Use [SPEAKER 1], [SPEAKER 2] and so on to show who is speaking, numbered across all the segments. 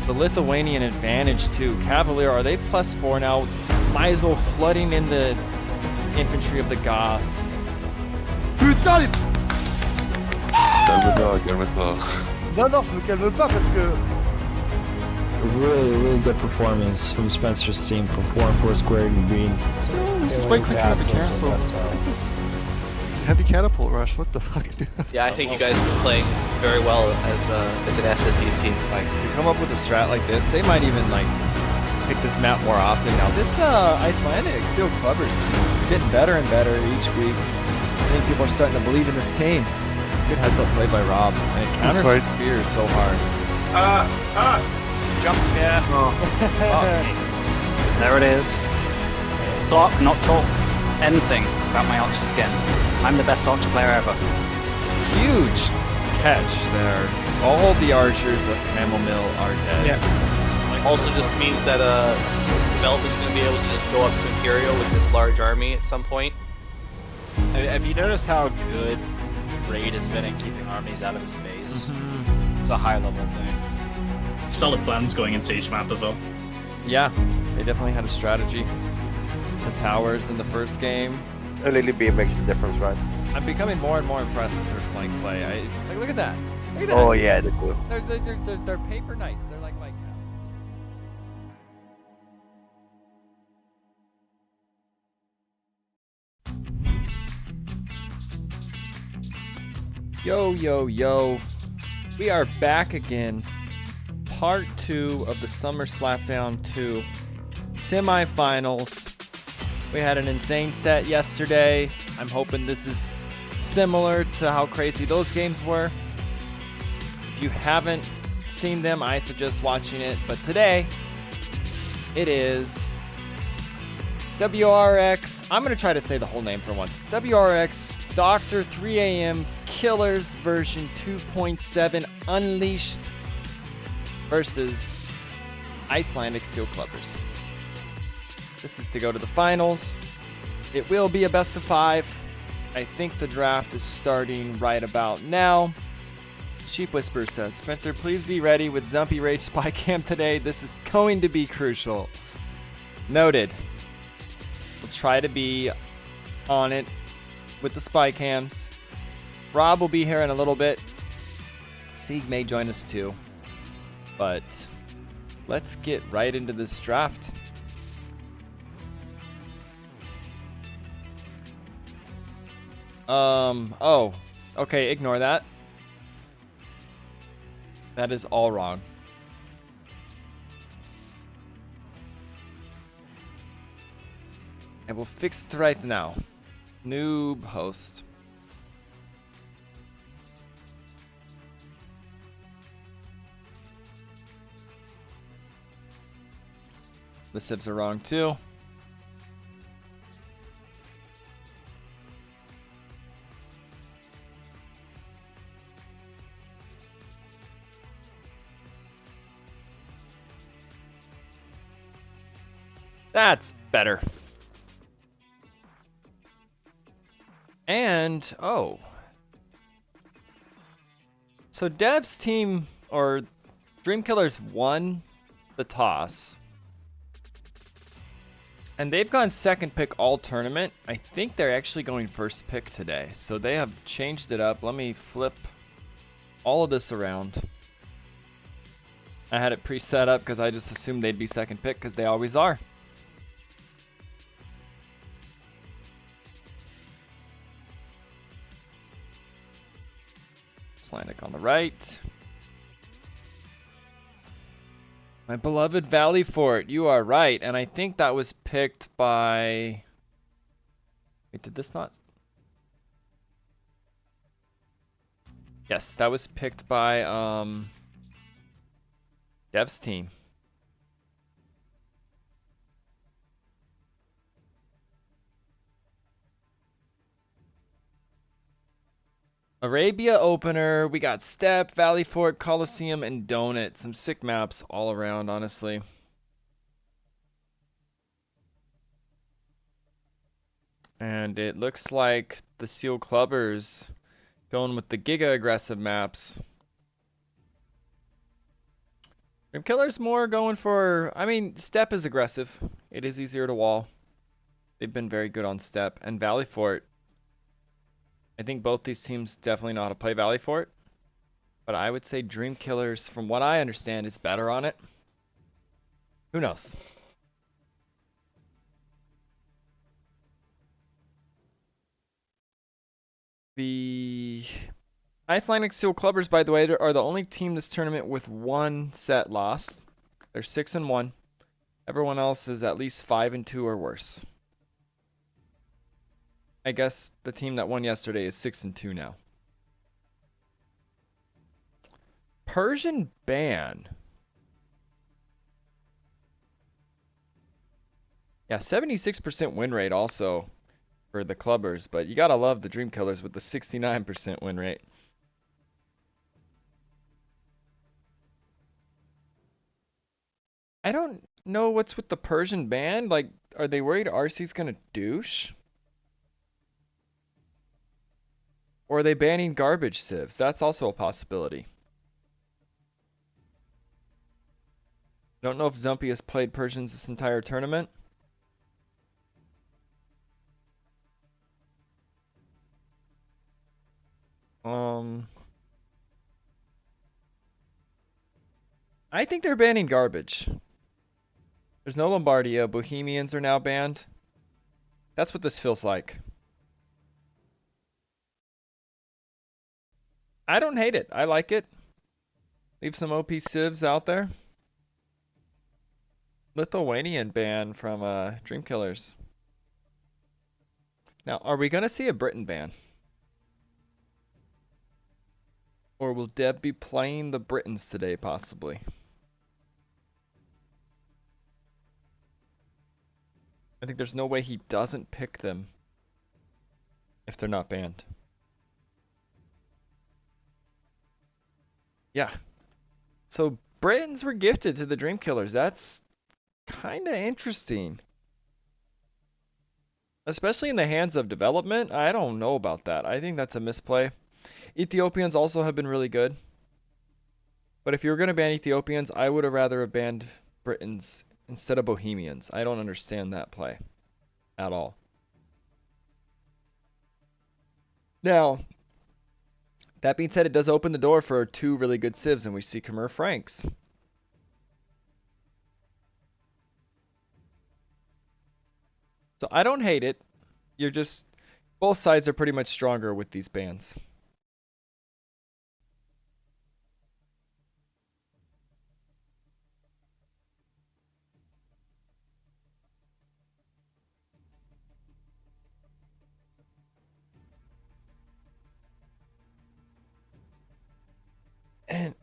[SPEAKER 1] the Lithuanian advantage too. Cavalier, are they +4 now? Meisel flooding in the infantry of the Goths.
[SPEAKER 2] Putain les...
[SPEAKER 3] Calme-toi, calme-toi.
[SPEAKER 2] Non, non, je me calme pas parce que...
[SPEAKER 4] Really good performance from Spencer's team for 4 and 4 squared and green.
[SPEAKER 2] This is why quickly have a cancel. Heavy catapult rush, what the fuck?
[SPEAKER 5] Yeah, I think you guys have been playing very well as an SSD team.
[SPEAKER 1] Like, to come up with a strat like this, they might even like pick this map more often now. This Icelandic Seal Clubbers team getting better and better each week. I think people are starting to believe in this team. Good heads up play by Rob, and it counters the spears so hard.
[SPEAKER 6] Jump scare.
[SPEAKER 7] Oh. There it is. Talk, not talk anything about my archers again. I'm the best archer player ever.
[SPEAKER 1] Huge catch there. All the archers of Camel Mill are dead.
[SPEAKER 5] Yeah. Like, also just means that Development's going to be able to just go up to Imperial with this large army at some point.
[SPEAKER 6] Have you noticed how good Raid has been in keeping armies out of his base? It's a high level thing.
[SPEAKER 8] Solid plans going into each map as well.
[SPEAKER 1] Yeah, they definitely had a strategy. The towers in the first game.
[SPEAKER 9] A little bit makes the difference, right?
[SPEAKER 1] I'm becoming more and more impressed with their flank play. Like, look at that. Look at that.
[SPEAKER 9] Oh yeah, they do.
[SPEAKER 1] They're paper knights. They're like that. Yo, yo, yo. We are back again. Part 2 of the Summer Slapdown 2 Semifinals. We had an insane set yesterday. I'm hoping this is similar to how crazy those games were. If you haven't seen them, I suggest watching it. But today, it is WRX. I'm going to try to say the whole name for once. WRX DR3AMK1LL3rs version 2.7 Unleashed versus Icelandic Seal Clubbers. This is to go to the finals. It will be a best of 5. I think the draft is starting right about now. Sheep Whisperer says, Spencer, please be ready with Zumpy Rage Spy Cam today. This is going to be crucial. Noted. We'll try to be on it with the spy cams. Rob will be here in a little bit. Sieg may join us too. But let's get right into this draft. Oh, okay, ignore that. That is all wrong. And we'll fix it right now. Noob host. The sibs are wrong too. That's better. And, oh. So Dev's team, or Dreamkillers, won the toss. And they've gone second pick all tournament. I think they're actually going first pick today. So they have changed it up. Let me flip all of this around. I had it pre-set up because I just assumed they'd be second pick because they always are. Islandic on the right. My beloved Valley Fort, you are right, and I think that was picked by... Wait, did this not... Yes, that was picked by Dev's team. Arabia opener, we got Steppe, Valley Fort, Coliseum, and Donut. Some sick maps all around, honestly. And it looks like the Seal Clubbers going with the Giga aggressive maps. Dream Killer's more going for, I mean, step is aggressive. It is easier to wall. They've been very good on step. And Valley Fort, I think both these teams definitely know how to play Valley Fort. But I would say Dream Killers, from what I understand, is better on it. Who knows? The Icelandic Steel Clubbers, by the way, are the only team this tournament with 1 set lost. They're 6-1. Everyone else is at least 5-2 or worse. I guess the team that won yesterday is 6-2 now. Persian ban. Yeah, 76% win rate also for the Clubbers, but you gotta love the Dream Killers with the 69% win rate. I don't know what's with the Persian ban. Like, are they worried RC's gonna douche? Or are they banning garbage civs? That's also a possibility. I don't know if Zumpy has played Persians this entire tournament. I think they're banning garbage. There's no Lombardia. Bohemians are now banned. That's what this feels like. I don't hate it. I like it. Leave some OP civs out there. Lithuanian ban from Dream Killers. Now, are we going to see a Britain ban? Or will Deb be playing the Britons today, possibly? I think there's no way he doesn't pick them if they're not banned. Yeah. So Britons were gifted to the Dream Killers. That's kind of interesting. Especially in the hands of development. I don't know about that. I think that's a misplay. Ethiopians also have been really good. But if you were going to ban Ethiopians, I would have rather have banned Britons instead of Bohemians. I don't understand that play at all. Now, that being said, it does open the door for 2 really good civs, and we see Khmer Franks. So I don't hate it. You're just, both sides are pretty much stronger with these bans. And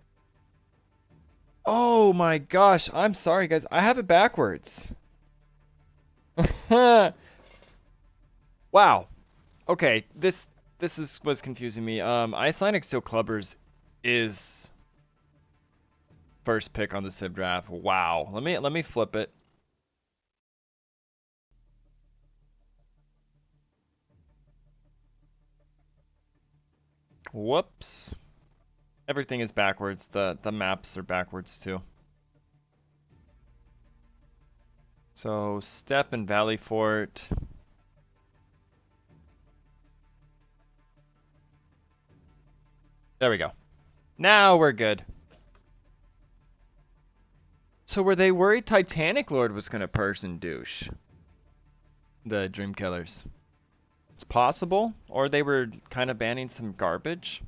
[SPEAKER 1] oh my gosh, I'm sorry guys, I have it backwards. Wow. Okay, this was confusing me. Icelandic Steel Clubbers is first pick on the Civ draft. Wow. Let me flip it. Whoops. Everything is backwards. The maps are backwards too. So Step and Valley Fort. There we go. Now we're good. So were they worried Titanic Lord was gonna Persian douche the Dream Killers? It's possible. Or they were kind of banning some garbage.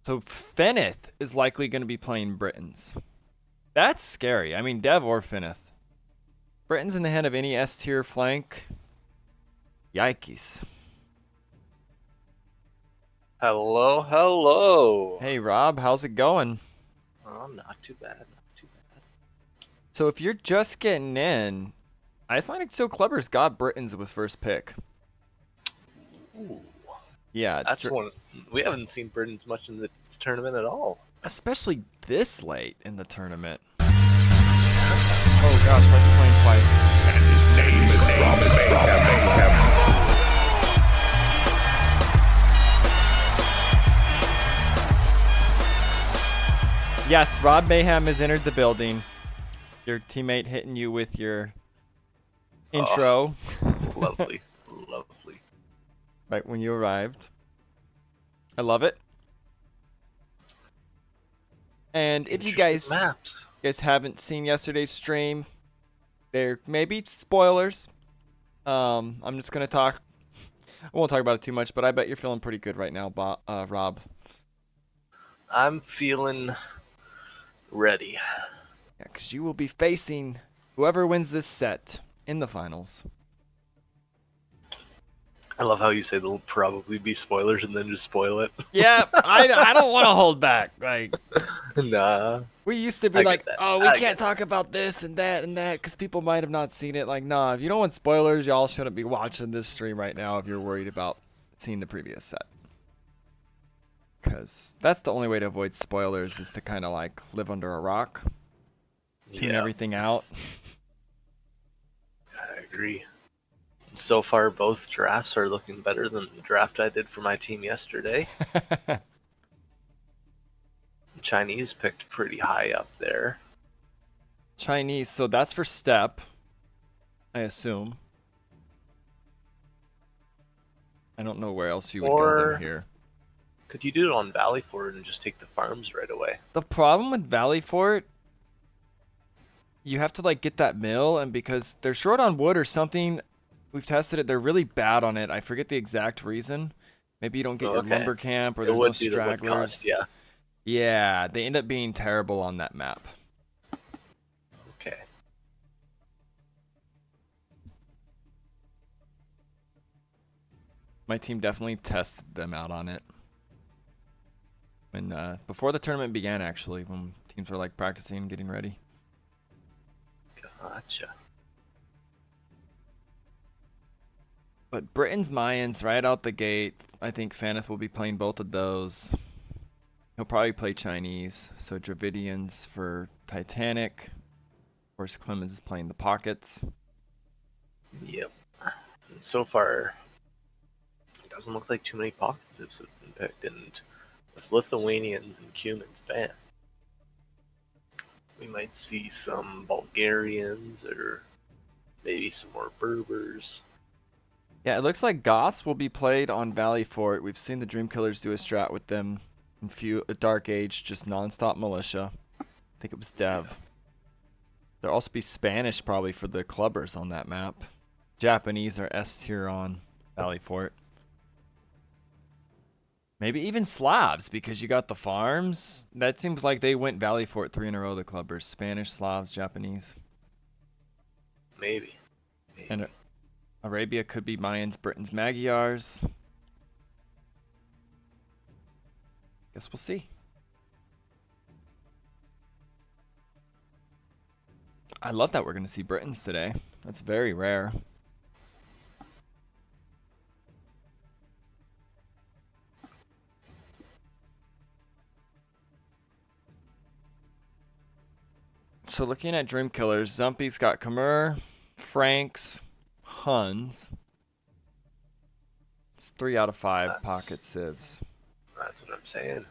[SPEAKER 1] So Feneth is likely going to be playing Britons. That's scary. I mean, Dev or Feneth. Britons in the hand of any S tier flank. Yikes.
[SPEAKER 3] Hello, hello.
[SPEAKER 1] Hey Rob, how's it going?
[SPEAKER 3] Oh, not too bad, not too bad.
[SPEAKER 1] So if you're just getting in, Icelandic Steel Clubbers got Britons with first pick.
[SPEAKER 3] Ooh.
[SPEAKER 1] Yeah.
[SPEAKER 3] That's one. We haven't seen Britons much in this tournament at all.
[SPEAKER 1] Especially this late in the tournament. Oh gosh, why is he playing twice?
[SPEAKER 10] And his name is Mayhem.
[SPEAKER 1] Yes, Rob Mayhem has entered the building. Your teammate hitting you with your intro.
[SPEAKER 3] Lovely, lovely.
[SPEAKER 1] Right when you arrived. I love it. And if you
[SPEAKER 3] Interesting
[SPEAKER 1] guys
[SPEAKER 3] maps.
[SPEAKER 1] haven't seen yesterday's stream, there may be spoilers. I'm just gonna talk. I won't talk about it too much, but I bet you're feeling pretty good right now, Rob.
[SPEAKER 3] I'm feeling ready.
[SPEAKER 1] Yeah, because you will be facing whoever wins this set in the finals.
[SPEAKER 3] I love how you say there'll probably be spoilers and then just spoil it.
[SPEAKER 1] Yeah, I don't want to hold back. Like,
[SPEAKER 3] Nah.
[SPEAKER 1] we used to be
[SPEAKER 3] I get
[SPEAKER 1] like,
[SPEAKER 3] that.
[SPEAKER 1] oh, we
[SPEAKER 3] I
[SPEAKER 1] can't
[SPEAKER 3] get
[SPEAKER 1] talk about this and that because people might have not seen it. Like, nah, if you don't want spoilers, y'all shouldn't be watching this stream right now if you're worried about seeing the previous set. Because that's the only way to avoid spoilers is to kind of like live under a rock, tune
[SPEAKER 3] Yeah,
[SPEAKER 1] everything out.
[SPEAKER 3] I agree. So far, both drafts are looking better than the draft I did for my team yesterday. The Chinese picked pretty high up there.
[SPEAKER 1] Chinese, so that's for step, I assume. I don't know where else you would go
[SPEAKER 3] Or
[SPEAKER 1] them here.
[SPEAKER 3] could you do it on Valley Ford and just take the farms right away?
[SPEAKER 1] The problem with Valley Fort, you have to like get that mill, and because they're short on wood or something, we've tested it, they're really bad on it. I forget the exact reason. Maybe you don't get your lumber camp or
[SPEAKER 3] It
[SPEAKER 1] there's no
[SPEAKER 3] would be the wood
[SPEAKER 1] stragglers.
[SPEAKER 3] cost, yeah.
[SPEAKER 1] Yeah, they end up being terrible on that map.
[SPEAKER 3] Okay.
[SPEAKER 1] My team definitely tested them out on it. When before the tournament began, actually, when teams were like practicing and getting ready.
[SPEAKER 3] Gotcha.
[SPEAKER 1] But Britain's Mayans right out the gate. I think Faneth will be playing both of those. He'll probably play Chinese. So Dravidians for Titanic. Of course, Clemens is playing the pockets.
[SPEAKER 3] Yep. And so far, it doesn't look like too many pockets have been picked, and with Lithuanians and Cumans banned, we might see some Bulgarians or maybe some more Berbers.
[SPEAKER 1] Yeah, it looks like Goths will be played on Valley Fort. We've seen the Dreamkillers do a strat with them in Dark Age, just non-stop militia. I think it was Dev. There'll also be Spanish probably for the clubbers on that map. Japanese are S tier on Valley Fort. Maybe even Slavs because you got the farms. That seems like they went Valley Fort 3 in a row, the clubbers. Spanish, Slavs, Japanese.
[SPEAKER 3] Maybe.
[SPEAKER 1] And Arabia could be Mayans, Britons, Magyars. Guess we'll see. I love that we're going to see Britons today. That's very rare. So looking at Dreamkillers, Zumpy's got Khmer, Franks, Huns. It's 3 out of 5 pocket civs.
[SPEAKER 3] That's what I'm saying.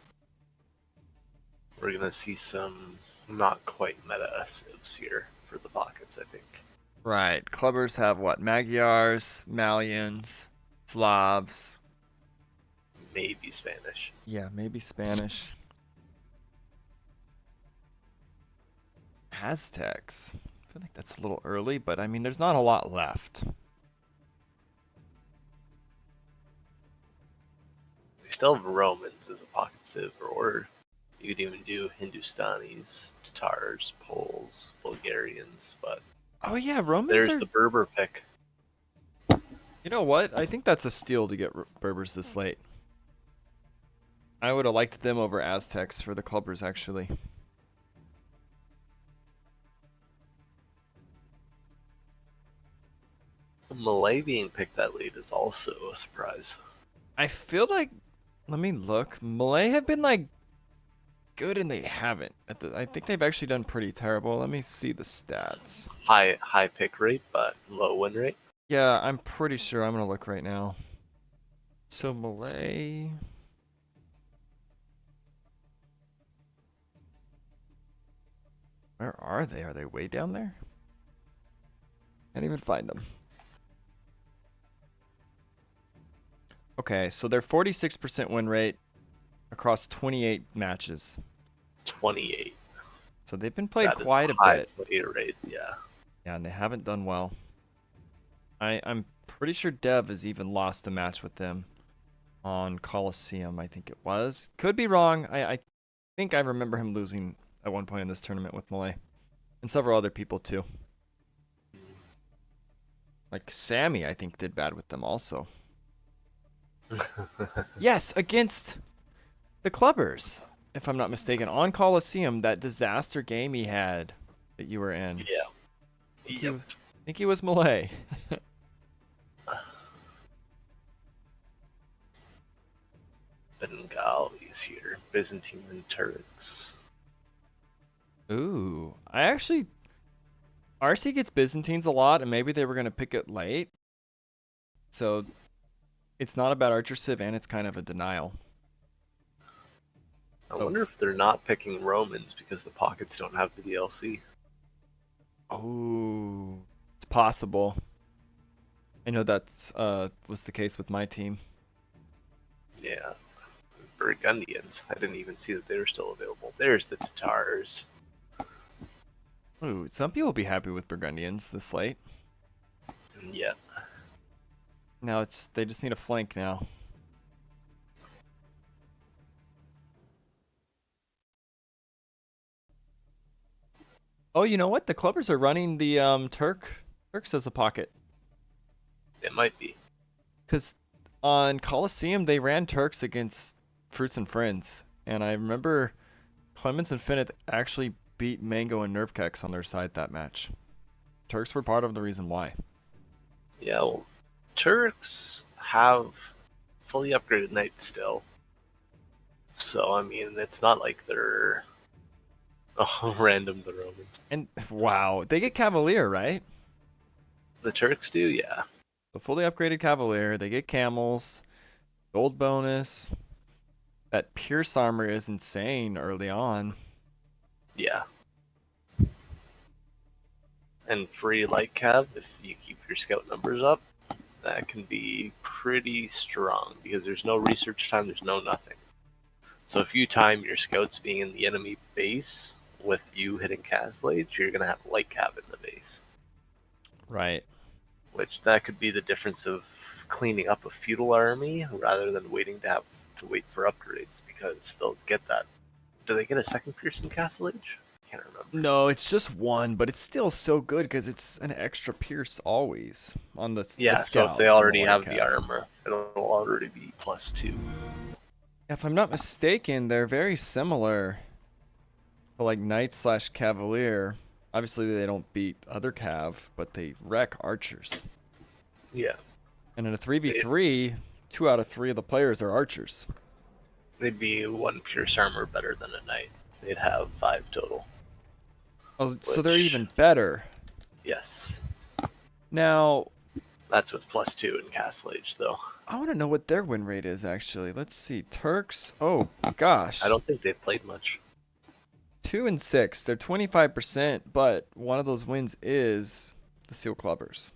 [SPEAKER 3] We're gonna see some not quite meta civs here for the pockets, I think.
[SPEAKER 1] Right. Clubbers have what? Magyars, Malians, Slavs.
[SPEAKER 3] Maybe Spanish.
[SPEAKER 1] Yeah, maybe Spanish. Aztecs. I feel like that's a little early, but I mean, there's not a lot left.
[SPEAKER 3] We still have Romans as a pocket civ, or you could even do Hindustanis, Tatars, Poles, Bulgarians, but
[SPEAKER 1] Oh yeah, Romans
[SPEAKER 3] there's
[SPEAKER 1] are...
[SPEAKER 3] the Berber pick.
[SPEAKER 1] You know what? I think that's a steal to get Berbers this late. I would have liked them over Aztecs for the clubbers, actually.
[SPEAKER 3] Malay being picked that late is also a surprise.
[SPEAKER 1] I feel like... Let me look. Malay have been, like, good and they haven't. I think they've actually done pretty terrible. Let me see the stats.
[SPEAKER 3] High pick rate, but low win rate.
[SPEAKER 1] Yeah, I'm pretty sure. I'm going to look right now. So Malay... Where are they? Are they way down there? Can't even find them. Okay, so they're 46% win rate across 28 matches.
[SPEAKER 3] 28.
[SPEAKER 1] So they've been played
[SPEAKER 3] That is
[SPEAKER 1] quite a
[SPEAKER 3] high
[SPEAKER 1] bit.
[SPEAKER 3] play rate, yeah.
[SPEAKER 1] Yeah, and they haven't done well. I'm pretty sure Dev has even lost a match with them on Coliseum, I think it was. Could be wrong. I think I remember him losing at one point in this tournament with Malay. And several other people too. Like Sammy, I think, did bad with them also. Yes, against the Clubbers, if I'm not mistaken. On Coliseum, that disaster game he had that you were in.
[SPEAKER 3] Yeah.
[SPEAKER 1] I think he was Malay.
[SPEAKER 3] Bengalis here. Byzantines and Turks.
[SPEAKER 1] Ooh, RC gets Byzantines a lot, and maybe they were going to pick it late. So it's not about Archer Civ, and it's kind of a denial.
[SPEAKER 3] I wonder if they're not picking Romans because the pockets don't have the DLC.
[SPEAKER 1] Oh, it's possible. I know that's was the case with my team.
[SPEAKER 3] Yeah. Burgundians. I didn't even see that they were still available. There's the Tatars.
[SPEAKER 1] Ooh, some people will be happy with Burgundians this late.
[SPEAKER 3] Yeah.
[SPEAKER 1] Now they just need a flank now. Oh, you know what? The Clubbers are running the Turks as a pocket.
[SPEAKER 3] It might be.
[SPEAKER 1] Because on Coliseum, they ran Turks against Fruits and Friends. And I remember Clemens and Finnet actually beat Mango and Nerfkex on their side that match. Turks were part of the reason why.
[SPEAKER 3] Yeah, well, Turks have fully upgraded knights still. So, I mean, it's not like they're random, the Romans.
[SPEAKER 1] And wow, they get Cavalier, right?
[SPEAKER 3] The Turks do, yeah.
[SPEAKER 1] The fully upgraded Cavalier, they get camels, gold bonus. That Pierce armor is insane early on.
[SPEAKER 3] Yeah. And free light cav, if you keep your scout numbers up, that can be pretty strong because there's no research time, there's no nothing. So if you time your scouts being in the enemy base with you hitting Castle Age, you're going to have light cav in the base.
[SPEAKER 1] Right.
[SPEAKER 3] Which that could be the difference of cleaning up a feudal army rather than waiting to have to wait for upgrades because they'll get that. Do they get a second Pierce in Castle Age? I can't remember.
[SPEAKER 1] No, it's just one, but it's still so good because it's an extra Pierce always on the
[SPEAKER 3] Yeah,
[SPEAKER 1] the
[SPEAKER 3] so if they
[SPEAKER 1] scouts
[SPEAKER 3] already
[SPEAKER 1] and
[SPEAKER 3] have
[SPEAKER 1] light
[SPEAKER 3] the
[SPEAKER 1] cav.
[SPEAKER 3] armor, it'll already be +2.
[SPEAKER 1] If I'm not mistaken, they're very similar to like Knight/Cavalier. Obviously, they don't beat other Cav, but they wreck archers.
[SPEAKER 3] Yeah.
[SPEAKER 1] And in a 3v3, 2 out of 3 of the players are archers.
[SPEAKER 3] They'd be 1 Pierce armor better than a Knight. They'd have 5 total.
[SPEAKER 1] Oh, so they're even better.
[SPEAKER 3] Yes.
[SPEAKER 1] Now,
[SPEAKER 3] that's with +2 in Castle Age, though.
[SPEAKER 1] I want to know what their win rate is, actually. Let's see. Turks. Oh, gosh.
[SPEAKER 3] I don't think they've played much.
[SPEAKER 1] 2 and 6. They're 25%, but one of those wins is the Seal Clubbers.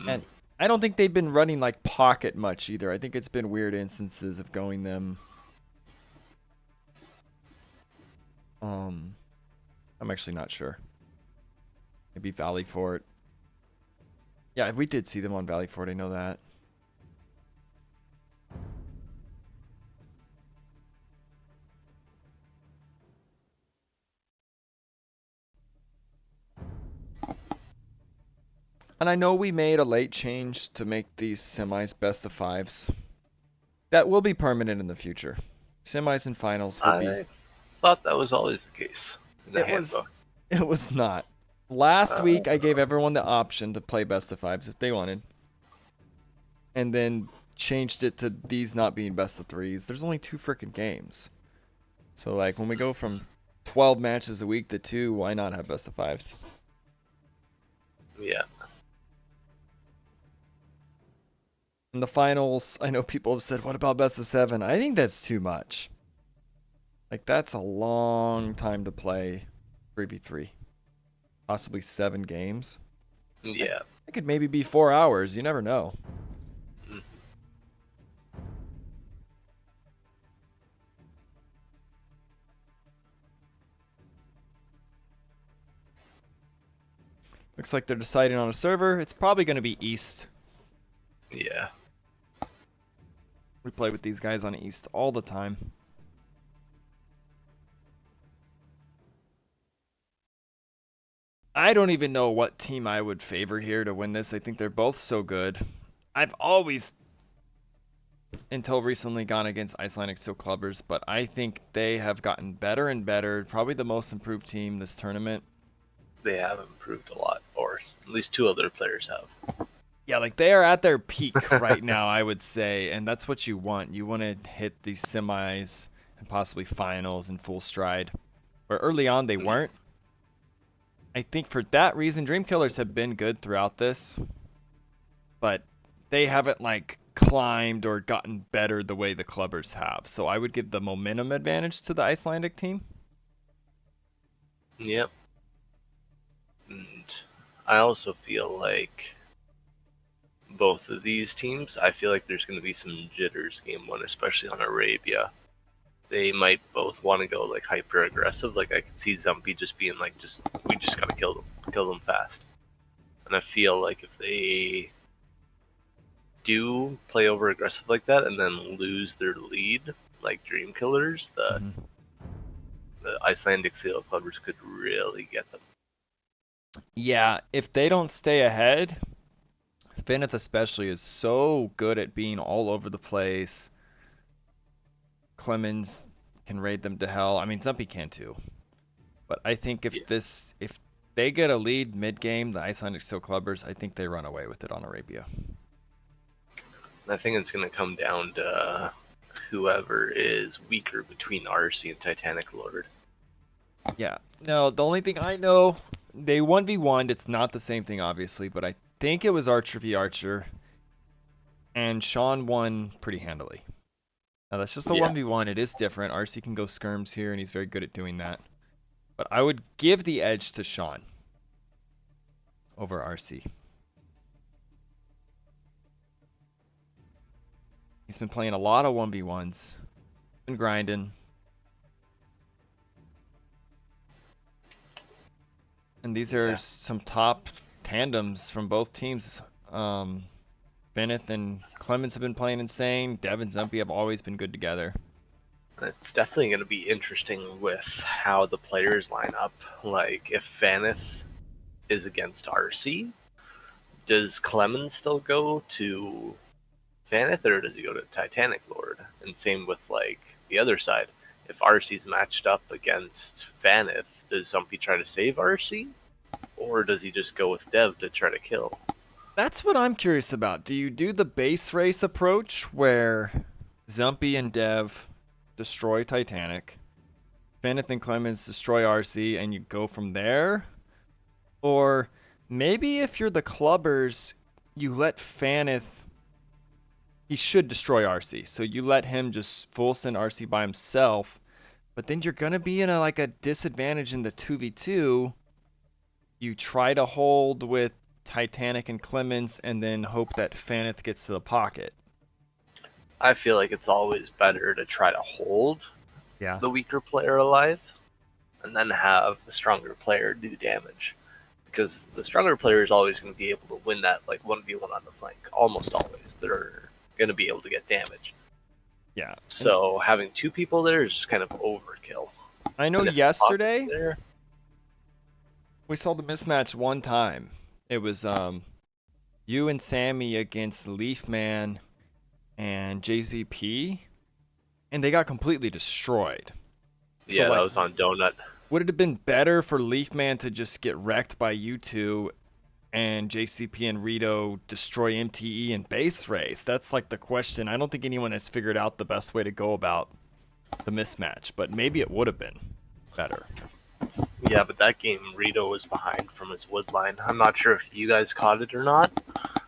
[SPEAKER 1] And I don't think they've been running like pocket much either. I think it's been weird instances of going them. I'm actually not sure. Maybe Valley Fort. Yeah, we did see them on Valley Fort, I know that. And I know we made a late change to make these semis best of 5s. That will be permanent in the future. Semis and finals will be.
[SPEAKER 3] I thought that was always the case in the handbook.
[SPEAKER 1] It was not. Last week I gave everyone the option to play best of 5s if they wanted. And then changed it to these not being best of 3s. There's only 2 frickin' games. So like when we go from 12 matches a week to 2, why not have best of 5s?
[SPEAKER 3] Yeah.
[SPEAKER 1] In the finals, I know people have said, what about best of 7? I think that's too much. Like, that's a long time to play 3v3. Possibly 7 games.
[SPEAKER 3] Yeah.
[SPEAKER 1] It could maybe be 4 hours. You never know.
[SPEAKER 3] Mm.
[SPEAKER 1] Looks like they're deciding on a server. It's probably going to be East.
[SPEAKER 3] Yeah.
[SPEAKER 1] We play with these guys on East all the time. I don't even know what team I would favor here to win this. I think they're both so good. I've always, until recently, gone against Icelandic Steel Clubbers, but I think they have gotten better and better. Probably the most improved team this tournament.
[SPEAKER 3] They have improved a lot, or at least 2 other players have.
[SPEAKER 1] Yeah, like they are at their peak right now, I would say, and that's what you want. You want to hit these semis and possibly finals in full stride. Where early on they weren't. I think for that reason, Dream Killers have been good throughout this, but they haven't like climbed or gotten better the way the Clubbers have. So I would give the momentum advantage to the Icelandic team.
[SPEAKER 3] Yep. And I also feel like both of these teams, I feel like there's going to be some jitters game 1, especially on Arabia. They might both want to go like hyper aggressive. Like I could see Zumpy just being like, we just gotta kill them fast. And I feel like if they do play over aggressive like that and then lose their lead, like Dream Killers, the Icelandic Steel Clubbers could really get them.
[SPEAKER 1] Yeah, if they don't stay ahead, Finneth especially is so good at being all over the place. Clemens can raid them to hell. I mean, Zumpy can too. But I think if they get a lead mid-game, the Icelandic Steel Clubbers, I think they run away with it on Arabia.
[SPEAKER 3] I think it's going to come down to whoever is weaker between RC and Titanic Lord.
[SPEAKER 1] Yeah. No, the only thing I know, they 1v1'd. It's not the same thing, obviously, but I think it was Archer v Archer. And Sean won pretty handily. Now, that's just a 1v1. It is different. RC can go skirms here, and he's very good at doing that. But I would give the edge to Sean over RC. He's been playing a lot of 1v1s. Been grinding. And these are some top tandems from both teams. Bennett and Clemens have been playing insane. Dev and Zumpy have always been good together.
[SPEAKER 3] It's definitely going to be interesting with how the players line up. Like, if Vanith is against RC, does Clemens still go to Vanith, or does he go to Titanic Lord? And same with, like, the other side. If RC's matched up against Vanith, does Zumpy try to save RC? Or does he just go with Dev to try to kill?
[SPEAKER 1] That's what I'm curious about. Do you do the base race approach where Zumpy and Dev destroy Titanic, Feneth and Clemens destroy RC, and you go from there? Or maybe if you're the Clubbers, you let Feneth, he should destroy RC, so you let him just full send RC by himself, but then you're gonna be in a disadvantage in the 2v2. You try to hold with Titanic and Clemens and then hope that Feneth gets to the pocket.
[SPEAKER 3] I feel like it's always better to try to hold the weaker player alive and then have the stronger player do damage. Because the stronger player is always going to be able to win that 1v1 on the flank. Almost always. They're going to be able to get damage.
[SPEAKER 1] Yeah.
[SPEAKER 3] So having 2 people there is just kind of overkill.
[SPEAKER 1] I know yesterday we saw the mismatch one time. It was you and Sammy against Leafman and JZP, and they got completely destroyed.
[SPEAKER 3] Yeah, so, that was on Donut.
[SPEAKER 1] Would it have been better for Leafman to just get wrecked by you two and JCP and Rito destroy MTE and base race? That's the question. I don't think anyone has figured out the best way to go about the mismatch, but maybe it would have been better.
[SPEAKER 3] Yeah, but that game, Rito was behind from his wood line. I'm not sure if you guys caught it or not,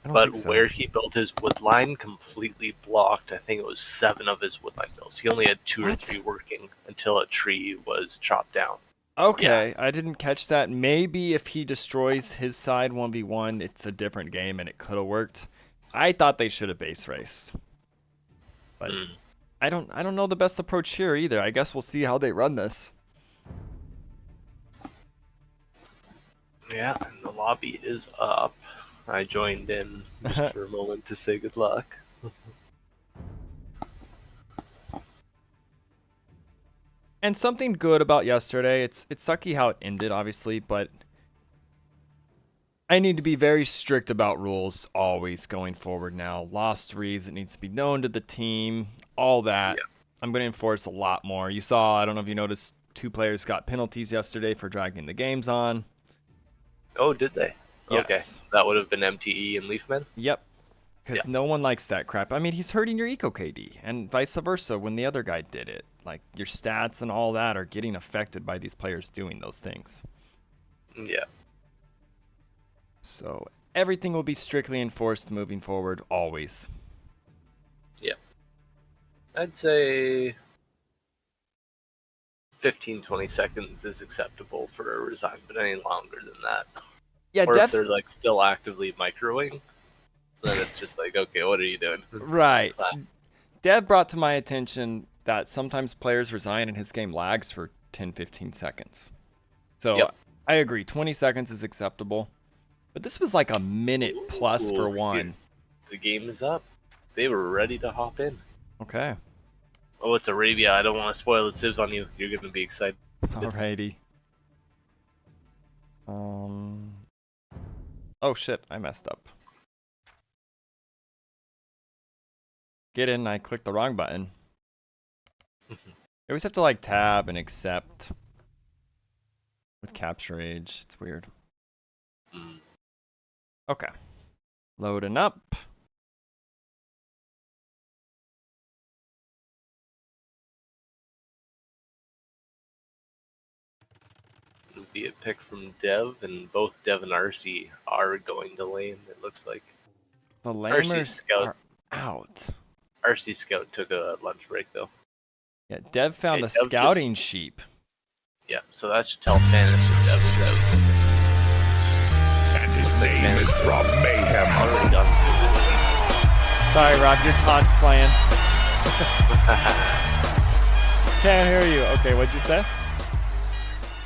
[SPEAKER 3] but where he built his wood line completely blocked, I think it was 7 of his wood line builds. He only had 2 or 3 working until a tree was chopped down.
[SPEAKER 1] Okay, I didn't catch that. Maybe if he destroys his side 1v1, it's a different game and it could have worked. I thought they should have base raced. But I don't know the best approach here either. I guess we'll see how they run this.
[SPEAKER 3] Yeah, and the lobby is up. I joined in just for a moment to say good luck.
[SPEAKER 1] And something good about yesterday, it's sucky how it ended, obviously, but I need to be very strict about rules always going forward now. Lost threes, it needs to be known to the team, all that.
[SPEAKER 3] Yeah.
[SPEAKER 1] I'm going to enforce a lot more. You saw, I don't know if you noticed, 2 players got penalties yesterday for dragging the games on.
[SPEAKER 3] Oh, did they?
[SPEAKER 1] Yes.
[SPEAKER 3] Okay, that would have been MTE and Leafman?
[SPEAKER 1] Yep. Because no one likes that crap. I mean, he's hurting your eco KD, and vice versa when the other guy did it. Like, your stats and all that are getting affected by these players doing those things.
[SPEAKER 3] Yeah.
[SPEAKER 1] So, everything will be strictly enforced moving forward, always.
[SPEAKER 3] Yeah. I'd say 15-20 seconds is acceptable for a resign, but any longer than that.
[SPEAKER 1] Yeah,
[SPEAKER 3] or if they're like still actively microing, then it's just like, okay, what are you doing?
[SPEAKER 1] Right. Dev brought to my attention that sometimes players resign and his game lags for 10-15 seconds. So I agree, 20 seconds is acceptable. But this was like a minute plus for one.
[SPEAKER 3] The game is up. They were ready to hop in.
[SPEAKER 1] Okay.
[SPEAKER 3] Oh, it's Arabia. I don't want to spoil the sibs on you. You're going to be excited.
[SPEAKER 1] Alrighty. Oh shit, I messed up. Get in, I clicked the wrong button. You always have to like tab and accept with capture age. It's weird. Okay. Loading up.
[SPEAKER 3] Be a pick from Dev, and both Dev and RC are going to lane, it looks like.
[SPEAKER 1] The lamers are out.
[SPEAKER 3] RC Scout took a lunch break, though.
[SPEAKER 1] Yeah, Dev found a scouting sheep.
[SPEAKER 3] Yeah, so that should tell Fantasy Dev is out.
[SPEAKER 10] And his name is from Mayhem.
[SPEAKER 3] Already done.
[SPEAKER 1] Sorry, Rob, your taunt's playing. Can't hear you. Okay, what'd you say?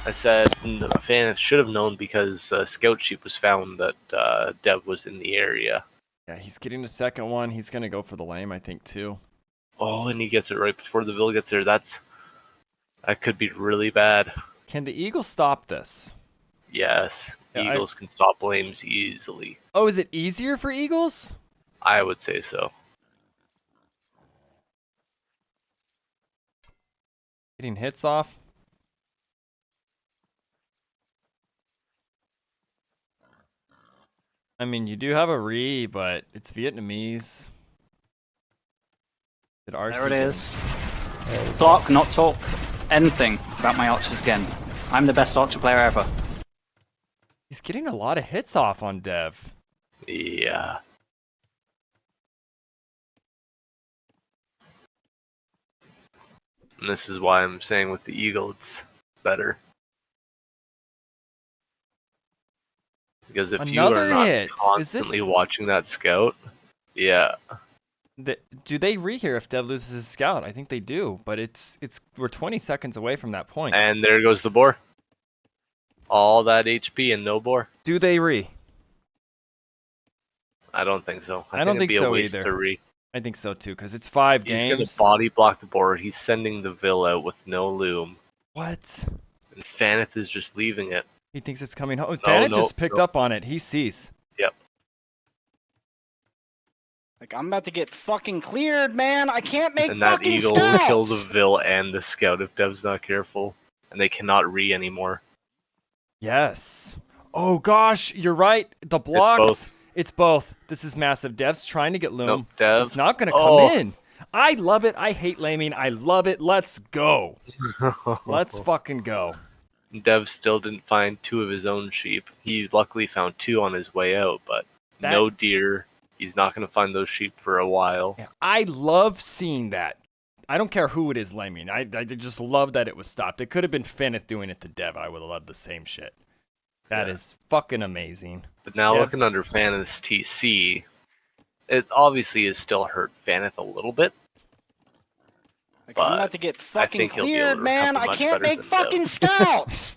[SPEAKER 3] I said Fan should have known because Scout Sheep was found that Dev was in the area.
[SPEAKER 1] Yeah, he's getting the second one. He's going to go for the lame, I think, too.
[SPEAKER 3] Oh, and he gets it right before the Ville gets there. That could be really bad.
[SPEAKER 1] Can the Eagles stop this?
[SPEAKER 3] Yes,
[SPEAKER 1] Yeah,
[SPEAKER 3] Eagles can stop lames easily.
[SPEAKER 1] Oh, is it easier for Eagles?
[SPEAKER 3] I would say so.
[SPEAKER 1] Getting hits off? I mean, you do have a re, but it's Vietnamese.
[SPEAKER 7] There it is. Talk, not talk. Anything about my archers again. I'm the best archer player ever.
[SPEAKER 1] He's getting a lot of hits off on Dev.
[SPEAKER 3] Yeah. And this is why I'm saying with the Eagle it's better. Because if you are not constantly watching that scout, yeah.
[SPEAKER 1] Do they re here if Dev loses his scout? I think they do, but we're 20 seconds away from that point.
[SPEAKER 3] And there goes the boar. All that HP and no boar.
[SPEAKER 1] Do they re?
[SPEAKER 3] I don't think so.
[SPEAKER 1] I don't think so either. I think so too, because it's 5 games.
[SPEAKER 3] He's going to body block the boar. He's sending the Ville out with no loom.
[SPEAKER 1] What?
[SPEAKER 3] And Faneth is just leaving it.
[SPEAKER 1] He thinks it's coming home. Faneth just picked up on it. He sees.
[SPEAKER 3] Yep.
[SPEAKER 6] Like, I'm about to get fucking cleared, man. I can't make
[SPEAKER 3] and that
[SPEAKER 6] fucking
[SPEAKER 3] Eagle
[SPEAKER 6] scouts.
[SPEAKER 3] will kill the Ville and the Scout if Dev's not careful. And they cannot re anymore.
[SPEAKER 1] Yes. Oh gosh, you're right. The blocks. It's both. This is massive. Dev's trying to get loom.
[SPEAKER 3] Nope, Dev.
[SPEAKER 1] It's not going to come in. I love it. I hate laming. I love it. Let's go. Let's fucking go.
[SPEAKER 3] Dev still didn't find 2 of his own sheep. He luckily found 2 on his way out, but no deer. He's not going to find those sheep for a while.
[SPEAKER 1] Yeah, I love seeing that. I don't care who it is laming. I just love that it was stopped. It could have been Fenneth doing it to Dev. I would have loved the same shit. That is fucking amazing.
[SPEAKER 3] But now
[SPEAKER 1] Yeah.
[SPEAKER 3] looking under Faneth's TC, it obviously has still hurt Faneth a little bit.
[SPEAKER 6] Like, I'm about to get
[SPEAKER 3] I
[SPEAKER 6] fucking
[SPEAKER 3] think he'll be able
[SPEAKER 6] cleared,
[SPEAKER 3] to
[SPEAKER 6] man.
[SPEAKER 3] recover
[SPEAKER 6] I
[SPEAKER 3] much
[SPEAKER 6] can't
[SPEAKER 3] better
[SPEAKER 6] make
[SPEAKER 3] than Dev.
[SPEAKER 6] fucking scouts.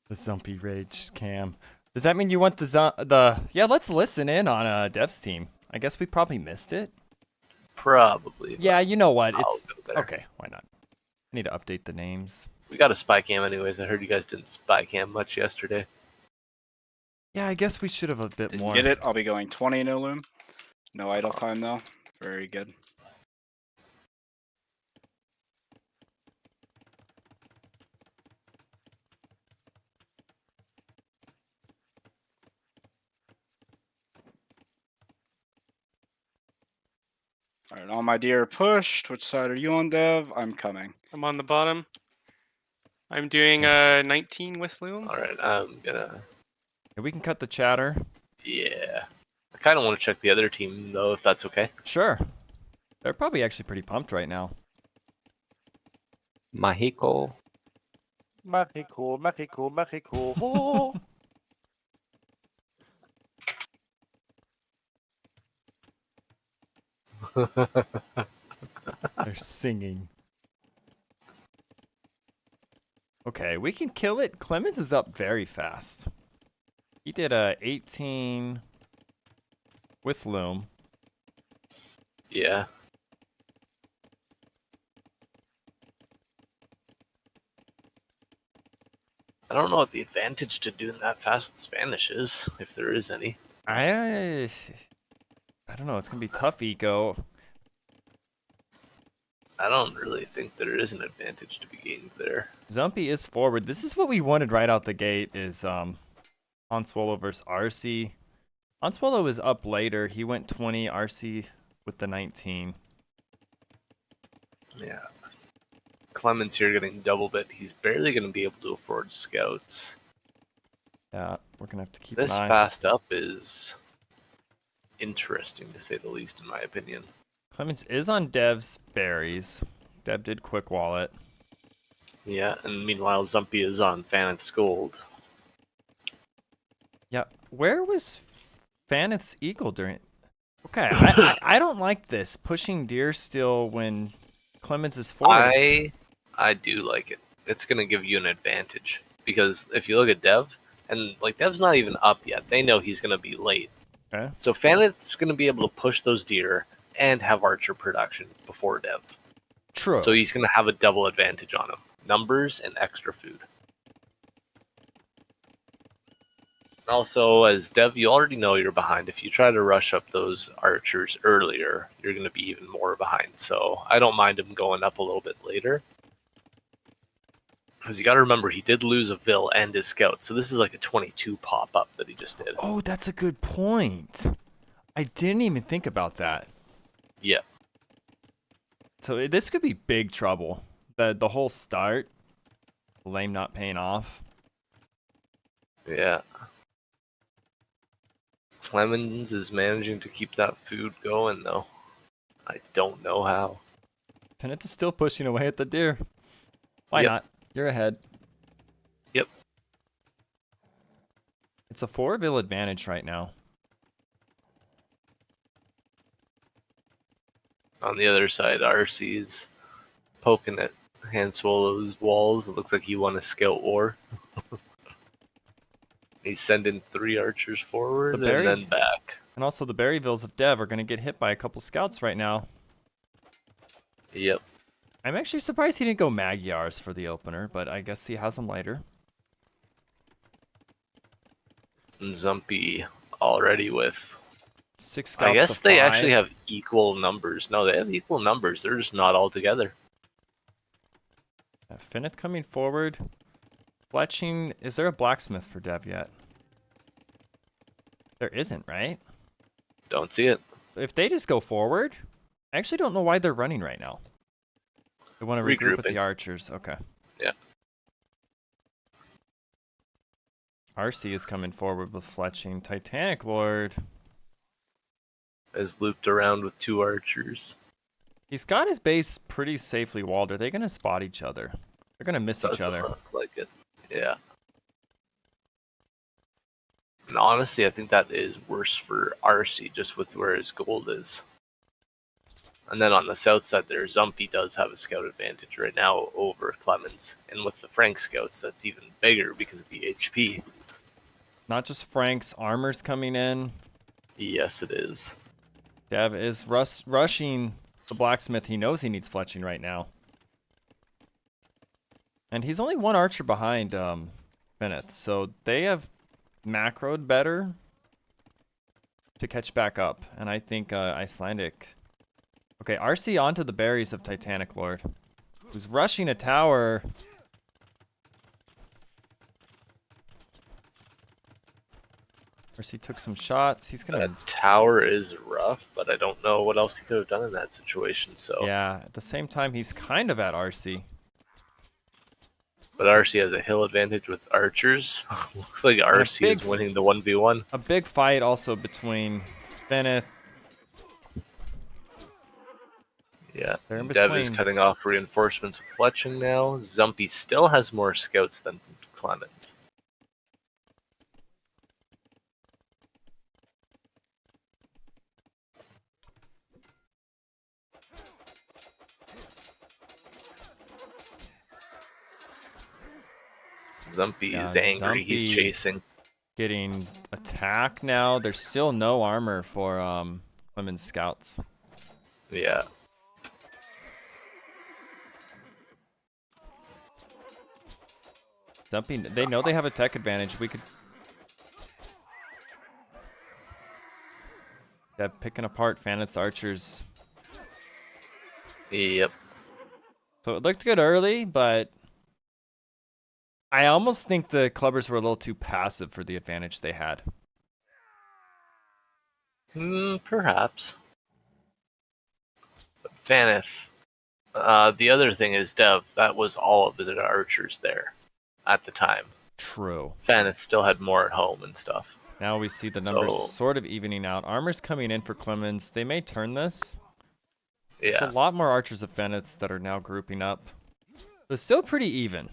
[SPEAKER 1] The Zumpy Rage cam. Does that mean you want the yeah, let's listen in on Dev's team. I guess we probably missed it.
[SPEAKER 3] Probably.
[SPEAKER 1] Yeah, you know what?
[SPEAKER 3] I'll
[SPEAKER 1] It's
[SPEAKER 3] go there.
[SPEAKER 1] okay, why not? I need to update the names.
[SPEAKER 3] We got a spy cam anyways. I heard you guys didn't spy cam much yesterday.
[SPEAKER 1] Yeah, I guess we should have a bit more.
[SPEAKER 6] Get it? I'll be going 20 no loom. No idle time though. Very good. Alright, all my deer are pushed. Which side are you on, Dev? I'm coming.
[SPEAKER 11] I'm on the bottom. I'm doing 19 with loom.
[SPEAKER 3] Alright, I'm gonna...
[SPEAKER 1] Yeah, we can cut the chatter.
[SPEAKER 3] Yeah. I kind of want to check the other team, though, if that's okay.
[SPEAKER 1] Sure. They're probably actually pretty pumped right now.
[SPEAKER 9] Mexico.
[SPEAKER 10] Mexico, Mexico, Mexico.
[SPEAKER 1] They're singing. Okay, we can kill it. Clemens is up very fast. He did a 18 with loom.
[SPEAKER 3] Yeah. I don't know what the advantage to doing that fast in Spanish is, if there is any.
[SPEAKER 1] I don't know. It's gonna be tough, Eco.
[SPEAKER 3] I don't really think there is an advantage to be gained there.
[SPEAKER 1] Zumpy is forward. This is what we wanted right out the gate. Is Onswallow versus RC. Onswallow is up later. He went 20. RC with the 19.
[SPEAKER 3] Yeah. Clemens here getting double bit. He's barely going to be able to afford scouts.
[SPEAKER 1] Yeah, we're gonna have to keep
[SPEAKER 3] This
[SPEAKER 1] an eye.
[SPEAKER 3] fast up is interesting to say the least, in my opinion.
[SPEAKER 1] Clemens is on Dev's berries. Dev did quick wallet.
[SPEAKER 3] Yeah, and meanwhile Zumpy is on Faneth's gold.
[SPEAKER 1] Yeah, where was Faneth's eagle during? Okay, I don't like this pushing deer still when Clemens is forward.
[SPEAKER 3] I do like it. It's going to give you an advantage because if you look at Dev, and like Dev's not even up yet, they know he's going to be late.
[SPEAKER 1] Okay.
[SPEAKER 3] So Faneth's going to be able to push those deer and have archer production before Dev.
[SPEAKER 1] True.
[SPEAKER 3] So he's going to have a double advantage on him. Numbers and extra food. Also, as Dev, you already know you're behind. If you try to rush up those archers earlier, you're going to be even more behind. So I don't mind him going up a little bit later. Because you got to remember, he did lose a Vil and his scout. So this is like a 22 pop-up that he just did.
[SPEAKER 1] Oh, that's a good point. I didn't even think about that.
[SPEAKER 3] Yeah.
[SPEAKER 1] So this could be big trouble. The whole start, lame not paying off.
[SPEAKER 3] Yeah. Clemens is managing to keep that food going, though. I don't know how.
[SPEAKER 1] Pennant is still pushing away at the deer. Why
[SPEAKER 3] Yep.
[SPEAKER 1] not? You're ahead.
[SPEAKER 3] Yep.
[SPEAKER 1] It's a 4-bill advantage right now.
[SPEAKER 3] On the other side, RC is poking at Hand Swallow's walls. It looks like he won a scout war. He's sending 3 archers forward and then back.
[SPEAKER 1] And also the Berryvilles of Dev are going to get hit by a couple scouts right now.
[SPEAKER 3] Yep.
[SPEAKER 1] I'm actually surprised he didn't go Magyars for the opener, but I guess he has them later.
[SPEAKER 3] And Zumpy already with
[SPEAKER 1] 6 scouts.
[SPEAKER 3] I guess
[SPEAKER 1] to
[SPEAKER 3] they
[SPEAKER 1] 5.
[SPEAKER 3] actually have equal numbers. No, they have equal numbers. They're just not all together.
[SPEAKER 1] Finneth coming forward. Fletching. Is there a blacksmith for Dev yet? There isn't, right?
[SPEAKER 3] Don't see it.
[SPEAKER 1] If they just go forward, I actually don't know why they're running right now. They want to regroup with
[SPEAKER 3] Regrouping.
[SPEAKER 1] the archers. Okay.
[SPEAKER 3] Yeah.
[SPEAKER 1] RC is coming forward with Fletching. Titanic Lord
[SPEAKER 3] Is looped around with 2 archers.
[SPEAKER 1] He's got his base pretty safely walled. Are they going to spot each other? They're going to miss each
[SPEAKER 3] Doesn't
[SPEAKER 1] other.
[SPEAKER 3] look like it. Yeah. And honestly, I think that is worse for RC, just with where his gold is. And then on the south side there, Zumpy does have a scout advantage right now over Clemens. And with the Frank scouts, that's even bigger because of the HP.
[SPEAKER 1] Not just Frank's, armor's coming in.
[SPEAKER 3] Yes, it is.
[SPEAKER 1] Dev is rushing the blacksmith. He knows he needs fletching right now. And he's only one archer behind Bennett, so they have macroed better to catch back up. And I think Icelandic... Okay, RC onto the berries of Titanic Lord, who's rushing a tower. RC took some shots. He's gonna...
[SPEAKER 3] That tower is rough, but I don't know what else he could have done in that situation, so...
[SPEAKER 1] Yeah, at the same time, he's kind of at RC.
[SPEAKER 3] But RC has a hill advantage with archers. Looks like RC is winning the 1v1.
[SPEAKER 1] A big fight also between Bennett.
[SPEAKER 3] Yeah,
[SPEAKER 1] They're in
[SPEAKER 3] Dev is
[SPEAKER 1] between.
[SPEAKER 3] cutting off reinforcements with fletching now. Zumpy still has more scouts than Clemens. Zumpy is angry. He's
[SPEAKER 1] Zumpy
[SPEAKER 3] chasing.
[SPEAKER 1] Getting attacked now. There's still no armor for Clemens scouts.
[SPEAKER 3] Yeah.
[SPEAKER 1] Zumpy, they know they have a tech advantage. We could... Yeah, picking apart Fanet's archers.
[SPEAKER 3] Yep.
[SPEAKER 1] So it looked good early, but I almost think the clubbers were a little too passive for the advantage they had.
[SPEAKER 3] Perhaps. But Faneth, the other thing is Dev, that was all of his archers there at the time.
[SPEAKER 1] True.
[SPEAKER 3] Faneth still had more at home and stuff.
[SPEAKER 1] Now we see the numbers sort of evening out. Armor's coming in for Clemens. They may turn this.
[SPEAKER 3] Yeah.
[SPEAKER 1] There's a lot more archers of Feneth's that are now grouping up. But still pretty even.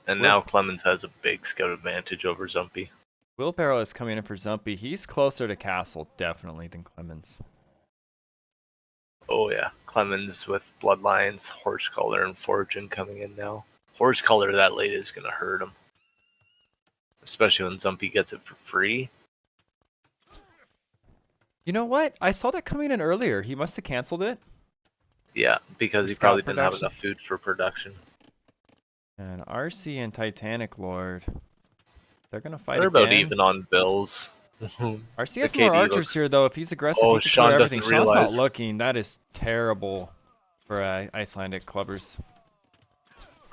[SPEAKER 3] And now Clemens has a big scout advantage over Zumpy.
[SPEAKER 1] Wheelbarrow is coming in for Zumpy. He's closer to Castle, definitely, than Clemens.
[SPEAKER 3] Oh yeah, Clemens with Bloodlines, Horsecolor, and Fortune coming in now. Horsecolor that late is going to hurt him. Especially when Zumpy gets it for free.
[SPEAKER 1] You know what? I saw that coming in earlier. He must have canceled it.
[SPEAKER 3] Yeah, because he probably didn't have enough food for production.
[SPEAKER 1] And RC and Titanic Lord, they're going to fight
[SPEAKER 3] They're
[SPEAKER 1] again.
[SPEAKER 3] about even on bills.
[SPEAKER 1] RC has more archers here, though. If he's aggressive, he can
[SPEAKER 3] Sean
[SPEAKER 1] clear everything.
[SPEAKER 3] doesn't
[SPEAKER 1] Sean's
[SPEAKER 3] realize.
[SPEAKER 1] not looking. That is terrible for Icelandic clubbers.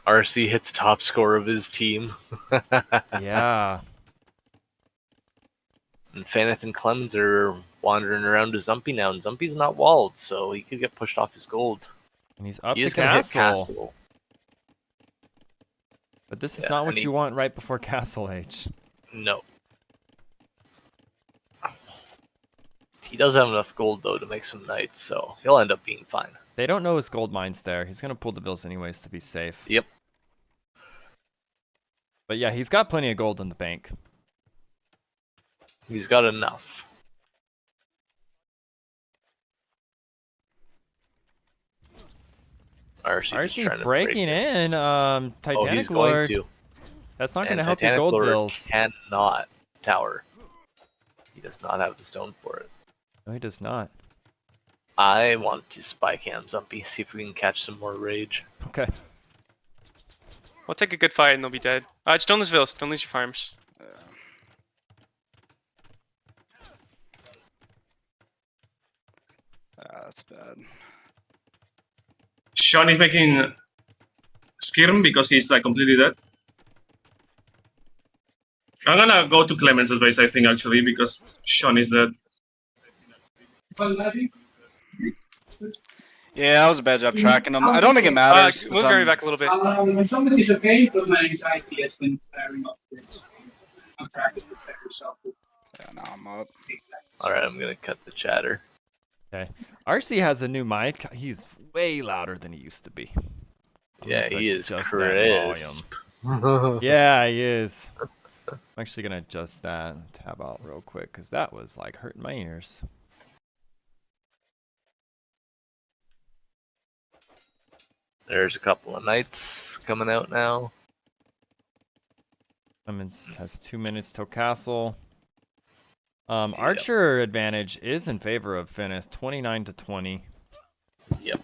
[SPEAKER 3] RC hits top score of his team.
[SPEAKER 1] Yeah.
[SPEAKER 3] And Faneth and Clemens are wandering around to Zumpy now, and Zumpy's not walled, so he could get pushed off his gold.
[SPEAKER 1] And he's up
[SPEAKER 3] He
[SPEAKER 1] to
[SPEAKER 3] is gonna hit
[SPEAKER 1] Castle.
[SPEAKER 3] Castle.
[SPEAKER 1] But this is not what you want right before Castle H.
[SPEAKER 3] No. He does have enough gold, though, to make some knights, so he'll end up being fine.
[SPEAKER 1] They don't know his gold mine's there. He's going to pull the bills anyways to be safe.
[SPEAKER 3] Yep.
[SPEAKER 1] But yeah, he's got plenty of gold in the bank.
[SPEAKER 3] He's got enough.
[SPEAKER 1] RC breaking in. Titanic
[SPEAKER 3] he's
[SPEAKER 1] Lord.
[SPEAKER 3] going to.
[SPEAKER 1] That's not going to
[SPEAKER 3] And
[SPEAKER 1] help your
[SPEAKER 3] Titanic
[SPEAKER 1] gold
[SPEAKER 3] Lord
[SPEAKER 1] bills.
[SPEAKER 3] Cannot tower. He does not have the stone for it.
[SPEAKER 1] No, he does not.
[SPEAKER 3] I want to spy cam Zumpy, see if we can catch some more rage.
[SPEAKER 1] Okay.
[SPEAKER 11] We'll take a good fight and they'll be dead. Just don't lose villas. Don't lose your farms.
[SPEAKER 6] That's bad.
[SPEAKER 8] Sean is making Skirm because he's like completely dead. I'm gonna go to Clemens' base, I think, actually, because Sean is dead.
[SPEAKER 6] Yeah, that was a bad job tracking them. I don't think it matters.
[SPEAKER 11] Move Gary back a little bit.
[SPEAKER 12] Somebody's okay, but my anxiety has been flaring up this. I'm tracking the better, so.
[SPEAKER 6] Yeah, now I'm up.
[SPEAKER 3] Alright, I'm gonna cut the chatter.
[SPEAKER 1] Okay. RC has a new mic. He's way louder than he used to be. I'm
[SPEAKER 3] Yeah,
[SPEAKER 1] gonna
[SPEAKER 3] he is
[SPEAKER 1] adjust that
[SPEAKER 3] crisp.
[SPEAKER 1] volume. Yeah, he is. I'm actually gonna adjust that. Tab out real quick because that was like hurting my ears.
[SPEAKER 3] There's a couple of knights coming out now.
[SPEAKER 1] Clemens has 2 minutes till castle. Archer advantage is in favor of Finnith, 29-20.
[SPEAKER 3] Yep.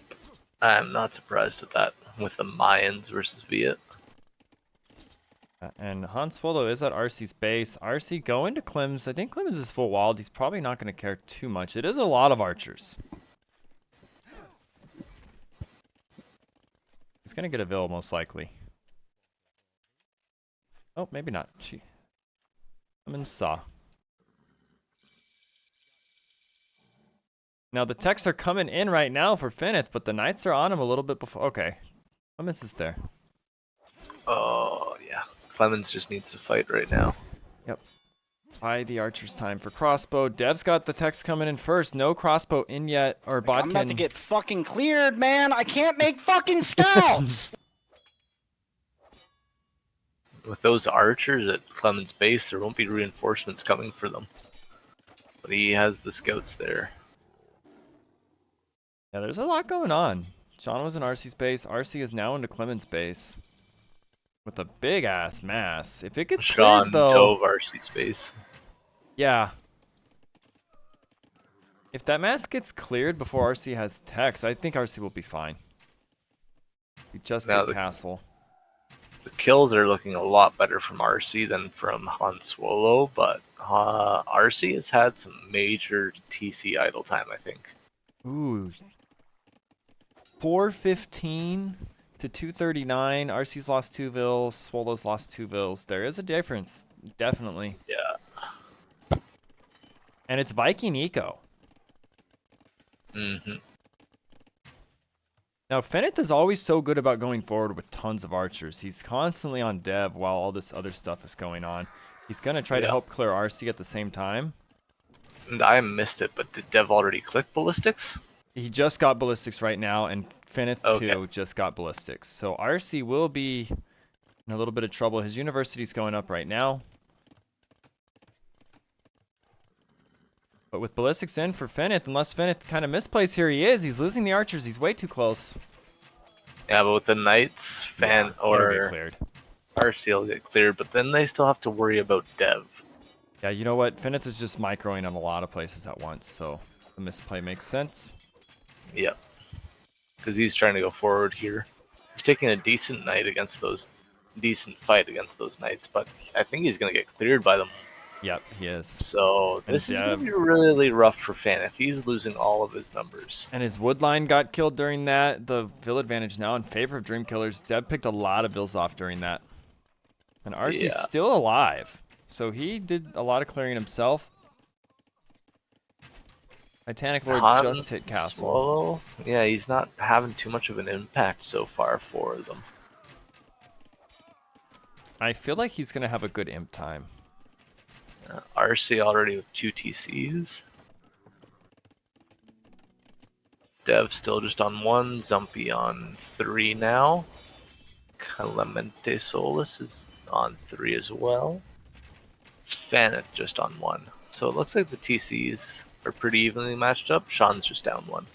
[SPEAKER 3] I'm not surprised at that with the Mayans versus Viet.
[SPEAKER 1] And Han Swallow is at RC's base. RC going to Clemens. I think Clemens is full walled. He's probably not going to care too much. It is a lot of archers. He's going to get a Vil most likely. Oh, maybe not. Clemens saw. Now the techs are coming in right now for Finnith, but the knights are on him a little bit before. Okay. Clemens is there.
[SPEAKER 3] Oh, yeah. Clemens just needs to fight right now.
[SPEAKER 1] Yep. By the archer's time for crossbow. Dev's got the techs coming in first. No crossbow in yet. Or Bodkin.
[SPEAKER 7] I'm about to get fucking cleared, man. I can't make fucking scouts.
[SPEAKER 3] With those archers at Clemens' base, there won't be reinforcements coming for them. But he has the scouts there.
[SPEAKER 1] Yeah, there's a lot going on. Sean was in RC's base. RC is now into Clemens' base. With a big ass mass. If it gets
[SPEAKER 3] Sean
[SPEAKER 1] cleared though.
[SPEAKER 3] dove RC's base.
[SPEAKER 1] Yeah. If that mass gets cleared before RC has techs, I think RC will be fine. We just
[SPEAKER 3] Now
[SPEAKER 1] hit castle.
[SPEAKER 3] The kills are looking a lot better from RC than from Han Swallow, but RC has had some major TC idle time, I think.
[SPEAKER 1] Ooh. 415 to 239. RC's lost 2 Vils. Swallow's lost 2 Vils. There is a difference. Definitely.
[SPEAKER 3] Yeah.
[SPEAKER 1] And it's Viking Eco.
[SPEAKER 3] Mm-hmm.
[SPEAKER 1] Now, Finnith is always so good about going forward with tons of archers. He's constantly on dev while all this other stuff is going on. He's going to try to help clear RC at the same time.
[SPEAKER 3] And I missed it, but did Dev already click ballistics?
[SPEAKER 1] He just got ballistics right now, and Finnith too just got ballistics. So RC will be in a little bit of trouble. His university's going up right now. But with ballistics in for Finnith, unless Finnith kind of misplays here, he is. He's losing the archers. He's way too close.
[SPEAKER 3] Yeah, but with the knights, or
[SPEAKER 1] cleared.
[SPEAKER 3] RC will get cleared, but then they still have to worry about Dev.
[SPEAKER 1] Yeah, you know what? Finnith is just microing on a lot of places at once, so the misplay makes sense.
[SPEAKER 3] Yep. Because he's trying to go forward here. He's taking a decent fight against those knights, but I think he's going to get cleared by them.
[SPEAKER 1] Yep, he is.
[SPEAKER 3] So this is going to be really rough for Finnith. He's losing all of his numbers.
[SPEAKER 1] And his woodline got killed during that. The Vil advantage now in favor of Dreamkillers. Deb picked a lot of Vils off during that. And RC's still alive. So he did a lot of clearing himself. Titanic Lord just hit castle.
[SPEAKER 3] Swallow? Yeah, he's not having too much of an impact so far for them.
[SPEAKER 1] I feel like he's going to have a good imp time.
[SPEAKER 3] RC already with 2 TCs. Dev still just on 1. Zumpy on 3 now. Clemente Solus is on 3 as well. Faneth just on 1. So it looks like the TCs are pretty evenly matched up. Sean's just down 1.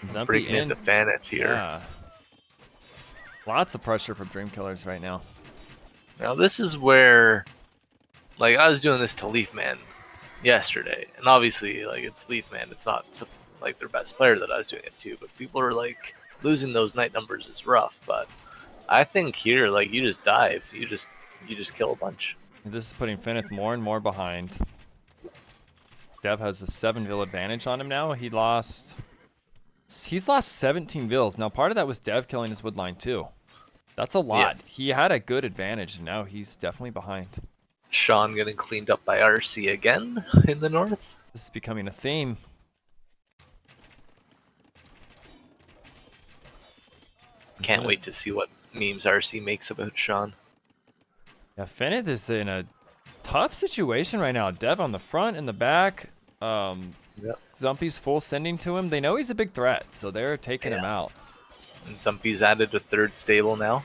[SPEAKER 1] Zumpy
[SPEAKER 3] breaking into Faneth here.
[SPEAKER 1] Yeah. Lots of pressure from Dreamkillers right now.
[SPEAKER 3] Now this is where, like, I was doing this to Leafman yesterday, and obviously, like, it's Leafman. It's not like their best player that I was doing it to, but people are like, losing those night numbers is rough. But I think here, like, you just dive, you just kill a bunch.
[SPEAKER 1] This is putting Finnith more and more behind. Dev has a 7 Vil advantage on him now. He's lost 17 Vils. Now part of that was Dev killing his woodline too. That's a lot. Yeah. He had a good advantage, and now he's definitely behind.
[SPEAKER 3] Sean getting cleaned up by RC again in the north.
[SPEAKER 1] This is becoming a theme.
[SPEAKER 3] Can't wait to see what memes RC makes about Sean.
[SPEAKER 1] Yeah, Finnith is in a tough situation right now. Dev on the front and the back.
[SPEAKER 3] Yep.
[SPEAKER 1] Zumpy's full sending to him. They know he's a big threat, so they're taking him out.
[SPEAKER 3] And Zumpy's added a third stable now.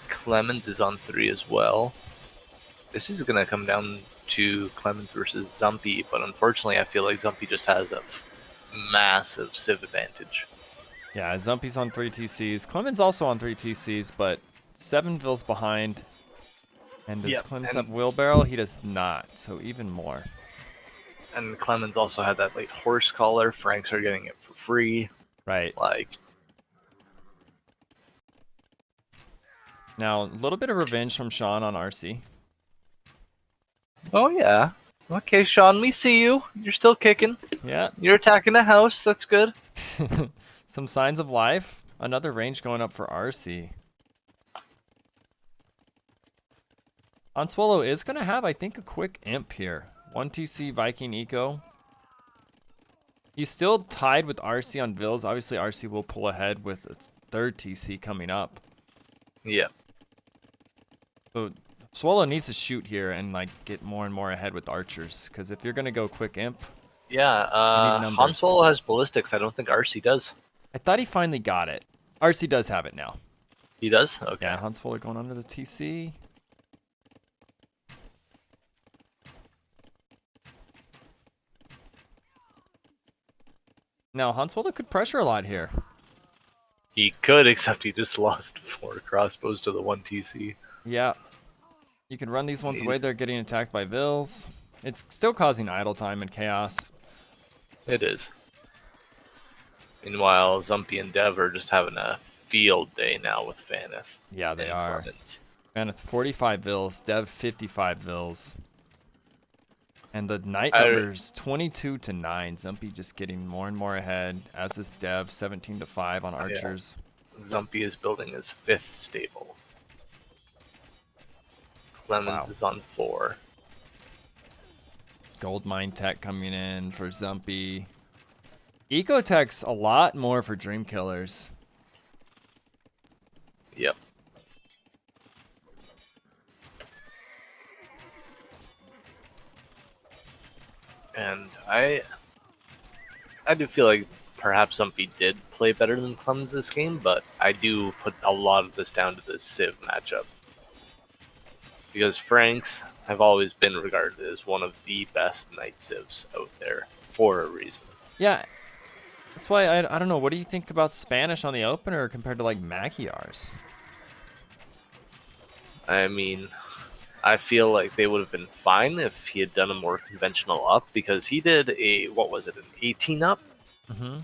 [SPEAKER 3] Clemens is on 3 as well. This is going to come down to Clemens versus Zumpy, but unfortunately I feel like Zumpy just has a massive civ advantage.
[SPEAKER 1] Yeah, Zumpy's on 3 TCs. Clemens also on 3 TCs, but 7 Vils behind. And does Clemens have wheelbarrow? He does not, so even more.
[SPEAKER 3] And Clemens also had that late horse collar. Franks are getting it for free.
[SPEAKER 1] Right.
[SPEAKER 3] Like,
[SPEAKER 1] now, a little bit of revenge from Sean on RC.
[SPEAKER 3] oh yeah. Okay, Sean, we see you. You're still kicking.
[SPEAKER 1] Yeah.
[SPEAKER 3] You're attacking the house. That's good.
[SPEAKER 1] Some signs of life. Another range going up for RC. Unswallow is going to have, I think, a quick imp here. 1 TC Viking Eco. He's still tied with RC on Vils. Obviously, RC will pull ahead with its 3rd TC coming up.
[SPEAKER 3] Yeah.
[SPEAKER 1] So Swallow needs to shoot here and like get more and more ahead with archers. Because if you're going to go quick imp,
[SPEAKER 3] Yeah, Han Solo has ballistics. I don't think RC does.
[SPEAKER 1] I thought he finally got it. RC does have it now.
[SPEAKER 3] He does? Okay.
[SPEAKER 1] Yeah, Han Solo going under the TC. Now, Han Solo could pressure a lot here.
[SPEAKER 3] He could, except he just lost 4 crossbows to the 1 TC.
[SPEAKER 1] Yeah. You can run these ones away. They're getting attacked by Vils. It's still causing idle time and chaos.
[SPEAKER 3] It is. Meanwhile, Zumpy and Dev are just having a field day now with Faneth.
[SPEAKER 1] Yeah, they are.
[SPEAKER 3] Clemens.
[SPEAKER 1] Faneth 45 Vils, Dev 55 Vils. And the night numbers 22 to 9. Zumpy just getting more and more ahead, as is Dev 17 to 5 on archers.
[SPEAKER 3] Yeah. Zumpy is building his 5th stable. Clemens is on 4.
[SPEAKER 1] Gold mine tech coming in for Zumpy. Ecotech's a lot more for Dream Killers.
[SPEAKER 3] Yep. And I do feel like perhaps Zumpy did play better than Clemens this game, but I do put a lot of this down to the Civ matchup. Because Franks have always been regarded as one of the best Night Civs out there, for a reason.
[SPEAKER 1] Yeah, that's why I don't know, what do you think about Spanish on the opener compared to like Magyars?
[SPEAKER 3] I mean, I feel like they would have been fine if he had done a more conventional up, because he did a, what was it, an 18 up?
[SPEAKER 1] Mm-hmm.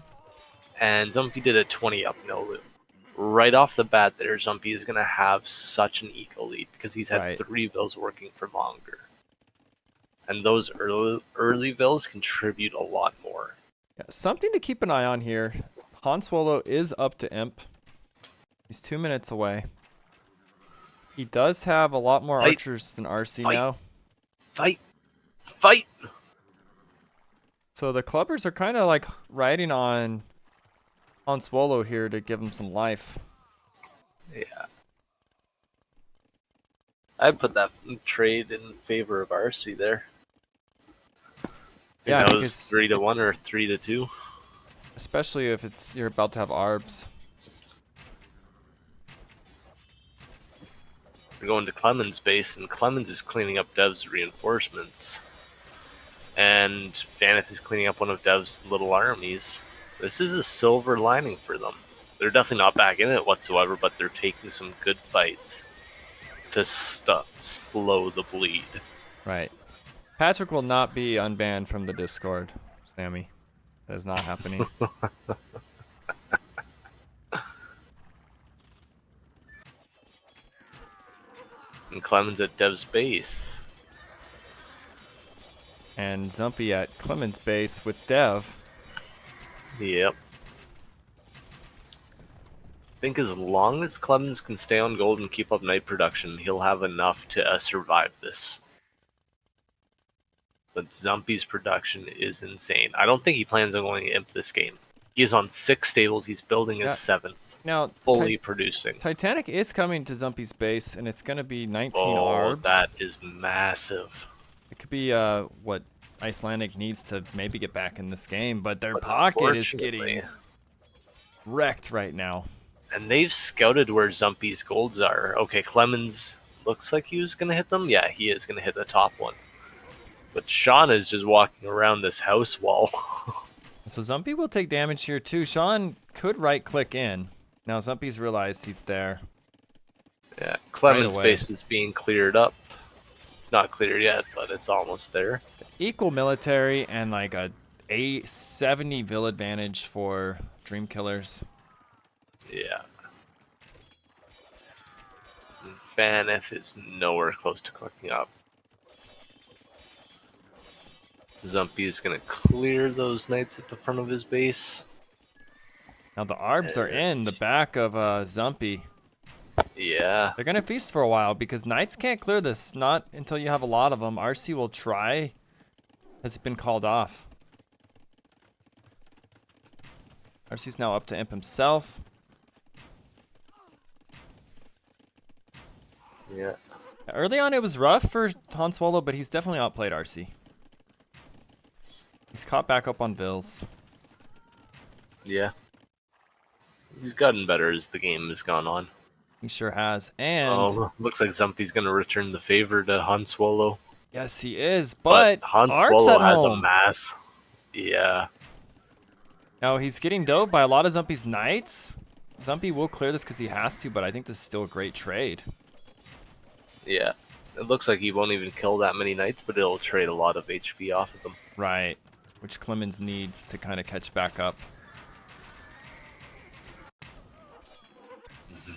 [SPEAKER 3] And Zumpy did a 20 up no loop. Right off the bat there, Zumpy is going to have such an eco lead, because he's had 3 Vils working for longer. And those early Vils contribute a lot more.
[SPEAKER 1] Yeah, something to keep an eye on here. Han Solo is up to Imp. He's 2 minutes away. He does have a lot more archers than RC now.
[SPEAKER 3] Fight!
[SPEAKER 1] So the clubbers are kind of like riding on Swallow here to give him some life.
[SPEAKER 3] Yeah. I'd put that trade in favor of RC there.
[SPEAKER 1] Yeah,
[SPEAKER 3] that was 3-1 or 3-2.
[SPEAKER 1] Especially if you're about to have ARBs.
[SPEAKER 3] We're going to Clemens' base, and Clemens is cleaning up Dev's reinforcements. And Faneth is cleaning up one of Dev's little armies. This is a silver lining for them. They're definitely not back in it whatsoever, but they're taking some good fights to slow the bleed.
[SPEAKER 1] Right. Patrick will not be unbanned from the Discord, Sammy. That is not happening.
[SPEAKER 3] And Clemens at Dev's base.
[SPEAKER 1] And Zumpy at Clemens' base with Dev.
[SPEAKER 3] Yep. I think as long as Clemens can stay on gold and keep up night production, he'll have enough to survive this. But Zumpy's production is insane. I don't think he plans on going imp this game. He's on 6 stables. He's building his
[SPEAKER 1] Yeah.
[SPEAKER 3] 7th.
[SPEAKER 1] Now,
[SPEAKER 3] Fully producing.
[SPEAKER 1] Titanic is coming to Zumpy's base, and it's going to be 19
[SPEAKER 3] Oh,
[SPEAKER 1] arbs.
[SPEAKER 3] that is massive.
[SPEAKER 1] It could be what Icelandic needs to maybe get back in this game, but their pocket is getting wrecked right now.
[SPEAKER 3] And they've scouted where Zumpy's golds are. Okay, Clemens looks like he was going to hit them. Yeah, he is going to hit the top one. But Sean is just walking around this house wall.
[SPEAKER 1] So Zumpy will take damage here too. Sean could right-click in. Now Zumpy's realized he's there.
[SPEAKER 3] Yeah, Clemens'
[SPEAKER 1] Right away.
[SPEAKER 3] base is being cleared up. It's not cleared yet, but it's almost there.
[SPEAKER 1] Equal military and like a 70 vill advantage for Dream Killers.
[SPEAKER 3] Yeah. And Faneth is nowhere close to clicking up. Zumpy is going to clear those knights at the front of his base.
[SPEAKER 1] Now the arbs are in the back of Zumpy.
[SPEAKER 3] Yeah.
[SPEAKER 1] They're going to feast for a while because knights can't clear this. Not until you have a lot of them. RC will try. Has it been called off? RC's now up to imp himself.
[SPEAKER 3] Yeah.
[SPEAKER 1] Early on it was rough for Han Swallow, but he's definitely outplayed RC. He's caught back up on Vills.
[SPEAKER 3] Yeah. He's gotten better as the game has gone on.
[SPEAKER 1] He sure has. And
[SPEAKER 3] looks like Zumpy's going to return the favor to Han Swallow.
[SPEAKER 1] yes, he is. But
[SPEAKER 3] Han
[SPEAKER 1] Arb's
[SPEAKER 3] Swallow
[SPEAKER 1] at
[SPEAKER 3] has a
[SPEAKER 1] home.
[SPEAKER 3] mass. Yeah.
[SPEAKER 1] Now he's getting dove by a lot of Zumpy's knights. Zumpy will clear this because he has to, but I think this is still a great trade.
[SPEAKER 3] Yeah. It looks like he won't even kill that many knights, but it'll trade a lot of HP off of them.
[SPEAKER 1] Right. Which Clemens needs to kind of catch back up.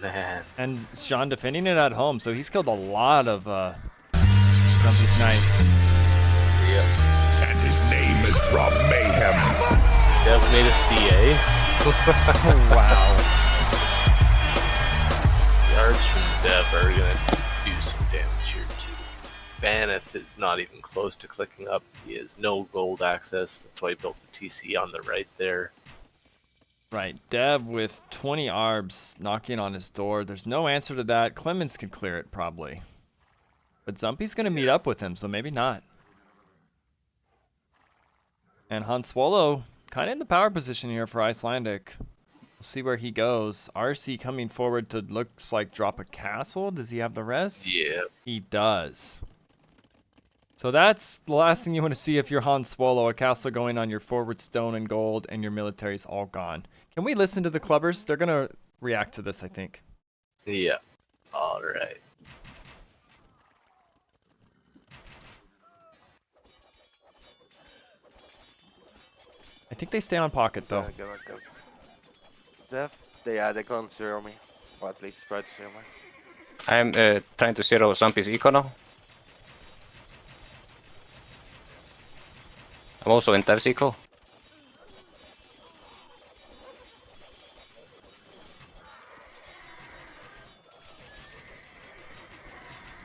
[SPEAKER 3] Man.
[SPEAKER 1] And Sean defending it at home, so he's killed a lot of Zumpy's knights.
[SPEAKER 3] Yep.
[SPEAKER 13] And his name is Rob Mayhem.
[SPEAKER 3] Dev made a CA.
[SPEAKER 1] Oh, wow.
[SPEAKER 3] The arts from Dev are going to do some damage here too. Faneth is not even close to clicking up. He has no gold access. That's why he built the TC on the right there.
[SPEAKER 1] Right, Dev with 20 arbs knocking on his door. There's no answer to that. Clemens could clear it probably. But Zumpy's going to meet up with him, so maybe not. And Han Swallow kind of in the power position here for Icelandic. We'll see where he goes. RC coming forward to looks like drop a castle. Does he have the res?
[SPEAKER 3] Yeah.
[SPEAKER 1] He does. So that's the last thing you want to see if you're Han Swallow, a castle going on your forward stone and gold and your military's all gone. Can we listen to the clubbers? They're going to react to this, I think.
[SPEAKER 3] Yeah. All right.
[SPEAKER 1] I think they stay on pocket though.
[SPEAKER 10] Dev, they're going to zero me. Or at least try to zero me.
[SPEAKER 14] I'm trying to zero Zumpy's eco now. I'm also in Dev's eco.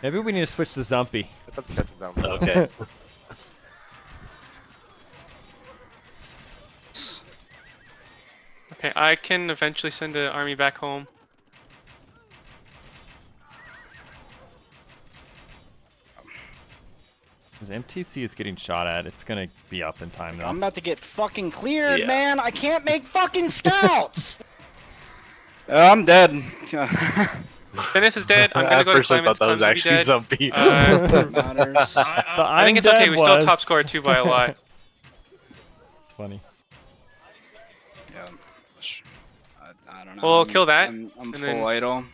[SPEAKER 1] Maybe we need to switch to Zumpy.
[SPEAKER 3] Okay.
[SPEAKER 11] Okay, I can eventually send an army back home.
[SPEAKER 1] His MTC is getting shot at. It's gonna be up in time though.
[SPEAKER 6] I'm about to get fucking cleared,
[SPEAKER 1] Yeah.
[SPEAKER 6] man. I can't make fucking scouts. I'm dead.
[SPEAKER 11] Dennis is dead. I'm gonna
[SPEAKER 3] I
[SPEAKER 11] go to
[SPEAKER 3] first I
[SPEAKER 11] Clemens.
[SPEAKER 3] thought that was
[SPEAKER 11] Clemens will be
[SPEAKER 3] actually
[SPEAKER 11] dead.
[SPEAKER 3] Zumpy.
[SPEAKER 11] I think it's okay. We still top score 2 by a lot.
[SPEAKER 1] It's funny.
[SPEAKER 6] Yeah. I don't know.
[SPEAKER 11] We'll kill that,
[SPEAKER 6] I'm
[SPEAKER 11] and
[SPEAKER 6] full
[SPEAKER 11] then-
[SPEAKER 6] idle.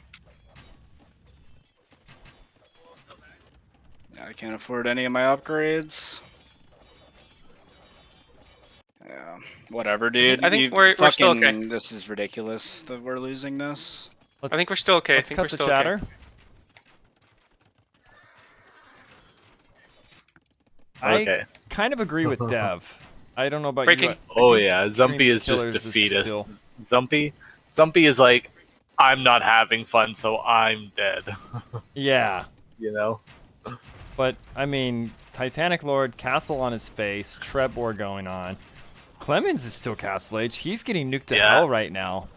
[SPEAKER 6] I can't afford any of my upgrades. Yeah, whatever, dude.
[SPEAKER 11] I think
[SPEAKER 6] You
[SPEAKER 11] we're still okay.
[SPEAKER 6] fucking- This is ridiculous that we're losing this.
[SPEAKER 11] I think we're still okay. I
[SPEAKER 1] Let's
[SPEAKER 11] think
[SPEAKER 1] cut
[SPEAKER 11] we're
[SPEAKER 1] the
[SPEAKER 11] still
[SPEAKER 1] chatter.
[SPEAKER 11] okay.
[SPEAKER 3] Okay.
[SPEAKER 1] I kind of agree with Dev. I don't know about
[SPEAKER 11] Breaking.
[SPEAKER 1] you.
[SPEAKER 3] Oh yeah, Zumpy is just
[SPEAKER 1] Killers is
[SPEAKER 3] defeatist.
[SPEAKER 1] still-
[SPEAKER 3] Zumpy is like, I'm not having fun, so I'm dead.
[SPEAKER 1] Yeah.
[SPEAKER 3] You know?
[SPEAKER 1] But, I mean, Titanic Lord, Castle on his face, Trebor going on. Clemens is still Castle Age. He's getting nuked to
[SPEAKER 3] Yeah.
[SPEAKER 1] hell right now.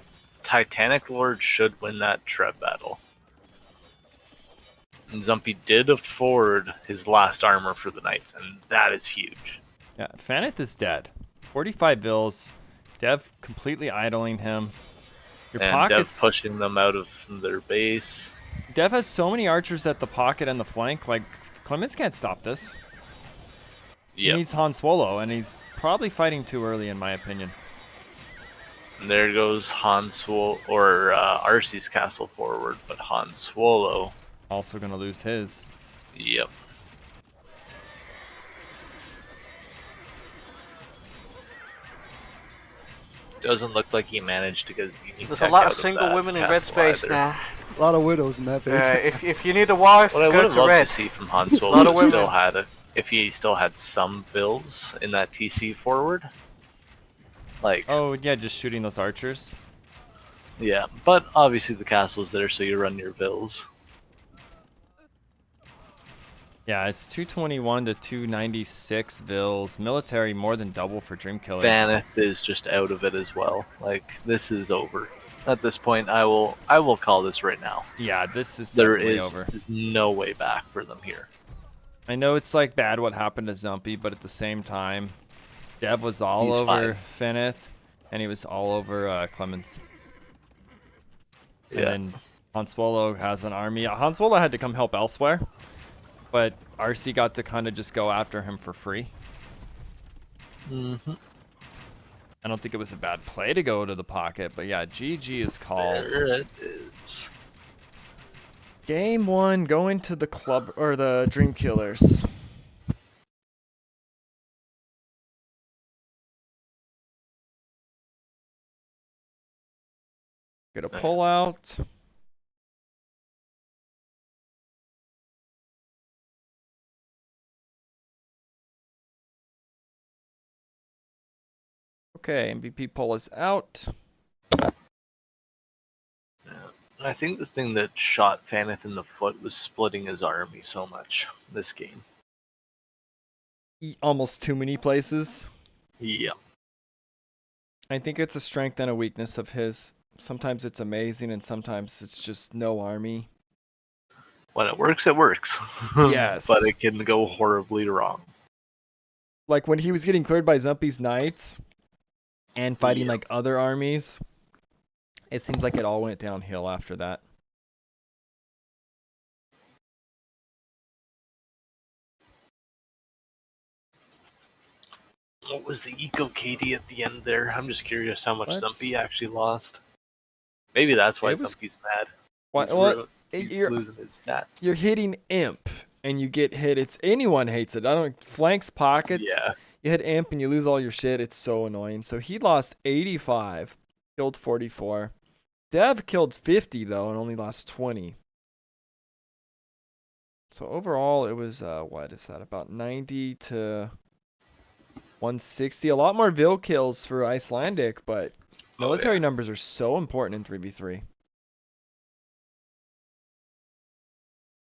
[SPEAKER 3] Titanic Lord should win that Trev battle. And Zumpy did afford his last armor for the Knights, and that is huge.
[SPEAKER 1] Yeah, Faneth is dead. 45 bills. Dev completely idling him. Your
[SPEAKER 3] And
[SPEAKER 1] pockets
[SPEAKER 3] Dev pushing them out of their base.
[SPEAKER 1] Dev has so many archers at the pocket and the flank. Like Clemens can't stop this. He needs Han Swallow, and he's probably fighting too early, in my opinion.
[SPEAKER 3] And there goes Han Swallow, or Arcee's castle forward, but Han Swallow
[SPEAKER 1] also gonna lose his.
[SPEAKER 3] Yep. Doesn't look like he managed to get his unique.
[SPEAKER 10] There's a lot of single women in red space now.
[SPEAKER 2] A lot of widows in that base.
[SPEAKER 10] If you need a wife,
[SPEAKER 3] what I would
[SPEAKER 10] go
[SPEAKER 3] have
[SPEAKER 10] to
[SPEAKER 3] loved
[SPEAKER 10] red.
[SPEAKER 3] to see from Han Solo still had if he still had some fills in that TC forward. Like,
[SPEAKER 1] oh yeah, just shooting those archers.
[SPEAKER 3] Yeah, but obviously the castle's there, so you run your vills.
[SPEAKER 1] Yeah, it's 221 to 296 vills. Military more than double for Dream Killers.
[SPEAKER 3] Faneth is just out of it as well. Like, this is over. At this point, I will call this right now.
[SPEAKER 1] Yeah, this is definitely over.
[SPEAKER 3] There's no way back for them here.
[SPEAKER 1] I know it's like bad what happened to Zumpy, but at the same time, Dev was all over Faneth, and he was all over Clemens. And then Han Swallow has an army. Han Swallow had to come help elsewhere, but RC got to kind of just go after him for free.
[SPEAKER 3] Mm-hmm.
[SPEAKER 1] I don't think it was a bad play to go to the pocket, but yeah, GG is called.
[SPEAKER 3] There it is.
[SPEAKER 1] Game 1 going to the club or the Dream Killers. Get a pull out. Okay, MVP poll is out.
[SPEAKER 3] I think the thing that shot Faneth in the foot was splitting his army so much this game.
[SPEAKER 1] Almost too many places.
[SPEAKER 3] Yeah.
[SPEAKER 1] I think it's a strength and a weakness of his. Sometimes it's amazing and sometimes it's just no army.
[SPEAKER 3] When it works, it works.
[SPEAKER 1] Yes.
[SPEAKER 3] But it can go horribly wrong.
[SPEAKER 1] Like when he was getting cleared by Zumpy's Knights and fighting like other armies, it seems like it all went downhill after that.
[SPEAKER 3] What was the eco KD at the end there? I'm just curious how much Zumpy actually lost. Maybe that's why Zumpy's mad. He's losing his stats.
[SPEAKER 1] You're hitting Imp and you get hit. It's anyone hates it. I don't flanks pockets.
[SPEAKER 3] Yeah.
[SPEAKER 1] You hit Imp and you lose all your shit. It's so annoying. So he lost 85, killed 44. Dev killed 50 though and only lost 20. So overall it was what is that, about 90 to 160. A lot more Vil kills for Icelandic, but military numbers are so important in 3v3.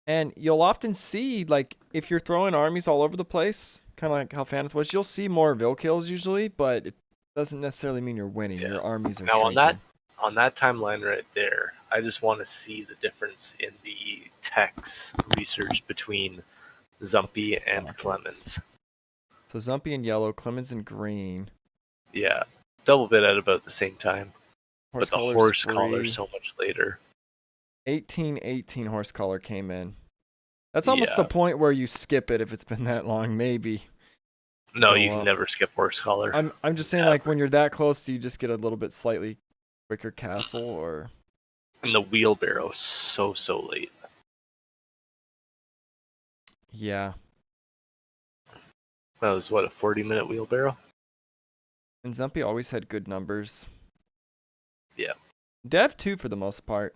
[SPEAKER 1] And you'll often see, like, if you're throwing armies all over the place, kind of like how Faneth was, you'll see more Vil kills usually, but it doesn't necessarily mean you're winning. Your armies are
[SPEAKER 3] now
[SPEAKER 1] shrinking.
[SPEAKER 3] on that timeline right there, I just want to see the difference in the techs research between Zumpy and Clemens.
[SPEAKER 1] So Zumpy in yellow, Clemens in green.
[SPEAKER 3] Yeah, double bit at about the same time. But the horse collar
[SPEAKER 1] free.
[SPEAKER 3] so much later.
[SPEAKER 1] 1818 horse collar came in. That's almost the point where you skip it if it's been that long, maybe.
[SPEAKER 3] No, you can never skip horse collar.
[SPEAKER 1] I'm just saying, like, when you're that close, do you just get a little bit slightly quicker castle, or?
[SPEAKER 3] And the wheelbarrow so late.
[SPEAKER 1] Yeah.
[SPEAKER 3] That was what, a 40-minute wheelbarrow?
[SPEAKER 1] And Zumpy always had good numbers.
[SPEAKER 3] Yeah.
[SPEAKER 1] Dev too for the most part.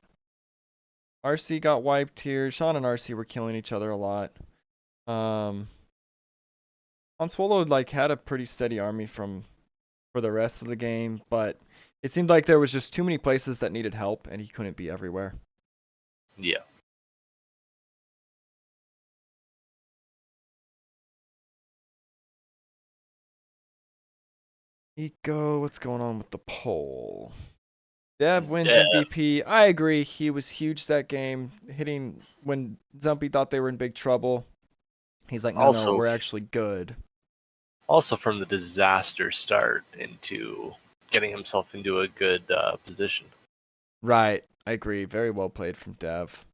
[SPEAKER 1] RC got wiped here. Sean and RC were killing each other a lot. Han Swallow like had a pretty steady army for the rest of the game, but it seemed like there was just too many places that needed help and he couldn't be everywhere.
[SPEAKER 3] Yeah.
[SPEAKER 1] Eco, what's going on with the poll? Dev wins
[SPEAKER 3] Dev.
[SPEAKER 1] MVP. I agree. He was huge that game, hitting when Zumpy thought they were in big trouble. He's like, no,
[SPEAKER 3] Also-
[SPEAKER 1] we're actually good.
[SPEAKER 3] Also from the disaster start into getting himself into a good position.
[SPEAKER 1] Right. I agree. Very well played from Dev.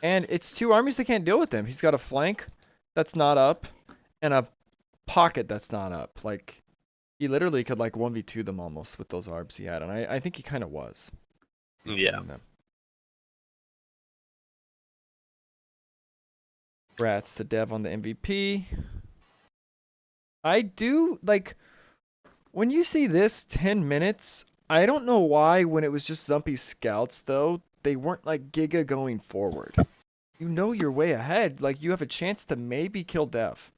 [SPEAKER 1] And it's two armies that can't deal with him. He's got a flank that's not up and a pocket that's not up. Like, he literally could like 1v2 them almost with those arbs he had. And I think he kind of was.
[SPEAKER 3] Yeah.
[SPEAKER 1] Them. Rats to Dev on the MVP. I do, like, when you see this 10 minutes, I don't know why when it was just Zumpy scouts, though, they weren't, like, Giga going forward. You know you're way ahead. Like, you have a chance to maybe kill Dev.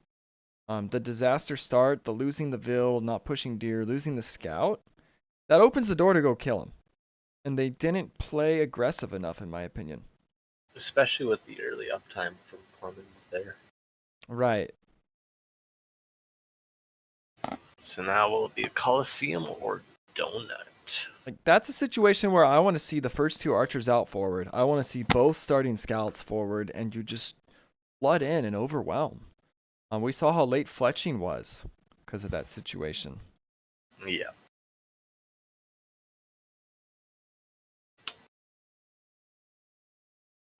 [SPEAKER 1] The disaster start, the losing the Vil, not pushing Deer, losing the scout, that opens the door to go kill him. And they didn't play aggressive enough, in my opinion.
[SPEAKER 3] Especially with the early uptime from Clemens there.
[SPEAKER 1] Right.
[SPEAKER 3] So now will it be a Coliseum or Donut?
[SPEAKER 1] Like, that's a situation where I want to see the first two archers out forward. I want to see both starting scouts forward, and you just flood in and overwhelm. We saw how late fletching was because of that situation.
[SPEAKER 3] Yeah.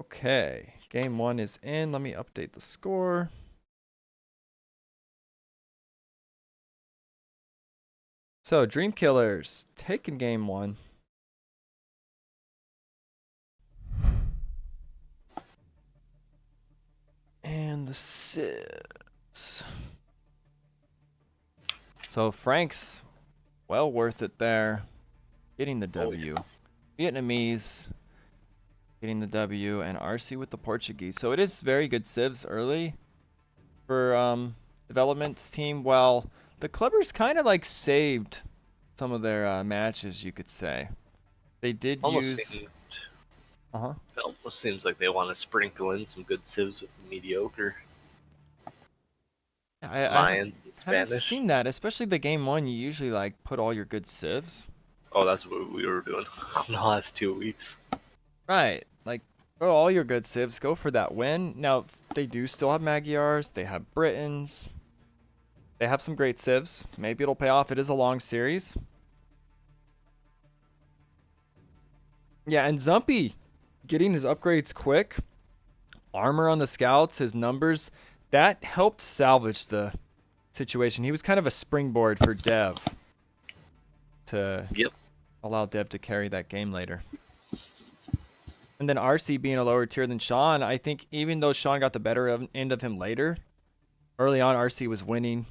[SPEAKER 1] Okay, game one is in. Let me update the score. So, Dream Killers taking game one. And the Sibs. So, Frank's well worth it there. Getting the W. Vietnamese getting the W, and RC with the Portuguese. So it is very good civs early for development's team. While the Clubbers kind of like saved some of their matches, you could say. They did use.
[SPEAKER 3] It almost seems like they want to sprinkle in some good civs with the mediocre Lions and
[SPEAKER 1] I haven't
[SPEAKER 3] Spanish.
[SPEAKER 1] seen that, especially the game one. You usually like put all your good civs.
[SPEAKER 3] Oh, that's what we were doing the last 2 weeks.
[SPEAKER 1] Right, like go all your good civs, go for that win. Now they do still have Magyars, they have Britons, they have some great civs. Maybe it'll pay off. It is a long series. Yeah, and Zumpy getting his upgrades quick, armor on the scouts, his numbers, that helped salvage the situation. He was kind of a springboard for Dev to allow Dev to carry that game later. And then RC being a lower tier than Sean, I think even though Sean got the better end of him later, early on RC was winning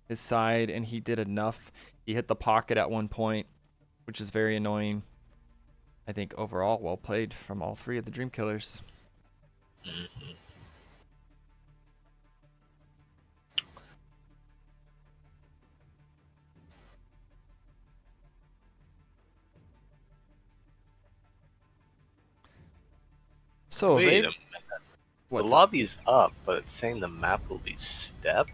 [SPEAKER 1] his side and he did enough. He hit the pocket at one point, which is very annoying. I think overall well played from all three of the Dream Killers.
[SPEAKER 3] Mm-hmm.
[SPEAKER 1] So
[SPEAKER 3] wait a minute. The lobby's up, but it's saying the map will be step.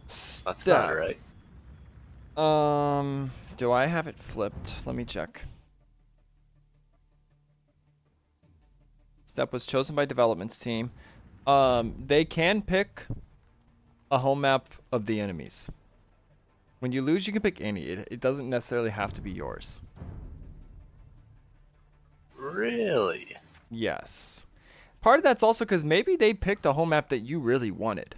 [SPEAKER 3] That's not right.
[SPEAKER 1] Do I have it flipped? Let me check. Step was chosen by development's team. They can pick a home map of the enemies. When you lose, you can pick any. It doesn't necessarily have to be yours.
[SPEAKER 3] Really?
[SPEAKER 1] Yes. Part of that's also because maybe they picked a home map that you really wanted.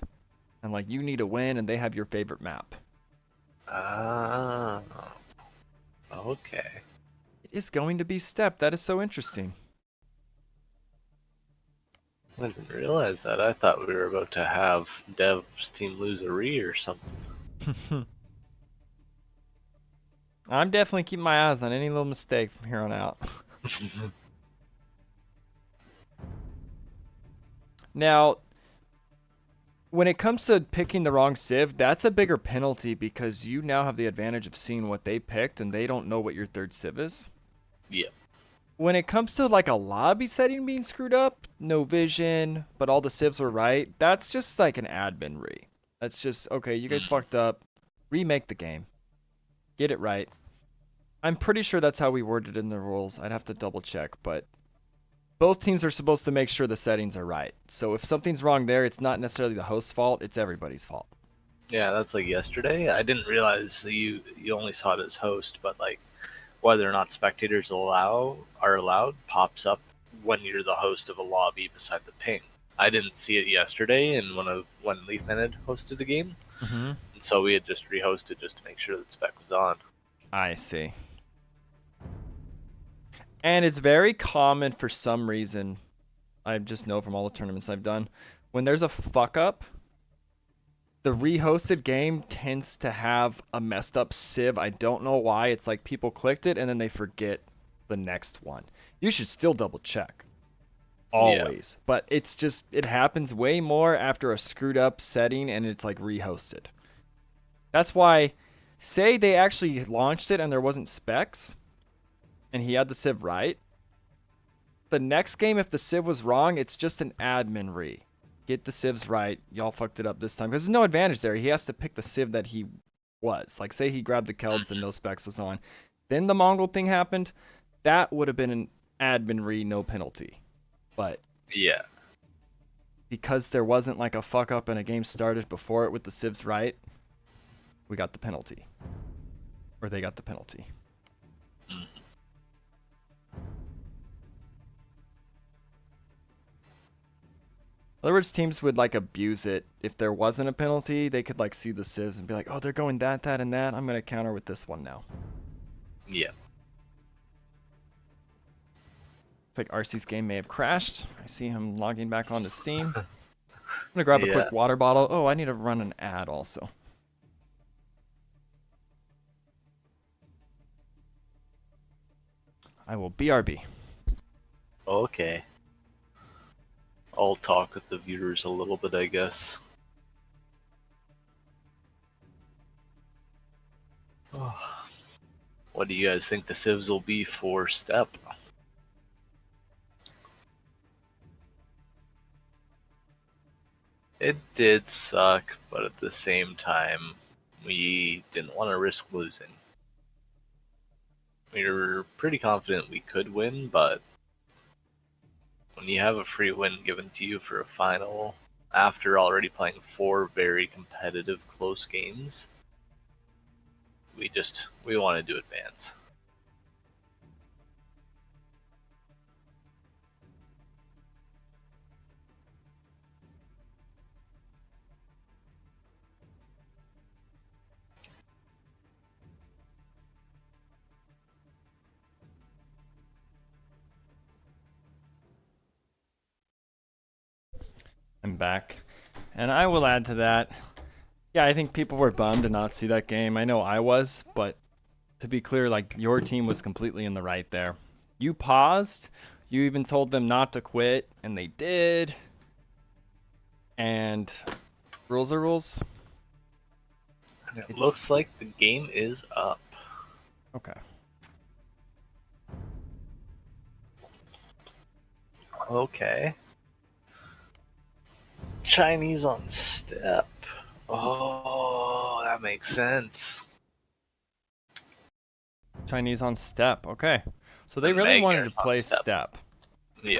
[SPEAKER 1] And like you need a win and they have your favorite map.
[SPEAKER 3] Ah. Okay.
[SPEAKER 1] It is going to be step. That is so interesting.
[SPEAKER 3] I didn't realize that. I thought we were about to have Dev's team lose a re or something.
[SPEAKER 1] I'm definitely keeping my eyes on any little mistake from here on out. Now, when it comes to picking the wrong civ, that's a bigger penalty because you now have the advantage of seeing what they picked and they don't know what your third civ is.
[SPEAKER 3] Yeah.
[SPEAKER 1] When it comes to like a lobby setting being screwed up, no vision, but all the civs were right, that's just like an admin re. That's just, okay, you guys fucked up. remake the game, get it right. I'm pretty sure that's how we worded it in the rules. I'd have to double check, but both teams are supposed to make sure the settings are right. So if something's wrong there, it's not necessarily the host's fault, it's everybody's fault.
[SPEAKER 3] Yeah, that's like yesterday. I didn't realize you only saw it as host, but like whether or not spectators are allowed pops up when you're the host of a lobby beside the ping. I didn't see it yesterday, and when Leafman had hosted the game, and so we had just rehosted just to make sure that spec was on.
[SPEAKER 1] I see. And it's very common for some reason, I just know from all the tournaments I've done, when there's a fuck up, the rehosted game tends to have a messed up sieve. I don't know why. It's like people clicked it and then they forget the next one. You should still double check. Always. Yeah. But it's just, it happens way more after a screwed up setting and it's like rehosted. That's why, say they actually launched it and there wasn't specs, and he had the sieve right. The next game, if the sieve was wrong, it's just an admin re. Get the sieves right. Y'all fucked it up this time. Because there's no advantage there. He has to pick the sieve that he was. Like, say he grabbed the Kelds and no specs was on. Then the Mongol thing happened. That would have been an admin re, no penalty. But
[SPEAKER 3] yeah,
[SPEAKER 1] because there wasn't like a fuck up and a game started before it with the sieves right, we got the penalty. Or they got the penalty. In other words, teams would like abuse it. If there wasn't a penalty, they could like see the sieves and be like, oh, they're going that, and that. I'm going to counter with this one now.
[SPEAKER 3] Yeah.
[SPEAKER 1] It's like RC's game may have crashed. I see him logging back onto Steam. I'm going to grab a quick water bottle. Oh, I need to run an ad also. I will BRB.
[SPEAKER 3] Okay. I'll talk with the viewers a little bit, I guess. What do you guys think the civs will be for step? It did suck, but at the same time, we didn't want to risk losing. We were pretty confident we could win, but when you have a free win given to you for a final, after already playing 4 very competitive close games, we wanted to advance.
[SPEAKER 1] I'm back. And I will add to that. Yeah, I think people were bummed to not see that game. I know I was, but to be clear, like, your team was completely in the right there. You paused. You even told them not to quit, and they did. And rules are rules.
[SPEAKER 3] It looks like the game is up.
[SPEAKER 1] Okay.
[SPEAKER 3] Okay. Chinese on step. Oh, that makes sense.
[SPEAKER 1] Chinese on step. Okay. So they really wanted to play step.
[SPEAKER 3] Yeah.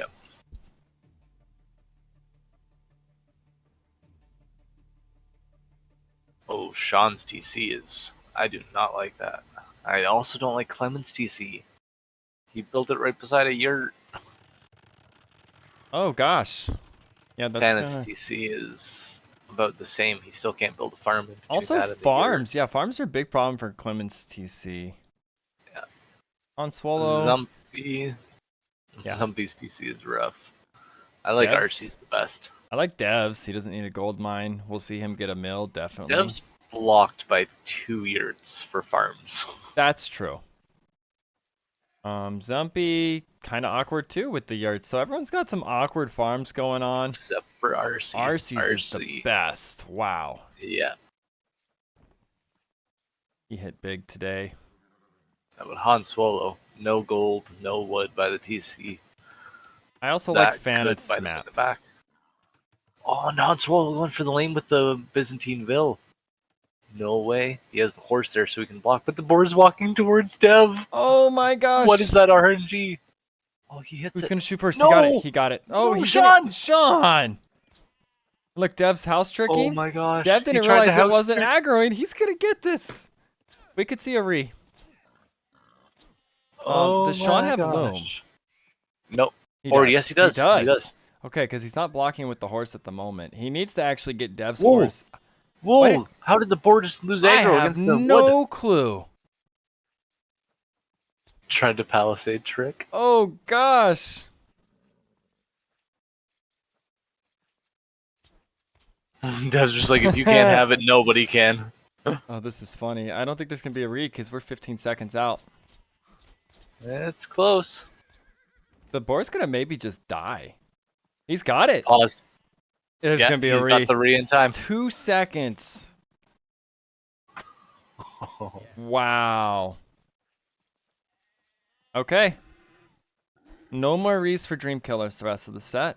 [SPEAKER 3] Oh, Sean's TC is... I do not like that. I also don't like Clement's TC. He built it right beside a yurt.
[SPEAKER 1] Oh, gosh. Yeah, that's
[SPEAKER 3] Fanet's TC is about the same. He still can't build a farm in between
[SPEAKER 1] also
[SPEAKER 3] that and
[SPEAKER 1] farms. Yeah, farms are a big problem for Clement's TC.
[SPEAKER 3] Yeah.
[SPEAKER 1] On Swallow.
[SPEAKER 3] Zumpy. Yeah. Zumpy's TC is rough. I like RC's the best.
[SPEAKER 1] I like Devs. He doesn't need a gold mine. We'll see him get a mill, definitely.
[SPEAKER 3] Devs blocked by 2 yurts for farms.
[SPEAKER 1] That's true. Zumpy kind of awkward too with the yurts. So everyone's got some awkward farms going on.
[SPEAKER 3] Except for RC.
[SPEAKER 1] RC's is the best. Wow.
[SPEAKER 3] Yeah.
[SPEAKER 1] He hit big today.
[SPEAKER 3] Yeah, but Han Swallow, no gold, no wood by the TC.
[SPEAKER 1] I also like Fanet's map.
[SPEAKER 3] The back. Oh, and Han Swallow going for the lane with the Byzantine Ville. No way. He has the horse there so he can block, but the board's walking towards Dev.
[SPEAKER 1] Oh my gosh.
[SPEAKER 3] What is that RNG? Oh, he hits
[SPEAKER 1] Who's
[SPEAKER 3] it.
[SPEAKER 1] gonna shoot first?
[SPEAKER 3] No!
[SPEAKER 1] He got it. He got it. Oh,
[SPEAKER 3] No,
[SPEAKER 1] he's
[SPEAKER 3] Sean!
[SPEAKER 1] Sean! Look, Dev's house tricking.
[SPEAKER 3] Oh my gosh.
[SPEAKER 1] Dev
[SPEAKER 3] He
[SPEAKER 1] didn't
[SPEAKER 3] tried to
[SPEAKER 1] realize it
[SPEAKER 3] house
[SPEAKER 1] wasn't
[SPEAKER 3] trick.
[SPEAKER 1] aggroing. He's gonna get this. We could see a re.
[SPEAKER 3] Oh
[SPEAKER 1] Does Sean
[SPEAKER 3] my
[SPEAKER 1] have
[SPEAKER 3] gosh.
[SPEAKER 1] loom?
[SPEAKER 3] Nope.
[SPEAKER 1] He
[SPEAKER 3] Or
[SPEAKER 1] does.
[SPEAKER 3] yes, he does.
[SPEAKER 1] He does.
[SPEAKER 3] He does.
[SPEAKER 1] Okay, because he's not blocking with the horse at the moment. He needs to actually get Dev's
[SPEAKER 3] Whoa.
[SPEAKER 1] horse.
[SPEAKER 3] Whoa! How did the board just lose
[SPEAKER 1] I
[SPEAKER 3] aggro
[SPEAKER 1] have
[SPEAKER 3] against the wood?
[SPEAKER 1] no clue.
[SPEAKER 3] Tried to palisade trick.
[SPEAKER 1] Oh gosh.
[SPEAKER 3] Dev's just like, if you can't have it, nobody can.
[SPEAKER 1] Oh, this is funny. I don't think there's gonna be a re because we're 15 seconds out.
[SPEAKER 3] It's close.
[SPEAKER 1] The board's gonna maybe just die. He's got it.
[SPEAKER 3] Pause.
[SPEAKER 1] There's gonna be a
[SPEAKER 3] he's
[SPEAKER 1] re.
[SPEAKER 3] got the re in time.
[SPEAKER 1] 2 seconds. Wow. Okay. No more re's for Dream Killers the rest of the set.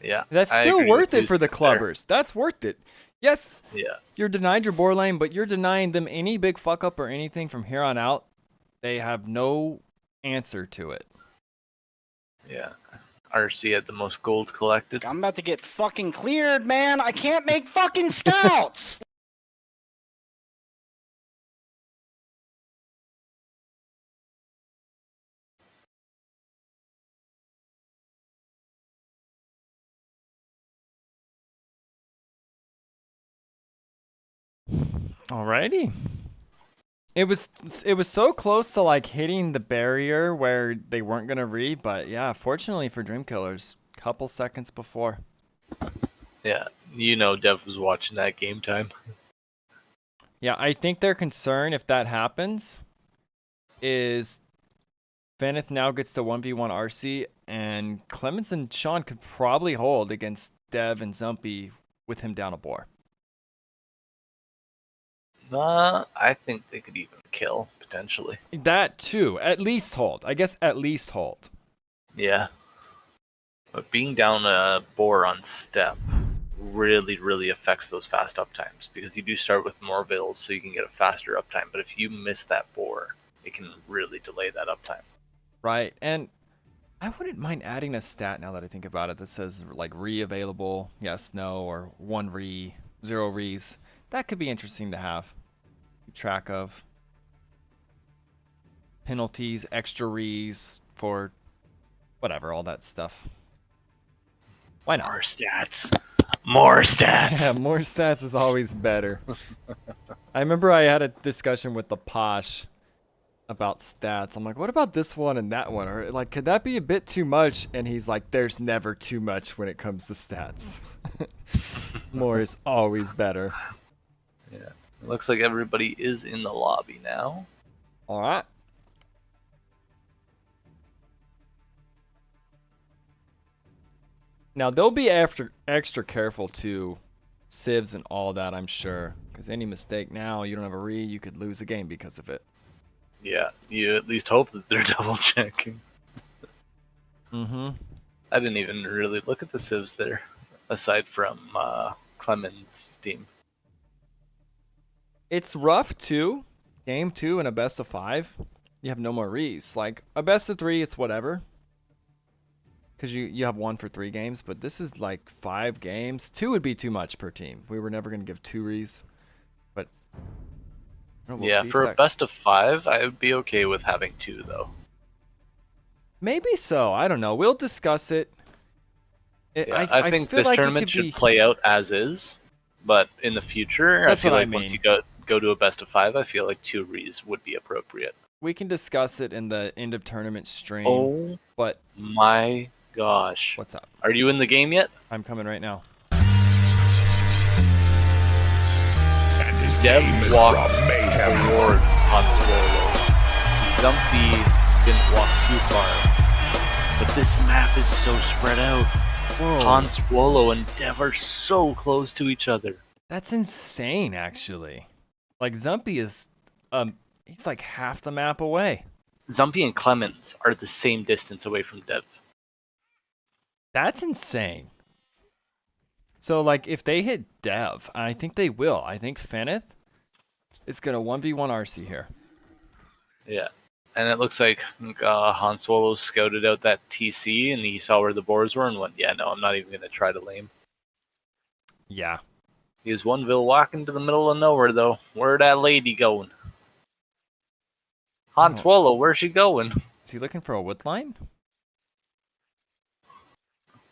[SPEAKER 3] Yeah.
[SPEAKER 1] That's
[SPEAKER 3] I
[SPEAKER 1] still
[SPEAKER 3] agree
[SPEAKER 1] worth
[SPEAKER 3] with
[SPEAKER 1] it for the
[SPEAKER 3] Deuce there.
[SPEAKER 1] clubbers. That's worth it. Yes,
[SPEAKER 3] Yeah.
[SPEAKER 1] you're denied your board lane, but you're denying them any big fuck up or anything from here on out. They have no answer to it.
[SPEAKER 3] Yeah. RC had the most gold collected.
[SPEAKER 7] I'm about to get fucking cleared, man. I can't make fucking scouts.
[SPEAKER 1] Alrighty. It was so close to like hitting the barrier where they weren't gonna read, but yeah, fortunately for Dream Killers, couple seconds before.
[SPEAKER 3] Yeah. You know Dev was watching that game time.
[SPEAKER 1] Yeah, I think their concern if that happens is Feneth now gets to 1v1 RC and Clemens and Sean could probably hold against Dev and Zumpy with him down a boar.
[SPEAKER 3] I think they could even kill, potentially.
[SPEAKER 1] That too. At least hold. I guess at least hold.
[SPEAKER 3] Yeah. But being down a boar on step really, really affects those fast uptimes because you do start with more vills so you can get a faster uptime. But if you miss that boar, it can really delay that uptime.
[SPEAKER 1] Right. And I wouldn't mind adding a stat now that I think about it that says like re available, yes, no, or 1 re, 0 re's. That could be interesting to have. Keep track of. Penalties, extra re's for whatever, all that stuff. Why not?
[SPEAKER 3] More stats. More stats.
[SPEAKER 1] Yeah, more stats is always better. I remember I had a discussion with the Posh about stats. I'm like, what about this one and that one? Or like, could that be a bit too much? And he's like, there's never too much when it comes to stats. More is always better.
[SPEAKER 3] Yeah. It looks like everybody is in the lobby now.
[SPEAKER 1] All right. Now they'll be extra careful too, civs and all that, I'm sure. Because any mistake now, you don't have a read, you could lose a game because of it.
[SPEAKER 3] Yeah, you at least hope that they're double checking.
[SPEAKER 1] Mm-hmm.
[SPEAKER 3] I didn't even really look at the civs there, aside from Clemens' team.
[SPEAKER 1] It's rough too. Game 2 and a best of 5. You have no more re's. Like a best of 3, it's whatever. Because you have 1 for 3 games, but this is like 5 games. 2 would be too much per team. We were never going to give 2 re's. But we'll
[SPEAKER 3] Yeah,
[SPEAKER 1] see
[SPEAKER 3] for
[SPEAKER 1] if
[SPEAKER 3] a best of 5, I would be okay with having 2 though.
[SPEAKER 1] Maybe so. I don't know. We'll discuss it.
[SPEAKER 3] Yeah, I think
[SPEAKER 1] feel
[SPEAKER 3] this
[SPEAKER 1] like it
[SPEAKER 3] tournament
[SPEAKER 1] could
[SPEAKER 3] should
[SPEAKER 1] be...
[SPEAKER 3] play out as is, but in the future,
[SPEAKER 1] That's
[SPEAKER 3] I feel
[SPEAKER 1] what I
[SPEAKER 3] like once
[SPEAKER 1] mean.
[SPEAKER 3] you go to a best of 5, I feel like 2 re's would be appropriate.
[SPEAKER 1] We can discuss it in the end of tournament stream.
[SPEAKER 3] Oh,
[SPEAKER 1] but
[SPEAKER 3] my gosh.
[SPEAKER 1] What's up?
[SPEAKER 3] Are you in the game yet?
[SPEAKER 1] I'm coming right now.
[SPEAKER 13] And his
[SPEAKER 3] Dev
[SPEAKER 13] name is
[SPEAKER 3] walked
[SPEAKER 13] Rob Mayhem.
[SPEAKER 3] towards Hanswolo. Zumpy didn't walk too far. But this map is so spread out.
[SPEAKER 1] Whoa.
[SPEAKER 3] Hanswolo and Dev are so close to each other.
[SPEAKER 1] That's insane, actually. Like, Zumpy is, he's like half the map away.
[SPEAKER 3] Zumpy and Clemens are the same distance away from Dev.
[SPEAKER 1] That's insane. So like if they hit Dev, I think they will. I think Feneth is gonna 1v1 RC here.
[SPEAKER 3] Yeah. And it looks like Han Solo scouted out that TC and he saw where the boars were and went, yeah, no, I'm not even going to try to lame.
[SPEAKER 1] Yeah.
[SPEAKER 3] He was Oneville walking to the middle of nowhere, though. Where that lady going? Han Solo, where's she going?
[SPEAKER 1] Is he looking for a wood line?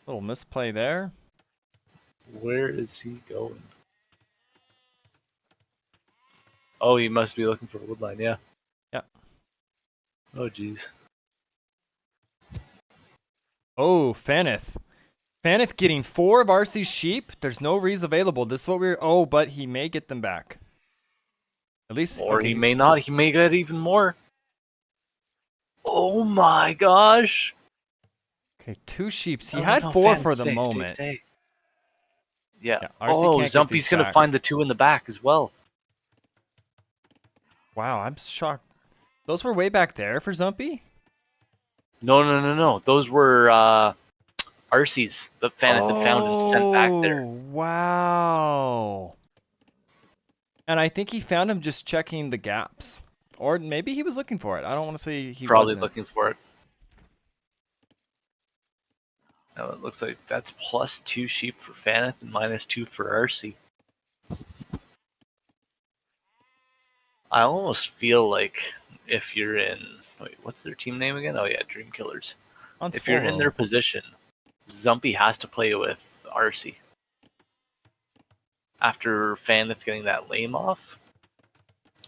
[SPEAKER 1] Little misplay there.
[SPEAKER 3] Where is he going? Oh, he must be looking for a wood line, yeah.
[SPEAKER 1] Yeah.
[SPEAKER 3] Oh, jeez.
[SPEAKER 1] Oh, Feneth. Feneth getting 4 of RC's sheep. There's no rees available. This is what we're... Oh, but he may get them back. At least...
[SPEAKER 3] Or
[SPEAKER 1] okay.
[SPEAKER 3] he may not. He may get even more. Oh my gosh.
[SPEAKER 1] Okay, 2 sheeps. He
[SPEAKER 3] No,
[SPEAKER 1] had
[SPEAKER 3] no,
[SPEAKER 1] 4
[SPEAKER 3] Fan,
[SPEAKER 1] for the
[SPEAKER 3] stay,
[SPEAKER 1] moment.
[SPEAKER 3] Stay. Yeah.
[SPEAKER 1] RC
[SPEAKER 3] Oh,
[SPEAKER 1] can't get
[SPEAKER 3] Zumpy's
[SPEAKER 1] these
[SPEAKER 3] going to
[SPEAKER 1] back.
[SPEAKER 3] find the 2 in the back as well.
[SPEAKER 1] Wow, I'm shocked. Those were way back there for Zumpy?
[SPEAKER 3] No. Those were RCs that Feneth had found and sent back there.
[SPEAKER 1] Wow. And I think he found him just checking the gaps. Or maybe he was looking for it. I don't want to say he
[SPEAKER 3] Probably
[SPEAKER 1] wasn't.
[SPEAKER 3] looking for it. Now it looks like that's +2 sheep for Feneth and -2 for RC. I almost feel like if you're in... Wait, what's their team name again? Oh yeah, Dream Killers. If you're in their position, Zumpy has to play with RC. After Feneth getting that lame off,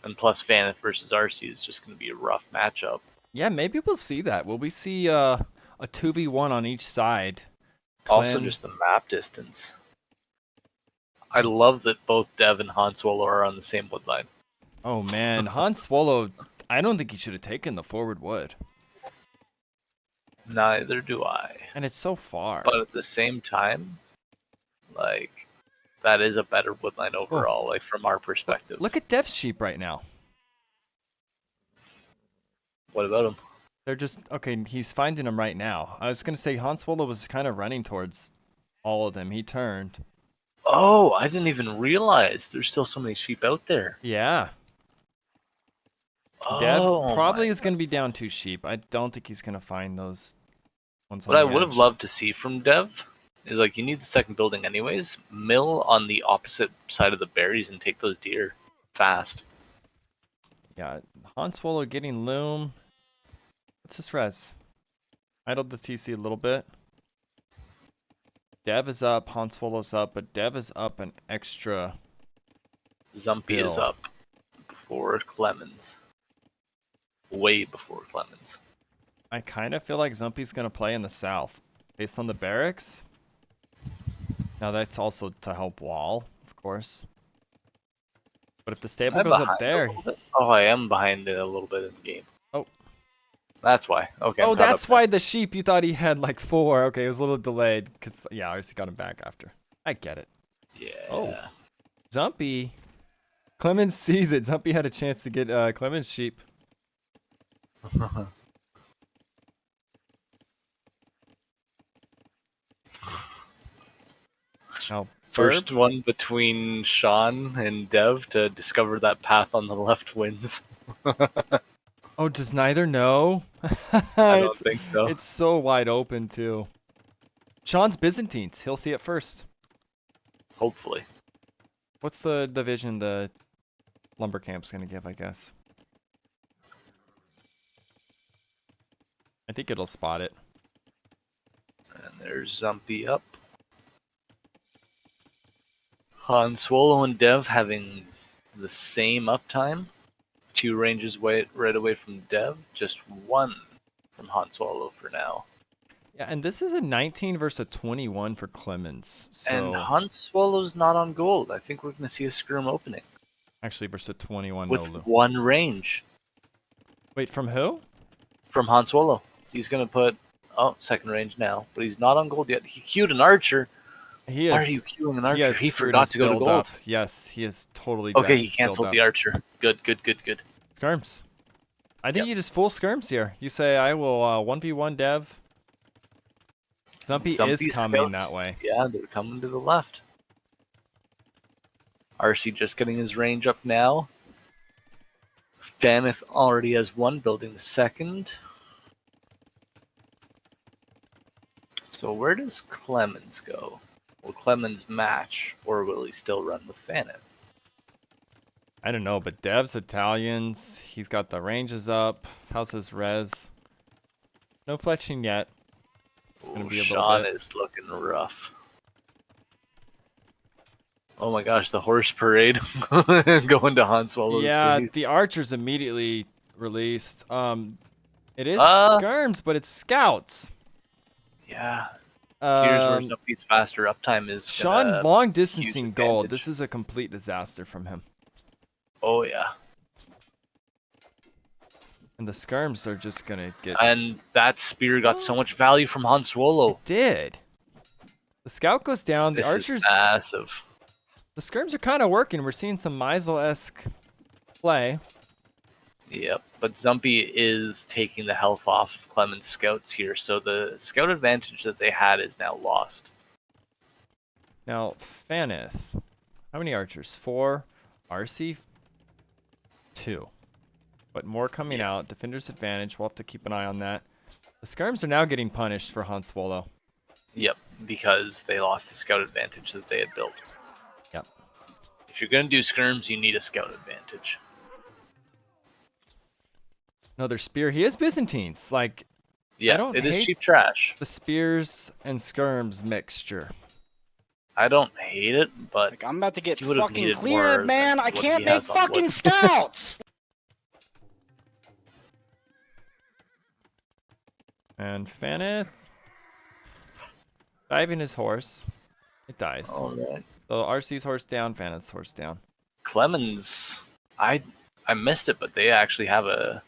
[SPEAKER 3] and plus Feneth versus RC is just going to be a rough matchup.
[SPEAKER 1] Yeah, maybe we'll see that. Will we see a 2v1 on each side?
[SPEAKER 3] Also
[SPEAKER 1] Clem-
[SPEAKER 3] just the map distance. I love that both Dev and Han Solo are on the same wood line.
[SPEAKER 1] Oh man, Han Swallow, I don't think he should have taken the forward wood.
[SPEAKER 3] Neither do I.
[SPEAKER 1] And it's so far.
[SPEAKER 3] But at the same time, like, that is a better wood line overall, like from our perspective.
[SPEAKER 1] Look at Dev's sheep right now.
[SPEAKER 3] What about him?
[SPEAKER 1] They're just, okay, he's finding them right now. I was going to say Han Swallow was kind of running towards all of them. He turned.
[SPEAKER 3] Oh, I didn't even realize there's still so many sheep out there.
[SPEAKER 1] Yeah. Dev
[SPEAKER 3] Oh,
[SPEAKER 1] probably is going to be down 2 sheep. I don't think he's going to find those ones on
[SPEAKER 3] What I
[SPEAKER 1] the
[SPEAKER 3] would have
[SPEAKER 1] edge.
[SPEAKER 3] loved to see from Dev is, like, you need the second building anyways. Mill on the opposite side of the berries and take those deer fast.
[SPEAKER 1] Yeah, Han Swallow getting loom. What's his res? Idled the TC a little bit. Dev is up, Han Swallow's up, but Dev is up an extra.
[SPEAKER 3] Zumpy is up before Clemens. Way before Clemens.
[SPEAKER 1] I kind of feel like Zumpy's going to play in the south, based on the barracks. Now that's also to help wall, of course. But if the stable
[SPEAKER 3] I'm
[SPEAKER 1] goes up
[SPEAKER 3] behind
[SPEAKER 1] there...
[SPEAKER 3] a little bit. Oh, I am behind it a little bit in the game.
[SPEAKER 1] Oh.
[SPEAKER 3] That's why. Okay.
[SPEAKER 1] Oh,
[SPEAKER 3] I'm caught
[SPEAKER 1] that's
[SPEAKER 3] up
[SPEAKER 1] why the sheep, you thought he had like 4. Okay, it was a little delayed. Cause, yeah, I obviously got him back after. I get it.
[SPEAKER 3] Yeah.
[SPEAKER 1] Oh. Zumpy. Clemens sees it. Zumpy had a chance to get Clemens' sheep. Now,
[SPEAKER 3] First one between Sean and Dev to discover that path on the left wins.
[SPEAKER 1] Oh, does neither know?
[SPEAKER 3] I don't think so.
[SPEAKER 1] It's so wide open too. Sean's Byzantines. He'll see it first.
[SPEAKER 3] Hopefully.
[SPEAKER 1] What's the vision the lumber camp's gonna give, I guess? I think it'll spot it.
[SPEAKER 3] And there's Zumpy up. Han Swallow and Dev having the same uptime. 2 ranges right away from Dev. Just 1 from Han Swallow for now.
[SPEAKER 1] Yeah, and this is a 19 versus a 21 for Clemens. So
[SPEAKER 3] And Han Swallow's not on gold. I think we're going to see a skirm opening.
[SPEAKER 1] actually versus a 21
[SPEAKER 3] With
[SPEAKER 1] Nolu.
[SPEAKER 3] 1 range.
[SPEAKER 1] Wait, from who?
[SPEAKER 3] From Han Swallow. He's going to put... Oh, second range now. But he's not on gold yet. He queued an archer.
[SPEAKER 1] He
[SPEAKER 3] Why
[SPEAKER 1] is.
[SPEAKER 3] are you queuing an archer?
[SPEAKER 1] has
[SPEAKER 3] He
[SPEAKER 1] screwed
[SPEAKER 3] forgot
[SPEAKER 1] his
[SPEAKER 3] to go to
[SPEAKER 1] build
[SPEAKER 3] gold.
[SPEAKER 1] up. Yes, he is totally.
[SPEAKER 3] Okay,
[SPEAKER 1] jacked
[SPEAKER 3] he
[SPEAKER 1] his
[SPEAKER 3] canceled
[SPEAKER 1] build
[SPEAKER 3] the
[SPEAKER 1] up.
[SPEAKER 3] archer. Good.
[SPEAKER 1] Skirms. I think you just full skirms here. You say I will 1v1 Dev. Zumpy is
[SPEAKER 3] Zumpy's
[SPEAKER 1] coming
[SPEAKER 3] scouts.
[SPEAKER 1] that way.
[SPEAKER 3] Yeah, they're coming to the left. RC just getting his range up now. Faneth already has one, building the second. So where does Clemens go? Will Clemens match, or will he still run with Faneth?
[SPEAKER 1] I don't know, but Dev's Italians. He's got the ranges up. How's his res? No fletching yet.
[SPEAKER 3] Ooh, Sean is looking rough. Oh my gosh, the horse parade going to Han Swallow's base.
[SPEAKER 1] The archers immediately released. It is skirms, but it's scouts.
[SPEAKER 3] Yeah. Here's where Zumpy's faster uptime is.
[SPEAKER 1] Sean long distancing gold. This is a complete disaster from him.
[SPEAKER 3] Oh yeah.
[SPEAKER 1] And the skirms are just gonna get.
[SPEAKER 3] And that spear got so much value from Han Swallow.
[SPEAKER 1] It did. The scout goes down. The archers.
[SPEAKER 3] Is massive.
[SPEAKER 1] The skirms are kind of working. We're seeing some Meisel-esque play.
[SPEAKER 3] Yep, but Zumpy is taking the health off of Clemens' scouts here, so the scout advantage that they had is now lost.
[SPEAKER 1] Now, Faneth. How many archers? 4. RC? 2. But more coming out. Defender's advantage. We'll have to keep an eye on that. The skirms are now getting punished for Han Swallow.
[SPEAKER 3] Yep, because they lost the scout advantage that they had built.
[SPEAKER 1] Yep.
[SPEAKER 3] If you're going to do skirms, you need a scout advantage.
[SPEAKER 1] Another spear. He is Byzantines. Like,
[SPEAKER 3] yeah, it is cheap trash.
[SPEAKER 1] The spears and skirms mixture.
[SPEAKER 3] I don't hate it, but
[SPEAKER 7] like, I'm about to get fucking cleared, man. I can't make fucking scouts.
[SPEAKER 1] And Faneth diving his horse. It dies.
[SPEAKER 3] All right.
[SPEAKER 1] So RC's horse down, Faneth's horse down.
[SPEAKER 3] Clemens, I missed it, but they actually have a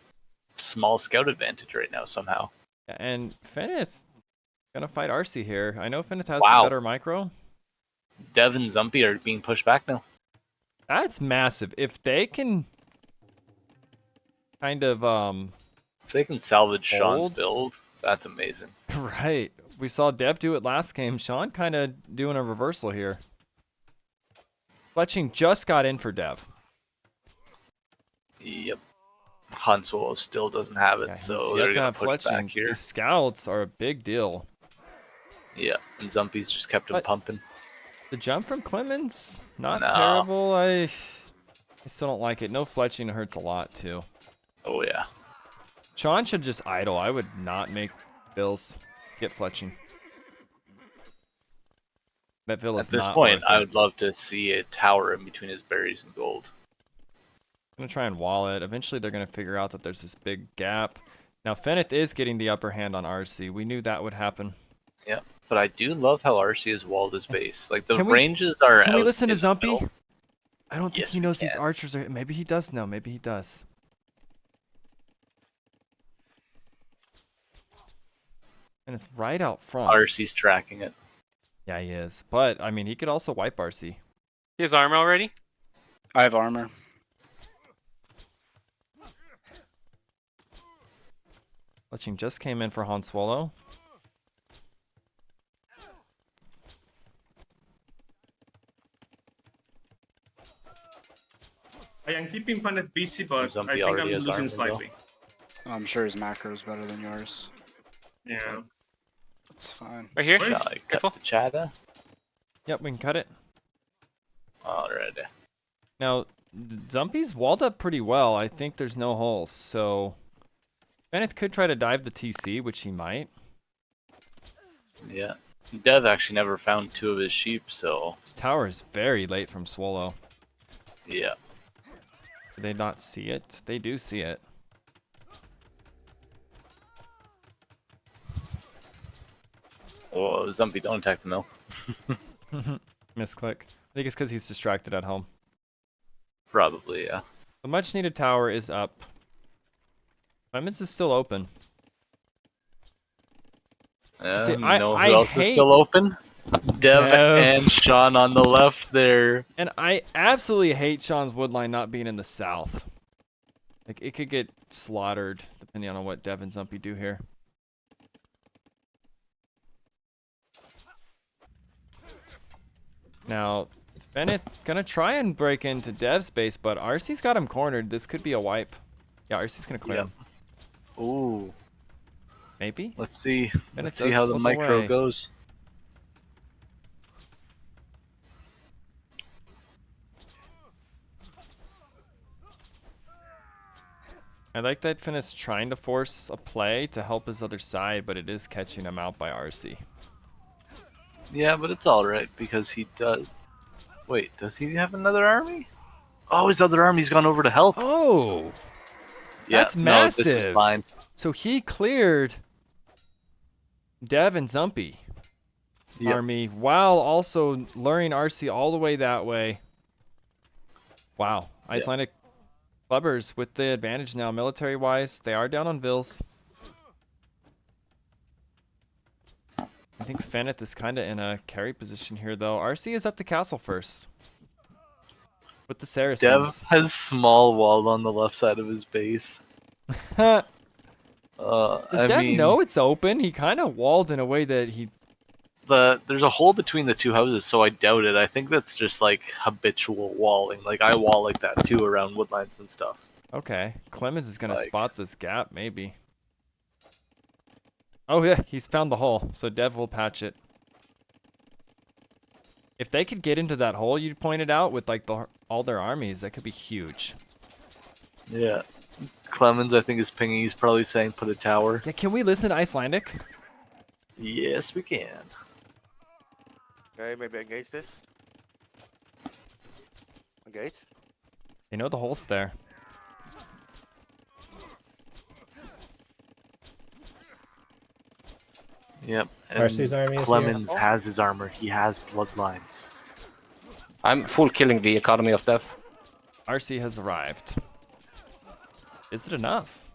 [SPEAKER 3] small scout advantage right now somehow.
[SPEAKER 1] And Faneth gonna fight RC here. I know Faneth has the better micro.
[SPEAKER 3] Dev and Zumpy are being pushed back now.
[SPEAKER 1] That's massive. If they can kind of
[SPEAKER 3] if they can salvage Sean's build, that's amazing.
[SPEAKER 1] Right. We saw Dev do it last game. Sean kind of doing a reversal here. Fletching just got in for Dev.
[SPEAKER 3] Yep. Han Solo still doesn't have it, so they're going to push back here.
[SPEAKER 1] The scouts are a big deal.
[SPEAKER 3] Yeah, and Zumpy's just kept him pumping.
[SPEAKER 1] The jump from Clemens, not terrible. I still don't like it. No fletching hurts a lot too.
[SPEAKER 3] Oh yeah.
[SPEAKER 1] Sean should just idle. I would not make Bills get fletching. That Bill is
[SPEAKER 3] at this point, I would love to see a tower in between his berries and gold.
[SPEAKER 1] I'm gonna try and wall it. Eventually, they're gonna figure out that there's this big gap. Now, Faneth is getting the upper hand on RC. We knew that would happen.
[SPEAKER 3] Yeah, but I do love how RC has walled his base. Like the ranges are.
[SPEAKER 1] Can we listen to Zumpy? I don't think he knows these archers are. Maybe he does know. Maybe he does. And it's right out front.
[SPEAKER 3] RC's tracking it.
[SPEAKER 1] Yeah, he is. But I mean, he could also wipe RC.
[SPEAKER 11] He has armor already?
[SPEAKER 7] I have armor.
[SPEAKER 1] Fletching just came in for Han Swallow.
[SPEAKER 8] I am keeping Faneth busy, but
[SPEAKER 3] Zumpy
[SPEAKER 8] I think I'm
[SPEAKER 3] already has
[SPEAKER 8] losing
[SPEAKER 3] armor,
[SPEAKER 8] slightly.
[SPEAKER 7] I'm sure his macro is better than yours.
[SPEAKER 8] Yeah.
[SPEAKER 7] That's fine.
[SPEAKER 11] Right here?
[SPEAKER 3] Shall I cut the chatter?
[SPEAKER 1] Yep, we can cut it.
[SPEAKER 3] Alright.
[SPEAKER 1] Now, Zumpy's walled up pretty well. I think there's no holes, so Faneth could try to dive the TC, which he might.
[SPEAKER 3] Yeah. Dev actually never found 2 of his sheep, so...
[SPEAKER 1] This tower is very late from Swallow.
[SPEAKER 3] Yeah.
[SPEAKER 1] Do they not see it? They do see it.
[SPEAKER 3] Oh, Zumpy, don't attack the mill.
[SPEAKER 1] Misclick. I think it's because he's distracted at home.
[SPEAKER 3] Probably, yeah.
[SPEAKER 1] The much needed tower is up. Clemens is still open. See,
[SPEAKER 3] who else is still open? Dev and Sean on the left there.
[SPEAKER 1] And I absolutely hate Sean's woodline not being in the south. Like, it could get slaughtered depending on what Dev and Zumpy do here. Now, Bennett gonna try and break into Dev's base, but RC's got him cornered. This could be a wipe. Yeah, RC's gonna clear him.
[SPEAKER 3] Ooh.
[SPEAKER 1] Maybe?
[SPEAKER 3] Let's see.
[SPEAKER 1] Bennett
[SPEAKER 3] Let's see
[SPEAKER 1] does
[SPEAKER 3] how the
[SPEAKER 1] slip
[SPEAKER 3] micro
[SPEAKER 1] away.
[SPEAKER 3] goes.
[SPEAKER 1] I like that Finn is trying to force a play to help his other side, but it is catching him out by RC.
[SPEAKER 3] Yeah, but it's alright because he does. Wait, does he have another army? Oh, his other army's gone over to help.
[SPEAKER 1] Oh!
[SPEAKER 3] Yeah,
[SPEAKER 1] That's
[SPEAKER 3] no, this is
[SPEAKER 1] massive!
[SPEAKER 3] fine.
[SPEAKER 1] So he cleared Dev and Zumpy army while also luring RC all the way that way. Wow. Icelandic clubbers with the advantage now military-wise. They are down on Vils. I think Fenneth is kind of in a carry position here, though. RC is up to castle first. With the Saracens.
[SPEAKER 3] Dev has small wall on the left side of his base.
[SPEAKER 1] Does
[SPEAKER 3] I
[SPEAKER 1] Dev
[SPEAKER 3] mean,
[SPEAKER 1] know it's open? He kind of walled in a way that he...
[SPEAKER 3] there's a hole between the two houses, so I doubt it. I think that's just like habitual walling. Like I wall like that too around woodlines and stuff.
[SPEAKER 1] Okay. Clemens is going to spot this gap, maybe. Oh yeah, he's found the hole, so Dev will patch it. If they could get into that hole you pointed out with like all their armies, that could be huge.
[SPEAKER 3] Yeah. Clemens, I think, is pinging. He's probably saying put a tower.
[SPEAKER 1] Yeah, can we listen to Icelandic?
[SPEAKER 3] Yes, we can.
[SPEAKER 10] Okay, maybe engage this. Engage.
[SPEAKER 1] They know the hole's there.
[SPEAKER 3] Yep. And
[SPEAKER 4] RC's army is
[SPEAKER 3] Clemens
[SPEAKER 4] here.
[SPEAKER 3] has his armor. He has bloodlines.
[SPEAKER 14] I'm full killing the economy of death.
[SPEAKER 1] RC has arrived. Is it enough?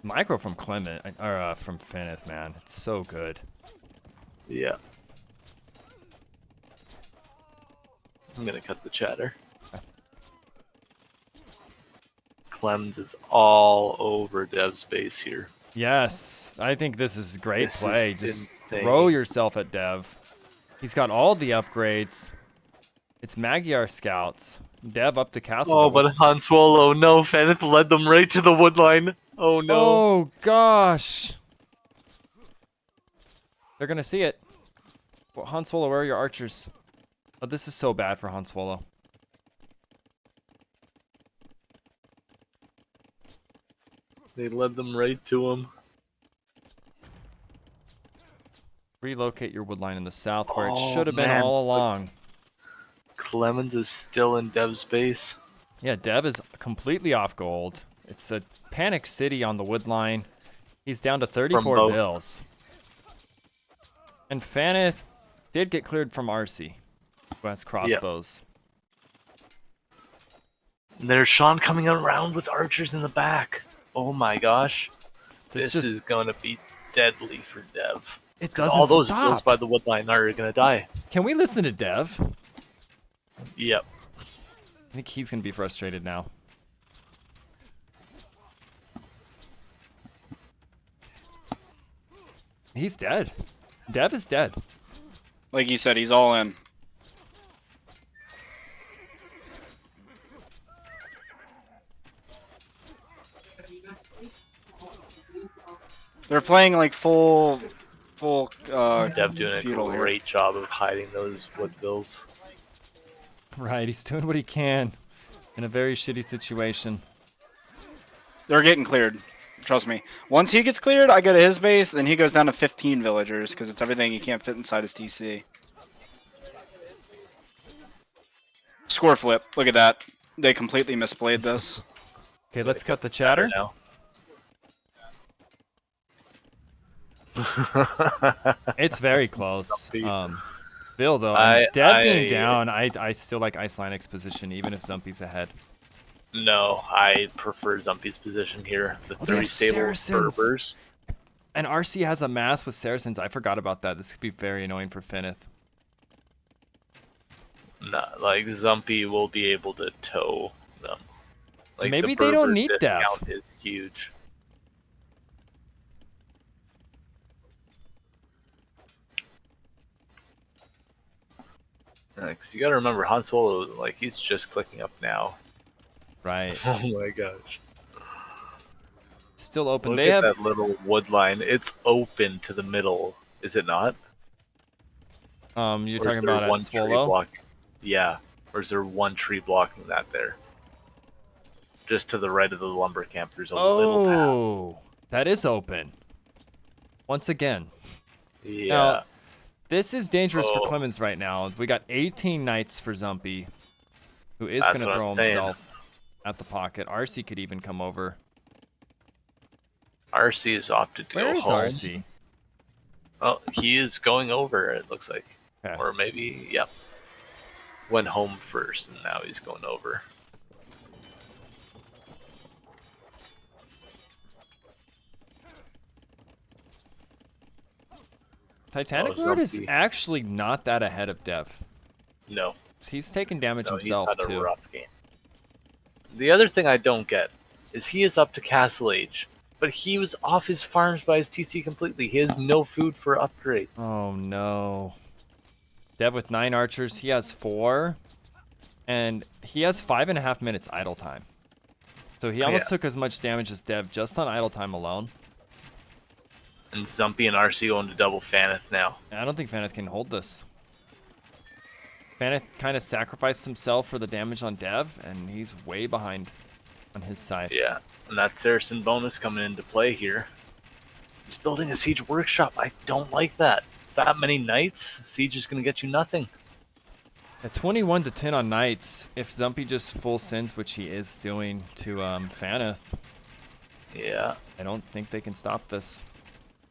[SPEAKER 1] Micro from Clement, or from Fenneth, man. It's so good.
[SPEAKER 3] Yeah. I'm gonna cut the chatter. Clemens is all over Dev's base here.
[SPEAKER 1] Yes, I think this is a great
[SPEAKER 3] This
[SPEAKER 1] play.
[SPEAKER 3] is
[SPEAKER 1] Just
[SPEAKER 3] insane.
[SPEAKER 1] throw yourself at Dev. He's got all the upgrades. It's Magyar scouts. Dev up to castle.
[SPEAKER 3] Oh, but Han Swallow, no, Fenneth led them right to the woodline. Oh no.
[SPEAKER 1] Oh gosh. They're gonna see it. Well, Han Solo, where are your archers? Oh, this is so bad for Han Solo.
[SPEAKER 3] They led them right to him.
[SPEAKER 1] Relocate your woodline in the south where it
[SPEAKER 3] Oh,
[SPEAKER 1] should have been
[SPEAKER 3] man.
[SPEAKER 1] all along.
[SPEAKER 3] Clemens is still in Dev's base.
[SPEAKER 1] Yeah, Dev is completely off gold. It's a panic city on the woodline. He's down to 34
[SPEAKER 3] both.
[SPEAKER 1] bills. And Fanneth did get cleared from RC, who has crossbows.
[SPEAKER 3] There's Sean coming around with archers in the back. Oh my gosh. This is going to be deadly for Dev.
[SPEAKER 1] It
[SPEAKER 3] 'Cause
[SPEAKER 1] doesn't
[SPEAKER 3] all those
[SPEAKER 1] stop.
[SPEAKER 3] bills by the woodline are going to die.
[SPEAKER 1] Can we listen to Dev?
[SPEAKER 3] Yep.
[SPEAKER 1] I think he's going to be frustrated now. He's dead. Dev is dead.
[SPEAKER 6] Like you said, he's all in. They're playing like full
[SPEAKER 3] Dev doing a
[SPEAKER 6] feudal here.
[SPEAKER 3] great job of hiding those wood bills.
[SPEAKER 1] Right, he's doing what he can in a very shitty situation.
[SPEAKER 6] They're getting cleared. Trust me. Once he gets cleared, I go to his base, then he goes down to 15 villagers because it's everything he can't fit inside his TC. Score flip. Look at that. They completely misplayed this.
[SPEAKER 1] Okay, let's cut the chatter.
[SPEAKER 3] Now.
[SPEAKER 1] It's very close. Bill, though, Dev being down, I still like Icelandic's position, even if Zumpy's ahead.
[SPEAKER 3] No, I prefer Zumpy's position here. The
[SPEAKER 1] they
[SPEAKER 3] three
[SPEAKER 1] have
[SPEAKER 3] stable
[SPEAKER 1] Saracens.
[SPEAKER 3] Berbers.
[SPEAKER 1] And RC has a mass with Saracens. I forgot about that. This could be very annoying for Fenneth.
[SPEAKER 3] No, like Zumpy will be able to tow them. Like,
[SPEAKER 1] Maybe
[SPEAKER 3] the
[SPEAKER 1] they don't
[SPEAKER 3] Berber
[SPEAKER 1] need Dev.
[SPEAKER 3] discount is huge. Because you got to remember, Han Solo, like, he's just clicking up now.
[SPEAKER 1] Right.
[SPEAKER 3] Oh my gosh.
[SPEAKER 1] Still open.
[SPEAKER 3] Look
[SPEAKER 1] They
[SPEAKER 3] at
[SPEAKER 1] have
[SPEAKER 3] that little wood line. It's open to the middle, is it not?
[SPEAKER 1] you're
[SPEAKER 3] Or is
[SPEAKER 1] talking
[SPEAKER 3] there
[SPEAKER 1] about at
[SPEAKER 3] one tree
[SPEAKER 1] Swallow?
[SPEAKER 3] blocking? Yeah. Or is there one tree blocking that there? Just to the right of the lumber camp, there's a little path.
[SPEAKER 1] Oh, that is open. Once again.
[SPEAKER 3] Yeah.
[SPEAKER 1] Now, this is dangerous for
[SPEAKER 3] Oh.
[SPEAKER 1] Clemens right now. We got 18 knights for Zumpy, who is
[SPEAKER 3] That's
[SPEAKER 1] going to
[SPEAKER 3] what
[SPEAKER 1] throw
[SPEAKER 3] I'm saying.
[SPEAKER 1] himself at the pocket. RC could even come over.
[SPEAKER 3] RC has opted to
[SPEAKER 1] Where
[SPEAKER 3] go
[SPEAKER 1] is
[SPEAKER 3] home.
[SPEAKER 1] RC?
[SPEAKER 3] Oh, he is going over, it looks like.
[SPEAKER 1] Okay.
[SPEAKER 3] Or maybe, yep. Went home first, and now he's going over.
[SPEAKER 1] Titanic
[SPEAKER 3] Oh,
[SPEAKER 1] Lord is
[SPEAKER 3] Zumpy.
[SPEAKER 1] actually not that ahead of Dev.
[SPEAKER 3] No.
[SPEAKER 1] He's taking damage
[SPEAKER 3] No,
[SPEAKER 1] himself,
[SPEAKER 3] he's had a
[SPEAKER 1] too.
[SPEAKER 3] rough game. The other thing I don't get is he is up to Castle Age, but he was off his farms by his TC completely. He has no food for upgrades.
[SPEAKER 1] Oh, no. Dev with 9 archers. He has 4. And he has 5.5 minutes idle time. So he almost took as much damage as Dev just on idle time alone.
[SPEAKER 3] And Zumpy and RC going to double Faneth now.
[SPEAKER 1] I don't think Faneth can hold this. Faneth kind of sacrificed himself for the damage on Dev, and he's way behind on his side.
[SPEAKER 3] Yeah, and that Saracen bonus coming into play here. He's building a siege workshop. I don't like that. That many knights, siege is going to get you nothing.
[SPEAKER 1] At 21 to 10 on knights, if Zumpy just full sends, which he is doing to Faneth,
[SPEAKER 3] yeah,
[SPEAKER 1] I don't think they can stop this.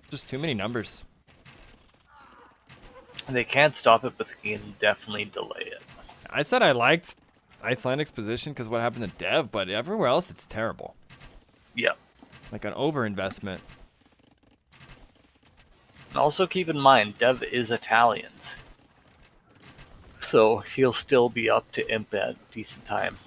[SPEAKER 1] Just too many numbers.
[SPEAKER 3] They can't stop it, but they can definitely delay it.
[SPEAKER 1] I said I liked Icelandic's position because what happened to Dev, but everywhere else it's terrible.
[SPEAKER 3] Yep.
[SPEAKER 1] Like an overinvestment.
[SPEAKER 3] And also keep in mind, Dev is Italians. So he'll still be up to imp at decent time.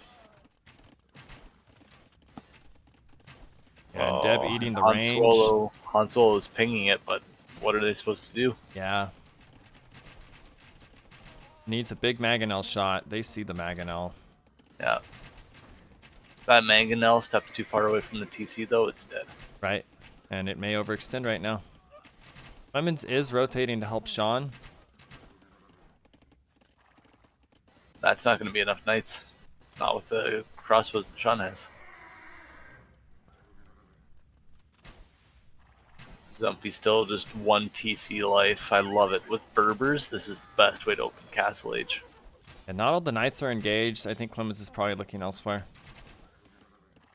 [SPEAKER 1] Yeah, and Dev eating the
[SPEAKER 3] Han
[SPEAKER 1] range.
[SPEAKER 3] Han Solo is pinging it, but what are they supposed to do?
[SPEAKER 1] Yeah. Needs a big Mangonel shot. They see the Mangonel.
[SPEAKER 3] Yeah. If that Mangonel steps too far away from the TC, though, it's dead.
[SPEAKER 1] Right. And it may overextend right now. Clemens is rotating to help Sean.
[SPEAKER 3] That's not going to be enough knights. Not with the crossbows that Sean has. Zumpy still just 1 TC life. I love it. With Berbers, this is the best way to open Castle Age.
[SPEAKER 1] And not all the knights are engaged. I think Clemens is probably looking elsewhere.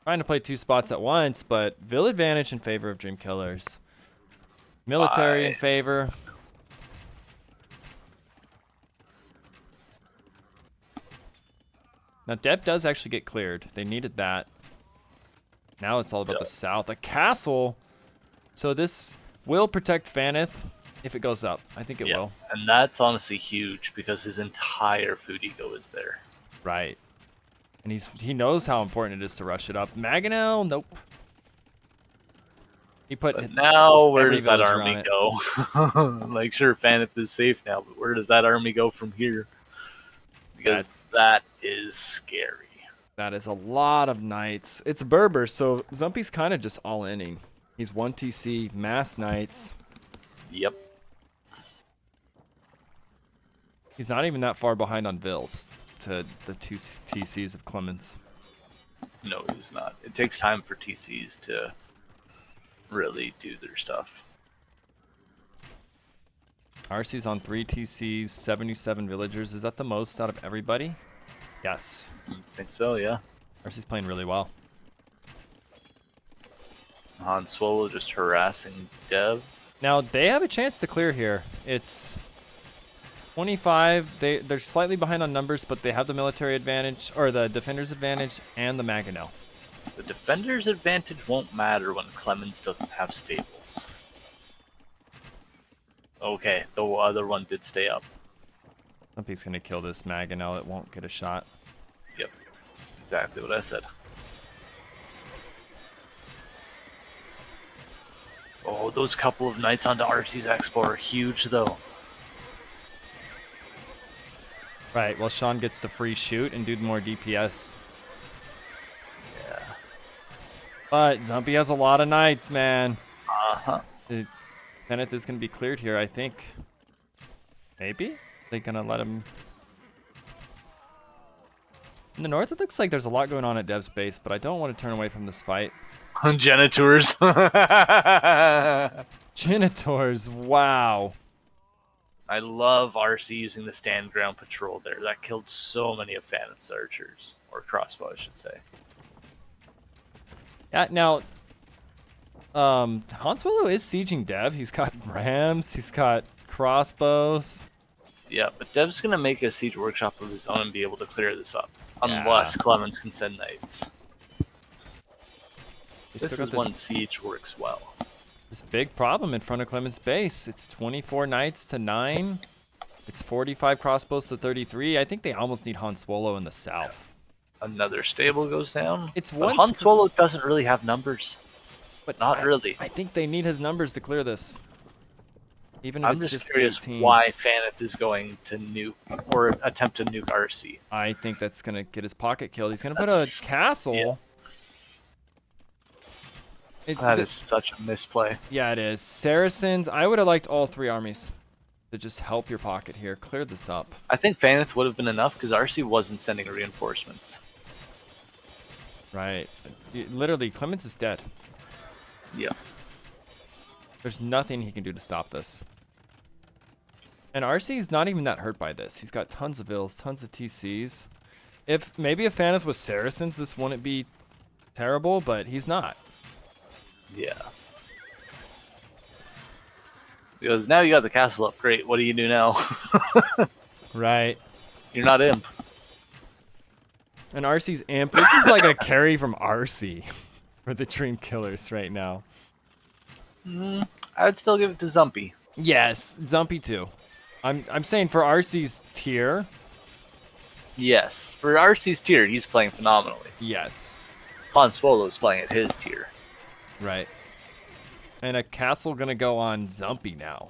[SPEAKER 1] Trying to play 2 spots at once, but Vil advantage in favor of Dream Killers. Military in favor. Now Dev does actually get cleared. They needed that. Now it's all about the south. A castle. So this will protect Faneth if it goes up. I think it will.
[SPEAKER 3] And that's honestly huge because his entire food eco is there.
[SPEAKER 1] Right. And he knows how important it is to rush it up. Maganel, nope. He put.
[SPEAKER 3] But now where
[SPEAKER 1] every
[SPEAKER 3] does that
[SPEAKER 1] villager
[SPEAKER 3] army
[SPEAKER 1] on it.
[SPEAKER 3] go? Like sure, Faneth is safe now, but where does that army go from here? Because that is scary.
[SPEAKER 1] That is a lot of knights. It's Berber, so Zumpy's kind of just all inning. He's 1 TC, mass knights.
[SPEAKER 3] Yep.
[SPEAKER 1] He's not even that far behind on Vils to the 2 TCs of Clemens.
[SPEAKER 3] No, he's not. It takes time for TCs to really do their stuff.
[SPEAKER 1] RC's on 3 TCs, 77 villagers. Is that the most out of everybody? Yes.
[SPEAKER 3] I think so, yeah.
[SPEAKER 1] RC's playing really well.
[SPEAKER 3] Han Solo just harassing Dev.
[SPEAKER 1] Now, they have a chance to clear here. It's 25. They're slightly behind on numbers, but they have the military advantage, or the defender's advantage, and the Maganel.
[SPEAKER 3] The defender's advantage won't matter when Clemens doesn't have stables. Okay, the other one did stay up.
[SPEAKER 1] Something's going to kill this Maganel. It won't get a shot.
[SPEAKER 3] Yep, exactly what I said. Oh, those couple of knights onto RC's Expo are huge, though.
[SPEAKER 1] Right, well Sean gets to free shoot and do more DPS.
[SPEAKER 3] Yeah.
[SPEAKER 1] But Zumpy has a lot of knights, man.
[SPEAKER 3] Uh-huh.
[SPEAKER 1] Kenneth is going to be cleared here, I think. Maybe? They're going to let him... In the north, it looks like there's a lot going on at Dev's base, but I don't want to turn away from this fight.
[SPEAKER 3] Genitors.
[SPEAKER 1] Genitors, wow.
[SPEAKER 3] I love RC using the stand ground patrol there. That killed so many of Faneth's archers. Or crossbow, I should say.
[SPEAKER 1] Yeah, now... Han Solo is sieging Dev. He's got rams, he's got crossbows.
[SPEAKER 3] Yeah, but Dev's going to make a siege workshop of his own and be able to clear this up. Unless Clemens can send knights. This is when siege works well.
[SPEAKER 1] This big problem in front of Clemens' base. It's 24 knights to 9. It's 45 crossbows to 33. I think they almost need Han Solo in the south.
[SPEAKER 3] Another stable goes down.
[SPEAKER 1] It's
[SPEAKER 3] but Han Solo doesn't really have numbers.
[SPEAKER 1] But
[SPEAKER 3] not really.
[SPEAKER 1] I think they need his numbers to clear this. Even if
[SPEAKER 3] I'm
[SPEAKER 1] it's
[SPEAKER 3] just curious
[SPEAKER 1] 18.
[SPEAKER 3] why Faneth is going to nuke or attempt to nuke RC.
[SPEAKER 1] I think that's gonna get his pocket killed. He's gonna put a castle.
[SPEAKER 3] Yeah. That is such a misplay.
[SPEAKER 1] Yeah, it is. Saracens. I would have liked all 3 armies to just help your pocket here. Clear this up.
[SPEAKER 3] I think Faneth would have been enough because RC wasn't sending reinforcements.
[SPEAKER 1] Right. Literally, Clemens is dead.
[SPEAKER 3] Yeah.
[SPEAKER 1] There's nothing he can do to stop this. And RC's not even that hurt by this. He's got tons of ills, tons of TCs. If Faneth was Saracens, this wouldn't be terrible, but he's not.
[SPEAKER 3] Yeah. Because now you got the castle up. Great. What do you do now?
[SPEAKER 1] Right.
[SPEAKER 3] You're not imp.
[SPEAKER 1] And RC's imp. This is like a carry from RC for the Dream Killers right now.
[SPEAKER 3] I would still give it to Zumpy.
[SPEAKER 1] Yes, Zumpy too. I'm saying for RC's tier.
[SPEAKER 3] Yes, for RC's tier, he's playing phenomenally.
[SPEAKER 1] Yes.
[SPEAKER 3] Han Solo's playing at his tier.
[SPEAKER 1] Right. And a castle gonna go on Zumpy now.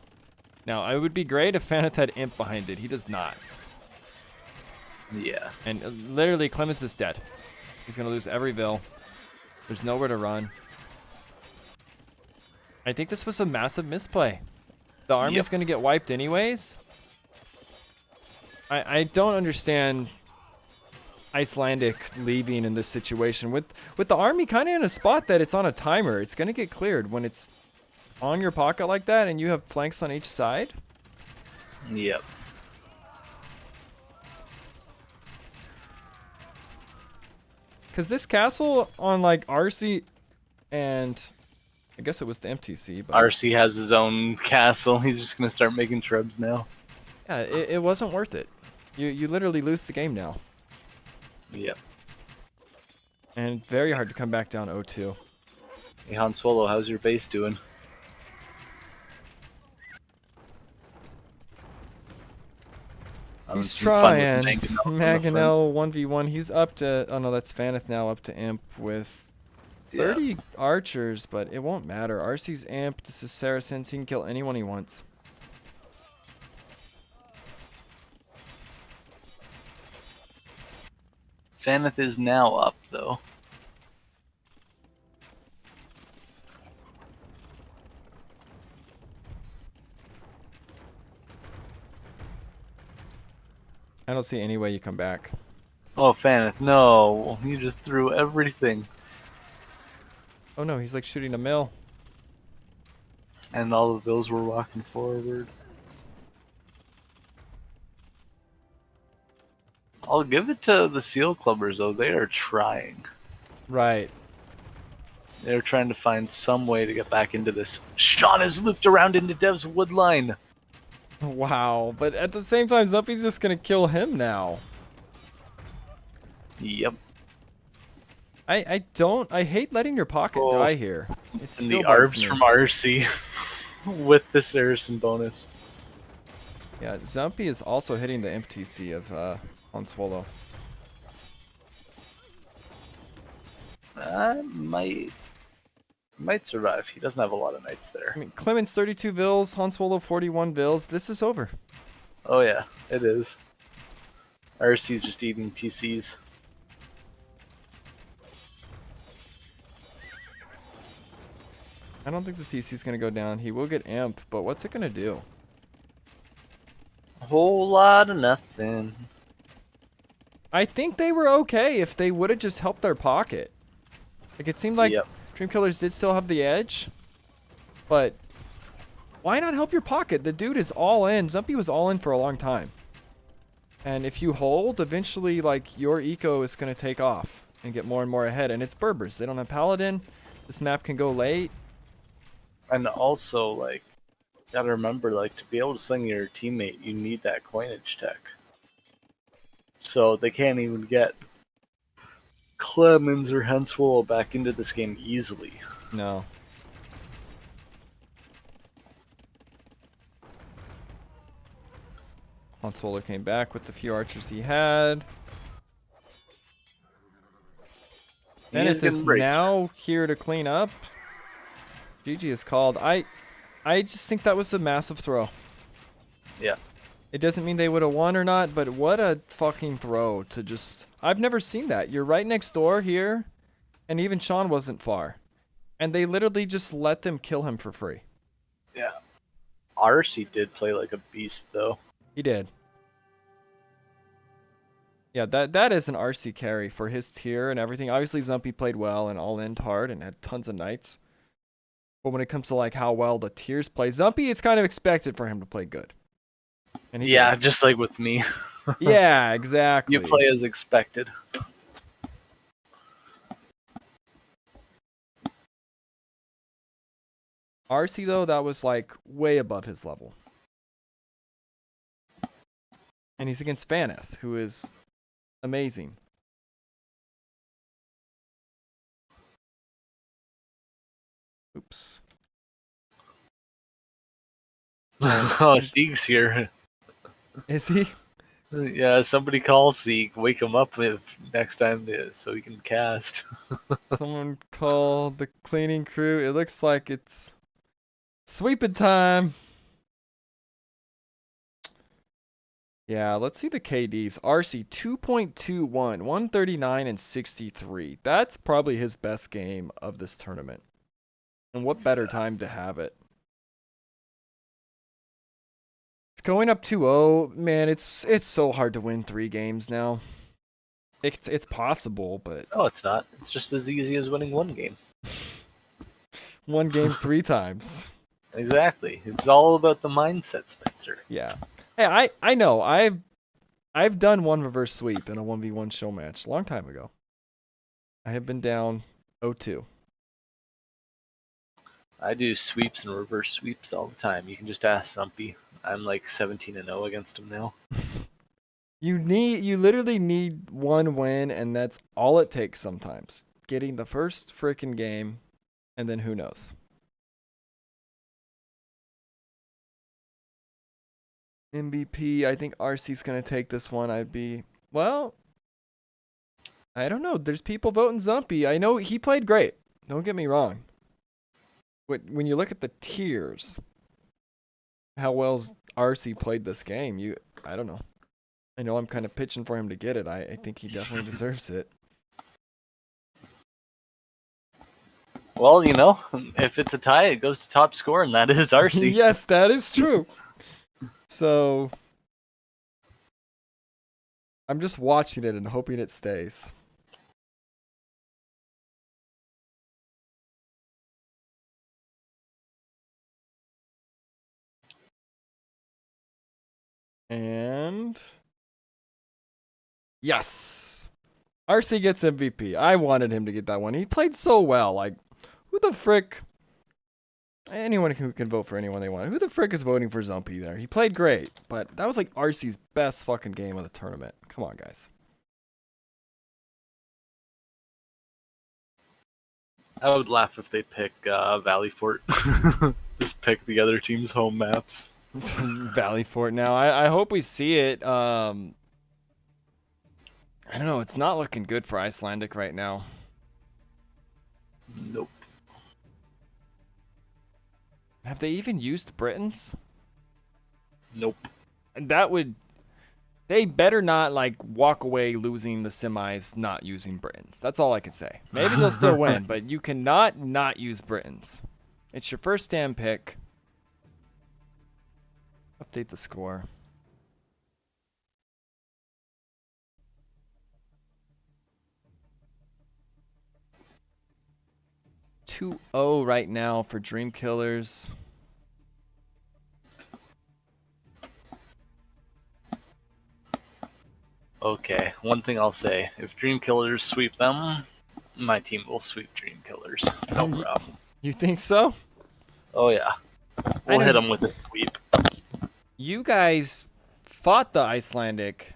[SPEAKER 1] Now, it would be great if Faneth had imp behind it. He does not.
[SPEAKER 3] Yeah.
[SPEAKER 1] And literally, Clemens is dead. He's gonna lose every Vil. There's nowhere to run. I think this was a massive misplay. The army's gonna get wiped anyways. I don't understand Icelandic leaving in this situation. With the army kind of in a spot that it's on a timer. It's gonna get cleared when it's on your pocket like that and you have flanks on each side.
[SPEAKER 3] Yep.
[SPEAKER 1] Because this castle on like RC and I guess it was the MTC. But
[SPEAKER 3] RC has his own castle. He's just going to start making trebs now.
[SPEAKER 1] Yeah, it wasn't worth it. You literally lose the game now.
[SPEAKER 3] Yep.
[SPEAKER 1] And very hard to come back down 0-2.
[SPEAKER 3] Hey, Han Solo, how's your base doing?
[SPEAKER 1] He's trying. Mangonel 1v1. He's up to... Oh no, that's Faneth now up to imp with 30 archers, but it won't matter. RC's imp. This is Saracens. He can kill anyone he wants.
[SPEAKER 3] Faneth is now up, though.
[SPEAKER 1] I don't see any way you come back.
[SPEAKER 3] Oh, Faneth, no. You just threw everything.
[SPEAKER 1] Oh no, he's like shooting a mill.
[SPEAKER 3] And all of those were walking forward. I'll give it to the Seal Clubbers, though. They are trying.
[SPEAKER 1] Right.
[SPEAKER 3] They're trying to find some way to get back into this. Sean has looped around into Dev's wood line.
[SPEAKER 1] Wow, but at the same time, Zumpy's just gonna kill him now.
[SPEAKER 3] Yep.
[SPEAKER 1] I hate letting your pocket die here. It's
[SPEAKER 3] and
[SPEAKER 1] still
[SPEAKER 3] the arbs from RC with the Saracen bonus.
[SPEAKER 1] Yeah, Zumpy is also hitting the MTC of Han Solo.
[SPEAKER 3] Might survive. He doesn't have a lot of knights there.
[SPEAKER 1] I mean, Clemens 32 Vils, Han Solo 41 Vils. This is over.
[SPEAKER 3] Oh yeah, it is. RC's just eating TCs.
[SPEAKER 1] I don't think the TC's gonna go down. He will get amped, but what's it gonna do?
[SPEAKER 3] A whole lot of nothing.
[SPEAKER 1] I think they were okay if they would have just helped their pocket. Like, it seemed like Dreamkillers did still have the edge, but why not help your pocket? The dude is all in. Zumpy was all in for a long time. And if you hold, eventually, like, your eco is going to take off and get more and more ahead. And it's Berbers. They don't have Paladin. This map can go late.
[SPEAKER 3] And also, like, gotta remember, like, to be able to sling your teammate, you need that coinage tech. So they can't even get Clemens or Henswell back into this game easily.
[SPEAKER 1] No. Henswell came back with the few archers he had. Bennett is now here to clean up. GG is called. I just think that was a massive throw.
[SPEAKER 3] Yeah.
[SPEAKER 1] It doesn't mean they would have won or not, but what a fucking throw to just... I've never seen that. You're right next door here, and even Sean wasn't far. And they literally just let them kill him for free.
[SPEAKER 3] Yeah. RC did play like a beast, though.
[SPEAKER 1] He did. Yeah, that is an RC carry for his tier and everything. Obviously, Zumpy played well and all-in hard and had tons of knights. But when it comes to like how well the tiers play, Zumpy, it's kind of expected for him to play good. And he
[SPEAKER 3] yeah,
[SPEAKER 1] did.
[SPEAKER 3] just like with me.
[SPEAKER 1] Yeah, exactly.
[SPEAKER 3] You play as expected.
[SPEAKER 1] RC, though, that was like way above his level. And he's against Faneth, who is amazing. Oops.
[SPEAKER 3] Oh, Sieg's here.
[SPEAKER 1] Is he?
[SPEAKER 3] Yeah, somebody call Sieg. Wake him up if next time so he can cast.
[SPEAKER 1] Someone call the cleaning crew. It looks like it's sweeping time. Yeah, let's see the KDs. RC 2.21, 139 and 63. That's probably his best game of this tournament. And what better time to have it? It's going up 2-0. Man, it's so hard to win 3 games now. It's possible, but
[SPEAKER 3] No, it's not. It's just as easy as winning one game.
[SPEAKER 1] one game 3 times.
[SPEAKER 3] Exactly. It's all about the mindset, Spencer.
[SPEAKER 1] Yeah. Hey, I know. I've done one reverse sweep in a 1v1 show match a long time ago. I have been down 0-2.
[SPEAKER 3] I do sweeps and reverse sweeps all the time. You can just ask Sumpy. I'm like 17-0 against him now.
[SPEAKER 1] You literally need one win, and that's all it takes sometimes. Getting the first frickin' game, and then who knows. MVP, I think RC's gonna take this one. Well, I don't know. There's people voting Zumpy. I know he played great. Don't get me wrong. When you look at the tiers, how well's RC played this game, I don't know. I know I'm kind of pitching for him to get it. I think he definitely deserves it.
[SPEAKER 3] Well, you know, if it's a tie, it goes to top score, and that is RC.
[SPEAKER 1] Yes, that is true. So, I'm just watching it and hoping it stays. And yes, RC gets MVP. I wanted him to get that one. He played so well. Like, who the frick? Anyone who can vote for anyone they want. Who the frick is voting for Zumpy there? He played great, but that was like RC's best fucking game of the tournament. Come on, guys.
[SPEAKER 3] I would laugh if they pick Valley Fort. Just pick the other team's home maps.
[SPEAKER 1] Valley Fort now. I hope we see it. I don't know. It's not looking good for Icelandic right now.
[SPEAKER 3] Nope.
[SPEAKER 1] Have they even used Britons?
[SPEAKER 3] Nope.
[SPEAKER 1] That would They better not like walk away losing the semis not using Britons. That's all I can say. Maybe they'll still win, but you cannot not use Britons. It's your first damn pick. Update the score. (2-0) right now for Dream Killers.
[SPEAKER 3] Okay, one thing I'll say. If Dream Killers sweep them, my team will sweep Dream Killers. No problem.
[SPEAKER 1] You think so?
[SPEAKER 3] Oh yeah. We'll hit them with a sweep.
[SPEAKER 1] You guys fought the Icelandic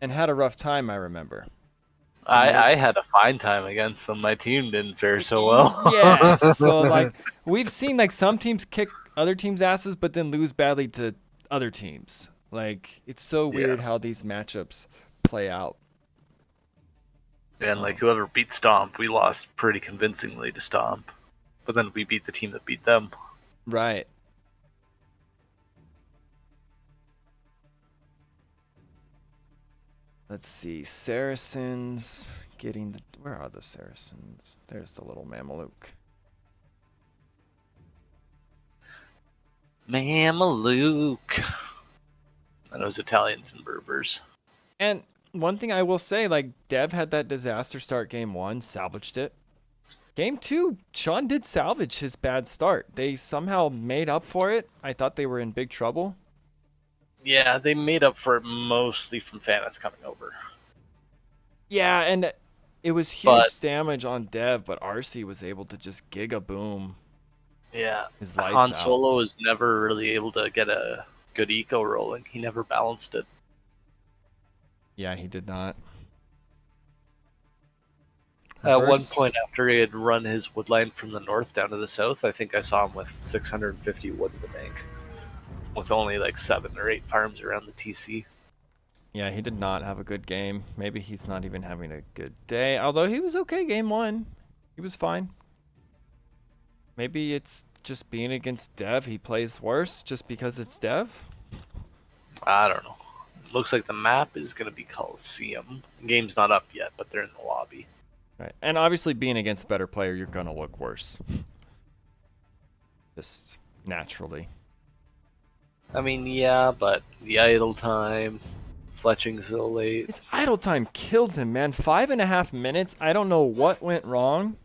[SPEAKER 1] and had a rough time, I remember.
[SPEAKER 3] I had a fine time against them. My team didn't fare so well.
[SPEAKER 1] Yeah, so like we've seen like some teams kick other teams' asses but then lose badly to other teams. Like it's so weird how these matchups play out.
[SPEAKER 3] And like whoever beat Stomp, we lost pretty convincingly to Stomp. But then we beat the team that beat them.
[SPEAKER 1] Right. Let's see. Saracens getting the... Where are the Saracens? There's the little Mameluke.
[SPEAKER 3] Mameluke. And it was Italians and Berbers.
[SPEAKER 1] And one thing I will say, like, Dev had that disaster start game 1, salvaged it. Game 2, Sean did salvage his bad start. They somehow made up for it. I thought they were in big trouble.
[SPEAKER 3] Yeah, they made up for it mostly from Faneth coming over.
[SPEAKER 1] Yeah, and it was huge damage on Dev, but RC was able to just giga boom.
[SPEAKER 3] Yeah,
[SPEAKER 1] his lights
[SPEAKER 3] Han
[SPEAKER 1] out.
[SPEAKER 3] Solo was never really able to get a good eco rolling. He never balanced it.
[SPEAKER 1] Yeah, he did not.
[SPEAKER 3] At one point after he had run his wood line from the north down to the south, I think I saw him with 650 wood in the bank. With only like 7 or 8 farms around the TC.
[SPEAKER 1] Yeah, he did not have a good game. Maybe he's not even having a good day. Although he was okay game 1. He was fine. Maybe it's just being against Dev. He plays worse just because it's Dev?
[SPEAKER 3] I don't know. Looks like the map is going to be Coliseum. The game's not up yet, but they're in the lobby.
[SPEAKER 1] Right. And obviously being against a better player, you're going to look worse. Just naturally.
[SPEAKER 3] I mean, yeah, but the idle time, fletching so late.
[SPEAKER 1] His idle time killed him, man. 5.5 minutes. I don't know what went wrong,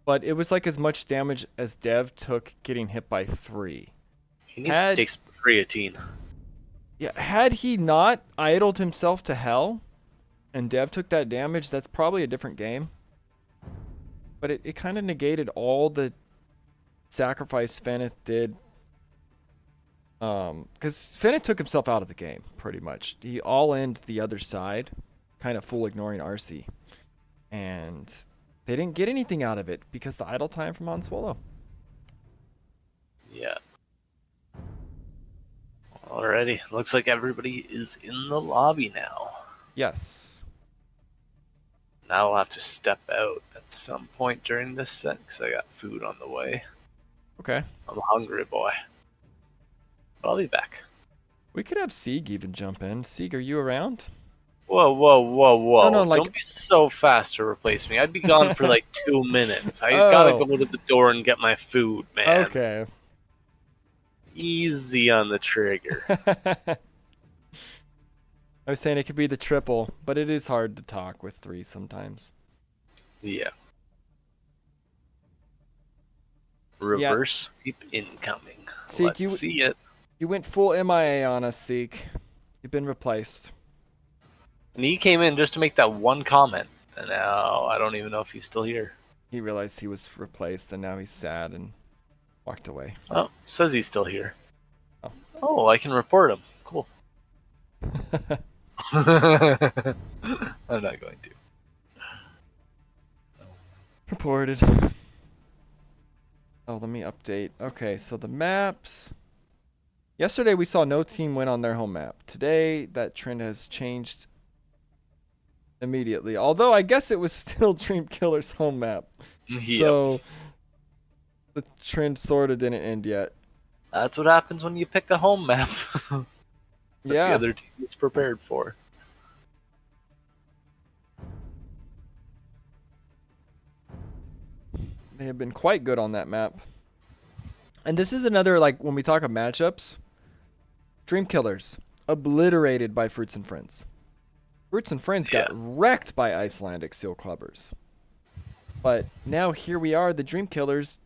[SPEAKER 1] but it was like as much damage as Dev took getting hit by 3.
[SPEAKER 3] He needs to take some creatine.
[SPEAKER 1] Yeah, had he not idled himself to hell, and Dev took that damage, that's probably a different game. But it kind of negated all the sacrifice Feneth did. Because Feneth took himself out of the game, pretty much. He all-in'd the other side, kind of full ignoring RC. And they didn't get anything out of it because the idle time from Han Solo.
[SPEAKER 3] Yeah. Alrighty, looks like everybody is in the lobby now.
[SPEAKER 1] Yes.
[SPEAKER 3] Now I'll have to step out at some point during this set because I got food on the way.
[SPEAKER 1] Okay.
[SPEAKER 3] I'm a hungry boy. But I'll be back.
[SPEAKER 1] We could have Sieg even jump in. Sieg, are you around?
[SPEAKER 3] Whoa, whoa, whoa, whoa.
[SPEAKER 1] No, like...
[SPEAKER 3] Don't be so fast to replace me. I'd be gone for like 2 minutes. I gotta go to the door and get my food, man.
[SPEAKER 1] Okay.
[SPEAKER 3] Easy on the trigger.
[SPEAKER 1] I was saying it could be the triple, but it is hard to talk with 3 sometimes.
[SPEAKER 3] Yeah. Reverse sweep incoming.
[SPEAKER 1] Seek,
[SPEAKER 3] Let's see it.
[SPEAKER 1] You went full MIA on us, Seek. You've been replaced.
[SPEAKER 3] And he came in just to make that one comment. And now I don't even know if he's still here.
[SPEAKER 1] He realized he was replaced and now he's sad and walked away.
[SPEAKER 3] Oh, says he's still here. Oh, I can report him. Cool. I'm not going to.
[SPEAKER 1] Reported. Oh, let me update. Okay, so the maps. Yesterday we saw no team win on their home map. Today that trend has changed immediately. Although I guess it was still Dream Killer's home map.
[SPEAKER 3] Yep.
[SPEAKER 1] So the trend sort of didn't end yet.
[SPEAKER 3] That's what happens when you pick a home map. that
[SPEAKER 1] Yeah.
[SPEAKER 3] the other team is prepared for.
[SPEAKER 1] They have been quite good on that map. And this is another, like, when we talk of matchups, Dream Killers, obliterated by Fruits and Friends. Fruits and Friends got wrecked by Icelandic Seal Clubbers. But now here we are, the Dream Killers,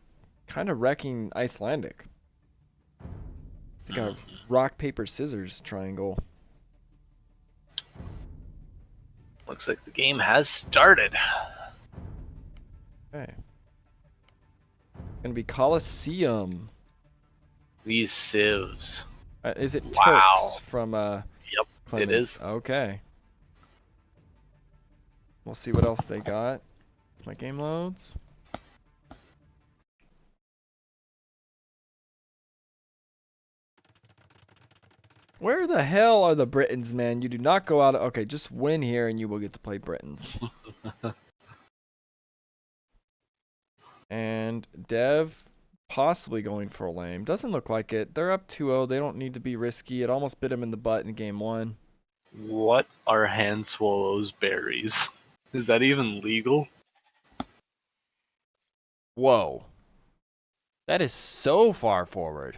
[SPEAKER 1] kind of wrecking Icelandic. They got a rock, paper, scissors triangle.
[SPEAKER 3] Looks like the game has started.
[SPEAKER 1] Okay. Gonna be Coliseum.
[SPEAKER 3] These civs.
[SPEAKER 1] Is it
[SPEAKER 3] Wow.
[SPEAKER 1] Turks from
[SPEAKER 3] Yep,
[SPEAKER 1] Clemens?
[SPEAKER 3] it is.
[SPEAKER 1] Okay. We'll see what else they got. As my game loads. Where the hell are the Britons, man? You do not go out. Okay, just win here and you will get to play Britons. And Dev possibly going for a lame. Doesn't look like it. They're up 2-0. They don't need to be risky. It almost bit him in the butt in game 1.
[SPEAKER 3] What are hand swallows berries? Is that even legal?
[SPEAKER 1] Whoa. That is so far forward.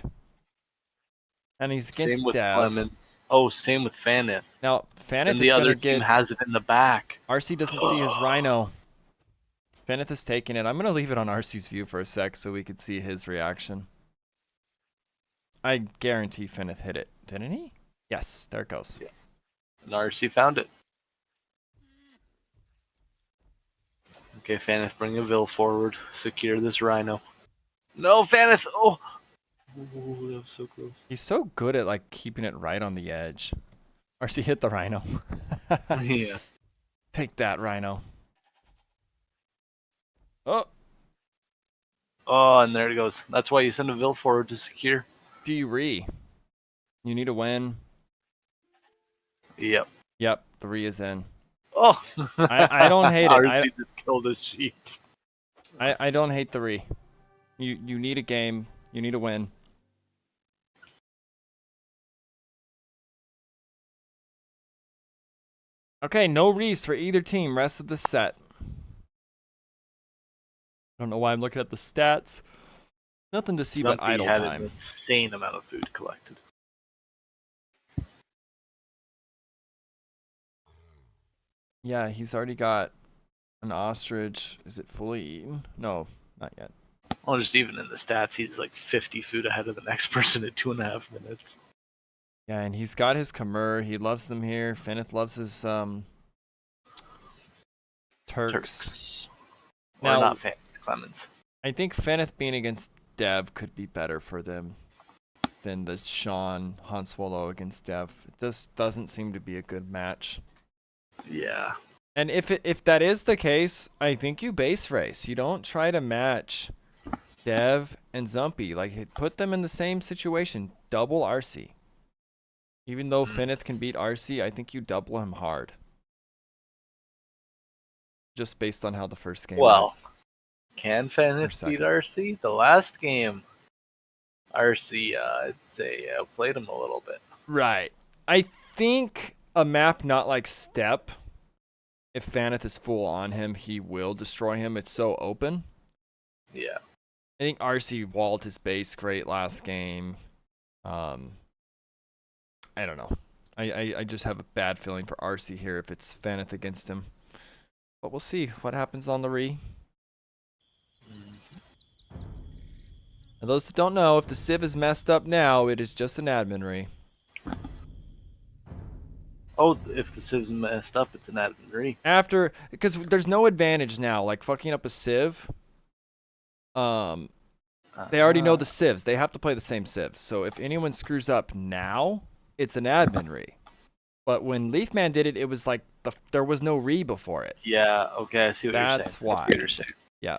[SPEAKER 1] And he's against
[SPEAKER 3] Same with
[SPEAKER 1] Dev.
[SPEAKER 3] Clemens. Oh, same with Fanith.
[SPEAKER 1] Now, Fanith
[SPEAKER 3] And
[SPEAKER 1] is
[SPEAKER 3] the other
[SPEAKER 1] going to
[SPEAKER 3] team
[SPEAKER 1] get...
[SPEAKER 3] has it in the back.
[SPEAKER 1] RC doesn't see his Rhino. Fanith is taking it. I'm going to leave it on RC's view for a sec so we can see his reaction. I guarantee Fanith hit it. Didn't he? Yes, there it goes.
[SPEAKER 3] Yeah. And RC found it. Okay, Fanith, bring a Vil forward. Secure this Rhino. No, Fanith! Oh! Oh, that was so close.
[SPEAKER 1] He's so good at like keeping it right on the edge. RC hit the Rhino.
[SPEAKER 3] Yeah.
[SPEAKER 1] Take that, Rhino. Oh!
[SPEAKER 3] Oh, and there it goes. That's why you send a Vil forward to secure.
[SPEAKER 1] D-Re. You need a win.
[SPEAKER 3] Yep.
[SPEAKER 1] Yep, 3 is in.
[SPEAKER 3] Oh!
[SPEAKER 1] I don't hate it.
[SPEAKER 3] RC just killed his sheep.
[SPEAKER 1] I don't hate 3. You need a game. You need a win. Okay, no Reese for either team rest of the set. I don't know why I'm looking at the stats. Nothing to see but idle
[SPEAKER 3] had
[SPEAKER 1] time.
[SPEAKER 3] an insane amount of food collected.
[SPEAKER 1] Yeah, he's already got an ostrich. Is it fully eaten? No, not yet.
[SPEAKER 3] Well, just even in the stats, he's like 50 food ahead of the next person in 2.5 minutes.
[SPEAKER 1] Yeah, and he's got his Khmer. He loves them here. Fenith loves his Turks.
[SPEAKER 3] Or
[SPEAKER 1] Now,
[SPEAKER 3] not Fanith, Clemens.
[SPEAKER 1] I think Fenith being against Dev could be better for them than the Sean Hanswallow against Dev. It just doesn't seem to be a good match.
[SPEAKER 3] Yeah.
[SPEAKER 1] And if that is the case, I think you base race. You don't try to match Dev and Zumpy. Like, put them in the same situation. Double RC. Even though Fenith can beat RC, I think you double him hard. Just based on how the first game
[SPEAKER 3] Well,
[SPEAKER 1] went.
[SPEAKER 3] can Fanith beat RC? The last game, RC, I'd say, outplayed him a little bit.
[SPEAKER 1] Right. I think a map not like Step, if Fanith is full on him, he will destroy him. It's so open.
[SPEAKER 3] Yeah.
[SPEAKER 1] I think RC walled his base great last game. I don't know. I just have a bad feeling for RC here if it's Fanith against him. But we'll see what happens on the re. And those that don't know, if the Civ is messed up now, it is just an admin re.
[SPEAKER 3] Oh, if the Civ's messed up, it's an admin re.
[SPEAKER 1] After, because there's no advantage now, like fucking up a Civ. They already know the Civs. They have to play the same Civs. So if anyone screws up now, it's an admin re. But when Leafman did it, it was like there was no re before it.
[SPEAKER 3] Yeah, okay, I see what you're saying.
[SPEAKER 1] That's why.
[SPEAKER 3] I see what you're saying.
[SPEAKER 1] Yeah.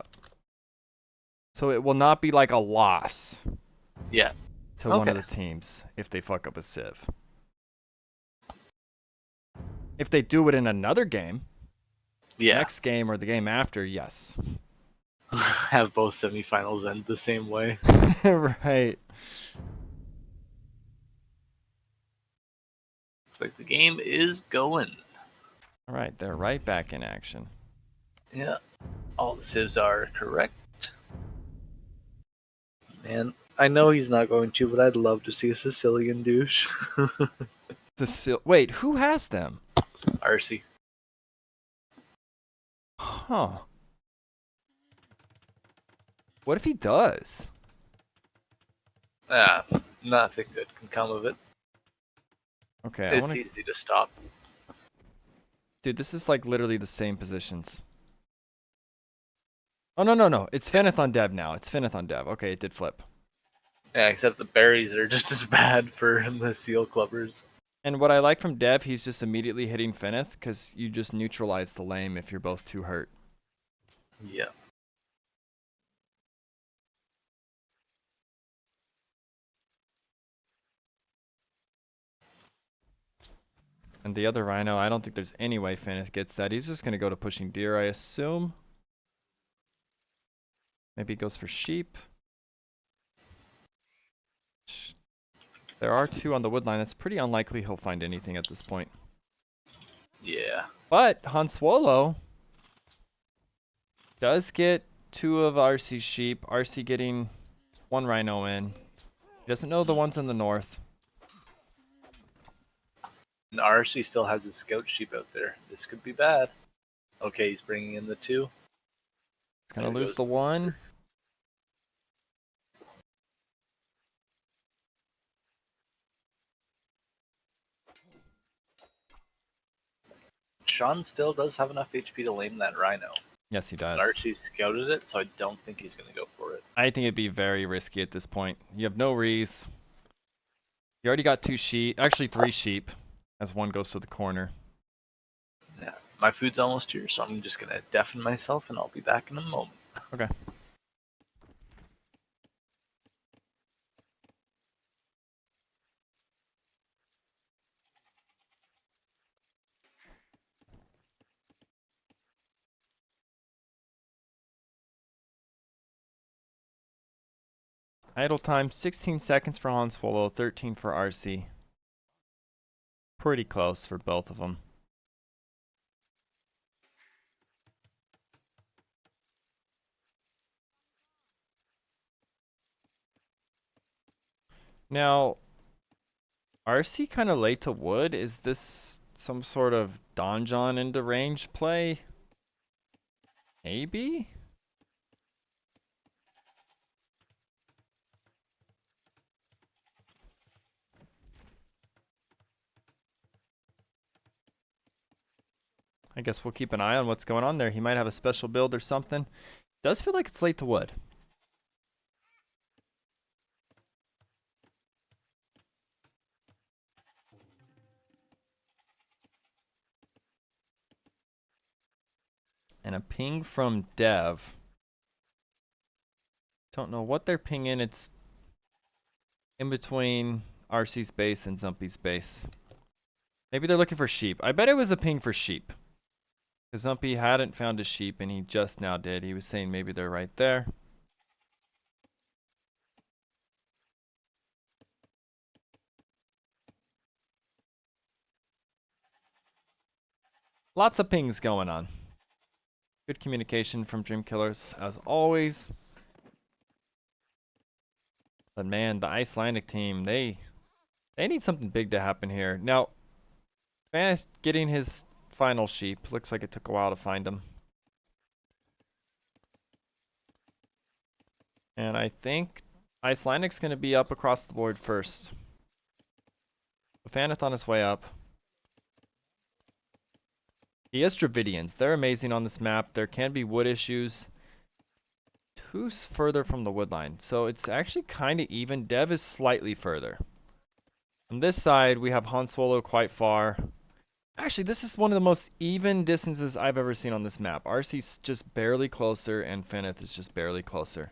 [SPEAKER 1] So it will not be like a loss.
[SPEAKER 3] Yeah.
[SPEAKER 1] To one of the teams if they fuck up a Civ. If they do it in another game, next game or the game after, yes.
[SPEAKER 3] Have both semifinals end the same way.
[SPEAKER 1] Right.
[SPEAKER 3] Looks like the game is going.
[SPEAKER 1] All right, they're right back in action.
[SPEAKER 3] Yeah, all the civs are correct.
[SPEAKER 15] Man, I know he's not going to, but I'd love to see a Sicilian douche.
[SPEAKER 1] Wait, who has them?
[SPEAKER 3] RC.
[SPEAKER 1] Huh. What if he does?
[SPEAKER 3] Ah, nothing good can come of it.
[SPEAKER 1] Okay,
[SPEAKER 3] It's easy to stop.
[SPEAKER 1] Dude, this is like literally the same positions. Oh, no. It's Feneth on Dev now. It's Feneth on Dev. Okay, it did flip.
[SPEAKER 3] Yeah, except the berries are just as bad for the seal clubbers.
[SPEAKER 1] And what I like from Dev, he's just immediately hitting Feneth because you just neutralize the lame if you're both too hurt.
[SPEAKER 3] Yeah.
[SPEAKER 1] And the other Rhino, I don't think there's any way Feneth gets that. He's just going to go to pushing deer, I assume. Maybe he goes for sheep. There are two on the wood line. It's pretty unlikely he'll find anything at this point.
[SPEAKER 3] Yeah.
[SPEAKER 1] But Hanswolo does get two of RC's sheep. RC getting one Rhino in. He doesn't know the ones in the north.
[SPEAKER 3] And RC still has his scout sheep out there. This could be bad. Okay, he's bringing in the two.
[SPEAKER 1] He's going to lose the one.
[SPEAKER 3] Sean still does have enough HP to lame that Rhino.
[SPEAKER 1] Yes, he does.
[SPEAKER 3] RC scouted it, so I don't think he's going to go for it.
[SPEAKER 1] I think it'd be very risky at this point. You have no rees. You already got two sheep. Actually, three sheep. As one goes to the corner.
[SPEAKER 3] Yeah, my food's almost here, so I'm just going to deafen myself, and I'll be back in a moment.
[SPEAKER 1] Okay. Idle time 16 seconds for Hanswolo, 13 for RC. Pretty close for both of them. Now, RC kind of late to wood. Is this some sort of donjon into range play? Maybe? I guess we'll keep an eye on what's going on there. He might have a special build or something. Does feel like it's late to wood. And a ping from Dev. Don't know what they're pinging. It's in between RC's base and Zumpy's base. Maybe they're looking for sheep. I bet it was a ping for sheep. Because Zumpy hadn't found a sheep and he just now did. He was saying maybe they're right there. Lots of pings going on. Good communication from Dream Killers as always. But man, the Icelandic team, they need something big to happen here. Now, getting his final sheep. Looks like it took a while to find him. And I think Icelandic's going to be up across the board first. Faneth on his way up. He has Dravidians. They're amazing on this map. There can be wood issues. Who's further from the wood line? So it's actually kind of even. Dev is slightly further. On this side, we have Hanswolo quite far. Actually, this is one of the most even distances I've ever seen on this map. RC's just barely closer, and Feneth is just barely closer.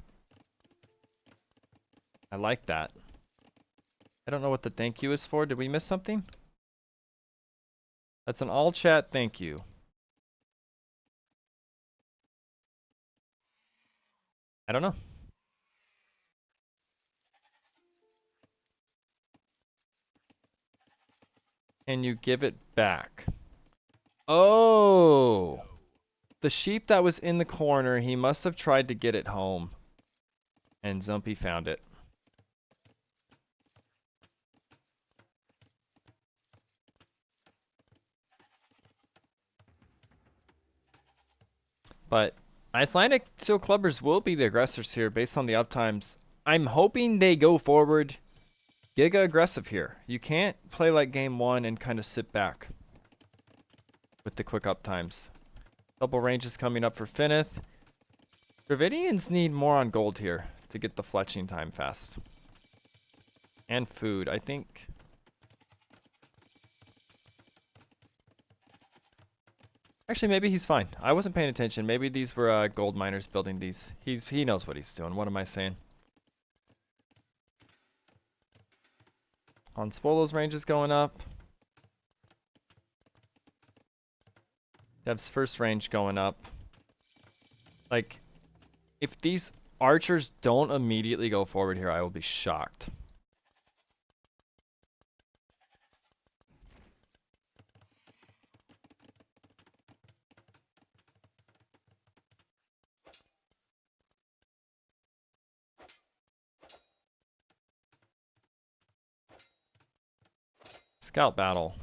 [SPEAKER 1] I like that. I don't know what the thank you is for. Did we miss something? That's an all chat thank you. I don't know. Can you give it back? Oh! The sheep that was in the corner, he must have tried to get it home. And Zumpy found it. But Icelandic Steel Clubbers will be the aggressors here based on the uptimes. I'm hoping they go forward. Giga aggressive here. You can't play like game one and kind of sit back with the quick uptimes. Double ranges coming up for Finnith. Dravidians need more on gold here to get the fletching time fast. And food, I think. Actually, maybe he's fine. I wasn't paying attention. Maybe these were gold miners building these. He knows what he's doing. What am I saying? On Swolo's range is going up. Dev's first range going up. Like, if these archers don't immediately go forward here, I will be shocked. Scout battle.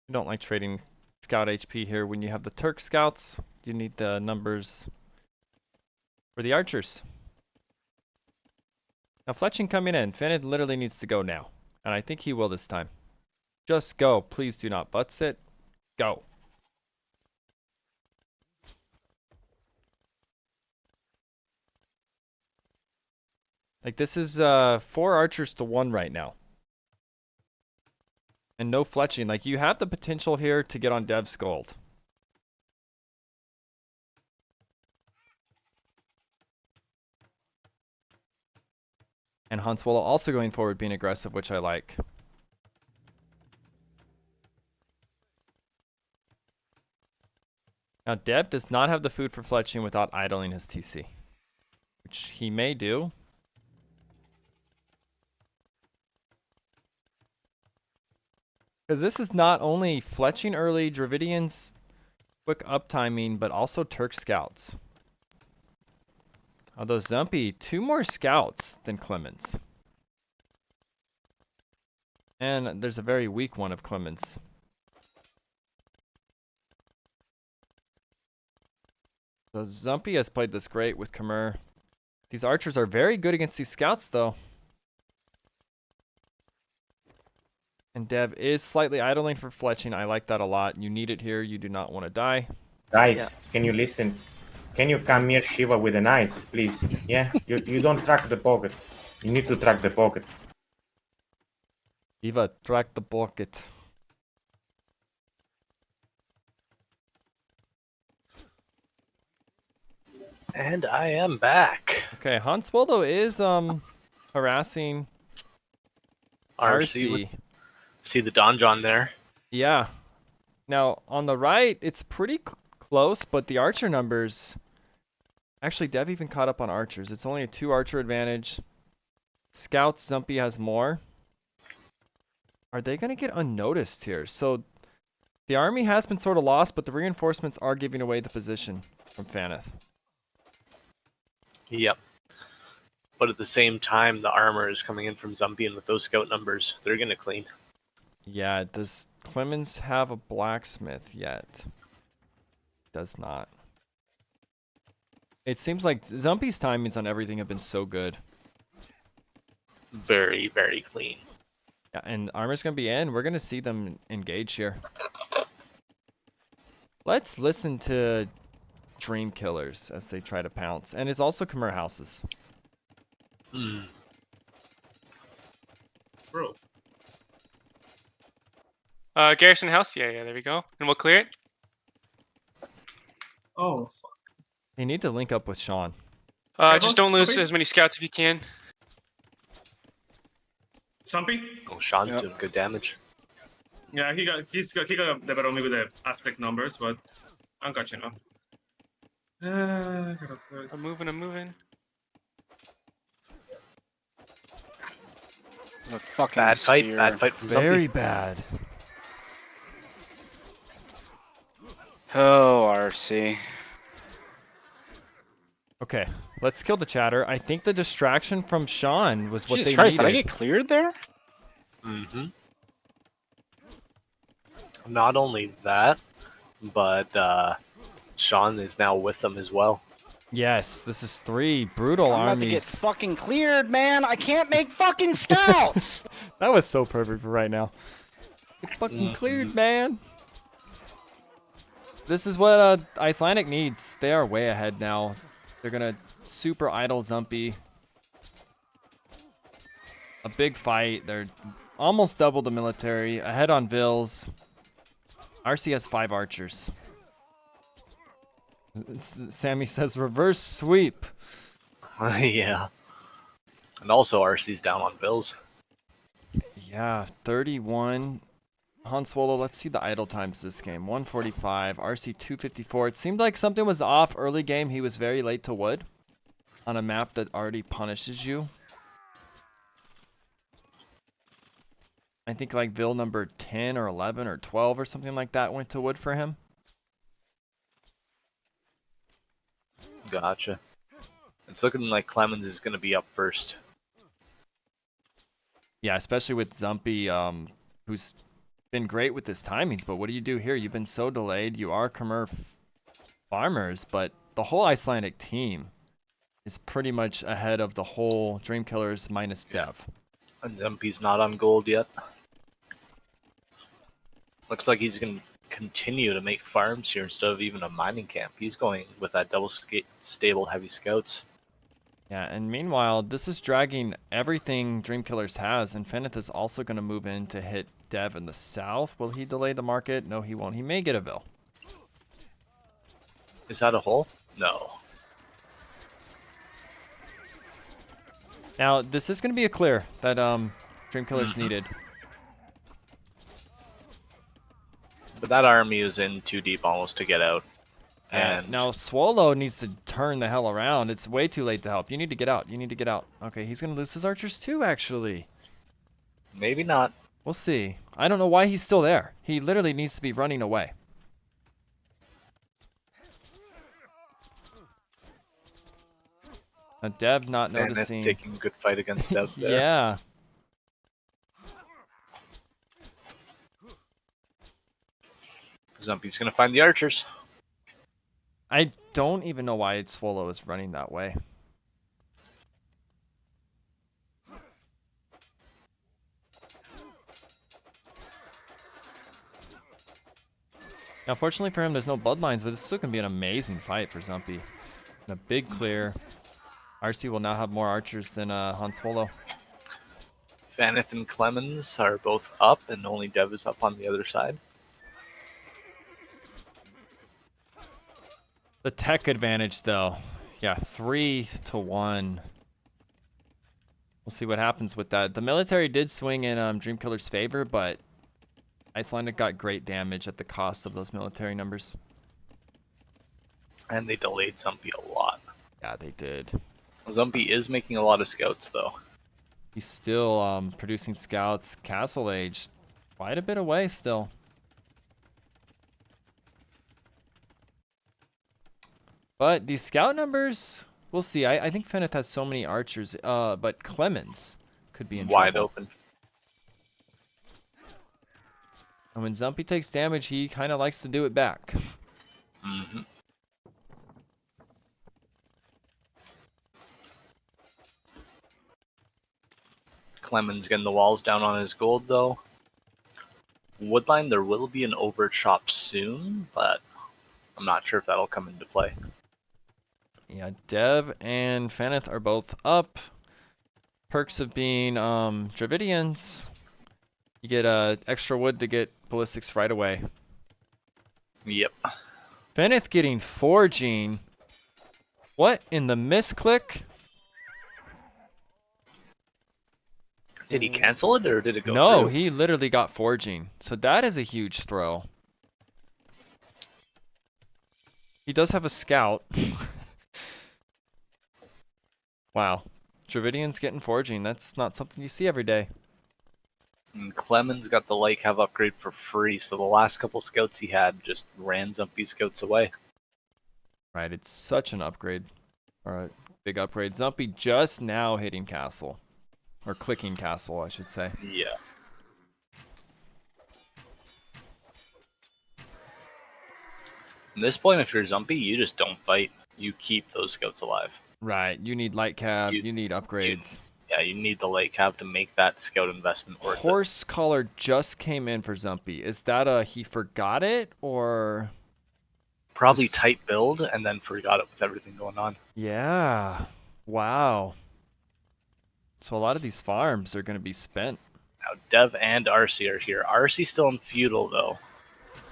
[SPEAKER 1] I don't like trading scout HP here when you have the Turk scouts. You need the numbers for the archers. Now fletching coming in. Finnith literally needs to go now. And I think he will this time. Just go. Please do not butt sit. Go. Like this is 4 archers to 1 right now. And no fletching. Like you have the potential here to get on Dev's gold. And Huntswell also going forward being aggressive, which I like. Now Dev does not have the food for fletching without idling his TC. Which he may do. Because this is not only fletching early, Dravidians quick uptiming, but also Turk scouts. Although Zumpy, 2 more scouts than Clemens. And there's a very weak one of Clemens. So Zumpy has played this great with Khmer. These archers are very good against these scouts though. And Dev is slightly idling for fletching. I like that a lot. You need it here. You do not want to die.
[SPEAKER 16] Guys, can you listen? Can you come near Shiva with the knights, please? Yeah, you don't track the pocket. You need to track the pocket.
[SPEAKER 1] Shiva, track the pocket.
[SPEAKER 3] And I am back.
[SPEAKER 1] Okay, Hanswaldo is harassing RC.
[SPEAKER 3] See the donjon there?
[SPEAKER 1] Yeah. Now on the right, it's pretty close, but the archer numbers. Actually, Dev even caught up on archers. It's only a 2 archer advantage. Scouts, Zumpy has more. Are they going to get unnoticed here? So the army has been sort of lost, but the reinforcements are giving away the position from Fanith.
[SPEAKER 3] Yep. But at the same time, the armor is coming in from Zumpy, and with those scout numbers, they're going to clean.
[SPEAKER 1] Yeah, does Clemens have a blacksmith yet? Does not. It seems like Zumpy's timings on everything have been so good.
[SPEAKER 3] Very, very clean.
[SPEAKER 1] Yeah, and armor's going to be in. We're going to see them engage here. Let's listen to Dream Killers as they try to pounce. And it's also Khmer houses.
[SPEAKER 8] Bro.
[SPEAKER 11] Garrison House? Yeah, there we go. And we'll clear it?
[SPEAKER 8] Oh, fuck.
[SPEAKER 1] You need to link up with Sean.
[SPEAKER 11] Just don't lose as many scouts if you can.
[SPEAKER 8] Zumpy?
[SPEAKER 3] Oh, Sean's doing good damage.
[SPEAKER 8] Yeah, he got Dever only with the Aztec numbers, but I'm catching up.
[SPEAKER 11] I'm moving.
[SPEAKER 6] It's a fucking
[SPEAKER 3] Bad fight.
[SPEAKER 6] spear.
[SPEAKER 3] Bad fight from
[SPEAKER 1] Very
[SPEAKER 3] Zumpy.
[SPEAKER 1] bad.
[SPEAKER 6] Oh, RC.
[SPEAKER 1] Okay, let's kill the chatter. I think the distraction from Sean was what
[SPEAKER 6] Jesus
[SPEAKER 1] they
[SPEAKER 6] Christ,
[SPEAKER 1] needed.
[SPEAKER 6] did I get cleared there?
[SPEAKER 3] Mm-hmm. Not only that, but Sean is now with them as well.
[SPEAKER 1] Yes, this is 3 brutal
[SPEAKER 6] I'm about to get
[SPEAKER 1] armies.
[SPEAKER 6] fucking cleared, man. I can't make fucking scouts.
[SPEAKER 1] That was so perfect for right now. Get fucking cleared, man. This is what Icelandic needs. They are way ahead now. They're gonna super idle Zumpy. A big fight. They're almost double the military. Ahead on Vils. RC has 5 archers. Sammy says reverse sweep.
[SPEAKER 3] Yeah. And also RC's down on Bills.
[SPEAKER 1] Yeah, 31. Han Swallow, let's see the idle times this game. 145, RC 254. It seemed like something was off early game. He was very late to wood on a map that already punishes you. I think like Vil number 10 or 11 or 12 or something like that went to wood for him.
[SPEAKER 3] Gotcha. It's looking like Clemens is going to be up first.
[SPEAKER 1] Yeah, especially with Zumpy, who's been great with his timings, but what do you do here? You've been so delayed. You are Khmer farmers, but the whole Icelandic team is pretty much ahead of the whole Dream Killers minus Dev.
[SPEAKER 3] And Zumpy's not on gold yet. Looks like he's going to continue to make farms here instead of even a mining camp. He's going with that double stable heavy scouts.
[SPEAKER 1] Yeah, and meanwhile, this is dragging everything Dream Killers has, and Feneth is also going to move in to hit Dev in the south. Will he delay the market? No, he won't. He may get a Vil.
[SPEAKER 3] Is that a hole? No.
[SPEAKER 1] Now, this is going to be a clear that Dream Killers needed.
[SPEAKER 3] But that army is in too deep almost to get out. And
[SPEAKER 1] now Swallow needs to turn the hell around. It's way too late to help. You need to get out. You need to get out. Okay, he's going to lose his archers too, actually.
[SPEAKER 3] maybe not.
[SPEAKER 1] We'll see. I don't know why he's still there. He literally needs to be running away. Dev not noticing.
[SPEAKER 3] Taking a good fight against Dev there.
[SPEAKER 1] Yeah.
[SPEAKER 3] Zumpy's going to find the archers.
[SPEAKER 1] I don't even know why Swallow is running that way. Now, fortunately for him, there's no bloodlines, but it's still going to be an amazing fight for Zumpy. And a big clear. RC will now have more archers than Han Swallow.
[SPEAKER 3] Vaneth and Clemens are both up, and only Dev is up on the other side.
[SPEAKER 1] The tech advantage, though. Yeah, 3-1. We'll see what happens with that. The military did swing in Dreamkiller's favor, but Icelandic got great damage at the cost of those military numbers.
[SPEAKER 3] And they delayed Zumpy a lot.
[SPEAKER 1] Yeah, they did.
[SPEAKER 3] Zumpy is making a lot of scouts, though.
[SPEAKER 1] He's still producing scouts. Castle Age, quite a bit away still. But these scout numbers, we'll see. I think Feneth has so many archers, but Clemens could be in
[SPEAKER 3] wide
[SPEAKER 1] trouble.
[SPEAKER 3] Open.
[SPEAKER 1] And when Zumpy takes damage, he kind of likes to do it back.
[SPEAKER 3] Mm-hmm. Clemens getting the walls down on his gold, though. Woodline, there will be an overchop soon, but I'm not sure if that'll come into play.
[SPEAKER 1] Yeah, Dev and Feneth are both up. Perks of being Dravidians. You get extra wood to get ballistics right away.
[SPEAKER 3] Yep.
[SPEAKER 1] Feneth getting forging. What in the misclick?
[SPEAKER 3] Did he cancel it or did it go
[SPEAKER 1] No,
[SPEAKER 3] through?
[SPEAKER 1] he literally got forging. So that is a huge throw. He does have a scout. Wow. Dravidians getting forging. That's not something you see every day.
[SPEAKER 3] And Clemens got the light cav upgrade for free, so the last couple scouts he had just ran Zumpy scouts away.
[SPEAKER 1] Right, it's such an upgrade. Or a big upgrade. Zumpy just now hitting castle. Or clicking castle, I should say.
[SPEAKER 3] Yeah. At this point, if you're Zumpy, you just don't fight. You keep those scouts alive.
[SPEAKER 1] Right, you need light cav, you need upgrades.
[SPEAKER 3] Yeah, you need the light cav to make that scout investment worth it.
[SPEAKER 1] Horse collar just came in for Zumpy. Is that a he forgot it or
[SPEAKER 3] Probably
[SPEAKER 1] just...
[SPEAKER 3] tight build and then forgot it with everything going on.
[SPEAKER 1] Yeah. Wow. So a lot of these farms are going to be spent.
[SPEAKER 3] Now Dev and RC are here. RC still in feudal though.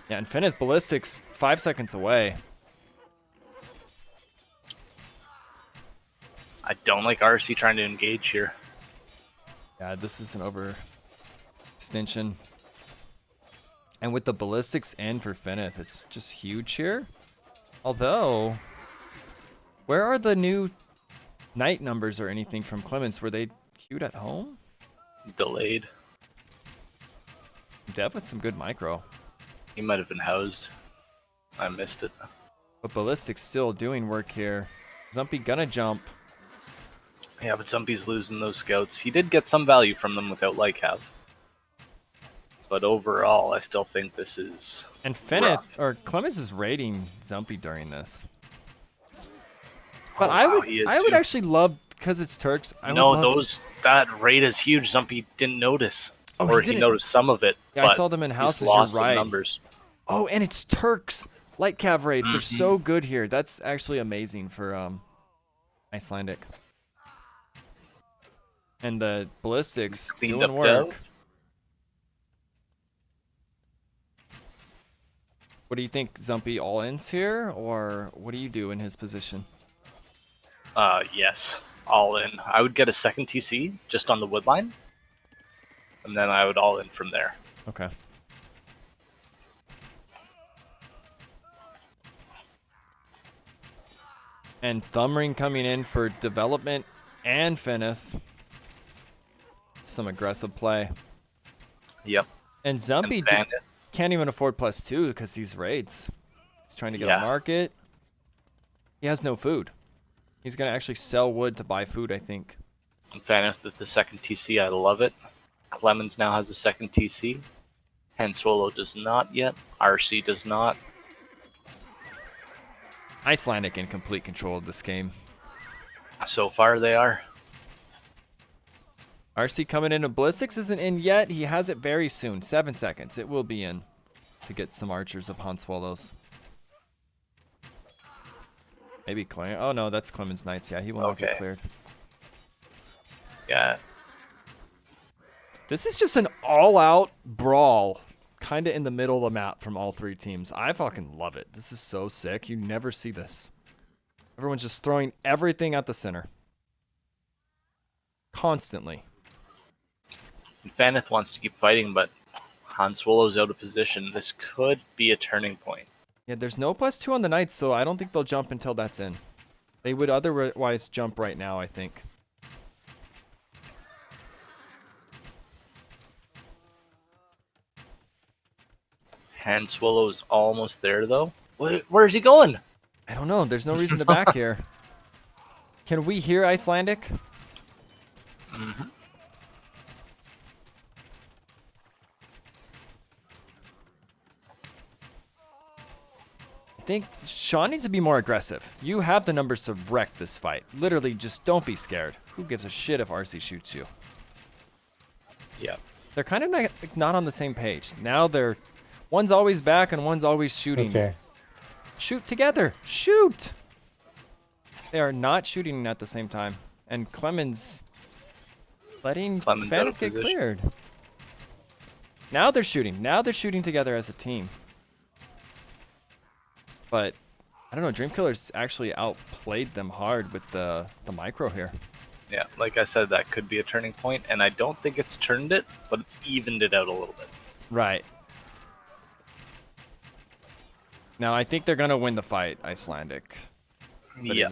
[SPEAKER 1] Yeah, Infinite Ballistics 5 seconds away.
[SPEAKER 3] I don't like RC trying to engage here.
[SPEAKER 1] Yeah, this is an overextension. And with the ballistics in for Feneth, it's just huge here. Although, where are the new night numbers or anything from Clemens? Were they queued at home?
[SPEAKER 3] Delayed.
[SPEAKER 1] Dev with some good micro.
[SPEAKER 3] He might have been housed. I missed it.
[SPEAKER 1] But ballistics still doing work here. Zumpy gonna jump.
[SPEAKER 3] Yeah, but Zumpy's losing those scouts. He did get some value from them without light cav. But overall, I still think this is
[SPEAKER 1] And Feneth,
[SPEAKER 3] rough.
[SPEAKER 1] or Clemens is raiding Zumpy during this. But
[SPEAKER 3] Oh,
[SPEAKER 1] I
[SPEAKER 3] wow,
[SPEAKER 1] would,
[SPEAKER 3] he is
[SPEAKER 1] I would
[SPEAKER 3] too.
[SPEAKER 1] actually love, because it's Turks. I would
[SPEAKER 3] No,
[SPEAKER 1] love
[SPEAKER 3] that raid is huge. Zumpy didn't notice.
[SPEAKER 1] Oh,
[SPEAKER 3] or
[SPEAKER 1] he
[SPEAKER 3] he
[SPEAKER 1] didn't.
[SPEAKER 3] noticed some of it.
[SPEAKER 1] Yeah, I
[SPEAKER 3] but
[SPEAKER 1] saw them in
[SPEAKER 3] he's
[SPEAKER 1] houses.
[SPEAKER 3] lost
[SPEAKER 1] You're
[SPEAKER 3] some
[SPEAKER 1] right.
[SPEAKER 3] numbers.
[SPEAKER 1] Oh, and it's Turks. Light cav raids. They're
[SPEAKER 3] Mm-hmm.
[SPEAKER 1] so good here. That's actually amazing for Icelandic. And the ballistics
[SPEAKER 3] Cleaned
[SPEAKER 1] doing
[SPEAKER 3] up
[SPEAKER 1] work.
[SPEAKER 3] Dev.
[SPEAKER 1] What do you think, Zumpy all-ins here, or what do you do in his position?
[SPEAKER 3] Yes. All in. I would get a second TC just on the wood line. And then I would all in from there.
[SPEAKER 1] Okay. And Thumbring coming in for development and Feneth. Some aggressive play.
[SPEAKER 3] Yep.
[SPEAKER 1] And Zumpy
[SPEAKER 3] And Feneth.
[SPEAKER 1] can't even afford +2 because he's raids. He's trying to get
[SPEAKER 3] Yeah.
[SPEAKER 1] a market. He has no food. He's going to actually sell wood to buy food, I think.
[SPEAKER 3] And Feneth with the second TC, I love it. Clemens now has a second TC. Henswolo does not yet. RC does not.
[SPEAKER 1] Icelandic in complete control of this game.
[SPEAKER 3] So far they are.
[SPEAKER 1] RC coming in. Ballistics isn't in yet. He has it very soon. 7 seconds. It will be in to get some archers of Hanswallows. Maybe Clay. Oh no, that's Clemens Knights. Yeah, he will not get
[SPEAKER 3] Okay.
[SPEAKER 1] cleared.
[SPEAKER 3] Yeah.
[SPEAKER 1] This is just an all-out brawl, kind of in the middle of the map from all three teams. I fucking love it. This is so sick. You never see this. Everyone's just throwing everything at the center. Constantly.
[SPEAKER 3] And Feneth wants to keep fighting, but Hanswolo's out of position. This could be a turning point.
[SPEAKER 1] Yeah, there's no +2 on the Knights, so I don't think they'll jump until that's in. They would otherwise jump right now, I think.
[SPEAKER 3] Hanswolo's almost there, though. Where's he going?
[SPEAKER 1] I don't know. There's no reason to back here. Can we hear Icelandic?
[SPEAKER 3] Mm-hmm.
[SPEAKER 1] I think Sean needs to be more aggressive. You have the numbers to wreck this fight. Literally, just don't be scared. Who gives a shit if RC shoots you?
[SPEAKER 3] Yeah.
[SPEAKER 1] They're kind of not on the same page. Now they're... One's always back and one's always shooting.
[SPEAKER 16] Okay.
[SPEAKER 1] Shoot together! Shoot! They are not shooting at the same time. And Clemens letting
[SPEAKER 3] Clemens out of
[SPEAKER 1] Feneth get
[SPEAKER 3] position.
[SPEAKER 1] cleared. Now they're shooting. Now they're shooting together as a team. But I don't know, Dreamkiller's actually outplayed them hard with the micro here.
[SPEAKER 3] Yeah, like I said, that could be a turning point, and I don't think it's turned it, but it's evened it out a little bit.
[SPEAKER 1] Right. Now I think they're gonna win the fight, Icelandic. But
[SPEAKER 3] Yeah.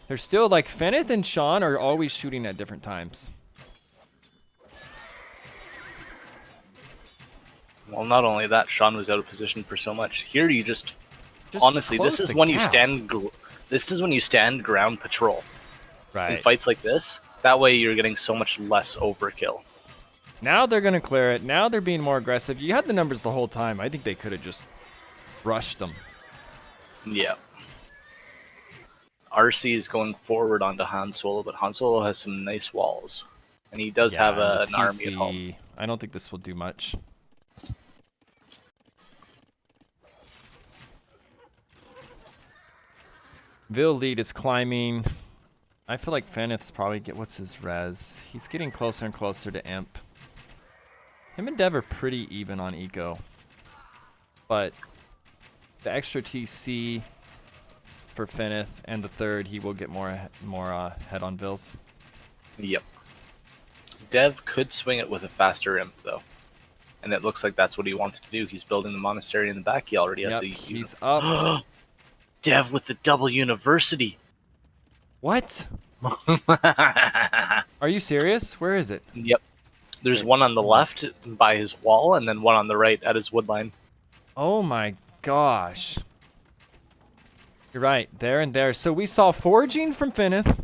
[SPEAKER 1] They're still like Feneth and Sean are always shooting at different times.
[SPEAKER 3] Well, not only that, Sean was out of position for so much. Here, you just honestly, this
[SPEAKER 1] close
[SPEAKER 3] is
[SPEAKER 1] the
[SPEAKER 3] when you
[SPEAKER 1] gap.
[SPEAKER 3] stand. This is when you stand ground patrol. In
[SPEAKER 1] Right.
[SPEAKER 3] fights like this, that way you're getting so much less overkill.
[SPEAKER 1] Now they're gonna clear it. Now they're being more aggressive. You had the numbers the whole time. I think they could have just rushed them.
[SPEAKER 3] Yeah. RC is going forward onto Han Solo, but Han Solo has some nice walls. And he does have
[SPEAKER 1] and
[SPEAKER 3] an
[SPEAKER 1] the
[SPEAKER 3] army at home.
[SPEAKER 1] TC, I don't think this will do much. Vil lead is climbing. I feel like Fenith's probably what's his res? He's getting closer and closer to Imp. Him and Dev are pretty even on eco. But the extra TC for Fenith and the third, he will get more head on Vils.
[SPEAKER 3] Yep. Dev could swing it with a faster Imp, though. And it looks like that's what he wants to do. He's building the monastery in the back. He already has the...
[SPEAKER 1] He's up.
[SPEAKER 3] Dev with the double university.
[SPEAKER 1] What? Are you serious? Where is it?
[SPEAKER 3] Yep. There's one on the left by his wall, and then one on the right at his woodline.
[SPEAKER 1] Oh my gosh. You're right, there and there. So we saw foraging from Fenith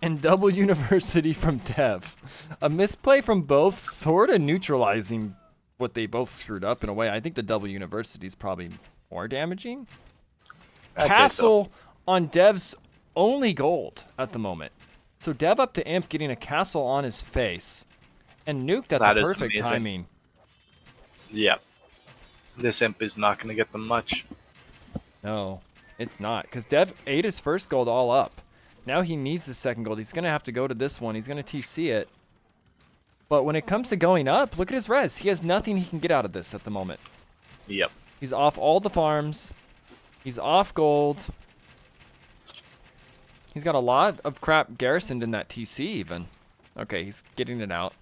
[SPEAKER 1] and double university from Dev. A misplay from both, sort of neutralizing what they both screwed up in a way. I think the double university is probably more damaging. Castle on Dev's only gold at the moment. So Dev up to Imp getting a castle on his face. And nuked at the perfect timing.
[SPEAKER 3] Yeah. This Imp is not going to get them much.
[SPEAKER 1] No, it's not. Because Dev ate his first gold all up. Now he needs the second gold. He's going to have to go to this one. He's going to TC it. But when it comes to going up, look at his res. He has nothing he can get out of this at the moment.
[SPEAKER 3] Yep.
[SPEAKER 1] He's off all the farms. He's off gold. He's got a lot of crap garrisoned in that TC even. Okay, he's getting it out.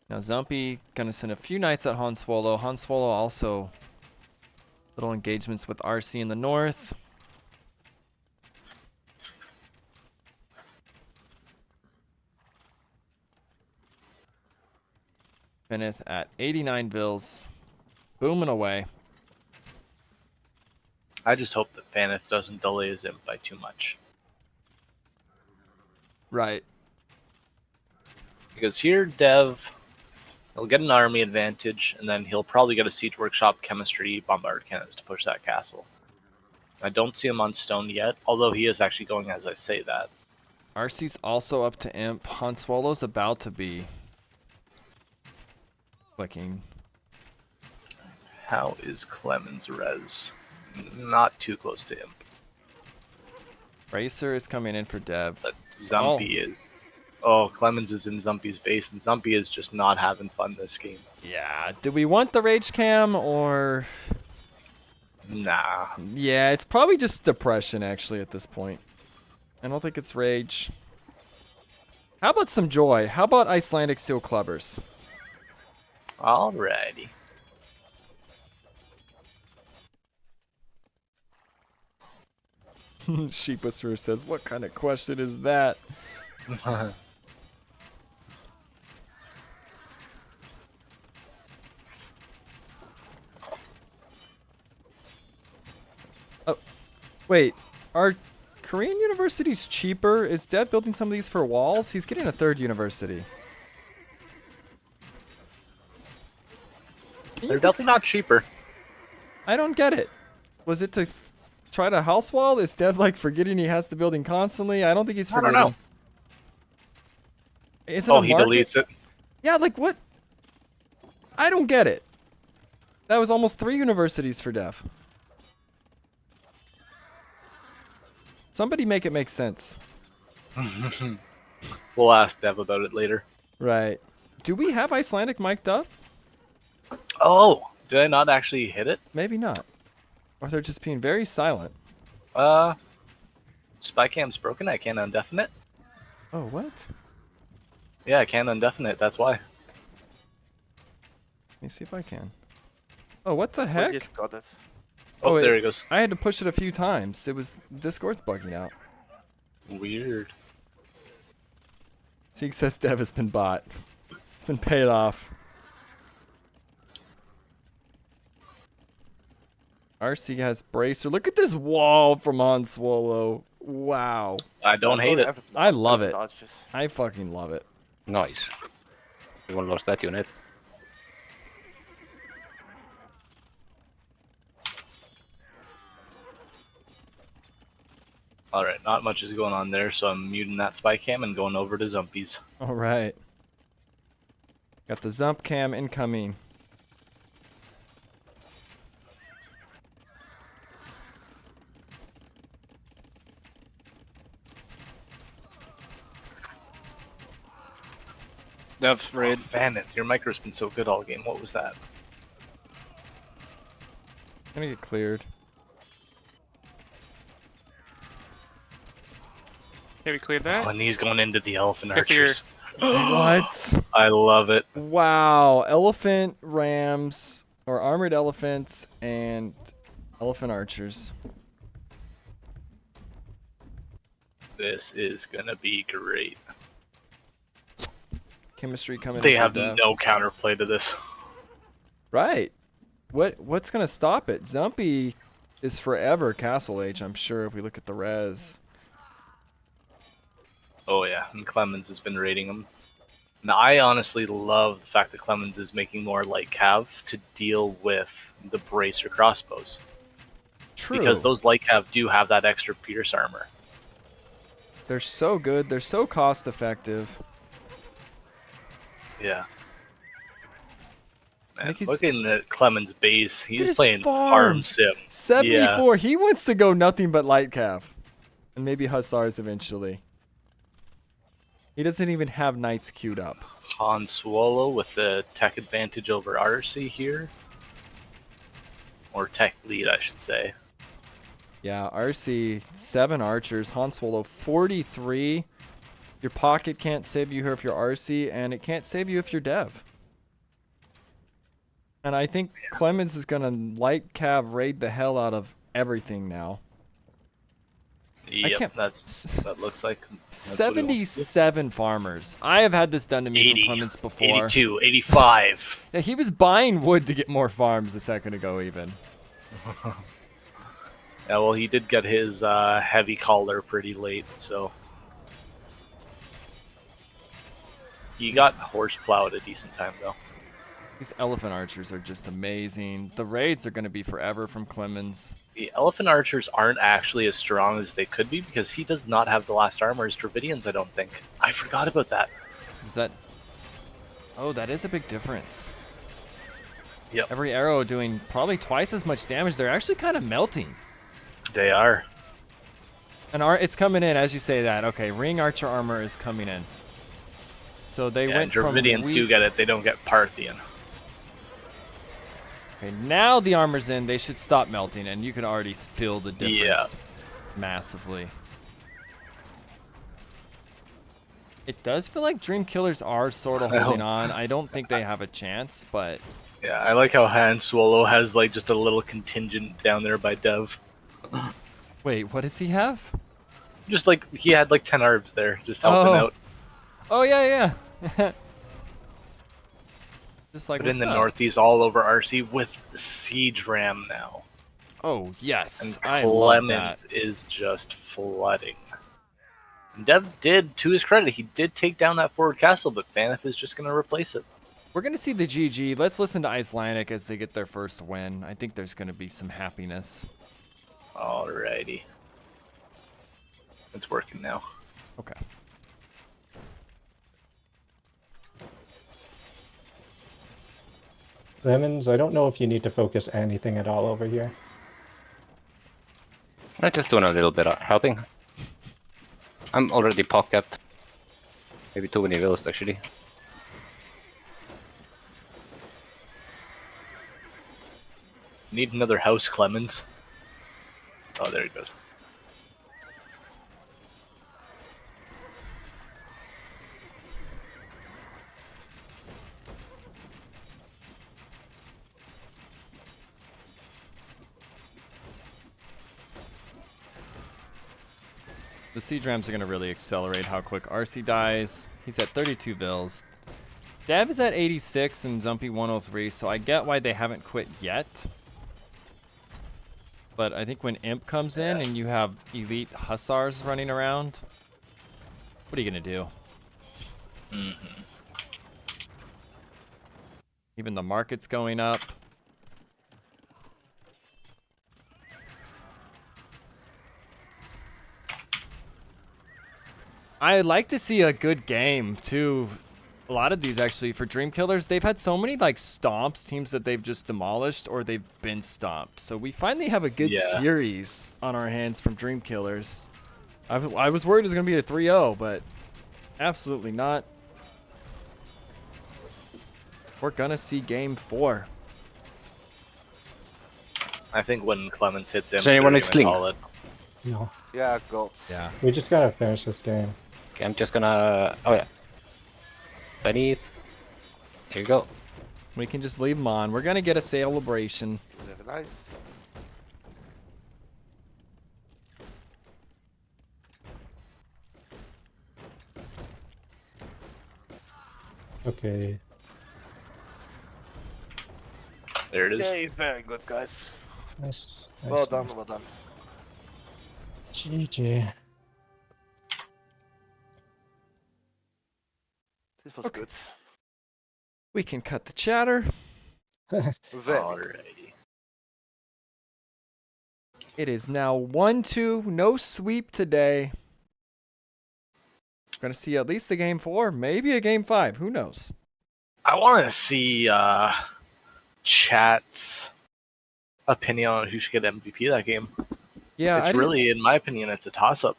[SPEAKER 1] Now Zumpy gonna send a few knights at Han Swallow. Han Swallow also little engagements with RC in the north. Fenith at 89 Vils. Booming away.
[SPEAKER 3] I just hope that Fenith doesn't delay his Imp by too much.
[SPEAKER 1] Right.
[SPEAKER 3] Because here, Dev, he'll get an army advantage, and then he'll probably get a Siege Workshop, Chemistry, Bombard Cannons to push that castle. I don't see him on stone yet, although he is actually going as I say that.
[SPEAKER 1] RC's also up to Imp. Han Swallow's about to be clicking.
[SPEAKER 3] How is Clemens' res? Not too close to Imp.
[SPEAKER 1] Racer is coming in for Dev.
[SPEAKER 3] But Zumpy is. Oh, Clemens is in Zumpy's base, and Zumpy is just not having fun this game.
[SPEAKER 1] Yeah, do we want the Rage Cam, or...
[SPEAKER 3] Nah.
[SPEAKER 1] Yeah, it's probably just depression, actually, at this point. I don't think it's Rage. How about some joy? How about Icelandic Steel Clubbers?
[SPEAKER 3] Alrighty.
[SPEAKER 1] Sheep Whisperer says, what kind of question is that? Oh, wait. Are Korean universities cheaper? Is Dev building some of these for walls? He's getting a third university.
[SPEAKER 3] They're definitely not cheaper.
[SPEAKER 1] I don't get it. Was it to try to house wall? Is Dev like forgetting he has the building constantly? I don't think he's forgetting.
[SPEAKER 3] I don't know.
[SPEAKER 1] Is it
[SPEAKER 3] he deletes it.
[SPEAKER 1] Yeah, like what? I don't get it. That was almost 3 universities for Dev. Somebody make it make sense.
[SPEAKER 3] We'll ask Dev about it later.
[SPEAKER 1] Right. Do we have Icelandic mic'd up?
[SPEAKER 3] Oh, did I not actually hit it?
[SPEAKER 1] Maybe not. Or they're just being very silent.
[SPEAKER 3] Spycam's broken. I can't undeafen it.
[SPEAKER 1] Oh, what?
[SPEAKER 3] Yeah, I can't undeafen it. That's why.
[SPEAKER 1] Let me see if I can. Oh, what the heck?
[SPEAKER 10] We just got it.
[SPEAKER 3] Oh, there he goes.
[SPEAKER 1] I had to push it a few times. It was Discord's bugging out.
[SPEAKER 3] Weird.
[SPEAKER 1] Seek says Dev has been bought. It's been paid off. RC has Bracer. Look at this wall from Han Swallow. Wow.
[SPEAKER 3] I don't hate it.
[SPEAKER 1] I love it. I fucking love it.
[SPEAKER 14] Nice. Everyone lost that unit.
[SPEAKER 3] Alright, not much is going on there, so I'm muting that spy cam and going over to Zumpies.
[SPEAKER 1] Alright. Got the Zump cam incoming.
[SPEAKER 6] Dev's raid.
[SPEAKER 3] Vanith, your micro's been so good all game. What was that?
[SPEAKER 1] Gonna get cleared.
[SPEAKER 11] Yeah, we cleared that.
[SPEAKER 3] Oh, and he's going into the elephant
[SPEAKER 11] If you're-
[SPEAKER 3] archers.
[SPEAKER 1] What?
[SPEAKER 3] I love it.
[SPEAKER 1] Wow. Elephant rams, or armored elephants, and elephant archers.
[SPEAKER 3] This is gonna be great.
[SPEAKER 1] Chemistry coming
[SPEAKER 3] They
[SPEAKER 1] in
[SPEAKER 3] have
[SPEAKER 1] for Dev.
[SPEAKER 3] no counterplay to this.
[SPEAKER 1] Right. What's gonna stop it? Zumpy is forever Castle Age, I'm sure, if we look at the res.
[SPEAKER 3] Oh yeah, and Clemens has been raiding them. Now I honestly love the fact that Clemens is making more light cav to deal with the bracer crossbows.
[SPEAKER 1] True.
[SPEAKER 3] Because those light cav do have that extra pierce armor.
[SPEAKER 1] They're so good. They're so cost effective.
[SPEAKER 3] Yeah.
[SPEAKER 1] I
[SPEAKER 3] Man,
[SPEAKER 1] think he's-
[SPEAKER 3] looking at Clemens' base,
[SPEAKER 1] Look at
[SPEAKER 3] he's
[SPEAKER 1] his
[SPEAKER 3] playing farm
[SPEAKER 1] farms.
[SPEAKER 3] sim.
[SPEAKER 1] 74. He wants to go nothing but light cav. And maybe hussars eventually. He doesn't even have knights queued up.
[SPEAKER 3] Han Swallow with the tech advantage over RC here. Or tech lead, I should say.
[SPEAKER 1] Yeah, RC, 7 archers. Han Swallow, 43. Your pocket can't save you here if you're RC, and it can't save you if you're Dev. And I think Clemens is going to light cav raid the hell out of everything now.
[SPEAKER 3] Yep,
[SPEAKER 1] can't-
[SPEAKER 3] that looks like... that's what he wants to do.
[SPEAKER 1] 77 farmers. I have had this done to me
[SPEAKER 3] 80,
[SPEAKER 1] from Clemens before.
[SPEAKER 3] 82, 85.
[SPEAKER 1] Yeah, he was buying wood to get more farms a second ago even.
[SPEAKER 3] Yeah, well, he did get his heavy collar pretty late, so... He got horseplow at a decent time, though.
[SPEAKER 1] These elephant archers are just amazing. The raids are going to be forever from Clemens.
[SPEAKER 3] The elephant archers aren't actually as strong as they could be because he does not have the last armor as Dravidians, I don't think. I forgot about that.
[SPEAKER 1] Is that... Oh, that is a big difference.
[SPEAKER 3] Yep.
[SPEAKER 1] Every arrow doing probably twice as much damage. They're actually kind of melting.
[SPEAKER 3] They are.
[SPEAKER 1] And it's coming in as you say that. Okay, ring archer armor is coming in. So they
[SPEAKER 3] Yeah,
[SPEAKER 1] went
[SPEAKER 3] and
[SPEAKER 1] from
[SPEAKER 3] Dravidians do
[SPEAKER 1] weak-
[SPEAKER 3] get it, they don't get Parthian.
[SPEAKER 1] Okay, now the armor's in, they should stop melting, and you can already feel the difference massively. It does feel like Dream Killers are sort of holding on. I don't think they have a chance, but...
[SPEAKER 3] Yeah, I like how Han Swallow has like just a little contingent down there by Dev.
[SPEAKER 1] Wait, what does he have?
[SPEAKER 3] Just like, he had like 10 arbs there, just helping out.
[SPEAKER 1] Oh, yeah. Just like,
[SPEAKER 3] But in the
[SPEAKER 1] what's up?
[SPEAKER 3] north, he's all over RC with Siege Ram now.
[SPEAKER 1] Oh, yes.
[SPEAKER 3] And
[SPEAKER 1] I love that.
[SPEAKER 3] Clemens is just flooding. And Dev did, to his credit, he did take down that forward castle, but Vanith is just going to replace it.
[SPEAKER 1] We're going to see the GG. Let's listen to Icelandic as they get their first win. I think there's going to be some happiness.
[SPEAKER 3] Alrighty. It's working now.
[SPEAKER 1] Okay.
[SPEAKER 17] Lemons, I don't know if you need to focus anything at all over here.
[SPEAKER 14] I'm just doing a little bit of helping. I'm already pocket. Maybe too many villas actually.
[SPEAKER 3] Need another house, Clemens. Oh, there he goes.
[SPEAKER 1] The siege rams are going to really accelerate how quick RC dies. He's at 32 bills. Dev is at 86 and Zumpy 103, so I get why they haven't quit yet. But I think when Imp comes in and you have elite Hussars running around, what are you going to do?
[SPEAKER 3] Mm-hmm.
[SPEAKER 1] Even the market's going up. I like to see a good game too. A lot of these actually for Dream Killers, they've had so many like stomps, teams that they've just demolished or they've been stomped. So we finally have a good series on our hands from Dream Killers. I was worried it was going to be a 3-0, but absolutely not. We're going to see game 4.
[SPEAKER 3] I think when Clemens hits him,
[SPEAKER 14] Does anyone
[SPEAKER 3] they're
[SPEAKER 14] explain?
[SPEAKER 3] gonna call it.
[SPEAKER 17] No.
[SPEAKER 9] Yeah, goats.
[SPEAKER 1] Yeah.
[SPEAKER 17] We just gotta finish this game.
[SPEAKER 14] Okay, I'm just gonna... Oh yeah. Benny. Here you go.
[SPEAKER 1] We can just leave them on. We're going to get a celebration.
[SPEAKER 9] Nice.
[SPEAKER 17] Okay.
[SPEAKER 3] There it is.
[SPEAKER 9] Yay, very good, guys.
[SPEAKER 17] Nice.
[SPEAKER 9] Well done, well done.
[SPEAKER 17] GG.
[SPEAKER 9] This was good.
[SPEAKER 1] We can cut the chatter.
[SPEAKER 9] Very.
[SPEAKER 3] Alrighty.
[SPEAKER 1] It is now 1-2. No sweep today. Gonna see at least a game 4, maybe a game 5. Who knows?
[SPEAKER 3] I want to see chat's opinion on who should get MVP that game.
[SPEAKER 1] Yeah,
[SPEAKER 3] it's really, in my opinion, it's a toss-up.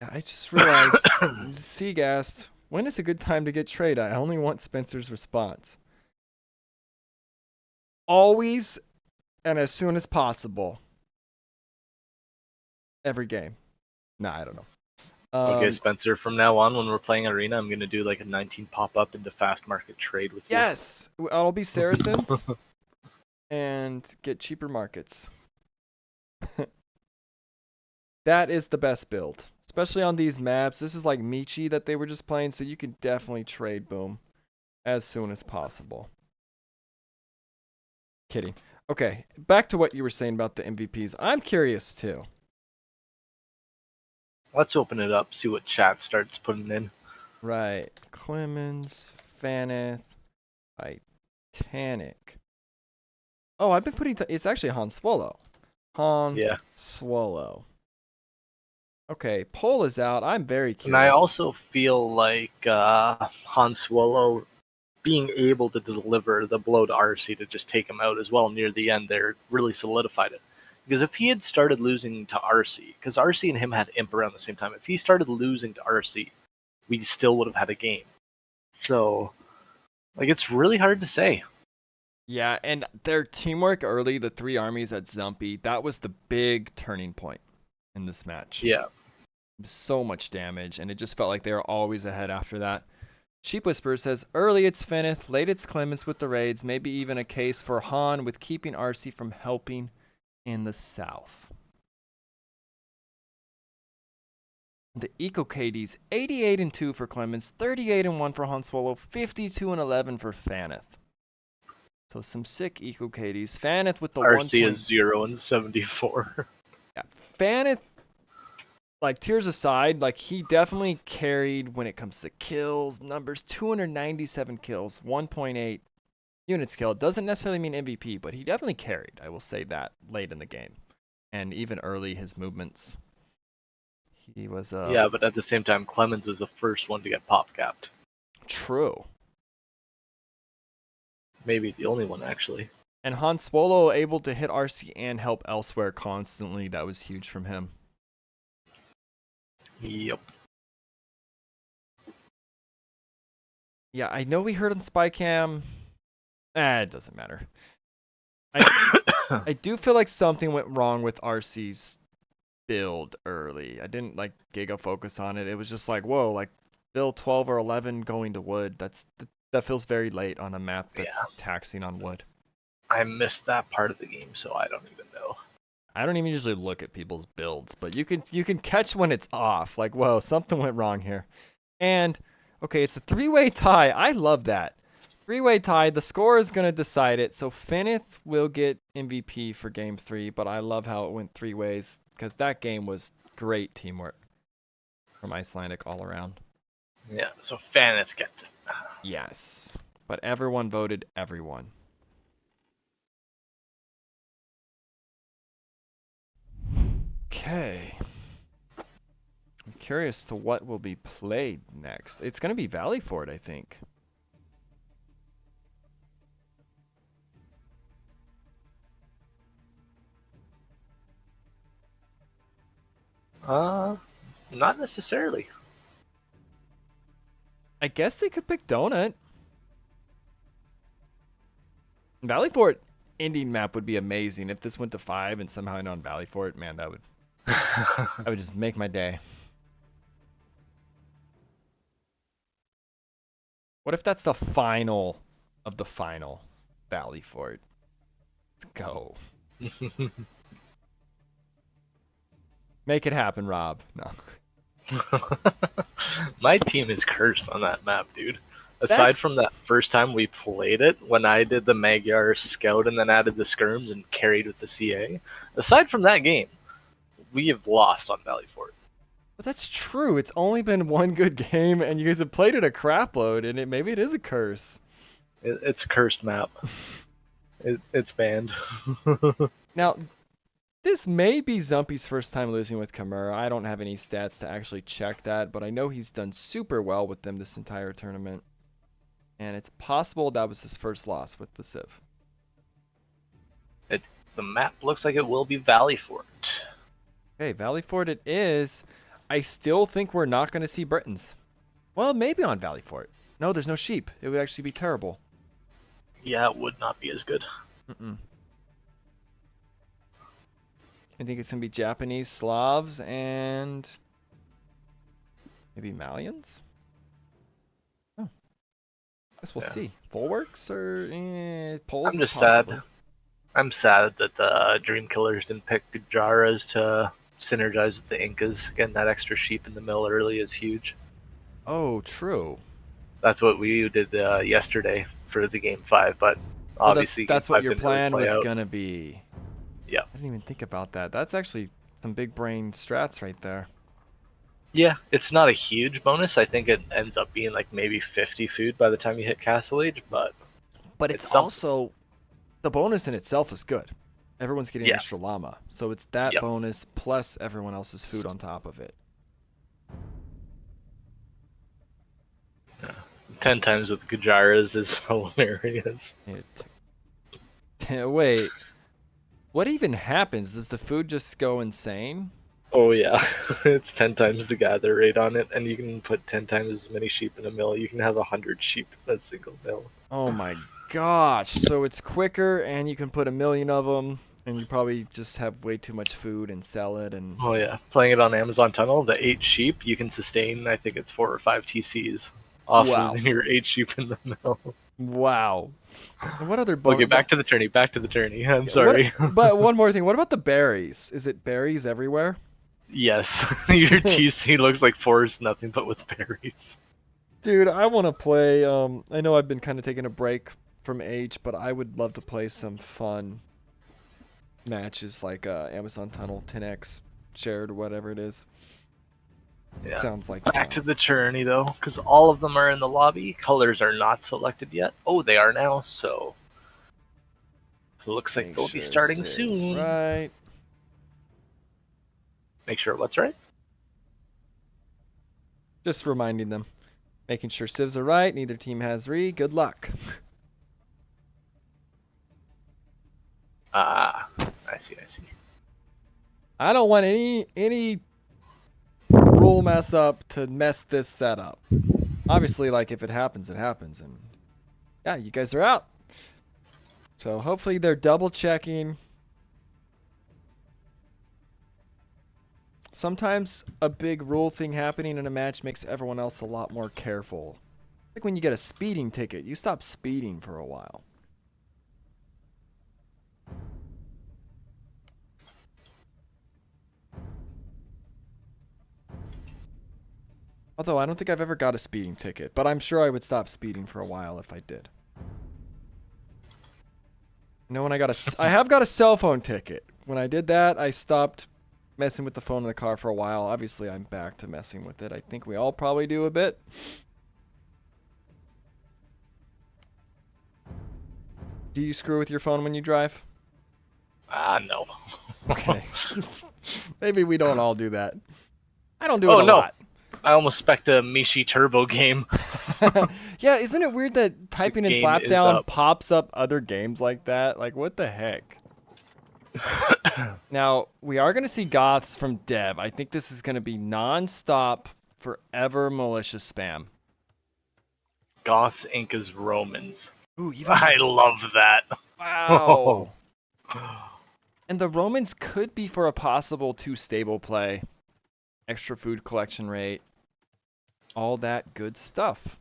[SPEAKER 1] I just realized, Seagast, when is a good time to get trade? I only want Spencer's response. Always and as soon as possible. Every game. Nah, I don't know.
[SPEAKER 3] Okay, Spencer, from now on, when we're playing Arena, I'm going to do like a 19 pop-up into fast market trade with you.
[SPEAKER 1] Yes! I'll be Saracens and get cheaper markets. That is the best build. Especially on these maps. This is like Michi that they were just playing, so you can definitely trade Boom as soon as possible. Kidding. Okay, back to what you were saying about the MVPs. I'm curious too.
[SPEAKER 3] Let's open it up, see what chat starts putting in.
[SPEAKER 1] Right. Clemens, Faneth, Titanic. Oh, I've been putting... it's actually Han Swallow. Swallow. Okay, Poll is out. I'm very curious.
[SPEAKER 3] And I also feel like Han Swallow being able to deliver the blow to RC to just take him out as well near the end there really solidified it. Because if he had started losing to RC, because RC and him had Imp around the same time, if he started losing to RC, we still would have had a game. So, like, it's really hard to say.
[SPEAKER 1] Yeah, and their teamwork early, the 3 armies at Zumpy, that was the big turning point in this match.
[SPEAKER 3] Yeah.
[SPEAKER 1] So much damage, and it just felt like they were always ahead after that. Sheep Whisperer says, early it's Feneth, late it's Clemens with the raids, maybe even a case for Han with keeping RC from helping in the south. The Eco KDs, 88-2 for Clemens, 38-1 for Han Swallow, 52-11 for Faneth. So some sick Eco KDs. Faneth with the
[SPEAKER 3] RC is 0-74.
[SPEAKER 1] Yeah, Faneth, like, tears aside, like, he definitely carried when it comes to kills, numbers, 297 kills, 1.8 units killed. Doesn't necessarily mean MVP, but he definitely carried, I will say that, late in the game. And even early, his movements. He was...
[SPEAKER 3] yeah, but at the same time, Clemens was the first one to get pop-capped.
[SPEAKER 1] True.
[SPEAKER 3] Maybe the only one, actually.
[SPEAKER 1] And Han Swallow able to hit RC and help elsewhere constantly. That was huge from him.
[SPEAKER 3] Yep.
[SPEAKER 1] Yeah, I know we heard on Spycam. It doesn't matter. I do feel like something went wrong with RC's build early. I didn't like Giga focus on it. It was just like, whoa, like build 12 or 11 going to wood. That feels very late on a map that's taxing on wood.
[SPEAKER 3] I missed that part of the game, so I don't even know.
[SPEAKER 1] I don't even usually look at people's builds, but you can catch when it's off. Like, whoa, something went wrong here. And Okay, it's a three-way tie. I love that. Three-way tie. The score is going to decide it. So Fenith will get MVP for game 3, but I love how it went 3 ways because that game was great teamwork from Icelandic all around.
[SPEAKER 3] Yeah, so Fanith gets it.
[SPEAKER 1] Yes, but everyone voted everyone. Okay. I'm curious to what will be played next. It's going to be Valley Fort, I think.
[SPEAKER 3] Not necessarily.
[SPEAKER 1] I guess they could pick Donut. Valley Fort ending map would be amazing if this went to 5 and somehow ended on Valley Fort. Man, that would just make my day. What if that's the final of the final? Valley Fort. Let's go. Make it happen, Rob. No.
[SPEAKER 3] My team is cursed on that map, dude. Aside from that first time we played it, when I did the Magyar scout and then added the skirms and carried with the CA, aside from that game, we have lost on Valley Fort.
[SPEAKER 1] But that's true. It's only been one good game, and you guys have played it a crap load, and maybe it is a curse.
[SPEAKER 3] It's a cursed map. It's banned.
[SPEAKER 1] Now, this may be Zumpy's first time losing with Kamura. I don't have any stats to actually check that, but I know he's done super well with them this entire tournament. And it's possible that was his first loss with the Civ.
[SPEAKER 3] The map looks like it will be Valley Fort.
[SPEAKER 1] Okay, Valley Fort it is. I still think we're not going to see Britons. Well, maybe on Valley Fort. No, there's no sheep. It would actually be terrible.
[SPEAKER 3] Yeah, it would not be as good.
[SPEAKER 1] I think it's going to be Japanese, Slavs, and maybe Malians? Oh. Guess we'll see. Fullworks or Poles?
[SPEAKER 3] I'm just
[SPEAKER 1] possibly.
[SPEAKER 3] sad. I'm sad that the Dream Killers didn't pick Gujaras to synergize with the Incas. Getting that extra sheep in the mill early is huge.
[SPEAKER 1] Oh, true.
[SPEAKER 3] That's what we did yesterday for the game 5, but obviously
[SPEAKER 1] that's
[SPEAKER 3] game
[SPEAKER 1] what
[SPEAKER 3] 5
[SPEAKER 1] your
[SPEAKER 3] didn't really
[SPEAKER 1] plan
[SPEAKER 3] play
[SPEAKER 1] was
[SPEAKER 3] out.
[SPEAKER 1] gonna be.
[SPEAKER 3] Yeah.
[SPEAKER 1] I didn't even think about that. That's actually some big brain strats right there.
[SPEAKER 3] Yeah, it's not a huge bonus. I think it ends up being like maybe 50 food by the time you hit Castle Age, but
[SPEAKER 1] it's also the bonus in itself is good. Everyone's getting an extra llama, so it's that bonus plus everyone else's food on top of it.
[SPEAKER 3] 10 times with Gujaras is hilarious.
[SPEAKER 1] Wait, what even happens? Does the food just go insane?
[SPEAKER 3] Oh yeah, it's 10 times the gather rate on it, and you can put 10 times as many sheep in a mill. You can have 100 sheep in a single mill.
[SPEAKER 1] Oh my gosh, so it's quicker and you can put 1,000,000 of them, and you probably just have way too much food and sell it. And
[SPEAKER 3] Oh yeah, playing it on Amazon Tunnel, the 8 sheep, you can sustain, I think it's 4 or 5 TCs off of your 8 sheep in the mill.
[SPEAKER 1] Wow. And what other bonus?
[SPEAKER 3] Okay, back to the tourney. I'm sorry.
[SPEAKER 1] But one more thing, what about the berries? Is it berries everywhere?
[SPEAKER 3] Yes, your TC looks like forest nothing but with berries.
[SPEAKER 1] Dude, I want to play, I know I've been kind of taking a break from H, but I would love to play some fun matches like Amazon Tunnel, 10X, shared, whatever it is.
[SPEAKER 3] Yeah.
[SPEAKER 1] Sounds like
[SPEAKER 3] back to the tourney though, because all of them are in the lobby. Colors are not selected yet. Oh, they are now, so it looks like they'll be starting soon.
[SPEAKER 1] Right.
[SPEAKER 3] Make sure what's right?
[SPEAKER 1] Just reminding them. Making sure civs are right, neither team has re. Good luck.
[SPEAKER 3] I see.
[SPEAKER 1] I don't want any rule mess up to mess this setup. Obviously, like, if it happens, it happens. And yeah, you guys are out. So hopefully they're double checking. Sometimes a big rule thing happening in a match makes everyone else a lot more careful. Like when you get a speeding ticket, you stop speeding for a while. Although I don't think I've ever got a speeding ticket, but I'm sure I would stop speeding for a while if I did. You know, when I have got a cell phone ticket. When I did that, I stopped messing with the phone in the car for a while. Obviously, I'm back to messing with it. I think we all probably do a bit. Do you screw with your phone when you drive?
[SPEAKER 3] No.
[SPEAKER 1] Okay. Maybe we don't all do that. I don't do it a
[SPEAKER 3] no.
[SPEAKER 1] lot.
[SPEAKER 3] I almost spec'd a Mishi Turbo game.
[SPEAKER 1] Yeah, isn't it weird that typing in
[SPEAKER 3] game is
[SPEAKER 1] Slapdown
[SPEAKER 3] up.
[SPEAKER 1] pops up other games like that? Like, what the heck? Now, we are going to see Goths from Dev. I think this is going to be non-stop, forever malicious spam.
[SPEAKER 3] Goths, Incas, Romans.
[SPEAKER 1] Ooh, even
[SPEAKER 3] I love that.
[SPEAKER 1] Wow. And the Romans could be for a possible 2 stable play. Extra food collection rate. All that good stuff.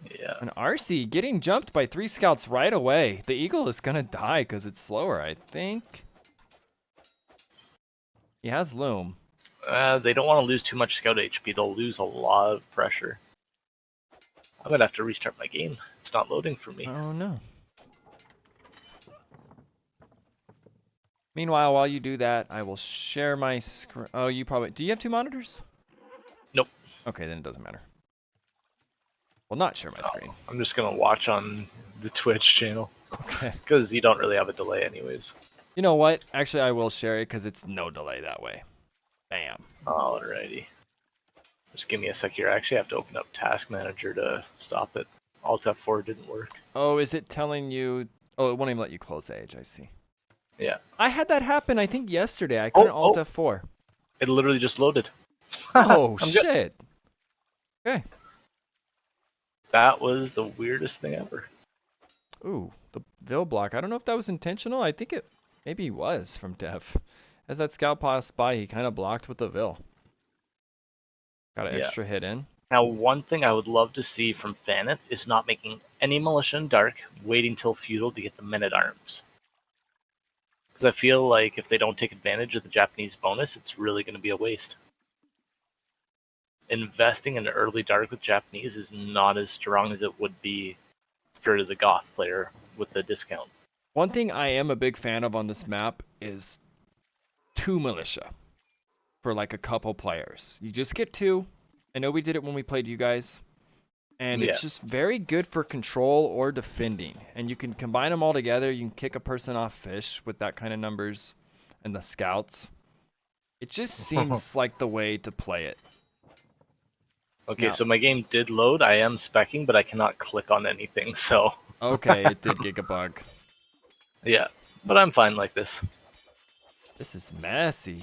[SPEAKER 3] Yeah.
[SPEAKER 1] And RC getting jumped by 3 scouts right away. The Eagle is going to die because it's slower, I think. He has Loom.
[SPEAKER 3] They don't want to lose too much scout HP. They'll lose a lot of pressure. I'm going to have to restart my game. It's not loading for me.
[SPEAKER 1] Oh, no. Meanwhile, while you do that, I will share my screen. Oh, you probably... Do you have 2 monitors?
[SPEAKER 3] Nope.
[SPEAKER 1] Okay, then it doesn't matter. Will not share my screen.
[SPEAKER 3] I'm just going to watch on the Twitch channel.
[SPEAKER 1] Okay.
[SPEAKER 3] Because you don't really have a delay anyways.
[SPEAKER 1] You know what? Actually, I will share it because it's no delay that way. Bam.
[SPEAKER 3] Alrighty. Just give me a sec here. I actually have to open up Task Manager to stop it. Alt F4 didn't work.
[SPEAKER 1] Oh, is it telling you... Oh, it won't even let you close Edge, I see.
[SPEAKER 3] Yeah.
[SPEAKER 1] I had that happen, I think, yesterday. I couldn't Alt F4.
[SPEAKER 3] It literally just loaded.
[SPEAKER 1] Oh,
[SPEAKER 3] I'm good.
[SPEAKER 1] shit. Okay.
[SPEAKER 3] That was the weirdest thing ever.
[SPEAKER 1] Ooh, the Vil block. I don't know if that was intentional. I think it maybe was from Dev. As that scout passed by, he kind of blocked with the Vil. Got an extra hit in.
[SPEAKER 3] Now, one thing I would love to see from Faneth is not making any militia in dark, waiting till feudal to get the men-at-arms. Because I feel like if they don't take advantage of the Japanese bonus, it's really going to be a waste. Investing in early dark with Japanese is not as strong as it would be for the Goth player with the discount.
[SPEAKER 1] One thing I am a big fan of on this map is 2 militia for like a couple players. You just get 2. I know we did it when we played you guys. And it's just very good for control or defending. And you can combine them all together. You can kick a person off fish with that kind of numbers and the scouts. It just seems like the way to play it.
[SPEAKER 3] Okay, so my game did load. I am speccing, but I cannot click on anything, so...
[SPEAKER 1] Okay, it did get a bug.
[SPEAKER 3] Yeah, but I'm fine like this.
[SPEAKER 1] This is messy.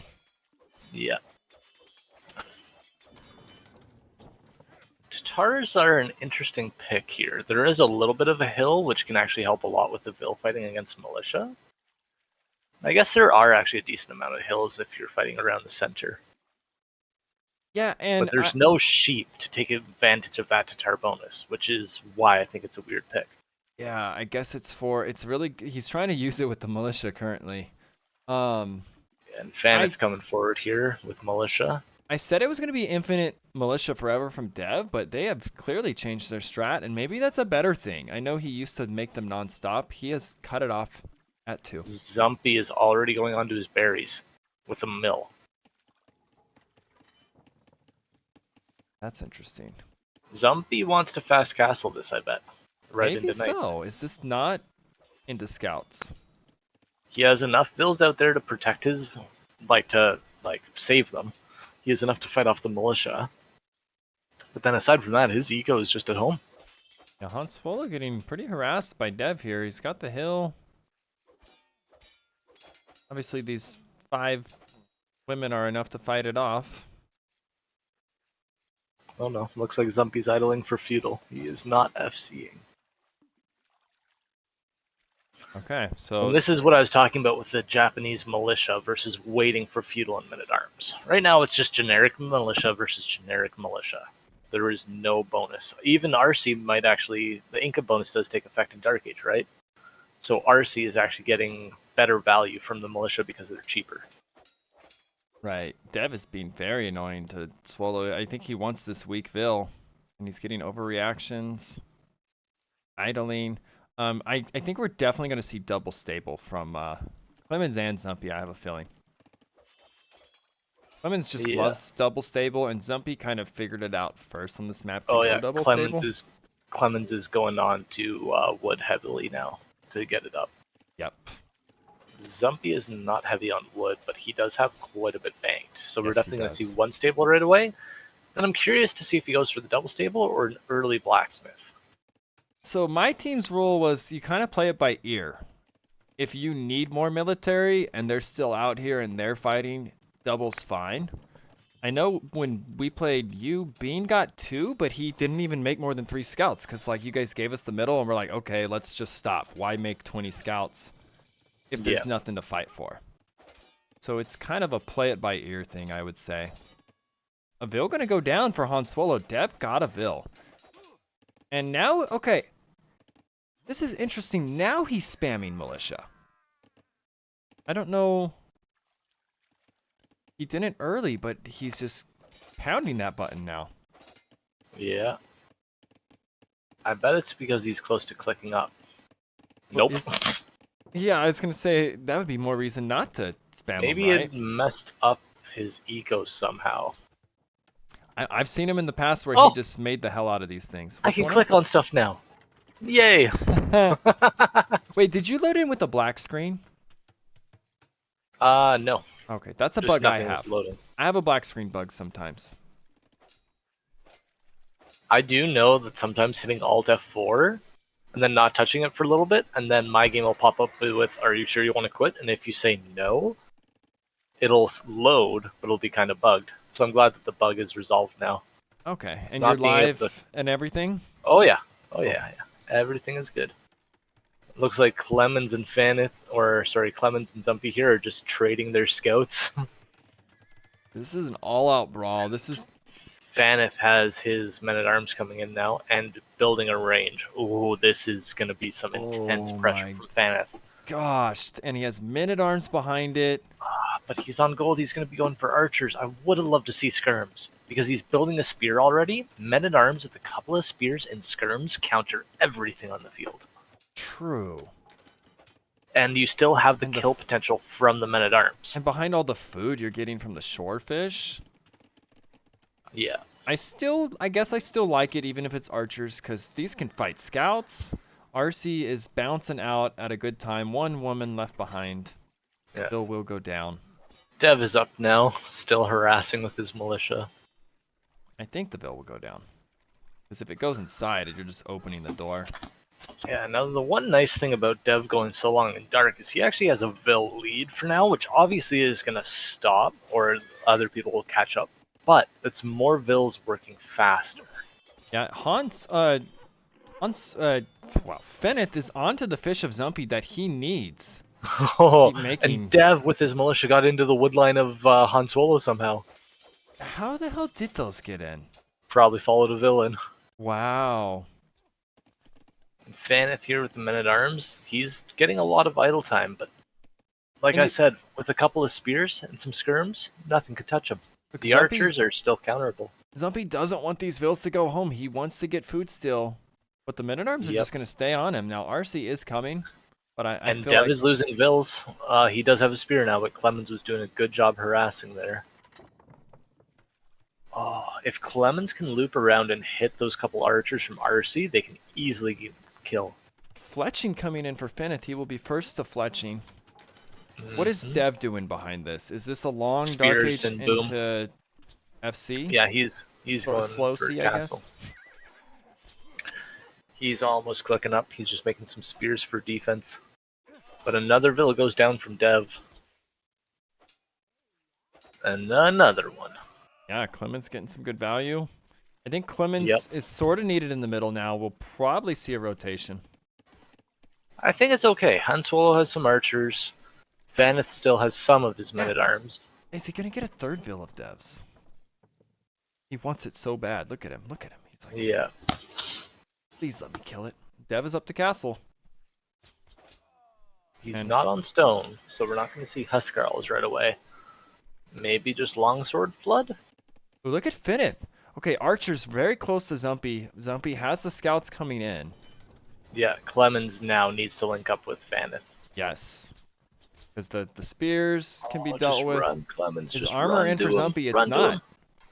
[SPEAKER 3] Yeah. Tatars are an interesting pick here. There is a little bit of a hill, which can actually help a lot with the Vil fighting against militia. I guess there are actually a decent amount of hills if you're fighting around the center.
[SPEAKER 1] Yeah, and
[SPEAKER 3] but there's no sheep to take advantage of that Tatar bonus, which is why I think it's a weird pick.
[SPEAKER 1] Yeah, I guess it's really... He's trying to use it with the militia currently.
[SPEAKER 3] And Faneth's coming forward here with militia.
[SPEAKER 1] I said it was going to be infinite militia forever from Dev, but they have clearly changed their strat, and maybe that's a better thing. I know he used to make them non-stop. He has cut it off at 2.
[SPEAKER 3] Zumpy is already going on to his berries with a mill.
[SPEAKER 1] That's interesting.
[SPEAKER 3] Zumpy wants to fast castle this, I bet. Right
[SPEAKER 1] Maybe
[SPEAKER 3] into knights.
[SPEAKER 1] so. Is this not into scouts?
[SPEAKER 3] He has enough Vils out there to protect his, save them. He has enough to fight off the militia. But then aside from that, his ego is just at home.
[SPEAKER 1] Yeah, Han Solo getting pretty harassed by Dev here. He's got the hill. Obviously, these 5 women are enough to fight it off.
[SPEAKER 3] Oh no, looks like Zumpy's idling for feudal. He is not FCing.
[SPEAKER 1] Okay, so...
[SPEAKER 3] And this is what I was talking about with the Japanese militia versus waiting for feudal and men-at-arms. Right now it's just generic militia versus generic militia. There is no bonus. Even RC might actually... The Inca bonus does take effect in Dark Age, right? So RC is actually getting better value from the militia because they're cheaper.
[SPEAKER 1] Right. Dev is being very annoying to swallow. I think he wants this weak Vil, and he's getting overreactions, idling. I think we're definitely going to see double stable from Clemens and Zumpy, I have a feeling. Clemens just loves double stable, and Zumpy kind of figured it out first on this map to go double stable.
[SPEAKER 3] Clemens is going on to wood heavily now to get it up.
[SPEAKER 1] Yep.
[SPEAKER 3] Zumpy is not heavy on wood, but he does have quite a bit banked. So we're definitely going to see one stable right away. Then I'm curious to see if he goes for the double stable or an early blacksmith.
[SPEAKER 1] So my team's rule was you kind of play it by ear. If you need more military and they're still out here and they're fighting, double's fine. I know when we played you, Bean got 2, but he didn't even make more than 3 scouts because like you guys gave us the middle and we're like, okay, let's just stop. Why make 20 scouts if there's nothing to fight for? So it's kind of a play it by ear thing, I would say. A Vil gonna go down for Han Swallow. Dev got a Vil. And now, okay. This is interesting. Now he's spamming militia. I don't know. He didn't early, but he's just pounding that button now.
[SPEAKER 3] Yeah. I bet it's because he's close to clicking up. Nope.
[SPEAKER 1] Yeah, I was going to say that would be more reason not to spam
[SPEAKER 3] Maybe
[SPEAKER 1] him, right?
[SPEAKER 3] it messed up his eco somehow.
[SPEAKER 1] I've seen him in the past where he just made the hell out of these things.
[SPEAKER 3] I can click on stuff now. Yay!
[SPEAKER 1] Wait, did you load in with the black screen?
[SPEAKER 3] No.
[SPEAKER 1] Okay, that's a
[SPEAKER 3] Just
[SPEAKER 1] bug I
[SPEAKER 3] nothing was
[SPEAKER 1] have.
[SPEAKER 3] loading.
[SPEAKER 1] I have a black screen bug sometimes.
[SPEAKER 3] I do know that sometimes hitting Alt F4 and then not touching it for a little bit, and then my game will pop up with, "Are you sure you want to quit?" And if you say no, it'll load, but it'll be kind of bugged. So I'm glad that the bug is resolved now.
[SPEAKER 1] Okay,
[SPEAKER 3] It's
[SPEAKER 1] and
[SPEAKER 3] not
[SPEAKER 1] you're
[SPEAKER 3] being able
[SPEAKER 1] live
[SPEAKER 3] to-
[SPEAKER 1] and everything?
[SPEAKER 3] Oh yeah, yeah. Everything is good. Looks like Clemens and Clemens and Zumpy here are just trading their scouts.
[SPEAKER 1] This is an all-out brawl. This is...
[SPEAKER 3] Faneth has his men-at-arms coming in now and building a range. Ooh, this is going to be some intense pressure from Faneth.
[SPEAKER 1] Gosh, and he has men-at-arms behind it.
[SPEAKER 3] But he's on gold. He's going to be going for archers. I would have loved to see skirms because he's building a spear already. Men-at-arms with a couple of spears and skirms counter everything on the field.
[SPEAKER 1] True.
[SPEAKER 3] And you still have the kill potential from the men-at-arms.
[SPEAKER 1] And behind all the food you're getting from the shorefish.
[SPEAKER 3] Yeah.
[SPEAKER 1] I guess I still like it even if it's archers because these can fight scouts. RC is bouncing out at a good time. One woman left behind.
[SPEAKER 3] Yeah.
[SPEAKER 1] Bill will go down.
[SPEAKER 3] Dev is up now, still harassing with his militia.
[SPEAKER 1] I think the Bill will go down. Because if it goes inside, you're just opening the door.
[SPEAKER 3] Yeah, now the one nice thing about Dev going so long in dark is he actually has a Vil lead for now, which obviously is going to stop, or other people will catch up. But it's more Vils working faster.
[SPEAKER 1] Yeah, Feneth is onto the fish of Zumpy that he needs.
[SPEAKER 3] And Dev with his militia got into the wood line of Han Solo somehow.
[SPEAKER 1] How the hell did those get in?
[SPEAKER 3] Probably followed a villain.
[SPEAKER 1] Wow.
[SPEAKER 3] And Faneth here with the men-at-arms, he's getting a lot of idle time, but like I said, with a couple of spears and some skirms, nothing could touch him. The archers are still counterable.
[SPEAKER 1] Zumpy doesn't want these Vils to go home. He wants to get food still. But the men-at-arms are just going to stay on him. Now, RC is coming. But I
[SPEAKER 3] and
[SPEAKER 1] feel
[SPEAKER 3] Dev
[SPEAKER 1] like...
[SPEAKER 3] is losing Vils. He does have a spear now, but Clemens was doing a good job harassing there. Oh, if Clemens can loop around and hit those couple archers from RC, they can easily kill.
[SPEAKER 1] Fletching coming in for Feneth. He will be first to Fletching. What is Dev doing behind this? Is this a long Dark Age into FC?
[SPEAKER 3] Yeah, he's going
[SPEAKER 1] slow
[SPEAKER 3] for
[SPEAKER 1] C,
[SPEAKER 3] a
[SPEAKER 1] I
[SPEAKER 3] castle.
[SPEAKER 1] guess.
[SPEAKER 3] He's almost clicking up. He's just making some spears for defense. But another Vil goes down from Dev. And another one.
[SPEAKER 1] Yeah, Clemens getting some good value. I think Clemens is sort of needed in the middle now. We'll probably see a rotation.
[SPEAKER 3] I think it's okay. Han Solo has some archers. Vaneth still has some of his men-at-arms.
[SPEAKER 1] Is he going to get a third Vil of Devs? He wants it so bad. Look at him. Look at him. He's like,
[SPEAKER 3] yeah.
[SPEAKER 1] Please let me kill it. Dev is up to castle.
[SPEAKER 3] He's not on stone, so we're not going to see Huskarls right away. Maybe just longsword flood?
[SPEAKER 1] Ooh, look at Finnith. Okay, Archer's very close to Zumpy. Zumpy has the scouts coming in.
[SPEAKER 3] Yeah, Clemens now needs to link up with Fanith.
[SPEAKER 1] Yes. Because the spears can be
[SPEAKER 3] Oh,
[SPEAKER 1] dealt
[SPEAKER 3] just
[SPEAKER 1] with.
[SPEAKER 3] run, Clemens,
[SPEAKER 1] His
[SPEAKER 3] just
[SPEAKER 1] armor
[SPEAKER 3] run
[SPEAKER 1] in for
[SPEAKER 3] to him.
[SPEAKER 1] Zumpy, it's
[SPEAKER 3] Run to
[SPEAKER 1] not.
[SPEAKER 3] him.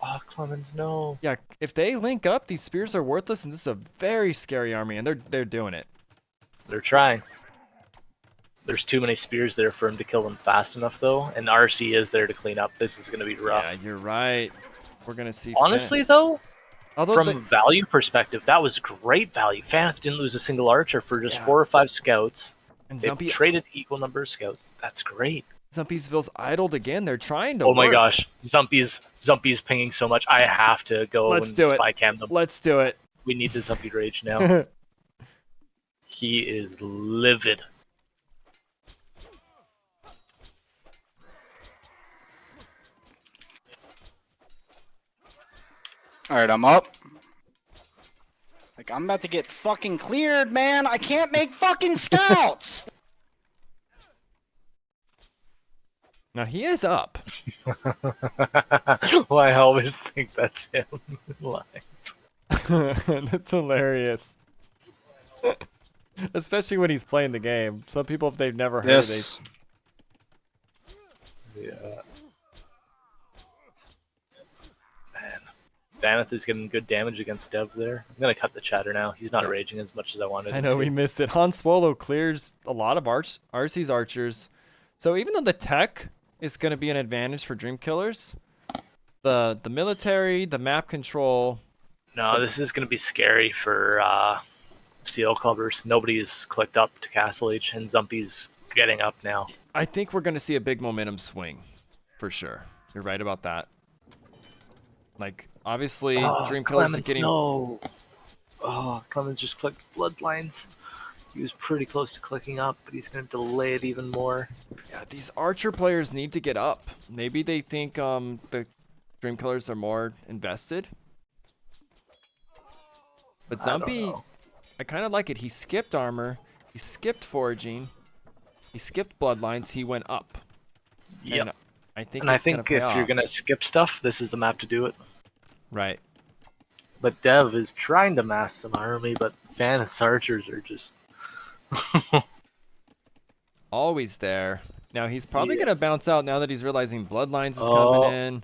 [SPEAKER 3] Oh, Clemens, no.
[SPEAKER 1] Yeah, if they link up, these spears are worthless, and this is a very scary army, and they're doing it.
[SPEAKER 3] They're trying. There's too many spears there for him to kill them fast enough, though, and RC is there to clean up. This is going to be rough.
[SPEAKER 1] Yeah, you're right. We're going to see
[SPEAKER 3] Honestly, though,
[SPEAKER 1] although
[SPEAKER 3] from a value perspective, that was great value. Fanith didn't lose a single archer for just 4 or 5 scouts.
[SPEAKER 1] And
[SPEAKER 3] They
[SPEAKER 1] Zumpy,
[SPEAKER 3] traded equal number of scouts. That's great.
[SPEAKER 1] Zumpy'sville's idled again. They're trying to
[SPEAKER 3] Oh my
[SPEAKER 1] work.
[SPEAKER 3] gosh, Zumpy's pinging so much. I have to go
[SPEAKER 1] Let's
[SPEAKER 3] and
[SPEAKER 1] do it.
[SPEAKER 3] spy cam them.
[SPEAKER 1] Let's do it.
[SPEAKER 3] We need the Zumpy rage now. He is livid.
[SPEAKER 18] Alright, I'm up. Like, I'm about to get fucking cleared, man. I can't make fucking scouts!
[SPEAKER 1] Now he is up.
[SPEAKER 3] Well, I always think that's him.
[SPEAKER 1] That's hilarious. Especially when he's playing the game. Some people, if they've never heard
[SPEAKER 18] Yes.
[SPEAKER 3] Yeah. Man. Fanith is getting good damage against Dev there. I'm gonna cut the chatter now. He's not raging as much as I wanted
[SPEAKER 1] I
[SPEAKER 3] him
[SPEAKER 1] know
[SPEAKER 3] to.
[SPEAKER 1] we missed it. Han Swallow clears a lot of RC's archers. So even though the tech is going to be an advantage for Dream Killers, the military, the map control.
[SPEAKER 3] No, this is gonna be scary for Steel Clubbers. Nobody's clicked up to Castle Age, and Zumpy's getting up now.
[SPEAKER 1] I think we're going to see a big momentum swing, for sure. You're right about that. Like, obviously, Dream Killers
[SPEAKER 3] Clemens,
[SPEAKER 1] are getting...
[SPEAKER 3] No. Oh, Clemens just clicked Bloodlines. He was pretty close to clicking up, but he's going to delay it even more.
[SPEAKER 1] Yeah, these Archer players need to get up. Maybe they think the Dream Killers are more invested. But Zumpy, I kind of like it. He skipped armor. He skipped foraging. He skipped bloodlines. He went up.
[SPEAKER 3] Yep.
[SPEAKER 1] And I think,
[SPEAKER 3] And I
[SPEAKER 1] it's gonna
[SPEAKER 3] think
[SPEAKER 1] pay
[SPEAKER 3] if
[SPEAKER 1] off.
[SPEAKER 3] you're going to skip stuff, this is the map to do it.
[SPEAKER 1] Right.
[SPEAKER 3] But Dev is trying to mass some army, but Fanith's archers are just...
[SPEAKER 1] Always there. Now he's probably
[SPEAKER 3] Yeah.
[SPEAKER 1] gonna bounce out now that he's realizing bloodlines is
[SPEAKER 3] Oh.
[SPEAKER 1] coming in.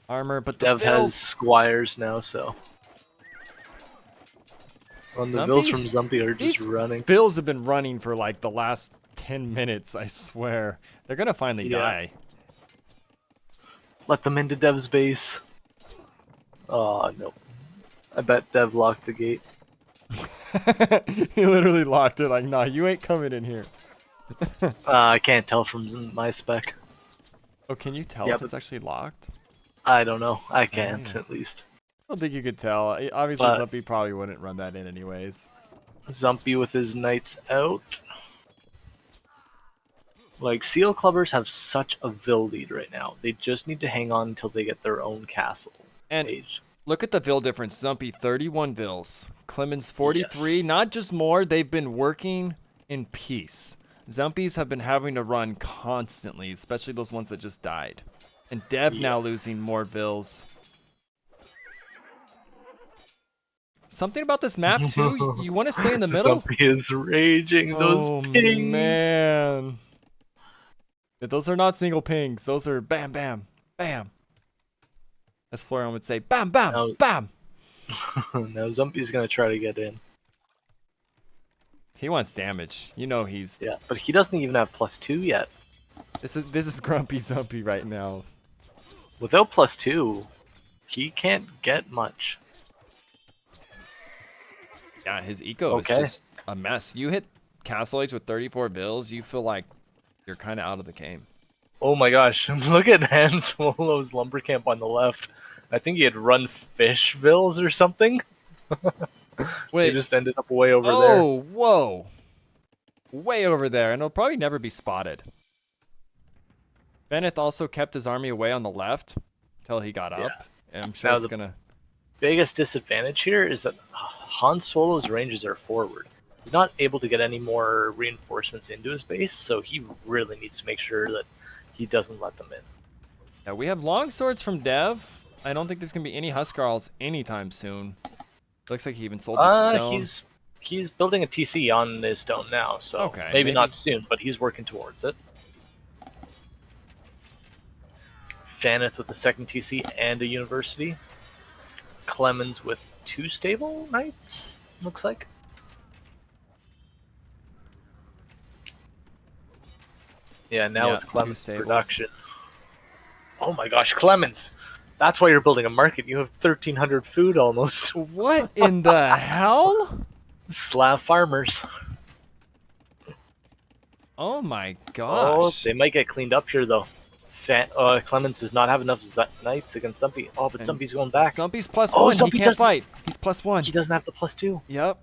[SPEAKER 1] Armor, but the
[SPEAKER 3] Dev
[SPEAKER 1] Vills-
[SPEAKER 3] has squires now, so... And the Vills from Zumpy are just
[SPEAKER 1] these
[SPEAKER 3] running.
[SPEAKER 1] Vills have been running for like the last 10 minutes, I swear. They're gonna finally
[SPEAKER 3] Yeah.
[SPEAKER 1] die.
[SPEAKER 3] Let them into Dev's base. Oh, no. I bet Dev locked the gate.
[SPEAKER 1] He literally locked it like, nah, you ain't coming in here.
[SPEAKER 3] I can't tell from my spec.
[SPEAKER 1] Oh, can you tell
[SPEAKER 3] Yeah,
[SPEAKER 1] if it's actually locked?
[SPEAKER 3] I don't know. I can't,
[SPEAKER 1] yeah.
[SPEAKER 3] at least.
[SPEAKER 1] I don't think you could tell. Obviously,
[SPEAKER 3] But-
[SPEAKER 1] Zumpy probably wouldn't run that in anyways.
[SPEAKER 3] Zumpy with his knights out. Like, Seal Clubbers have such a Vil lead right now. They just need to hang on until they get their own castle.
[SPEAKER 1] And
[SPEAKER 3] page.
[SPEAKER 1] look at the Vil difference. Zumpy 31 Vils. Clemens 43.
[SPEAKER 3] Yes.
[SPEAKER 1] Not just more, they've been working in peace. Zumpies have been having to run constantly, especially those ones that just died. And Dev now losing more Vils. Something about this map too, you want to stay in the middle?
[SPEAKER 3] Zumpy is raging. Those pings.
[SPEAKER 1] Man. Those are not single pings. Those are bam, bam, bam. As Florian would say, bam, bam,
[SPEAKER 3] Now-
[SPEAKER 1] bam.
[SPEAKER 3] Now Zumpy's gonna try to get in.
[SPEAKER 1] He wants damage. You know he's...
[SPEAKER 3] Yeah, but he doesn't even have +2 yet.
[SPEAKER 1] This is grumpy Zumpy right now.
[SPEAKER 3] Without +2, he can't get much.
[SPEAKER 1] Yeah, his eco is just a mess. You hit Castle Age with 34 bills, you feel like you're kind of out of the game.
[SPEAKER 3] Oh my gosh, look at Han Solo's lumber camp on the left. I think he had run Fishvilles or something.
[SPEAKER 1] Wait.
[SPEAKER 3] He just ended up way over there.
[SPEAKER 1] Oh, whoa. Way over there, and it'll probably never be spotted. Bennett also kept his army away on the left until he got up. And I'm sure
[SPEAKER 3] Now
[SPEAKER 1] it's
[SPEAKER 3] the
[SPEAKER 1] gonna...
[SPEAKER 3] biggest disadvantage here is that Han Solo's ranges are forward. He's not able to get any more reinforcements into his base, so he really needs to make sure that he doesn't let them in.
[SPEAKER 1] Yeah, we have long swords from Dev. I don't think there's gonna be any Huskarls anytime soon. Looks like he even sold his stone.
[SPEAKER 3] He's building a TC on his stone now, so
[SPEAKER 1] Okay,
[SPEAKER 3] maybe not soon, but he's working towards it. Faneth with a second TC and a university. Clemens with 2 stable knights, looks like. Yeah, now it's Clemens production. Oh my gosh, Clemens! That's why you're building a market. You have 1,300 food almost.
[SPEAKER 1] What in the hell?
[SPEAKER 3] Slav farmers.
[SPEAKER 1] Oh my
[SPEAKER 3] Oh,
[SPEAKER 1] gosh.
[SPEAKER 3] they might get cleaned up here though. Clemens does not have enough knights against Zumpy. Oh, but Zumpy's going back.
[SPEAKER 1] Zumpy's +1.
[SPEAKER 3] Zumpy
[SPEAKER 1] He can't fight. He's +1.
[SPEAKER 3] He doesn't have the +2.
[SPEAKER 1] Yep.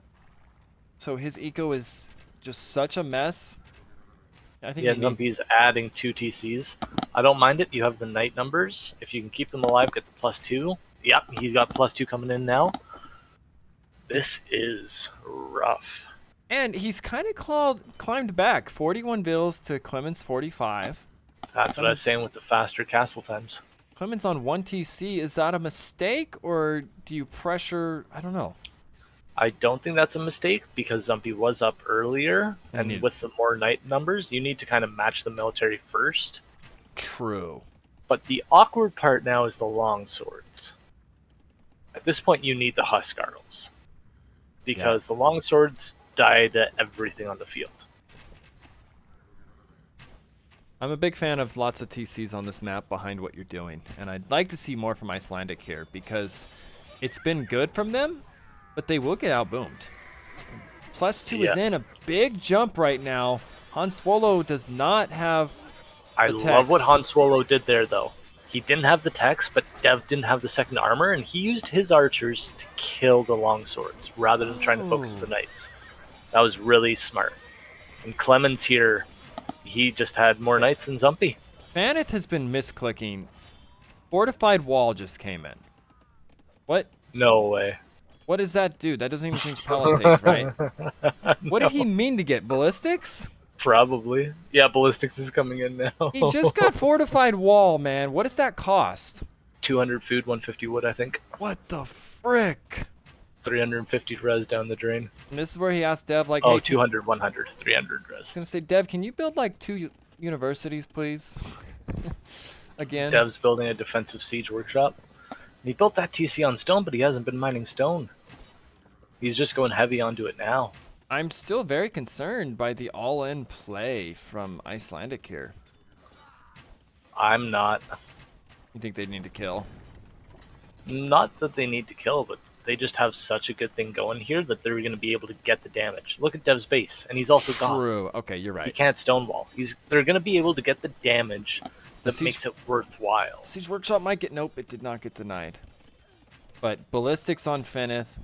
[SPEAKER 1] So his eco is just such a mess. I think
[SPEAKER 3] Zumpy's adding 2 TCs. I don't mind it. You have the knight numbers. If you can keep them alive, get the +2. Yep, he's got +2 coming in now. This is rough.
[SPEAKER 1] And he's kind of climbed back. 41 bills to Clemens 45.
[SPEAKER 3] That's what I was saying with the faster castle times.
[SPEAKER 1] Clemens on 1 TC. Is that a mistake or do you pressure? I don't know.
[SPEAKER 3] I don't think that's a mistake because Zumpy was up earlier, and with the more knight numbers, you need to kind of match the military first.
[SPEAKER 1] True.
[SPEAKER 3] But the awkward part now is the long swords. At this point, you need the Huskarls because the long swords died at everything on the field.
[SPEAKER 1] I'm a big fan of lots of TCs on this map behind what you're doing, and I'd like to see more from Icelandic here because it's been good from them, but they will get outboomed. +2 is in a big jump right now. Han Swallow does not have
[SPEAKER 3] I love what Han Swallow did there, though. He didn't have the text, but Dev didn't have the second armor, and he used his archers to kill the longswords rather than trying to focus the knights. That was really smart. And Clemens here, he just had more knights than Zumpy.
[SPEAKER 1] Faneth has been misclicking. Fortified wall just came in. What?
[SPEAKER 3] No way.
[SPEAKER 1] What does that do? That doesn't even change Palisades, right? What did he mean to get? Ballistics?
[SPEAKER 3] Probably. Yeah, ballistics is coming in now.
[SPEAKER 1] He just got fortified wall, man. What does that cost?
[SPEAKER 3] 200 food, 150 wood, I think.
[SPEAKER 1] What the frick?
[SPEAKER 3] 350 res down the drain.
[SPEAKER 1] And this is where he asked Dev, like,
[SPEAKER 3] oh,
[SPEAKER 1] hey,
[SPEAKER 3] 200, 100, 300 res.
[SPEAKER 1] I was gonna say, Dev, can you build like 2 universities, please? Again.
[SPEAKER 3] Dev's building a defensive siege workshop. He built that TC on stone, but he hasn't been mining stone. He's just going heavy onto it now.
[SPEAKER 1] I'm still very concerned by the all-in play from Icelandic here.
[SPEAKER 3] I'm not.
[SPEAKER 1] You think they need to kill?
[SPEAKER 3] Not that they need to kill, but they just have such a good thing going here that they're going to be able to get the damage. Look at Dev's base, and he's also Goth.
[SPEAKER 1] True. Okay, you're right.
[SPEAKER 3] He can't stonewall. They're going to be able to get the damage that makes it worthwhile.
[SPEAKER 1] Siege Workshop might get... Nope, it did not get denied. But ballistics on Faneth.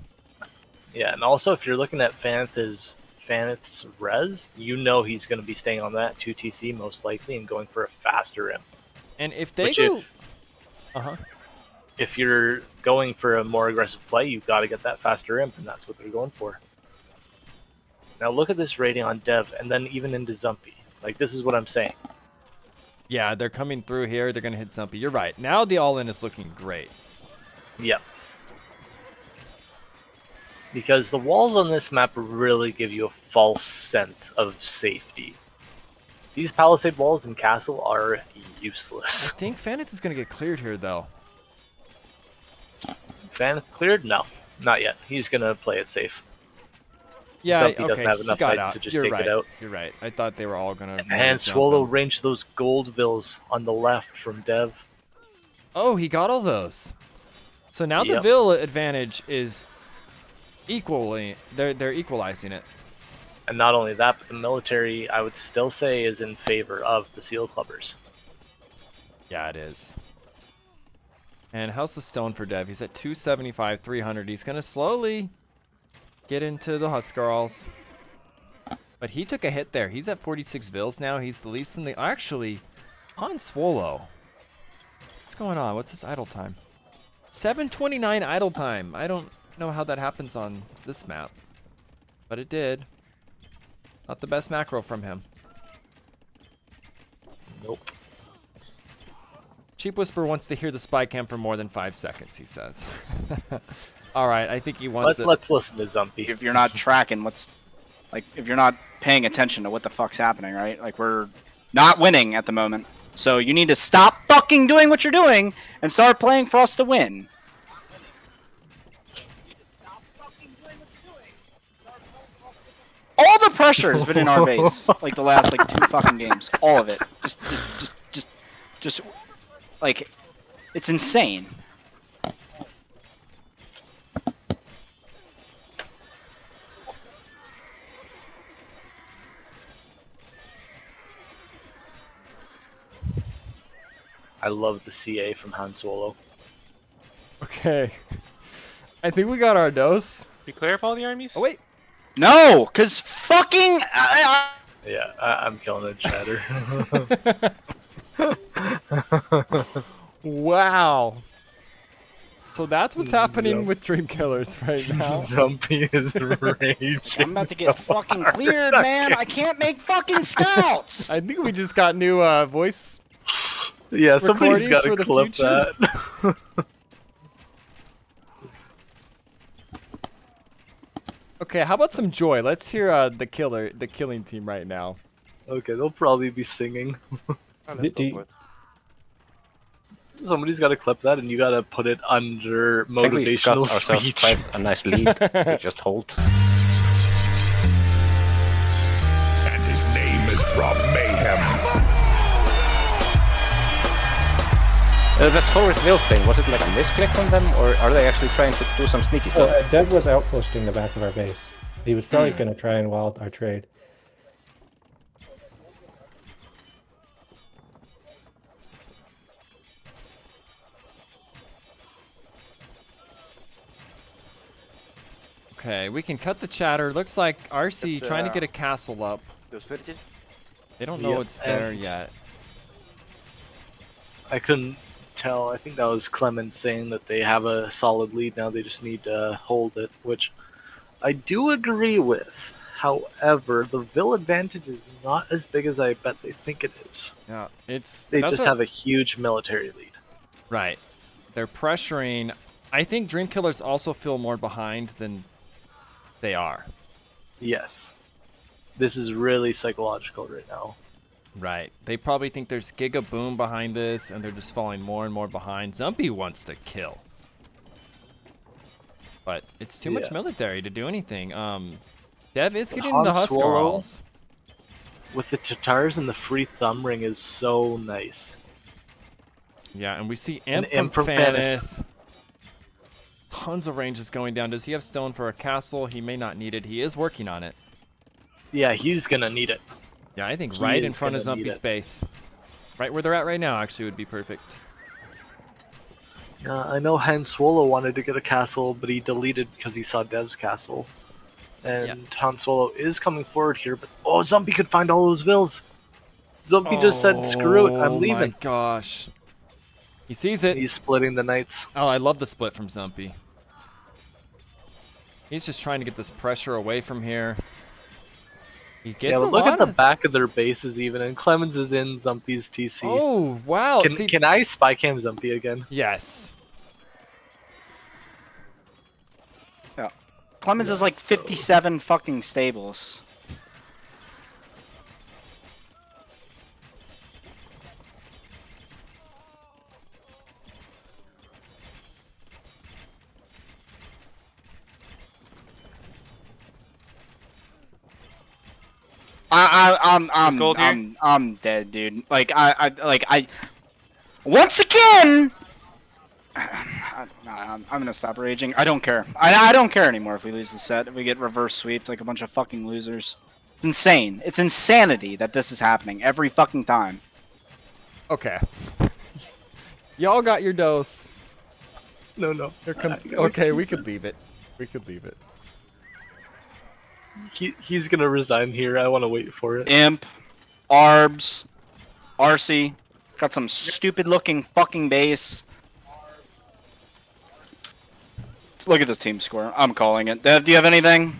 [SPEAKER 3] Yeah, and also if you're looking at Faneth's res, you know he's going to be staying on that 2 TC most likely and going for a faster imp.
[SPEAKER 1] And if they go...
[SPEAKER 3] If you're going for a more aggressive play, you've got to get that faster imp, and that's what they're going for. Now look at this rating on Dev, and then even into Zumpy. Like, this is what I'm saying.
[SPEAKER 1] Yeah, they're coming through here. They're going to hit Zumpy. You're right. Now the all-in is looking great.
[SPEAKER 3] Yep. Because the walls on this map really give you a false sense of safety. These palisade walls in Castle are useless.
[SPEAKER 1] I think Faneth is going to get cleared here, though.
[SPEAKER 3] Faneth cleared? No, not yet. He's going to play it safe.
[SPEAKER 1] Yeah,
[SPEAKER 3] Zumpy doesn't have enough knights to just take it out.
[SPEAKER 1] You're right. I thought they were all going to...
[SPEAKER 3] And Swallow ranged those gold vills on the left from Dev.
[SPEAKER 1] Oh, he got all those. So now the Vill advantage is equally... They're equalizing it.
[SPEAKER 3] And not only that, but the military, I would still say, is in favor of the Seal Clubbers.
[SPEAKER 1] Yeah, it is. And how's the stone for Dev? He's at 275, 300. He's going to slowly get into the Huskarls. But he took a hit there. He's at 46 Vills now. He's the least in the... Actually, Han Swallow. What's going on? What's his idle time? 729 idle time. I don't know how that happens on this map. But it did. Not the best macro from him.
[SPEAKER 3] Nope.
[SPEAKER 1] Sheep Whisperer wants to hear the spy cam for more than 5 seconds, he says. Alright, I think he wants it.
[SPEAKER 3] Let's listen to Zumpy.
[SPEAKER 18] If you're not tracking what's... Like, if you're not paying attention to what the fuck's happening, right? Like, we're not winning at the moment. So you need to stop fucking doing what you're doing and start playing for us to win. All the pressure has been in our base, like the last like 2 fucking games. All of it. Just like, it's insane.
[SPEAKER 3] I love the CA from Han Solo.
[SPEAKER 1] Okay. I think we got our dose.
[SPEAKER 11] We clear up all the armies?
[SPEAKER 1] Oh, wait.
[SPEAKER 18] No, cause fucking.
[SPEAKER 3] Yeah, I'm killing it, Chatter.
[SPEAKER 1] Wow. So that's what's happening with Dream Killers right now.
[SPEAKER 3] Zumpy is raging.
[SPEAKER 18] I'm about to get fucking cleared, man. I can't make fucking scouts.
[SPEAKER 1] I think we just got new voice.
[SPEAKER 3] Yeah, somebody's
[SPEAKER 1] recordings
[SPEAKER 3] got
[SPEAKER 1] for
[SPEAKER 3] to
[SPEAKER 1] the
[SPEAKER 3] clip
[SPEAKER 1] future.
[SPEAKER 3] that.
[SPEAKER 1] Okay, how about some joy? Let's hear the killing team right now.
[SPEAKER 3] Okay, they'll probably be singing. Somebody's got to clip that, and you got to put it under motivational speech.
[SPEAKER 14] Quite a nice lead. We just hold.
[SPEAKER 13] And his name is Rob Mayhem.
[SPEAKER 14] That forward will thing, was it like a misclick from them, or are they actually trying to do some sneaky stuff?
[SPEAKER 17] Well, Dev was outposting the back of our base. He was probably going to try and wild our trade.
[SPEAKER 1] Okay, we can cut the chatter. Looks like RC trying to get a castle up. They don't know it's there yet.
[SPEAKER 3] I couldn't tell. I think that was Clement saying that they have a solid lead now. They just need to hold it, which I do agree with. However, the Vil advantage is not as big as I bet they think it is.
[SPEAKER 1] Yeah,
[SPEAKER 3] they just have a huge military lead.
[SPEAKER 1] Right. They're pressuring. I think Dream Killers also feel more behind than they are.
[SPEAKER 3] Yes. This is really psychological right now.
[SPEAKER 1] Right. They probably think there's Giga Boom behind this, and they're just falling more and more behind. Zumpy wants to kill. But it's too much military to do anything. Dev is getting the Huskarls.
[SPEAKER 3] With the Tatars and the free thumb ring is so nice.
[SPEAKER 1] Yeah, and we see Imp from Fanith. Tons of ranges going down. Does he have stone for a castle? He may not need it. He is working on it.
[SPEAKER 3] Yeah, he's gonna need it.
[SPEAKER 1] Yeah, I think right in front of Zumpy's base. Right where they're at right now actually would be perfect.
[SPEAKER 3] Yeah, I know Han Solo wanted to get a castle, but he deleted because he saw Dev's castle. And Han Solo is coming forward here, but oh, Zumpy could find all those vills. Zumpy just said, screw it, I'm leaving.
[SPEAKER 1] Oh my gosh. He sees it.
[SPEAKER 3] He's splitting the knights.
[SPEAKER 1] Oh, I love the split from Zumpy. He's just trying to get this pressure away from here. He gets
[SPEAKER 3] yeah, but look at the back of their bases even, and Clemens is in Zumpy's TC.
[SPEAKER 1] Oh, wow.
[SPEAKER 3] Can I spy cam Zumpy again?
[SPEAKER 1] Yes.
[SPEAKER 18] Yeah. Clemens is like 57 fucking stables. I'm dead, dude. I once again, I'm gonna stop raging. I don't care. I don't care anymore if we lose the set. If we get reverse sweeped like a bunch of fucking losers. It's insane. It's insanity that this is happening every fucking time.
[SPEAKER 1] Okay. Y'all got your dose.
[SPEAKER 3] No.
[SPEAKER 1] Here comes. Okay, we could leave it. We could leave it.
[SPEAKER 3] He's gonna resign here. I want to wait for it.
[SPEAKER 18] Imp, Arbs, RC, got some stupid looking fucking base. Let's look at this team score. I'm calling it. Dev, do you have anything?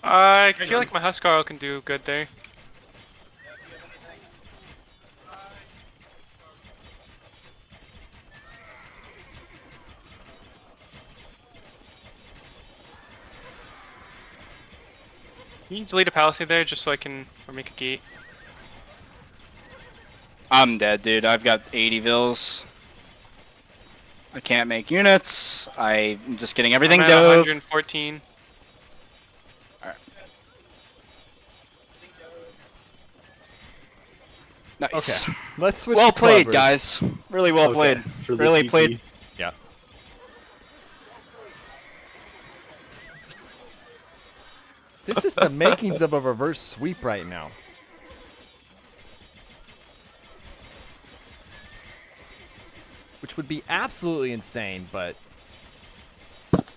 [SPEAKER 11] I feel like my Huskarl can do good there. Can you delete a palisade there just so I can or make a gate?
[SPEAKER 18] I'm dead, dude. I've got 80 vills. I can't make units. I'm just getting everything
[SPEAKER 11] I'm at
[SPEAKER 18] dove.
[SPEAKER 11] 114.
[SPEAKER 18] Alright. Nice.
[SPEAKER 1] Okay, let's switch.
[SPEAKER 18] Well
[SPEAKER 1] to
[SPEAKER 18] played,
[SPEAKER 1] clubbers.
[SPEAKER 18] guys. Really well played.
[SPEAKER 3] For the
[SPEAKER 18] Really
[SPEAKER 3] TP.
[SPEAKER 18] played.
[SPEAKER 1] Yeah. This is the makings of a reverse sweep right now. Which would be absolutely insane, but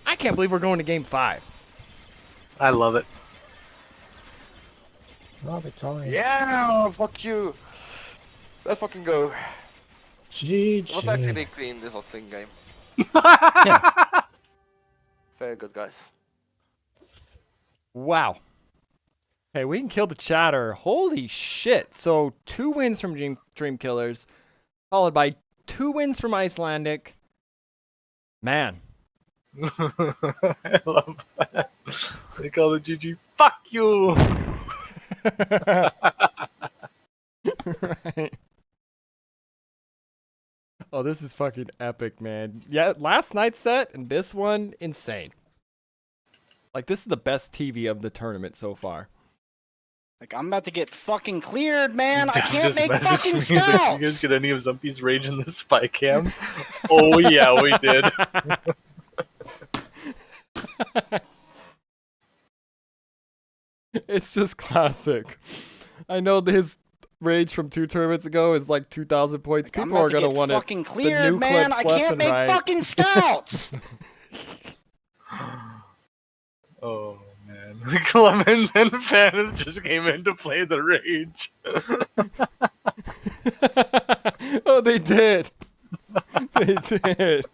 [SPEAKER 1] I can't believe we're going to game 5.
[SPEAKER 3] I love it.
[SPEAKER 17] Oh, Victoria.
[SPEAKER 10] Yeah, fuck you. Let's fucking go.
[SPEAKER 17] GG.
[SPEAKER 10] It was actually clean, this whole thing game. Very good, guys.
[SPEAKER 1] Wow. Okay, we can kill the chatter. Holy shit. So 2 wins from Dream Killers, followed by 2 wins from Icelandic. Man.
[SPEAKER 3] I love that. They call it GG. Fuck you!
[SPEAKER 1] Right. Oh, this is fucking epic, man. Yeah, last night's set and this one, insane. Like, this is the best TV of the tournament so far.
[SPEAKER 18] Like, I'm about to get fucking cleared, man. I
[SPEAKER 3] Dad
[SPEAKER 18] can't
[SPEAKER 3] just
[SPEAKER 18] make
[SPEAKER 3] messaged
[SPEAKER 18] fucking
[SPEAKER 3] me, he's like,
[SPEAKER 18] scouts.
[SPEAKER 3] you guys get any of Zumpy's rage in the spy cam? Oh yeah, we did.
[SPEAKER 1] It's just classic. I know his rage from 2 tournaments ago is like 2,000 points.
[SPEAKER 18] Like,
[SPEAKER 1] People are gonna want
[SPEAKER 18] fucking
[SPEAKER 1] the
[SPEAKER 18] cleared,
[SPEAKER 1] new
[SPEAKER 18] man.
[SPEAKER 1] clips
[SPEAKER 18] I
[SPEAKER 1] left
[SPEAKER 18] can't
[SPEAKER 1] and
[SPEAKER 18] make
[SPEAKER 1] right.
[SPEAKER 18] fucking scouts.
[SPEAKER 3] Oh man, Clemens and Fans just came in to play the rage.
[SPEAKER 1] Oh, they did. They did.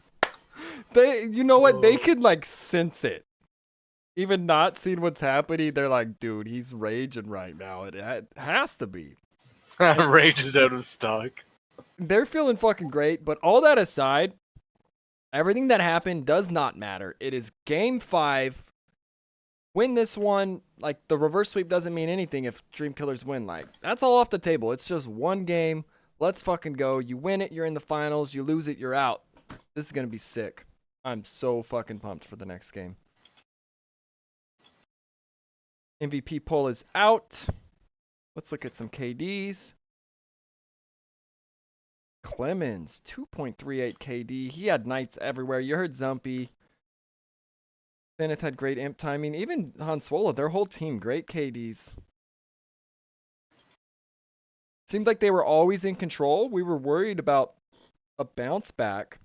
[SPEAKER 1] They, you know what? They could like sense it. Even not seeing what's happening, they're like, dude, he's raging right now. It has to be.
[SPEAKER 3] Rage is out of stock.
[SPEAKER 1] They're feeling fucking great, but all that aside, everything that happened does not matter. It is game 5. Win this one. Like, the reverse sweep doesn't mean anything if Dream Killers win. Like, that's all off the table. It's just one game. Let's fucking go. You win it, you're in the finals. You lose it, you're out. This is going to be sick. I'm so fucking pumped for the next game. MVP poll is out. Let's look at some KDs. Clemens, 2.38 KD. He had knights everywhere. You heard Zumpy. Bennett had great imp timing. Even Han Swolo, their whole team, great KDs. Seemed like they were always in control. We were worried about a bounce back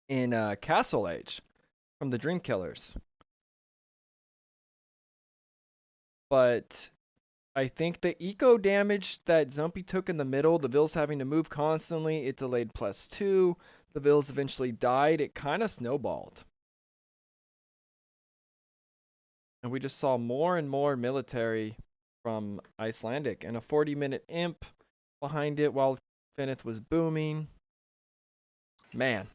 [SPEAKER 1] in Castle Age from the Dream Killers. But I think the eco damage that Zumpy took in the middle, the Vills having to move constantly, it delayed +2. The Vills eventually died. It kind of snowballed. And we just saw more and more military from Icelandic. And a 40-minute imp behind it while Feneth was booming. Man.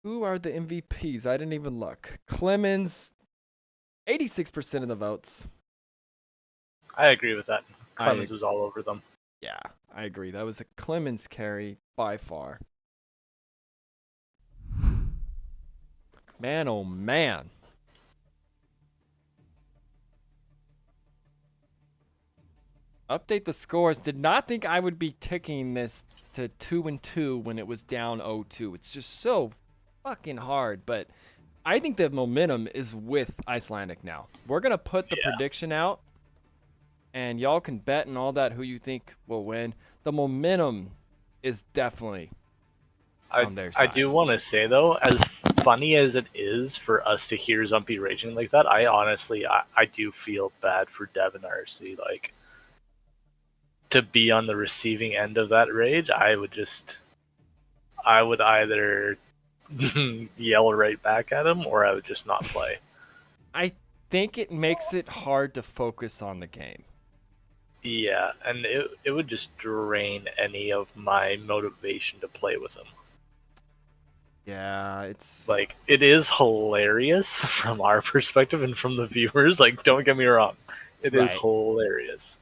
[SPEAKER 1] Who are the MVPs? I didn't even look. Clemens, 86% of the votes.
[SPEAKER 3] I agree with that. Clemens was all over them.
[SPEAKER 1] Yeah, I agree. That was a Clemens carry by far. Man, oh man. Update the scores. Did not think I would be ticking this to 2-2 when it was down 0-2. It's just so fucking hard, but I think the momentum is with Icelandic now. We're going to put the prediction out, and y'all can bet and all that who you think will win. The momentum is definitely on their side.
[SPEAKER 3] I do want to say, though, as funny as it is for us to hear Zumpy raging like that, I honestly, I do feel bad for Dev and RC. Like, to be on the receiving end of that rage, I would either yell right back at him, or I would just not play.
[SPEAKER 1] I think it makes it hard to focus on the game.
[SPEAKER 3] Yeah, and it would just drain any of my motivation to play with him.
[SPEAKER 1] Yeah, it's
[SPEAKER 3] Like, it is hilarious from our perspective and from the viewers. Like, don't get me wrong, it is
[SPEAKER 1] Right.
[SPEAKER 3] hilarious,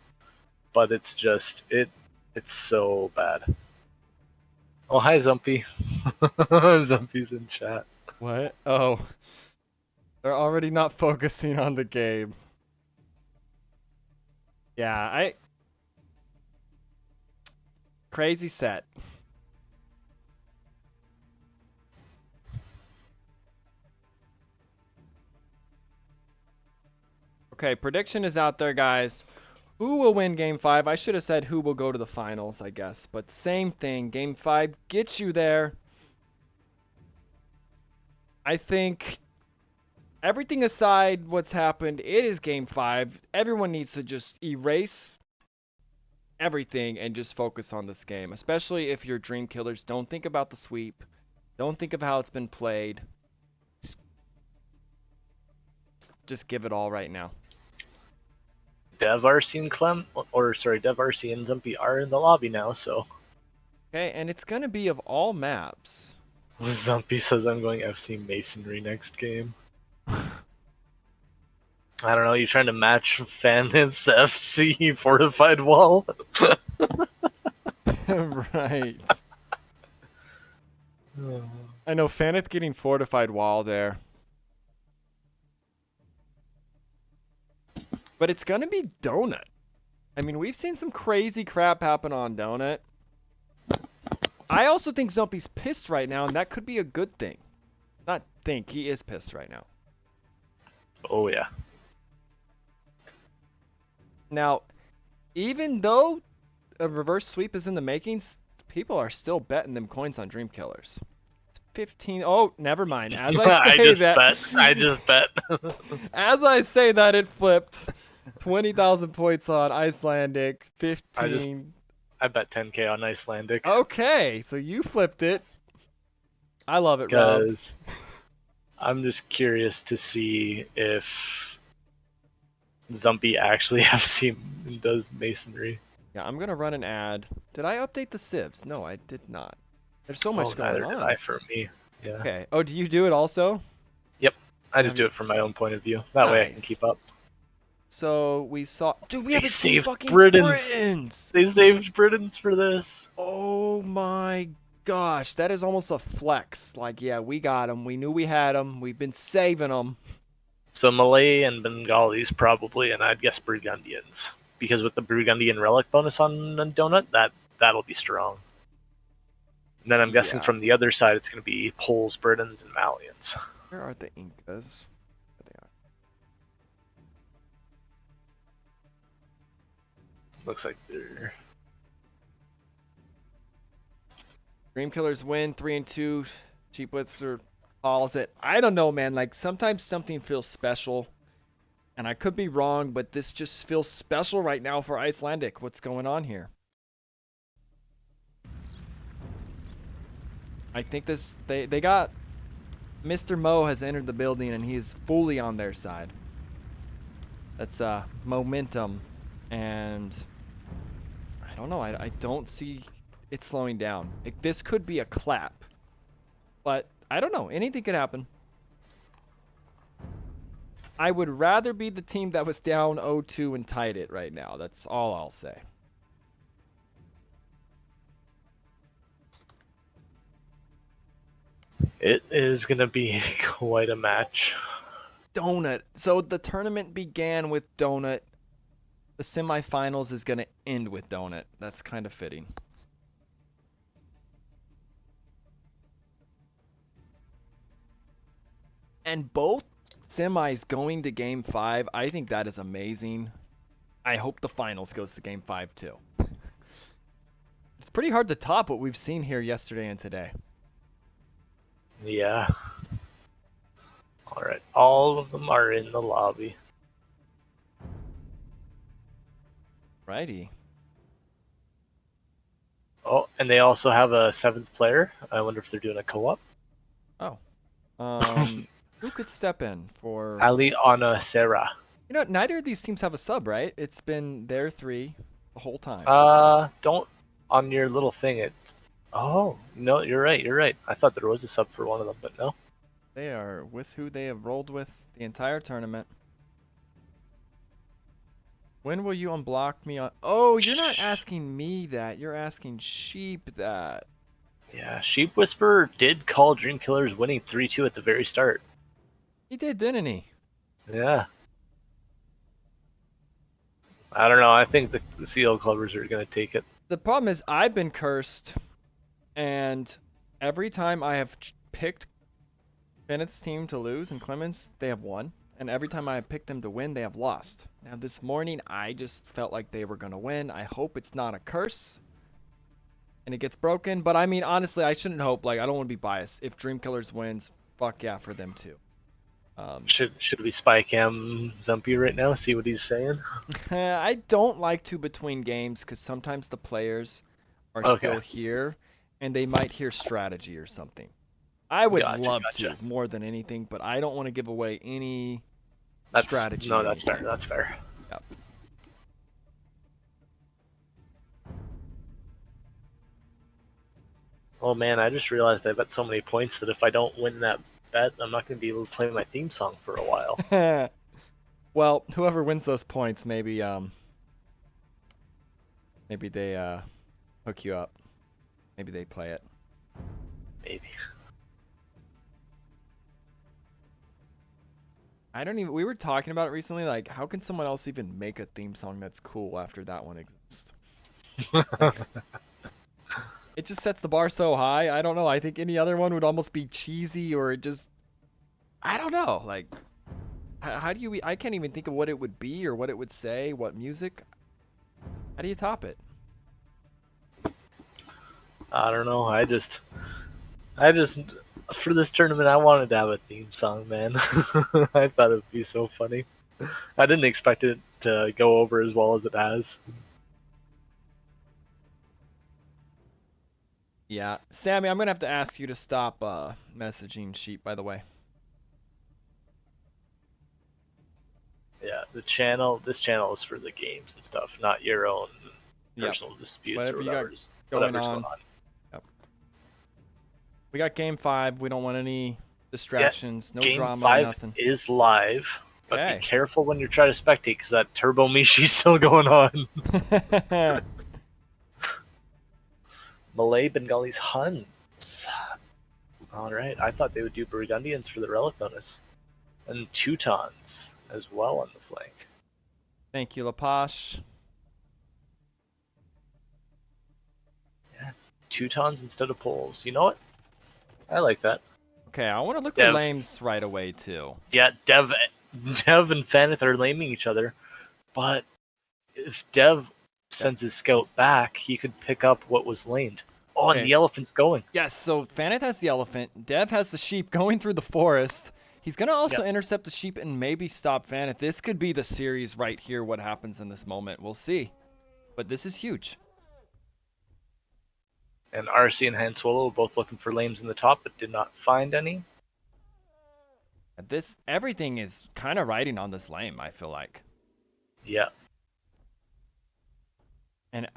[SPEAKER 3] but it's just it's so bad. Oh, hi, Zumpy. Zumpy's in chat.
[SPEAKER 1] What? Oh. They're already not focusing on the game. Yeah, crazy set. Okay, prediction is out there, guys. Who will win Game 5? I should have said who will go to the finals, I guess. But same thing. Game 5 gets you there. I think, everything aside what's happened, it is Game 5. Everyone needs to just erase everything and just focus on this game. Especially if you're Dream Killers. Don't think about the sweep. Don't think of how it's been played. Just give it all right now.
[SPEAKER 3] Dev RC and Dev RC and Zumpy are in the lobby now, so.
[SPEAKER 1] Okay, and it's gonna be of all maps.
[SPEAKER 3] Zumpy says I'm going FC Masonry next game. I don't know, you trying to match Fanit's FC fortified wall?
[SPEAKER 1] Right. I know Fanith getting fortified wall there. But it's gonna be Donut. I mean, we've seen some crazy crap happen on Donut. I also think Zumpy's pissed right now, and that could be a good thing. Not think, he is pissed right now.
[SPEAKER 3] Oh, yeah.
[SPEAKER 1] Now, even though a reverse sweep is in the makings, people are still betting them coins on Dream Killers. It's 15. Oh, never mind. As I say
[SPEAKER 3] I just bet.
[SPEAKER 1] As I say that, it flipped. 20,000 points on Icelandic. 15.
[SPEAKER 3] I bet 10k on Icelandic.
[SPEAKER 1] Okay, so you flipped it. I love it, Rob.
[SPEAKER 3] Because I'm just curious to see if Zumpy actually FC does Masonry.
[SPEAKER 1] Yeah, I'm gonna run an ad. Did I update the civs? No, I did not. There's so much going
[SPEAKER 3] neither
[SPEAKER 1] on.
[SPEAKER 3] did I for me. Yeah.
[SPEAKER 1] Okay. Oh, do you do it also?
[SPEAKER 3] Yep. I just do it from my own point of view. That way I can keep up.
[SPEAKER 1] So we saw, dude, we haven't seen
[SPEAKER 3] saved
[SPEAKER 1] fucking
[SPEAKER 3] Britons.
[SPEAKER 1] Britons.
[SPEAKER 3] They saved Britons for this.
[SPEAKER 1] Oh my gosh, that is almost a flex. Like, yeah, we got them. We knew we had them. We've been saving them.
[SPEAKER 3] So Malay and Bengalis probably, and I'd guess Burgundians. Because with the Burgundian relic bonus on Donut, that'll be strong. And then I'm guessing from the other side, it's going to be Poles, Britons, and Malians.
[SPEAKER 1] Where are the Incas? There they are.
[SPEAKER 3] Looks like they're...
[SPEAKER 1] Dream Killers win 3-2. Cheap Witzer calls it. I don't know, man. Like, sometimes something feels special. And I could be wrong, but this just feels special right now for Icelandic. What's going on here? I think this... They got... Mr. Mo has entered the building and he's fully on their side. That's momentum. And... I don't know. I don't see it slowing down. This could be a clap. But I don't know. Anything could happen. I would rather be the team that was down 0-2 and tied it right now. That's all I'll say.
[SPEAKER 3] It is going to be quite a match.
[SPEAKER 1] Donut. So the tournament began with Donut. The semifinals is going to end with Donut. That's kind of fitting. And both semis going to Game 5, I think that is amazing. I hope the finals goes to Game 5 too. It's pretty hard to top what we've seen here yesterday and today.
[SPEAKER 3] Yeah. Alright, all of them are in the lobby.
[SPEAKER 1] Righty.
[SPEAKER 3] Oh, and they also have a 7th player. I wonder if they're doing a co-op.
[SPEAKER 1] Oh. Who could step in for...
[SPEAKER 3] Ali Ana Serra.
[SPEAKER 1] You know, neither of these teams have a sub, right? It's been their 3 the whole time.
[SPEAKER 3] Don't... On your little thing, Oh, no, you're right, you're right. I thought there was a sub for one of them, but no.
[SPEAKER 1] They are with who they have rolled with the entire tournament. When will you unblock me on... Oh, you're not asking me that. You're asking Sheep that.
[SPEAKER 3] Yeah, Sheep Whisperer did call Dream Killers winning 3-2 at the very start.
[SPEAKER 1] He did, didn't he?
[SPEAKER 3] Yeah. I don't know. I think the CL Clubbers are going to take it.
[SPEAKER 1] The problem is I've been cursed, and every time I have picked Bennett's team to lose and Clemens, they have won. And every time I have picked them to win, they have lost. Now this morning, I just felt like they were going to win. I hope it's not a curse and it gets broken. But I mean, honestly, I shouldn't hope. Like, I don't want to be biased. If Dream Killers wins, fuck yeah for them too.
[SPEAKER 3] Should we spy cam Zumpy right now, see what he's saying?
[SPEAKER 1] I don't like to between games because sometimes the players are still here and they might hear strategy or something. I would love to more than anything, but I don't want to give away any strategy.
[SPEAKER 3] No, that's fair. That's fair.
[SPEAKER 1] Yep.
[SPEAKER 3] Oh man, I just realized I bet so many points that if I don't win that bet, I'm not going to be able to play my theme song for a while.
[SPEAKER 1] Well, whoever wins those points, maybe they hook you up. Maybe they play it.
[SPEAKER 3] Maybe.
[SPEAKER 1] I don't even. We were talking about it recently. Like, how can someone else even make a theme song that's cool after that one exists? It just sets the bar so high. I don't know. I think any other one would almost be cheesy or just. I don't know. Like, how do you? I can't even think of what it would be or what it would say. What music? How do you top it?
[SPEAKER 3] I don't know. I just for this tournament, I wanted to have a theme song, man. I thought it would be so funny. I didn't expect it to go over as well as it has.
[SPEAKER 1] Yeah, Sammy, I'm gonna have to ask you to stop messaging Sheep. By the way.
[SPEAKER 3] Yeah, this channel is for the games and stuff, not your own personal disputes or whatever's going on.
[SPEAKER 1] Yep. We got game 5. We don't want any distractions, no drama,
[SPEAKER 3] Game 5
[SPEAKER 1] nothing.
[SPEAKER 3] is live, but be careful when you're trying to spectate because that Turbo Mishi's still going on. Malay Bengalis Huns. Alright, I thought they would do Burgundians for the relic bonus. And Teutons as well on the flank.
[SPEAKER 1] Thank you, Lapash.
[SPEAKER 3] Yeah, Teutons instead of Poles. You know what? I like that.
[SPEAKER 1] Okay, I want to look for lames right away too.
[SPEAKER 3] Yeah, Dev and Faneth are laming each other, but if Dev sends his scout back, he could pick up what was lamed. Oh, and the elephant's going.
[SPEAKER 1] Yes, so Faneth has the elephant. Dev has the sheep going through the forest. He's going to also intercept the sheep and maybe stop Faneth. This could be the series right here, what happens in this moment. We'll see. But this is huge.
[SPEAKER 3] And RC and Han Solo both looking for lames in the top, but did not find any.
[SPEAKER 1] Everything is kind of riding on this lame, I feel like.
[SPEAKER 3] Yeah.
[SPEAKER 1] And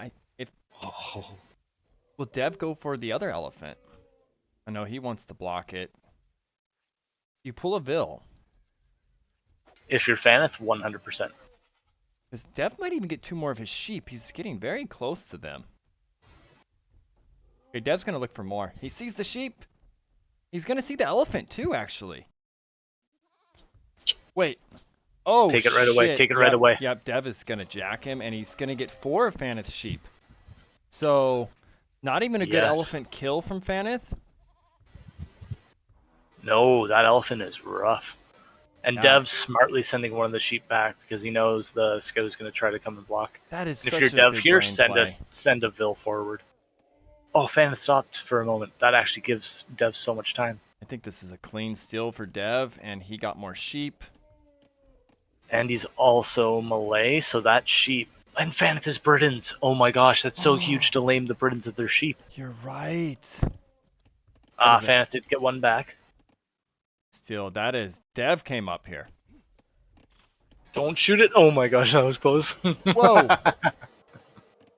[SPEAKER 1] will Dev go for the other elephant? I know he wants to block it. You pull a Vil.
[SPEAKER 3] If you're Faneth, 100%.
[SPEAKER 1] Because Dev might even get 2 more of his sheep. He's getting very close to them. Okay, Dev's going to look for more. He sees the sheep. He's going to see the elephant too, actually. Wait. Oh,
[SPEAKER 3] take it right away. Take it right away.
[SPEAKER 1] Yep, Dev is going to jack him, and he's going to get 4 of Faneth's sheep. So, not even a good elephant kill from Faneth.
[SPEAKER 3] No, that elephant is rough. And Dev's smartly sending one of the sheep back because he knows the scout is going to try to come and block.
[SPEAKER 1] That is
[SPEAKER 3] and
[SPEAKER 1] such
[SPEAKER 3] if you're
[SPEAKER 1] a
[SPEAKER 3] Dev here,
[SPEAKER 1] play.
[SPEAKER 3] send a Vil forward. Oh, Faneth stopped for a moment. That actually gives Dev so much time.
[SPEAKER 1] I think this is a clean steal for Dev, and he got more sheep.
[SPEAKER 3] And he's also Malay, so that sheep... And Faneth is Britons. Oh my gosh, that's so huge to lame the Britons of their sheep.
[SPEAKER 1] You're right.
[SPEAKER 3] Faneth did get one back.
[SPEAKER 1] Still, that is... Dev came up here.
[SPEAKER 3] Don't shoot it. Oh my gosh, that was close.
[SPEAKER 1] Whoa.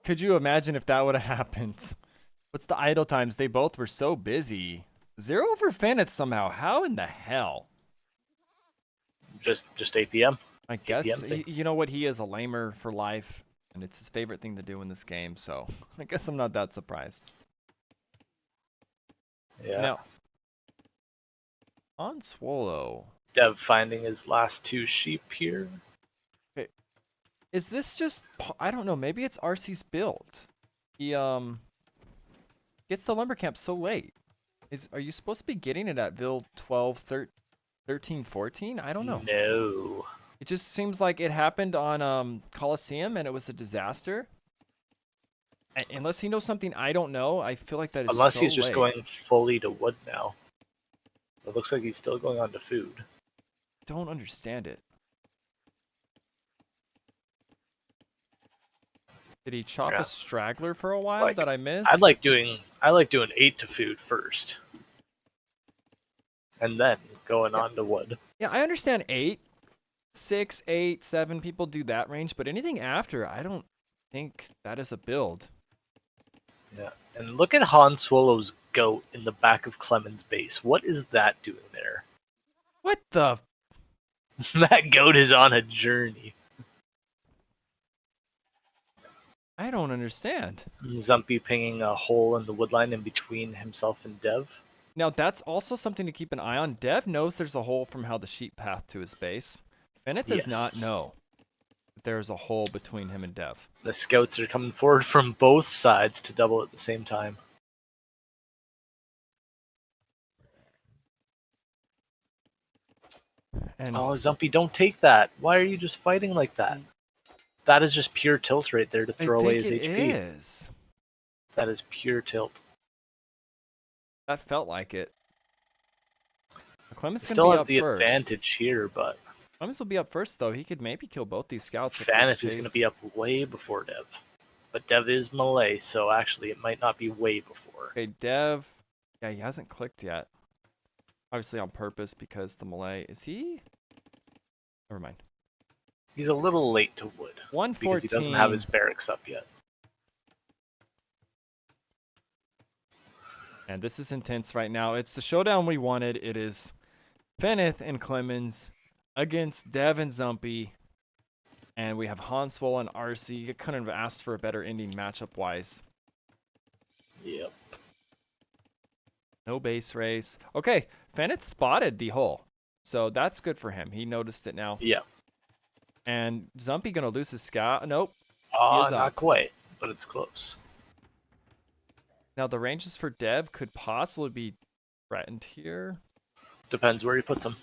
[SPEAKER 1] Could you imagine if that would have happened? What's the idle times? They both were so busy. 0 for Fenneth somehow. How in the hell?
[SPEAKER 3] Just APM.
[SPEAKER 1] I guess,
[SPEAKER 3] APM things.
[SPEAKER 1] you know what? He is a lamer for life, and it's his favorite thing to do in this game, so I guess I'm not that surprised.
[SPEAKER 3] Yeah.
[SPEAKER 1] Now, on Swallow.
[SPEAKER 3] Dev finding his last 2 sheep here.
[SPEAKER 1] Okay. Is this just, I don't know, maybe it's RC's build. He, gets to Lumber Camp so late. Are you supposed to be getting it at Vil 12, 13, 14? I don't know.
[SPEAKER 3] No.
[SPEAKER 1] It just seems like it happened on Coliseum and it was a disaster. Unless he knows something I don't know, I feel like that is
[SPEAKER 3] Unless
[SPEAKER 1] so
[SPEAKER 3] he's just
[SPEAKER 1] late.
[SPEAKER 3] going fully to wood now. It looks like he's still going on to food.
[SPEAKER 1] Don't understand it. Did he chop
[SPEAKER 3] Yeah.
[SPEAKER 1] a straggler for a while that I missed?
[SPEAKER 3] I like doing 8 to food first. And then going on to wood.
[SPEAKER 1] Yeah, I understand 8. 6, 8, 7 people do that range, but anything after, I don't think that is a build.
[SPEAKER 3] Yeah. And look at Han Swallow's goat in the back of Clement's base. What is that doing there?
[SPEAKER 1] What the?
[SPEAKER 3] That goat is on a journey.
[SPEAKER 1] I don't understand.
[SPEAKER 3] Zumpy pinging a hole in the woodline in between himself and Dev.
[SPEAKER 1] Now that's also something to keep an eye on. Dev knows there's a hole from how the sheep path to his base. Bennett does not know that there's a hole between him and Dev.
[SPEAKER 3] The scouts are coming forward from both sides to double at the same time.
[SPEAKER 1] And
[SPEAKER 3] oh, Zumpy, don't take that. Why are you just fighting like that? That is just pure tilt right there to throw away his HP.
[SPEAKER 1] Is.
[SPEAKER 3] That is pure tilt.
[SPEAKER 1] That felt like it. Clemens
[SPEAKER 3] Still
[SPEAKER 1] be
[SPEAKER 3] have
[SPEAKER 1] up
[SPEAKER 3] the
[SPEAKER 1] first.
[SPEAKER 3] advantage here, but
[SPEAKER 1] Clemens will be up first though. He could maybe kill both these scouts.
[SPEAKER 3] Faneth is going to be up way before Dev. But Dev is melee, so actually it might not be way before.
[SPEAKER 1] Okay, Dev. Yeah, he hasn't clicked yet. Obviously on purpose because the melee. Is he? Never mind.
[SPEAKER 3] He's a little late to wood.
[SPEAKER 1] 114.
[SPEAKER 3] Because he doesn't have his barracks up yet.
[SPEAKER 1] And this is intense right now. It's the showdown we wanted. It is Fenneth and Clemens against Dev and Zumpy. And we have Hanswell and RC. You couldn't have asked for a better ending matchup-wise.
[SPEAKER 3] Yep.
[SPEAKER 1] No base race. Okay, Fenneth spotted the hole. So that's good for him. He noticed it now.
[SPEAKER 3] Yeah.
[SPEAKER 1] And Zumpy gonna lose his scout. Nope.
[SPEAKER 3] Not quite, but it's close.
[SPEAKER 1] Now the ranges for Dev could possibly be threatened here.
[SPEAKER 3] Depends where he puts them.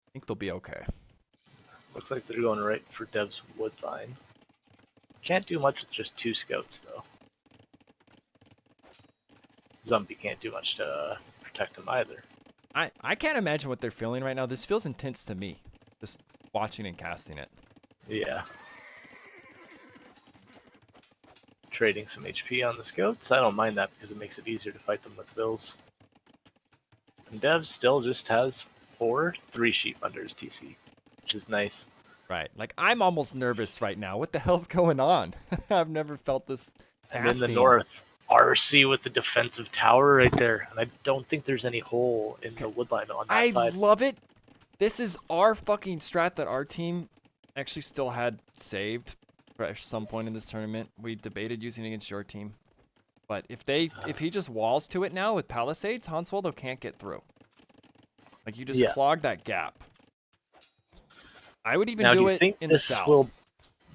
[SPEAKER 1] I think they'll be okay.
[SPEAKER 3] Looks like they're going right for Dev's wood line. Can't do much with just 2 scouts, though. Zumpy can't do much to protect him either.
[SPEAKER 1] I can't imagine what they're feeling right now. This feels intense to me, just watching and casting it.
[SPEAKER 3] Yeah. Trading some HP on the scouts. I don't mind that because it makes it easier to fight them with Vils. And Dev still just has 3 sheep under his TC, which is nice.
[SPEAKER 1] Right. Like, I'm almost nervous right now. What the hell's going on? I've never felt this
[SPEAKER 3] And in the
[SPEAKER 1] casting.
[SPEAKER 3] north, RC with the defensive tower right there. And I don't think there's any hole in the woodline on that side.
[SPEAKER 1] I love it. This is our fucking strat that our team actually still had saved at some point in this tournament. We debated using it against your team. But if he just walls to it now with Palisades, Hanswaldo can't get through. Like, you just clog that gap. I would even
[SPEAKER 3] now,
[SPEAKER 1] do it in the south.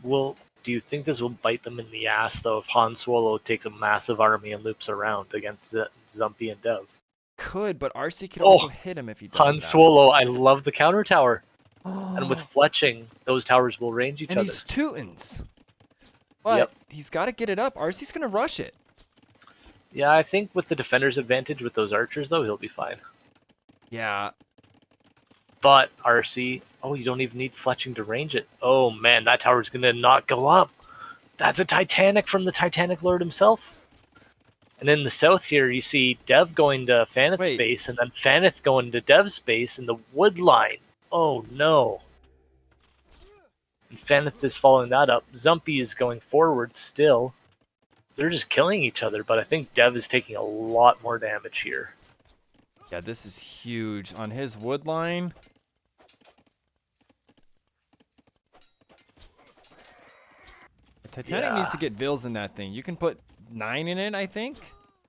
[SPEAKER 3] Do you think this will bite them in the ass, though, if Han Swallow takes a massive army and loops around against Zumpy and Dev?
[SPEAKER 1] Could, but RC could also hit him if he does
[SPEAKER 3] Han
[SPEAKER 1] that.
[SPEAKER 3] Swallow, I love the counter tower. And with fletching, those towers will range each other.
[SPEAKER 1] And he's Teutons. But he's got to get it up. RC's going to rush it.
[SPEAKER 3] Yeah, I think with the defender's advantage with those archers, though, he'll be fine.
[SPEAKER 1] Yeah.
[SPEAKER 3] But RC, you don't even need fletching to range it. Oh man, that tower's gonna not go up. That's a Titanic from the Titanic Lord himself. And in the south here, you see Dev going to Faneth's base, and then Faneth going to Dev's base in the wood line. Oh no. And Faneth is following that up. Zumpy is going forward still. They're just killing each other, but I think Dev is taking a lot more damage here.
[SPEAKER 1] Yeah, this is huge on his wood line. Titanic needs to get Vils in that thing. You can put 9 in it, I think,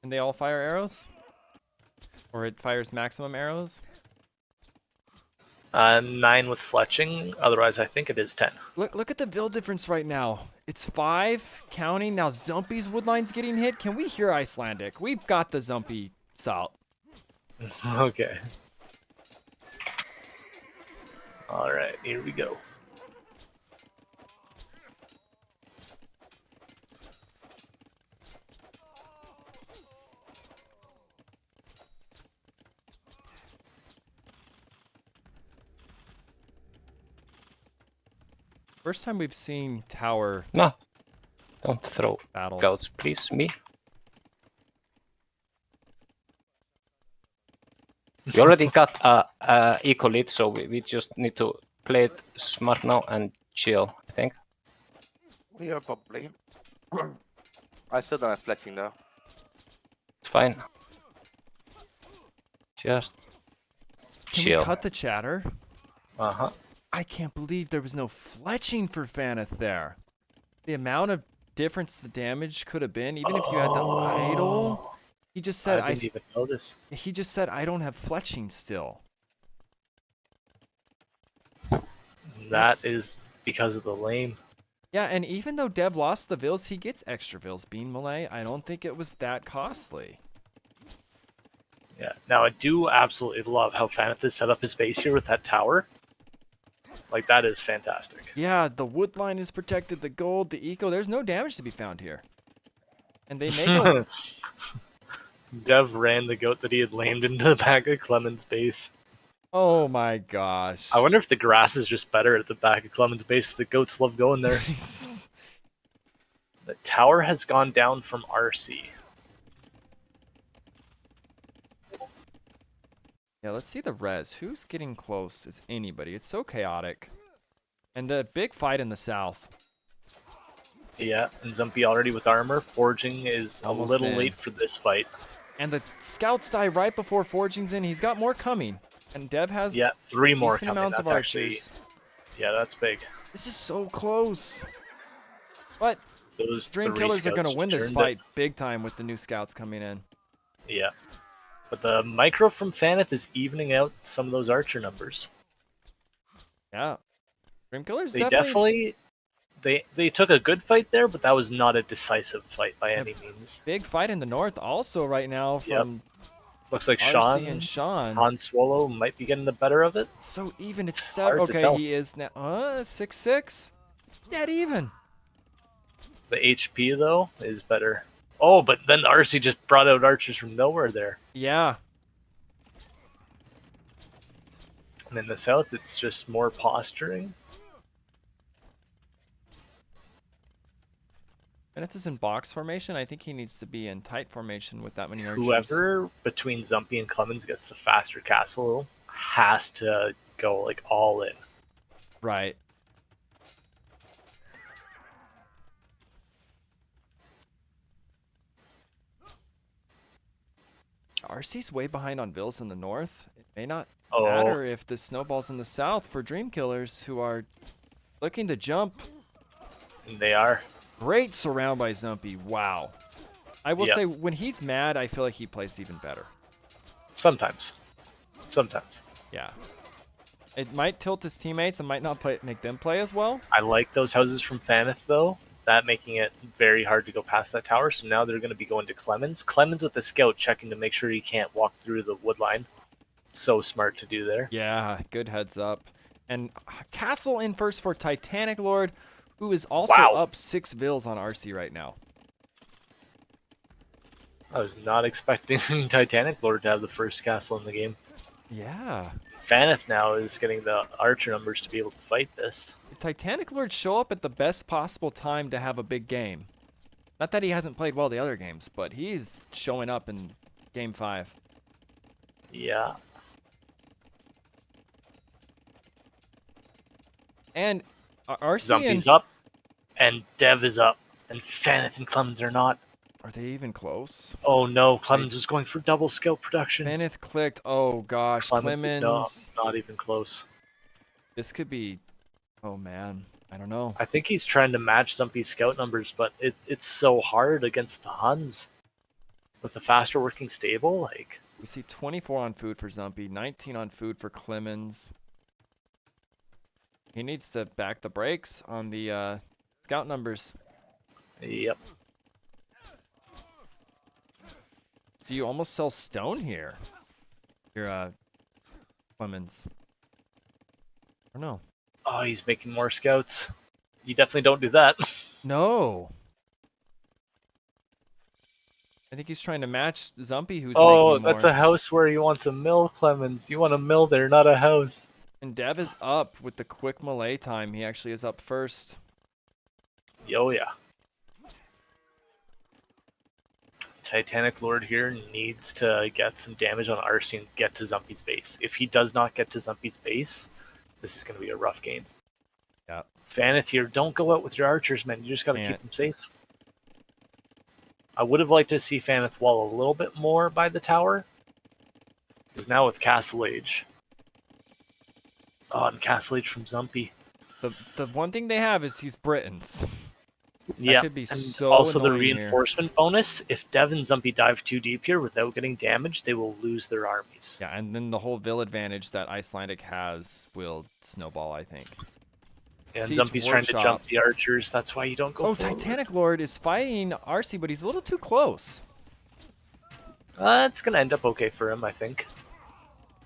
[SPEAKER 1] and they all fire arrows. Or it fires maximum arrows.
[SPEAKER 3] 9 with fletching. Otherwise, I think it is 10.
[SPEAKER 1] Look at the Vil difference right now. It's 5, counting. Now Zumpy's woodline's getting hit. Can we hear Icelandic? We've got the Zumpy salt.
[SPEAKER 3] Okay. Alright, here we go.
[SPEAKER 1] First time we've seen tower.
[SPEAKER 14] No, don't throw
[SPEAKER 1] battles.
[SPEAKER 14] Scouts, please. Me. We already got a eco lead, so we just need to play it smart now and chill, I think.
[SPEAKER 10] We are probably. I still don't have fletching though.
[SPEAKER 14] It's fine. Just
[SPEAKER 1] Can
[SPEAKER 14] chill.
[SPEAKER 1] we cut the chatter?
[SPEAKER 3] Uh-huh.
[SPEAKER 1] I can't believe there was no fletching for Faneth there. The amount of difference the damage could have been, even if you had to idle. He just said
[SPEAKER 3] I didn't even notice.
[SPEAKER 1] He just said I don't have fletching still.
[SPEAKER 3] That is because of the lane.
[SPEAKER 1] Yeah, and even though Dev lost the Vils, he gets extra Vils. Being Malay, I don't think it was that costly.
[SPEAKER 3] Yeah. Now I do absolutely love how Faneth has set up his base here with that tower. Like, that is fantastic.
[SPEAKER 1] Yeah, the wood line is protected, the gold, the eco. There's no damage to be found here. And they make a...
[SPEAKER 3] Dev ran the goat that he had lamed into the back of Clement's base.
[SPEAKER 1] Oh my gosh.
[SPEAKER 3] I wonder if the grass is just better at the back of Clement's base. The goats love going there. The tower has gone down from RC.
[SPEAKER 1] Yeah, let's see the res. Who's getting close as anybody? It's so chaotic. And the big fight in the south.
[SPEAKER 3] Yeah, and Zumpy already with armor. Forging is
[SPEAKER 1] Almost
[SPEAKER 3] a little
[SPEAKER 1] in.
[SPEAKER 3] late for this fight.
[SPEAKER 1] And the scouts die right before Forging's in. He's got more coming. And Dev has
[SPEAKER 3] 3 more
[SPEAKER 1] decent
[SPEAKER 3] coming.
[SPEAKER 1] amounts
[SPEAKER 3] That's
[SPEAKER 1] of
[SPEAKER 3] actually,
[SPEAKER 1] archers.
[SPEAKER 3] yeah, that's big.
[SPEAKER 1] This is so close. But
[SPEAKER 3] Those
[SPEAKER 1] Dream
[SPEAKER 3] 3
[SPEAKER 1] Killers are going to
[SPEAKER 3] scouts
[SPEAKER 1] win this
[SPEAKER 3] turned
[SPEAKER 1] fight big time with the new scouts coming in.
[SPEAKER 3] Yeah. But the micro from Faneth is evening out some of those archer numbers.
[SPEAKER 1] Yeah. Dream Killers
[SPEAKER 3] They definitely they took a good fight there, but that was not a decisive fight by any means.
[SPEAKER 1] Big fight in the north also right now from
[SPEAKER 3] Looks like
[SPEAKER 1] RC and Sean.
[SPEAKER 3] Han Swallow might be getting the better of it.
[SPEAKER 1] So even, it's
[SPEAKER 3] hard
[SPEAKER 1] 7.
[SPEAKER 3] to
[SPEAKER 1] Okay,
[SPEAKER 3] tell.
[SPEAKER 1] he is now 6-6. It's dead even.
[SPEAKER 3] The HP though is better. Oh, but then RC just brought out archers from nowhere there.
[SPEAKER 1] Yeah.
[SPEAKER 3] And in the south, it's just more posturing.
[SPEAKER 1] Bennett is in box formation. I think he needs to be in tight formation with that many archers.
[SPEAKER 3] Whoever between Zumpy and Clemens gets the faster castle has to go like all in.
[SPEAKER 1] Right. RC's way behind on Vils in the north. It may not matter if the snowball's in the south for Dream Killers, who are looking to jump.
[SPEAKER 3] And they are.
[SPEAKER 1] Great surround by Zumpy. Wow. I will
[SPEAKER 3] Yep.
[SPEAKER 1] say, when he's mad, I feel like he plays even better.
[SPEAKER 3] Sometimes. Sometimes.
[SPEAKER 1] Yeah. It might tilt his teammates and might not make them play as well.
[SPEAKER 3] I like those houses from Faneth though. That making it very hard to go past that tower. So now they're going to be going to Clemens. Clemens with the scout checking to make sure he can't walk through the wood line. So smart to do there.
[SPEAKER 1] Yeah, good heads up. And Castle in first for Titanic Lord, who is also up 6 Vils on RC right now.
[SPEAKER 3] I was not expecting Titanic Lord to have the first castle in the game.
[SPEAKER 1] Yeah.
[SPEAKER 3] Faneth now is getting the archer numbers to be able to fight this.
[SPEAKER 1] The Titanic Lord show up at the best possible time to have a big game. Not that he hasn't played well the other games, but he's showing up in game 5.
[SPEAKER 3] Yeah.
[SPEAKER 1] And RC
[SPEAKER 3] Zumpy's
[SPEAKER 1] and...
[SPEAKER 3] up, and Dev is up, and Faneth and Clemens are not.
[SPEAKER 1] Are they even close?
[SPEAKER 3] Oh no, Clemens was going for double skill production.
[SPEAKER 1] Faneth clicked. Oh gosh,
[SPEAKER 3] Clemens
[SPEAKER 1] Clemens.
[SPEAKER 3] is not even close.
[SPEAKER 1] This could be... Oh man, I don't know.
[SPEAKER 3] I think he's trying to match Zumpy's scout numbers, but it's so hard against the Huns. With a faster working stable, like...
[SPEAKER 1] We see 24 on food for Zumpy, 19 on food for Clemens. He needs to back the brakes on the scout numbers.
[SPEAKER 3] Yep.
[SPEAKER 1] Do you almost sell stone here? Your Clemens. I don't know.
[SPEAKER 3] Oh, he's making more scouts. You definitely don't do that.
[SPEAKER 1] No. I think he's trying to match Zumpy, who's
[SPEAKER 3] Oh,
[SPEAKER 1] making more.
[SPEAKER 3] that's a house where he wants a mill, Clemens. You want a mill there, not a house.
[SPEAKER 1] And Dev is up with the quick melee time. He actually is up first.
[SPEAKER 3] Yo, yeah. Titanic Lord here needs to get some damage on RC and get to Zumpy's base. If he does not get to Zumpy's base, this is going to be a rough game.
[SPEAKER 1] Yeah.
[SPEAKER 3] Faneth here, don't go out with your archers, man. You just got to keep them safe. I would have liked to see Faneth wall a little bit more by the tower. Because now with Castle Age. Oh, and Castle Age from Zumpy.
[SPEAKER 1] The one thing they have is he's Britons.
[SPEAKER 3] Yeah,
[SPEAKER 1] that could be
[SPEAKER 3] and
[SPEAKER 1] so
[SPEAKER 3] also the
[SPEAKER 1] annoying
[SPEAKER 3] reinforcement bonus. If Dev and Zumpy dive too deep here without getting damaged, they will lose their armies.
[SPEAKER 1] Yeah, and then the whole Vill advantage that Icelandic has will snowball, I think.
[SPEAKER 3] And
[SPEAKER 1] Siege
[SPEAKER 3] Zumpy's trying to
[SPEAKER 1] Workshop.
[SPEAKER 3] jump the archers. That's why you don't go
[SPEAKER 1] Oh,
[SPEAKER 3] forward.
[SPEAKER 1] Titanic Lord is fighting RC, but he's a little too close.
[SPEAKER 3] It's going to end up okay for him, I think.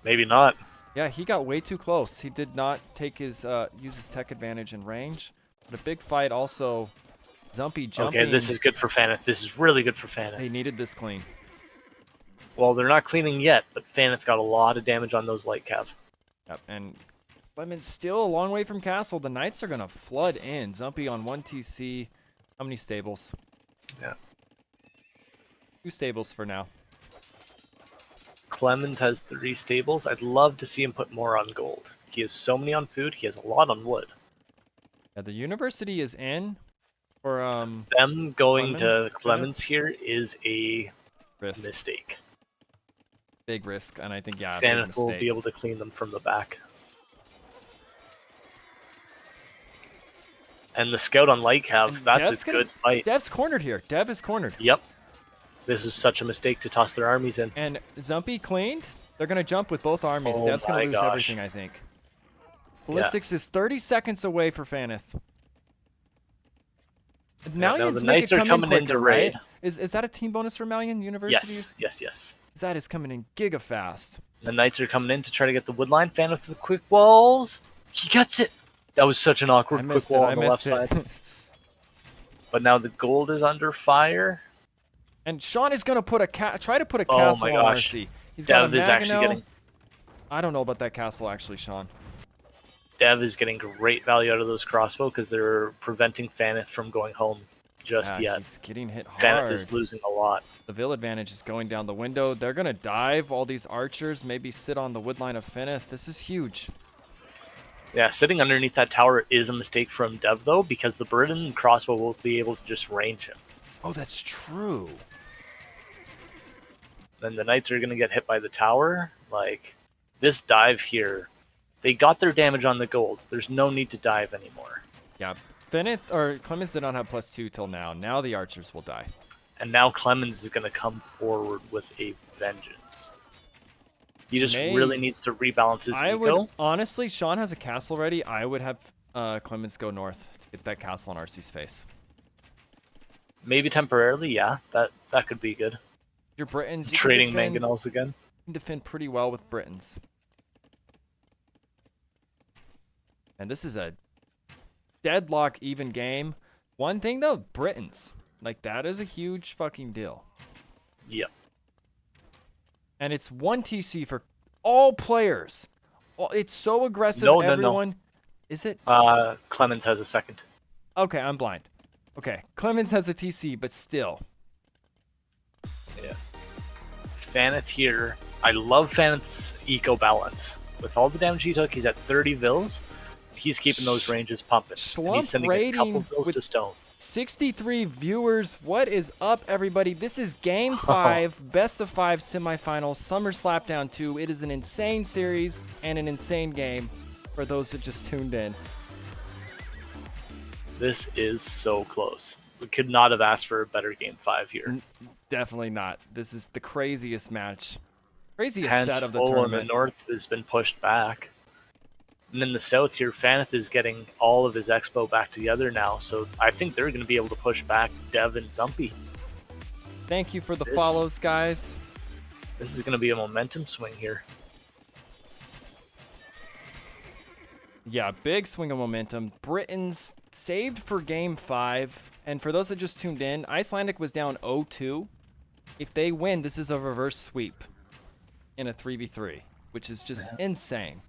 [SPEAKER 3] Maybe not.
[SPEAKER 1] Yeah, he got way too close. He did not take his use his tech advantage in range. But a big fight also. Zumpy jumping.
[SPEAKER 3] Okay, this is good for Faneth. This is really good for Faneth.
[SPEAKER 1] They needed this clean.
[SPEAKER 3] Well, they're not cleaning yet, but Faneth got a lot of damage on those light cav.
[SPEAKER 1] Yep, and Lemon's still a long way from castle. The knights are gonna flood in. Zumpy on 1 TC. How many stables?
[SPEAKER 3] Yeah.
[SPEAKER 1] 2 stables for now.
[SPEAKER 3] Clemens has 3 stables. I'd love to see him put more on gold. He has so many on food. He has a lot on wood.
[SPEAKER 1] Yeah, the university is in. For
[SPEAKER 3] them going
[SPEAKER 1] Clemens,
[SPEAKER 3] to Clemens here is a mistake.
[SPEAKER 1] Big risk, and I think yeah, big
[SPEAKER 3] Faneth will
[SPEAKER 1] mistake.
[SPEAKER 3] be able to clean them from the back. And the scout on light cav, that's
[SPEAKER 1] Dev's
[SPEAKER 3] a good fight.
[SPEAKER 1] Dev's cornered here. Dev is cornered.
[SPEAKER 3] Yep. This is such a mistake to toss their armies in.
[SPEAKER 1] And Zumpy cleaned. They're gonna jump with both armies.
[SPEAKER 3] Oh
[SPEAKER 1] Dev's gonna
[SPEAKER 3] my
[SPEAKER 1] lose
[SPEAKER 3] gosh.
[SPEAKER 1] everything, I think. Ballistics is 30 seconds away for Faneth. Malian's
[SPEAKER 3] the Knights are coming in to
[SPEAKER 1] quicker,
[SPEAKER 3] raid.
[SPEAKER 1] right? Is that a team bonus for Malian University?
[SPEAKER 3] Yes.
[SPEAKER 1] That is coming in giga fast.
[SPEAKER 3] The Knights are coming in to try to get the wood line. Faneth with the quick walls. He gets it. That was such an awkward quick wall on the left side. But now the gold is under fire.
[SPEAKER 1] And Sean is gonna put try to put a
[SPEAKER 3] Oh
[SPEAKER 1] castle
[SPEAKER 3] my
[SPEAKER 1] on
[SPEAKER 3] gosh.
[SPEAKER 1] RC. He's got
[SPEAKER 3] Dev
[SPEAKER 1] a
[SPEAKER 3] is actually
[SPEAKER 1] Maginot.
[SPEAKER 3] getting
[SPEAKER 1] I don't know about that castle actually, Sean.
[SPEAKER 3] Dev is getting great value out of those crossbow because they're preventing Faneth from going home just yet.
[SPEAKER 1] He's getting hit hard.
[SPEAKER 3] Faneth is losing a lot.
[SPEAKER 1] The Vill advantage is going down the window. They're gonna dive all these archers, maybe sit on the wood line of Faneth. This is huge.
[SPEAKER 3] Yeah, sitting underneath that tower is a mistake from Dev though, because the Britain crossbow will be able to just range him.
[SPEAKER 1] Oh, that's true.
[SPEAKER 3] Then the Knights are going to get hit by the tower. Like, this dive here, they got their damage on the gold. There's no need to dive anymore.
[SPEAKER 1] Yeah, Clemens did not have +2 till now. Now the archers will die.
[SPEAKER 3] And now Clemens is going to come forward with a vengeance. He just really needs to rebalance his
[SPEAKER 1] I
[SPEAKER 3] eco.
[SPEAKER 1] would honestly, Sean has a castle ready. I would have Clemens go north to get that castle on RC's face.
[SPEAKER 3] Maybe temporarily, yeah. That could be good.
[SPEAKER 1] Your Britons, you
[SPEAKER 3] Trading
[SPEAKER 1] can defend,
[SPEAKER 3] mangonels again.
[SPEAKER 1] You can defend pretty well with Britons. And this is a deadlock even game. One thing though, Britons. Like that is a huge fucking deal.
[SPEAKER 3] Yep.
[SPEAKER 1] And it's 1 TC for all players. It's so aggressive.
[SPEAKER 3] No.
[SPEAKER 1] Everyone. Is it?
[SPEAKER 3] Clemens has a second.
[SPEAKER 1] Okay, I'm blind. Okay, Clemens has a TC, but still.
[SPEAKER 3] Yeah. Faneth here. I love Faneth's eco balance. With all the damage he took, he's at 30 vills. he's keeping those ranges pumping. And
[SPEAKER 1] Schlump
[SPEAKER 3] he's sending a couple
[SPEAKER 1] rating
[SPEAKER 3] bills
[SPEAKER 1] with
[SPEAKER 3] to Stone.
[SPEAKER 1] 63 viewers. What is up, everybody? This is Game 5, Best of 5 Semifinals, Summer Slapdown 2. It is an insane series and an insane game for those that just tuned in.
[SPEAKER 3] This is so close. We could not have asked for a better Game 5 here.
[SPEAKER 1] Definitely not. This is the craziest match. Craziest
[SPEAKER 3] Hence,
[SPEAKER 1] set of the
[SPEAKER 3] in the
[SPEAKER 1] tournament.
[SPEAKER 3] north has been pushed back. And in the south here, Faneth is getting all of his expo back together now. So I think they're going to be able to push back Dev and Zumpy.
[SPEAKER 1] Thank you for the follows, guys.
[SPEAKER 3] This is going to be a momentum swing here.
[SPEAKER 1] Yeah, big swing of momentum. Britain's saved for Game 5. And for those that just tuned in, Icelandic was down 0-2. If they win, this is a reverse sweep in a 3v3, which is just insane.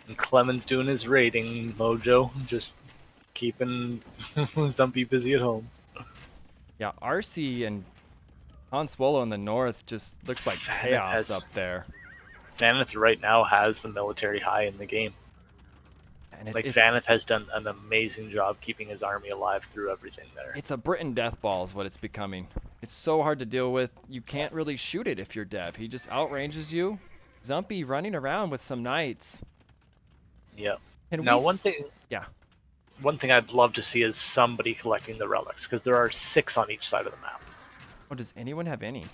[SPEAKER 3] And Clemens doing his rating mojo, just keeping Zumpy busy at home.
[SPEAKER 1] Yeah, RC and Han Swallow in the north just looks like chaos up there.
[SPEAKER 3] Faneth right now has the military high in the game.
[SPEAKER 1] And
[SPEAKER 3] Faneth has done an amazing job keeping his army alive through everything there.
[SPEAKER 1] It's a Britain death ball is what it's becoming. It's so hard to deal with. You can't really shoot it if you're Dev. He just outranges you. Zumpy running around with some knights.
[SPEAKER 3] Yep.
[SPEAKER 1] And
[SPEAKER 3] now,
[SPEAKER 1] one
[SPEAKER 3] thing I'd love to see is somebody collecting the relics, because there are 6 on each side of the map.
[SPEAKER 1] Oh, does anyone have any?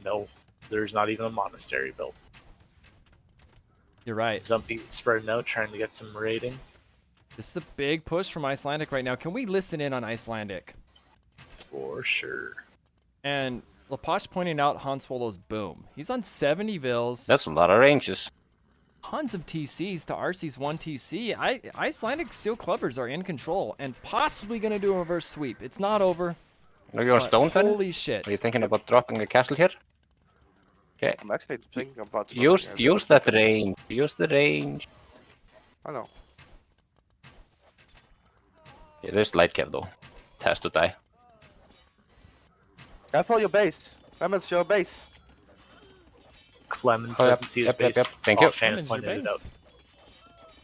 [SPEAKER 3] No, there's not even a monastery built.
[SPEAKER 1] You're right.
[SPEAKER 3] Zumpy spreading out, trying to get some rating.
[SPEAKER 1] This is a big push from Icelandic right now. Can we listen in on Icelandic?
[SPEAKER 3] For sure.
[SPEAKER 1] And Laposh pointing out Han Swallow's boom. He's on 70 vills.
[SPEAKER 14] That's a lot of ranges.
[SPEAKER 1] Tons of TCs to RC's 1 TC. Icelandic Seal Clubbers are in control and possibly going to do a reverse sweep. It's not over.
[SPEAKER 14] Are you on Stone?
[SPEAKER 1] Holy shit.
[SPEAKER 14] Are you thinking about dropping the castle here? Okay.
[SPEAKER 10] I'm actually thinking about
[SPEAKER 14] Use that range. Use the range.
[SPEAKER 10] I know.
[SPEAKER 14] Yeah, there's light cav though. It has to die.
[SPEAKER 10] Careful your base. Clemens, your base.
[SPEAKER 3] Clemens doesn't see his base.
[SPEAKER 14] Thank you.
[SPEAKER 3] Faneth pointed it out.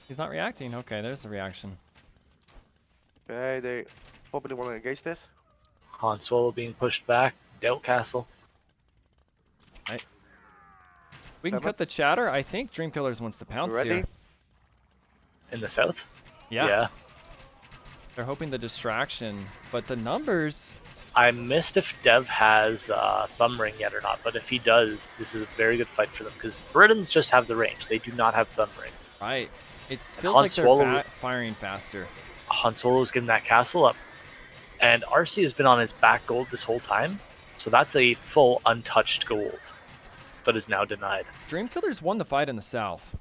[SPEAKER 1] He's not reacting. Okay, there's the reaction.
[SPEAKER 10] Okay, they probably want to engage this.
[SPEAKER 3] Han Solo being pushed back. Doubt Castle.
[SPEAKER 1] Right. We can cut the chatter. I think Dreamkillers wants to pounce here.
[SPEAKER 3] In the south?
[SPEAKER 1] Yeah. They're hoping the distraction, but the numbers...
[SPEAKER 3] I missed if Dev has Thumb Ring yet or not, but if he does, this is a very good fight for them, because Britons just have the range. They do not have Thumb Ring.
[SPEAKER 1] Right. It feels like they're firing faster.
[SPEAKER 3] Han Solo's getting that castle up. And RC has been on his back gold this whole time, so that's a full untouched gold. But is now denied.
[SPEAKER 1] Dreamkillers won the fight in the south.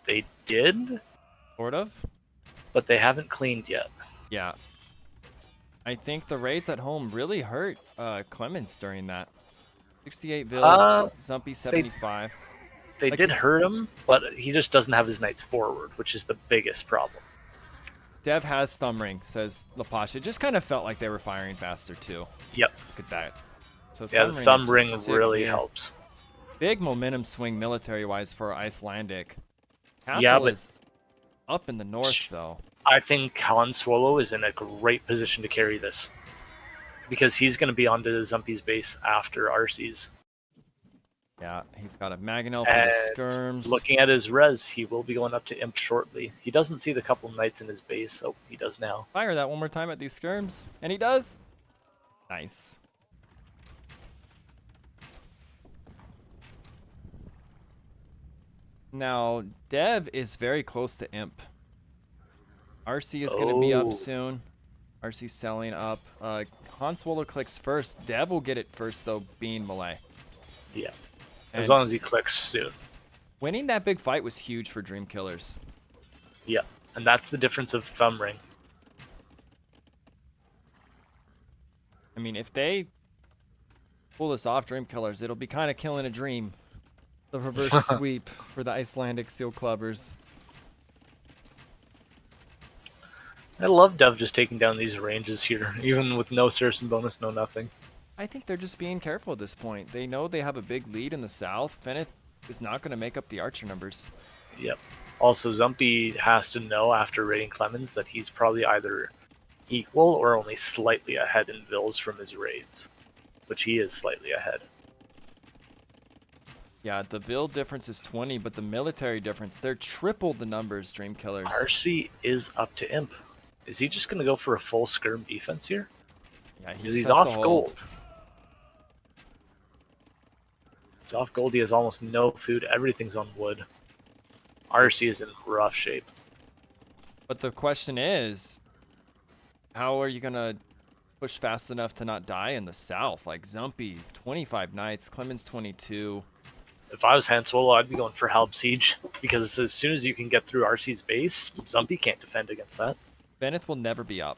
[SPEAKER 3] They did?
[SPEAKER 1] Sort of.
[SPEAKER 3] But they haven't cleaned yet.
[SPEAKER 1] Yeah. I think the raids at home really hurt Clemens during that. 68 vills, Zumpy 75.
[SPEAKER 3] They did hurt him, but he just doesn't have his knights forward, which is the biggest problem.
[SPEAKER 1] Dev has Thumb Ring, says Laposh. It just kind of felt like they were firing faster too.
[SPEAKER 3] Yep.
[SPEAKER 1] Look at that. So
[SPEAKER 3] yeah, the Thumb Ring really helps.
[SPEAKER 1] Big momentum swing military-wise for Icelandic. Castle is up in the north, though.
[SPEAKER 3] I think Han Swallow is in a great position to carry this. Because he's going to be onto Zumpy's base after RC's.
[SPEAKER 1] Yeah, he's got a Maganel for the skirms.
[SPEAKER 3] Looking at his res, he will be going up to Imp shortly. He doesn't see the couple knights in his base, so he does now.
[SPEAKER 1] Fire that one more time at these skirms. And he does. Nice. Now, Dev is very close to Imp. RC is going to be up soon. RC selling up. Han Swallow clicks first. Dev will get it first, though, being melee.
[SPEAKER 3] Yeah. As long as he clicks soon.
[SPEAKER 1] Winning that big fight was huge for Dreamkillers.
[SPEAKER 3] Yeah. And that's the difference of Thumb Ring.
[SPEAKER 1] I mean, if they pull this off, Dreamkillers, it'll be kind of killing a dream. The reverse sweep for the Icelandic Seal Clubbers.
[SPEAKER 3] I love Dev just taking down these ranges here, even with no Saracen bonus, no nothing.
[SPEAKER 1] I think they're just being careful at this point. They know they have a big lead in the south. Fenneth is not going to make up the archer numbers.
[SPEAKER 3] Yep. Also, Zumpy has to know after raiding Clemens that he's probably either equal or only slightly ahead in Vills from his raids, which he is slightly ahead.
[SPEAKER 1] Yeah, the build difference is 20, but the military difference, they're triple the numbers, Dream Killers.
[SPEAKER 3] RC is up to Imp. Is he just going to go for a full skirm defense here?
[SPEAKER 1] Yeah,
[SPEAKER 3] He's off gold. He's off gold, he has almost no food, everything's on wood. RC is in rough shape.
[SPEAKER 1] But the question is, how are you going to push fast enough to not die in the south? Like Zumpy, 25 knights, Clemens 22.
[SPEAKER 3] If I was Han Solo, I'd be going for Halb Siege, because as soon as you can get through RC's base, Zumpy can't defend against that.
[SPEAKER 1] Bennett will never be up.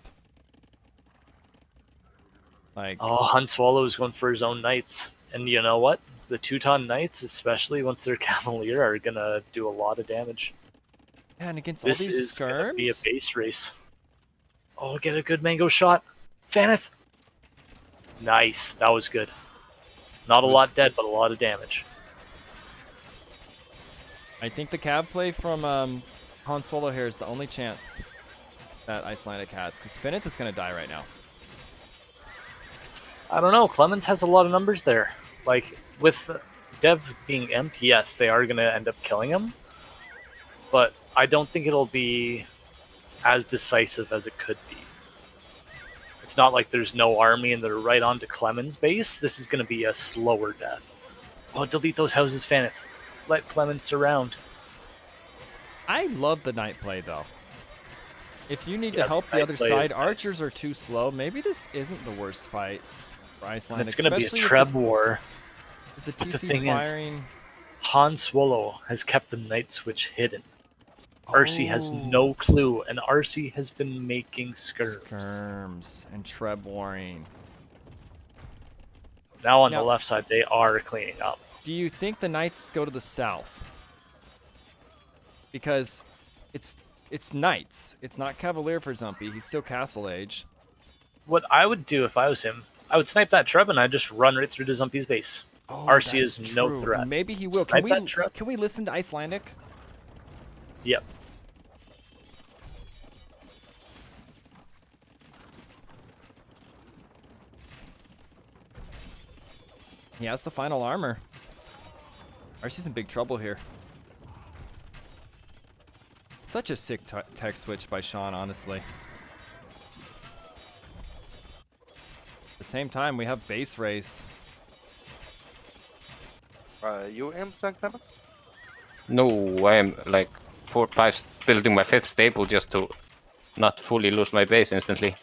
[SPEAKER 1] Like,
[SPEAKER 3] oh, Han Solo is going for his own knights. And you know what? The Teuton Knights, especially once they're Cavalier, are going to do a lot of damage.
[SPEAKER 1] Yeah, and against
[SPEAKER 3] this
[SPEAKER 1] all these
[SPEAKER 3] is
[SPEAKER 1] skirms?
[SPEAKER 3] Gonna be a base race. Oh, get a good mango shot. Faneth! Nice. That was good. Not a lot dead, but a lot of damage.
[SPEAKER 1] I think the cab play from Han Solo here is the only chance that Icelandic has, because Fineth is going to die right now.
[SPEAKER 3] I don't know. Clemens has a lot of numbers there. Like, with Dev being imp, yes, they are going to end up killing him. But I don't think it'll be as decisive as it could be. It's not like there's no army and they're right onto Clemens' base. This is going to be a slower death. Oh, delete those houses, Faneth. Let Clemens surround.
[SPEAKER 1] I love the knight play, though. If you need to help the other side, archers are too slow. Maybe this isn't the worst fight for Iceland.
[SPEAKER 3] It's going to be a Treb war.
[SPEAKER 1] Is the
[SPEAKER 3] But the
[SPEAKER 1] TC
[SPEAKER 3] thing
[SPEAKER 1] firing?
[SPEAKER 3] is, Han Solo has kept the night switch hidden. RC has no clue, and RC has been making skirms.
[SPEAKER 1] Skirms and Treb warring.
[SPEAKER 3] Now on the left side, they are cleaning up.
[SPEAKER 1] Do you think the knights go to the south? Because it's knights. It's not Cavalier for Zumpy. He's still Castle Age.
[SPEAKER 3] What I would do if I was him, I would snipe that Treb and I'd just run right through to Zumpy's base.
[SPEAKER 1] Oh,
[SPEAKER 3] RC is no
[SPEAKER 1] true.
[SPEAKER 3] threat.
[SPEAKER 1] Maybe he will.
[SPEAKER 3] Snipe that Treb.
[SPEAKER 1] Can we listen to Icelandic?
[SPEAKER 3] Yep.
[SPEAKER 1] He has the final armor. RC's in big trouble here. Such a sick tech switch by Sean, honestly. At the same time, we have base race.
[SPEAKER 10] You imp then, Clemens?
[SPEAKER 14] No, I am like 4 or 5 building my 5th staple just to not fully lose my base instantly.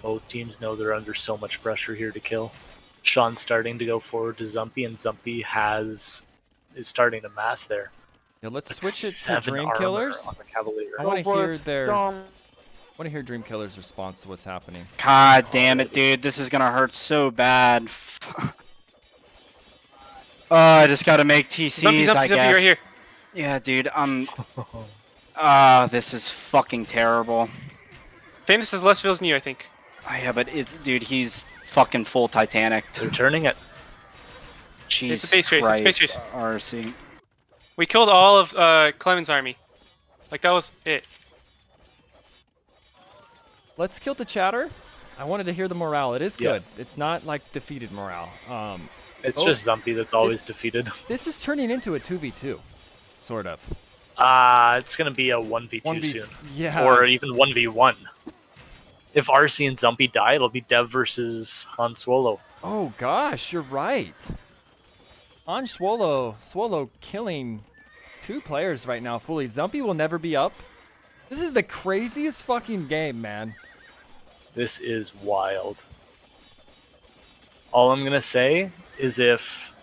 [SPEAKER 3] Both teams know they're under so much pressure here to kill. Sean's starting to go forward to Zumpy, and Zumpy is starting to mass there.
[SPEAKER 1] Yeah, let's switch it to Dream Killers. I want to hear Dream Killers' response to what's happening.
[SPEAKER 18] God damn it, dude. This is gonna hurt so bad. Oh, I just gotta make TCs, I guess.
[SPEAKER 11] Right here.
[SPEAKER 18] Yeah, dude, this is fucking terrible.
[SPEAKER 11] Famous is less feels than you, I think.
[SPEAKER 18] Oh, yeah, but dude, he's fucking full Titanic.
[SPEAKER 3] They're turning it.
[SPEAKER 18] Jesus
[SPEAKER 11] It's a base race.
[SPEAKER 18] Christ,
[SPEAKER 11] It's a base race.
[SPEAKER 18] RC.
[SPEAKER 11] We killed all of Clemens' army. Like, that was it.
[SPEAKER 1] Let's kill the chatter. I wanted to hear the morale. It is good. It's not like defeated morale.
[SPEAKER 3] It's just Zumpy that's always defeated.
[SPEAKER 1] This is turning into a 2v2, sort of.
[SPEAKER 3] It's going to be a 1v2 soon.
[SPEAKER 1] Yeah.
[SPEAKER 3] Or even 1v1. If RC and Zumpy die, it'll be Dev versus Han Swallow.
[SPEAKER 1] Oh gosh, you're right. Han Swallow killing 2 players right now fully. Zumpy will never be up. This is the craziest fucking game, man.
[SPEAKER 3] This is wild. All I'm going to say is if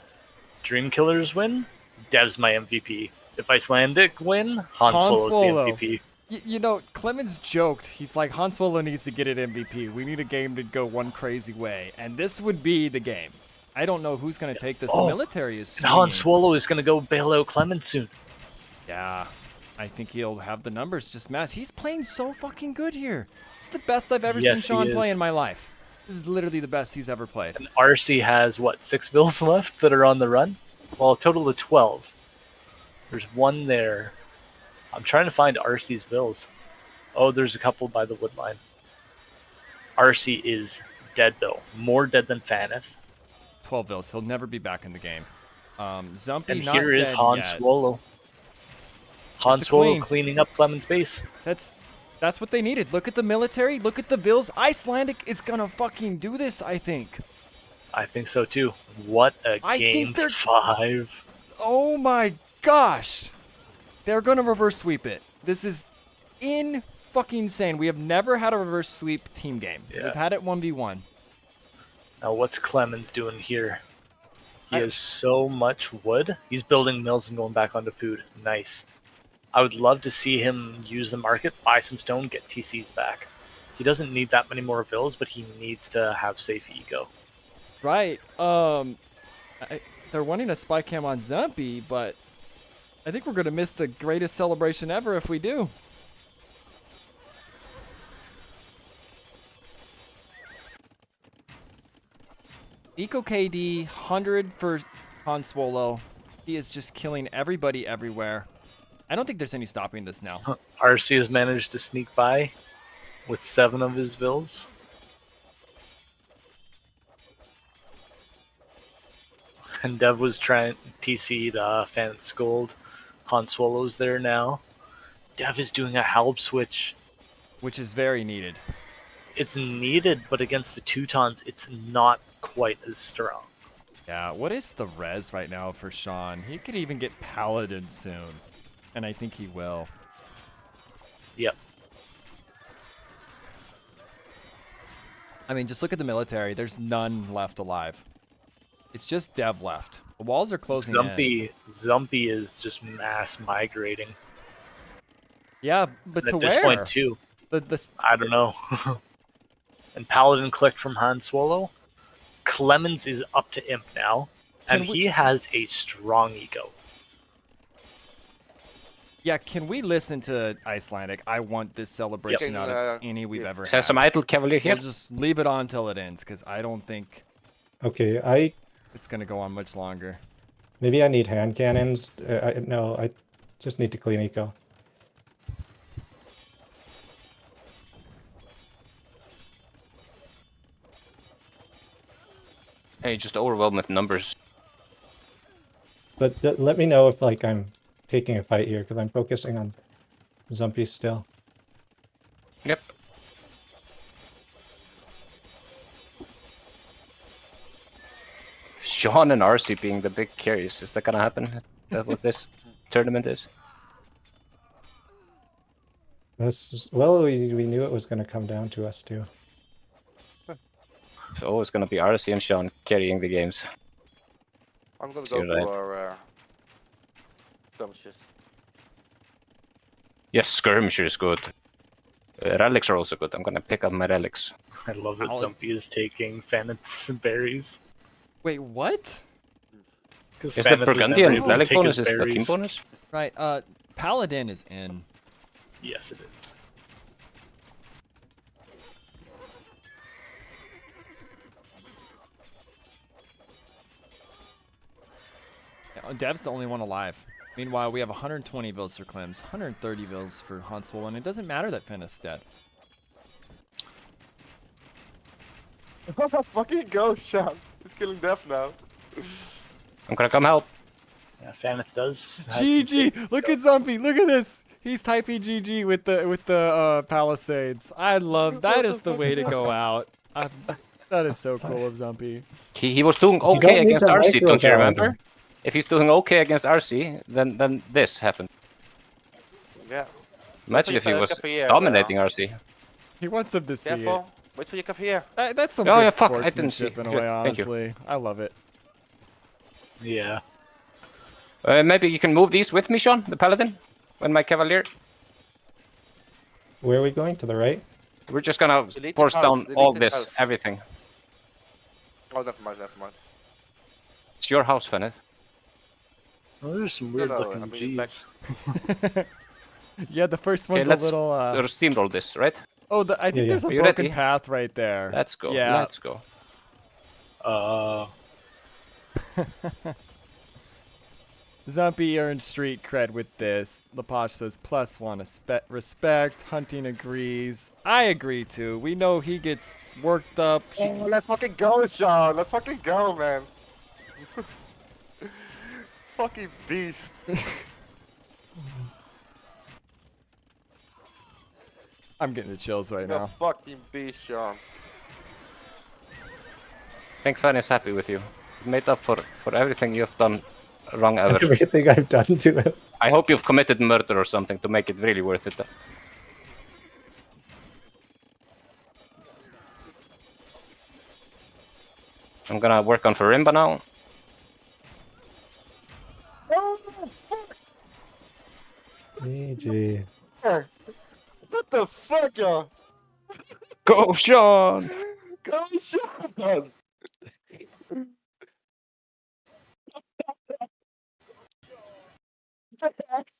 [SPEAKER 3] Dream Killers win, Dev's my MVP. If Icelandic win, Han Solo's the MVP.
[SPEAKER 1] You know, Clemens joked, he's like, Han Solo needs to get it MVP. We need a game to go one crazy way. And this would be the game. I don't know who's going to take this. The military is swinging.
[SPEAKER 3] Han Solo is going to go bail out Clemens soon.
[SPEAKER 1] Yeah, I think he'll have the numbers just mass. He's playing so fucking good here. It's the best I've ever seen Sean play in my life. This is literally the best he's ever played.
[SPEAKER 3] And RC has, what, 6 vills left that are on the run? Well, a total of 12. There's one there. I'm trying to find RC's vills. Oh, there's a couple by the wood line. RC is dead, though. More dead than Faneth.
[SPEAKER 1] 12 vills. He'll never be back in the game. Zumpy
[SPEAKER 3] And
[SPEAKER 1] not
[SPEAKER 3] here is
[SPEAKER 1] dead
[SPEAKER 3] Han
[SPEAKER 1] yet.
[SPEAKER 3] Swallow. Han Swallow cleaning up Clement's base.
[SPEAKER 1] That's what they needed. Look at the military. Look at the vills. Icelandic is gonna fucking do this, I think.
[SPEAKER 3] I think so too. What a game 5.
[SPEAKER 1] Oh my gosh. They're gonna reverse sweep it. This is fucking insane. We have never had a reverse sweep team game.
[SPEAKER 3] Yeah.
[SPEAKER 1] We've had it 1v1.
[SPEAKER 3] Now what's Clemens doing here? He has so much wood. He's building mills and going back onto food. Nice. I would love to see him use the market, buy some stone, get TCs back. He doesn't need that many more vills, but he needs to have safe eco.
[SPEAKER 1] Right. They're wanting a spy cam on Zumpy, but I think we're gonna miss the greatest celebration ever if we do. Eco KD, 100 for Han Swallow. He is just killing everybody everywhere. I don't think there's any stopping this now.
[SPEAKER 3] RC has managed to sneak by with 7 of his vills. And Dev was trying TC the Fan Scold. Han Swallow's there now. Dev is doing a Halb switch.
[SPEAKER 1] Which is very needed.
[SPEAKER 3] It's needed, but against the Teutons, it's not quite as strong.
[SPEAKER 1] Yeah, what is the res right now for Sean? He could even get Paladin soon. And I think he will.
[SPEAKER 3] Yep.
[SPEAKER 1] I mean, just look at the military. There's none left alive. It's just Dev left. The walls are closing in.
[SPEAKER 3] Zumpy is just mass migrating.
[SPEAKER 1] Yeah, but
[SPEAKER 3] and
[SPEAKER 1] to
[SPEAKER 3] at this
[SPEAKER 1] where?
[SPEAKER 3] point, too. I don't know. And Paladin clicked from Han Swallow. Clemens is up to Imp now. And he has a strong eco.
[SPEAKER 1] Yeah, can we listen to Icelandic? I want this celebration out of any we've ever had.
[SPEAKER 14] Have some idle cavalier here.
[SPEAKER 1] We'll just leave it on till it ends, because I don't think
[SPEAKER 17] Okay,
[SPEAKER 1] it's going to go on much longer.
[SPEAKER 17] maybe I need hand cannons. No, I just need to clean eco.
[SPEAKER 14] Hey, just overwhelmed with numbers.
[SPEAKER 17] But let me know if like I'm taking a fight here because I'm focusing on Zumpy still.
[SPEAKER 14] Yep. Sean and RC being the big carries. Is that gonna happen? Is that what this tournament is?
[SPEAKER 17] Well, we knew it was going to come down to us too.
[SPEAKER 14] It's always gonna be RC and Sean carrying the games.
[SPEAKER 10] I'm gonna
[SPEAKER 14] So
[SPEAKER 10] go
[SPEAKER 14] you're
[SPEAKER 10] for skirmishes.
[SPEAKER 14] Yes, skirmisher is good. Relics are also good. I'm gonna pick up my relics.
[SPEAKER 3] I love that Zumpy is taking Faneth's berries.
[SPEAKER 1] Wait, what?
[SPEAKER 3] Because
[SPEAKER 14] Is the Burgundian relic bonus is the team bonus?
[SPEAKER 1] Right, Paladin is in.
[SPEAKER 3] Yes, it is.
[SPEAKER 1] Yeah, Dev's the only one alive. Meanwhile, we have 120 vills for Clems, 130 vills for Hanswell, and it doesn't matter that Finn is dead.
[SPEAKER 9] Fucking go, Sean. He's killing Death now.
[SPEAKER 14] I'm gonna come help.
[SPEAKER 3] Yeah, Faneth does.
[SPEAKER 1] GG! Look at Zumpy! Look at this! He's typing GG with the Palisades. I love that. Is the way to go out. That is so cool of Zumpy.
[SPEAKER 14] He was doing okay against RC, don't you remember? If he's doing okay against RC, then this happened.
[SPEAKER 10] Yeah.
[SPEAKER 14] Imagine if he was dominating RC.
[SPEAKER 1] He wants them to see
[SPEAKER 10] Careful.
[SPEAKER 1] it.
[SPEAKER 10] Wait for your cafeteria.
[SPEAKER 1] That's some
[SPEAKER 14] Oh,
[SPEAKER 1] good
[SPEAKER 14] yeah, fuck, I didn't see.
[SPEAKER 1] sportsmanship in a
[SPEAKER 14] Good,
[SPEAKER 1] way,
[SPEAKER 14] thank you.
[SPEAKER 1] honestly. I love it.
[SPEAKER 3] Yeah.
[SPEAKER 14] Maybe you can move these with me, Sean, the Paladin, and my Cavalier.
[SPEAKER 17] Where are we going? To the right?
[SPEAKER 14] We're just gonna
[SPEAKER 10] Delete
[SPEAKER 14] force
[SPEAKER 10] this
[SPEAKER 14] down
[SPEAKER 10] house,
[SPEAKER 14] all
[SPEAKER 10] delete this
[SPEAKER 14] this,
[SPEAKER 10] house.
[SPEAKER 14] everything.
[SPEAKER 10] Oh, never mind, never mind.
[SPEAKER 14] It's your house, Fenneth.
[SPEAKER 3] Oh, there's some weird
[SPEAKER 10] No,
[SPEAKER 3] looking
[SPEAKER 10] I mean,
[SPEAKER 3] G's.
[SPEAKER 1] Yeah, the first
[SPEAKER 14] Okay,
[SPEAKER 1] one's
[SPEAKER 14] let's
[SPEAKER 1] a little.
[SPEAKER 14] steamroll this, right?
[SPEAKER 1] Oh, I think there's a
[SPEAKER 14] Are you
[SPEAKER 1] broken
[SPEAKER 14] ready?
[SPEAKER 1] path right there.
[SPEAKER 14] Let's go.
[SPEAKER 1] Yeah.
[SPEAKER 14] Let's go.
[SPEAKER 1] Zumpy earned street cred with this. Laposh says +1 respect. Hunting agrees. I agree too. We know he gets worked up.
[SPEAKER 9] Oh, let's fucking go, Sean. Let's fucking go, man. Fucking beast.
[SPEAKER 1] I'm getting the chills right
[SPEAKER 9] You're
[SPEAKER 1] now.
[SPEAKER 9] a fucking beast, Sean.
[SPEAKER 14] I think Fan is happy with you. You made up for everything you've done wrong ever.
[SPEAKER 17] Everything I've done to him.
[SPEAKER 14] I hope you've committed murder or something to make it really worth it. I'm gonna work on Farimba now.
[SPEAKER 9] Oh, fuck.
[SPEAKER 17] GG.
[SPEAKER 9] What the fuck, y'all?
[SPEAKER 14] Go, Sean!
[SPEAKER 9] Go, Sean!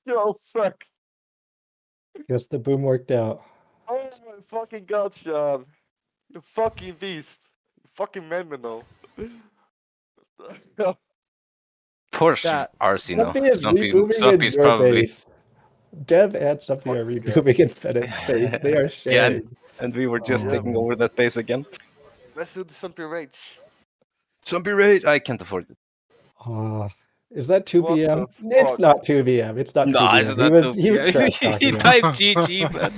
[SPEAKER 9] Yo, fuck.
[SPEAKER 17] Guess the boom worked out.
[SPEAKER 9] Oh my fucking god, Sean. You fucking beast. You fucking Menmino.
[SPEAKER 14] Poor
[SPEAKER 1] That-
[SPEAKER 14] RC now.
[SPEAKER 17] Something is rebooming in your
[SPEAKER 14] probably.
[SPEAKER 17] base. Dev and something are rebooming in Fennec's base. They are sharing.
[SPEAKER 14] Yeah, and we were just
[SPEAKER 17] Oh,
[SPEAKER 14] taking
[SPEAKER 17] man.
[SPEAKER 14] over that base again.
[SPEAKER 9] Let's do the Sumpy Rage.
[SPEAKER 14] Zombie Rage, I can't afford it.
[SPEAKER 17] Is that 2
[SPEAKER 9] What
[SPEAKER 17] BM?
[SPEAKER 9] the
[SPEAKER 17] It's
[SPEAKER 9] fuck?
[SPEAKER 17] not 2 BM. It's not 2
[SPEAKER 14] Nah,
[SPEAKER 17] BM.
[SPEAKER 14] it's
[SPEAKER 17] He
[SPEAKER 14] not
[SPEAKER 17] was,
[SPEAKER 14] 2
[SPEAKER 17] he was
[SPEAKER 14] BM.
[SPEAKER 17] trash talking.
[SPEAKER 14] He typed GG, but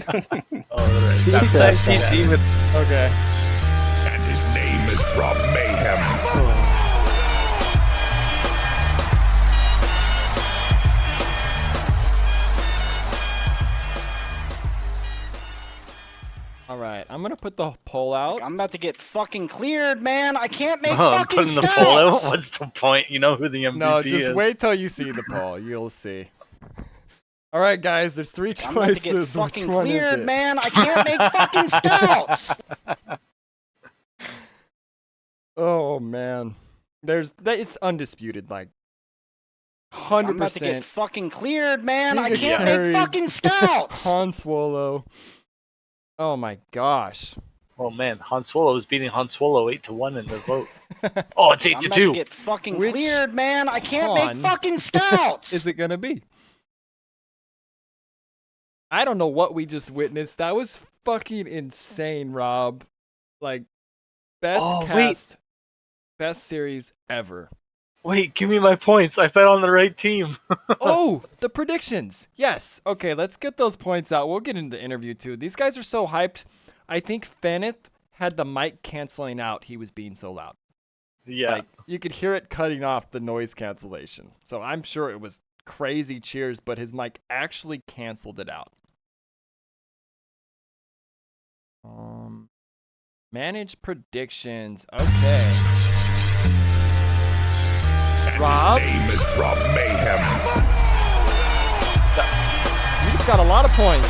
[SPEAKER 3] Alright.
[SPEAKER 17] He was
[SPEAKER 14] typed
[SPEAKER 17] trash
[SPEAKER 14] GG
[SPEAKER 17] talking.
[SPEAKER 14] with.
[SPEAKER 1] Okay.
[SPEAKER 13] And his name is Rob Mayhem.
[SPEAKER 1] Alright, I'm gonna put the poll out.
[SPEAKER 18] I'm about to get fucking cleared, man. I can't make
[SPEAKER 3] I'm
[SPEAKER 18] fucking
[SPEAKER 3] putting the
[SPEAKER 18] scouts.
[SPEAKER 3] poll out. What's the point? You know who the MVP
[SPEAKER 1] No, just
[SPEAKER 3] is.
[SPEAKER 1] wait till you see the poll. You'll see. Alright, guys, there's 3
[SPEAKER 18] I'm about to get
[SPEAKER 1] choices.
[SPEAKER 18] fucking
[SPEAKER 1] Which one is
[SPEAKER 18] cleared,
[SPEAKER 1] it?
[SPEAKER 18] man. I can't make fucking scouts.
[SPEAKER 1] Oh, man. It's undisputed, like, 100%.
[SPEAKER 18] I'm about to get fucking cleared, man. I
[SPEAKER 1] Giga
[SPEAKER 18] can't
[SPEAKER 1] carried
[SPEAKER 18] make fucking scouts.
[SPEAKER 1] Han Swallow. Oh my gosh.
[SPEAKER 3] Oh man, Han Swallow is beating Han Swallow 8-1 in the vote. Oh, it's
[SPEAKER 18] I'm about to
[SPEAKER 3] 8-2.
[SPEAKER 18] get fucking
[SPEAKER 1] Which
[SPEAKER 18] cleared, man. I can't
[SPEAKER 1] Han
[SPEAKER 18] make fucking scouts.
[SPEAKER 1] is it gonna be? I don't know what we just witnessed. That was fucking insane, Rob. Like, best cast, best series ever.
[SPEAKER 3] Wait, give me my points. I bet on the right team.
[SPEAKER 1] Oh, the predictions. Yes. Okay, let's get those points out. We'll get into the interview too. These guys are so hyped. I think Fenneth had the mic canceling out. He was being so loud.
[SPEAKER 3] Yeah.
[SPEAKER 1] Like, you could hear it cutting off the noise cancellation. So I'm sure it was crazy cheers, but his mic actually canceled it out. Manage predictions. Okay. Rob?
[SPEAKER 13] His name is Rob Mayhem.
[SPEAKER 1] You just got a lot of points.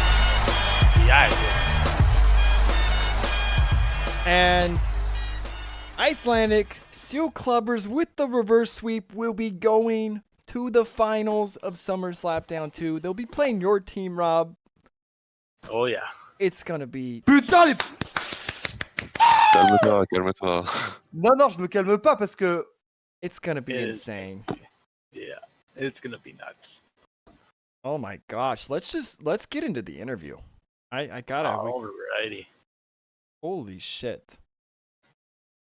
[SPEAKER 3] Yeah, I
[SPEAKER 1] And Icelandic Seal Clubbers with the reverse sweep will be going to the finals of Summer Slapdown 2. They'll be playing your team, Rob.
[SPEAKER 3] did. Oh yeah.
[SPEAKER 1] It's gonna be...
[SPEAKER 2] Putain,
[SPEAKER 9] Calme-toi, calme-toi.
[SPEAKER 2] Non, je me calme pas parce que...
[SPEAKER 1] It's gonna be
[SPEAKER 3] It is.
[SPEAKER 1] insane.
[SPEAKER 3] Yeah. It's gonna be nuts.
[SPEAKER 1] Oh my gosh. Let's get into the interview. I gotta...
[SPEAKER 3] Alrighty.
[SPEAKER 1] Holy shit.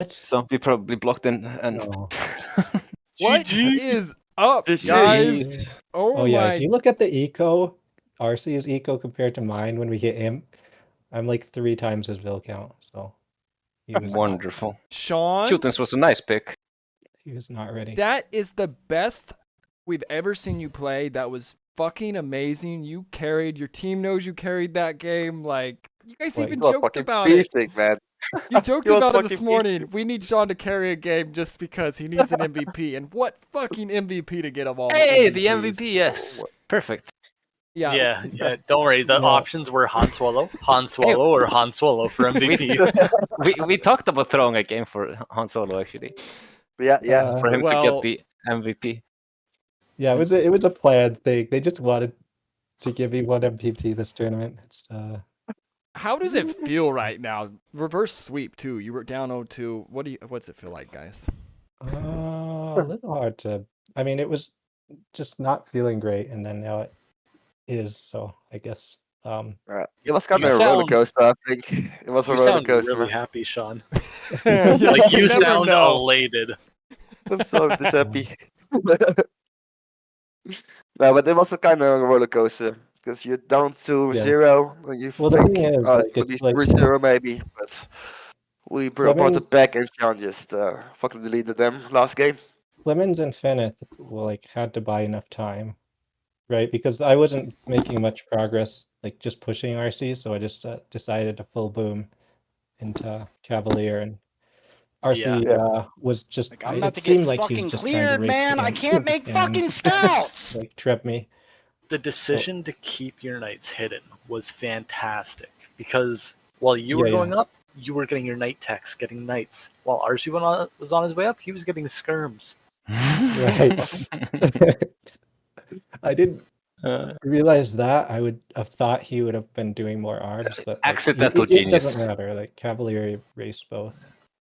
[SPEAKER 14] Some people probably blocked in and.
[SPEAKER 1] What is up,
[SPEAKER 17] GG.
[SPEAKER 1] guys?
[SPEAKER 17] Oh yeah, if you look at the eco, RC's eco compared to mine when we hit him, I'm like 3 times his vill count. So he was
[SPEAKER 14] Wonderful.
[SPEAKER 1] Sean?
[SPEAKER 14] Chiltons was a nice pick.
[SPEAKER 17] He was not ready.
[SPEAKER 1] That is the best we've ever seen you play. That was fucking amazing. You carried. Your team knows you carried that game. Like, you guys even joked about it.
[SPEAKER 9] Man.
[SPEAKER 1] You joked
[SPEAKER 9] He was
[SPEAKER 1] about it this
[SPEAKER 9] fucking
[SPEAKER 1] morning. We need Sean to carry a game just because he needs an MVP. And what fucking MVP to get him all
[SPEAKER 14] Hey,
[SPEAKER 1] MVPs.
[SPEAKER 14] the MVP, yes. Perfect.
[SPEAKER 1] Yeah.
[SPEAKER 3] Yeah. Don't worry. The options were Han Swallow, or Han Swallow for MVP.
[SPEAKER 14] we talked about throwing a game for Han Solo actually.
[SPEAKER 9] Yeah.
[SPEAKER 14] For him
[SPEAKER 1] well,
[SPEAKER 14] to get the MVP.
[SPEAKER 17] Yeah, it was a planned thing. They just wanted to give me one MPT this tournament. It's
[SPEAKER 1] How does it feel right now? Reverse sweep too. You were down 0-2. What's it feel like, guys?
[SPEAKER 17] a little hard to. I mean, it was just not feeling great, and then now it is. So I guess.
[SPEAKER 9] It was kind of a roller coaster. I think it was a
[SPEAKER 3] You
[SPEAKER 9] roller
[SPEAKER 3] sound
[SPEAKER 9] coaster.
[SPEAKER 3] really happy, Sean.
[SPEAKER 1] Yeah,
[SPEAKER 3] like you
[SPEAKER 1] never
[SPEAKER 3] sound
[SPEAKER 1] know.
[SPEAKER 3] elated.
[SPEAKER 9] I'm so happy. No, but it was a kind of roller coaster because you're down to
[SPEAKER 17] Yeah.
[SPEAKER 9] 0 and you
[SPEAKER 17] Well, the
[SPEAKER 9] think
[SPEAKER 17] thing is, like,
[SPEAKER 9] it would be
[SPEAKER 17] it's like
[SPEAKER 9] 3-0 maybe, but we brought
[SPEAKER 17] Fleming's,
[SPEAKER 9] it back and Sean just fucking deleted them last game.
[SPEAKER 17] Fleming's and Fenneth had to buy enough time, right? Because I wasn't making much progress, like just pushing RC, so I just decided to full boom into Cavalier, and RC was just.
[SPEAKER 18] Like, I'm about to
[SPEAKER 17] It
[SPEAKER 18] get
[SPEAKER 17] seemed like he was
[SPEAKER 18] fucking
[SPEAKER 17] just trying to
[SPEAKER 18] cleared,
[SPEAKER 17] race
[SPEAKER 18] man. I can't make fucking scouts.
[SPEAKER 17] like trip me.
[SPEAKER 3] The decision to keep your knights hidden was fantastic because while you were going up, you were getting your knight techs, getting knights. While RC was on his way up, he was getting skirms.
[SPEAKER 17] Right. I didn't realize that. I would have thought he would have been doing more arms, but like,
[SPEAKER 14] accidental
[SPEAKER 17] it
[SPEAKER 14] genius.
[SPEAKER 17] doesn't matter. Like Cavalier raced both.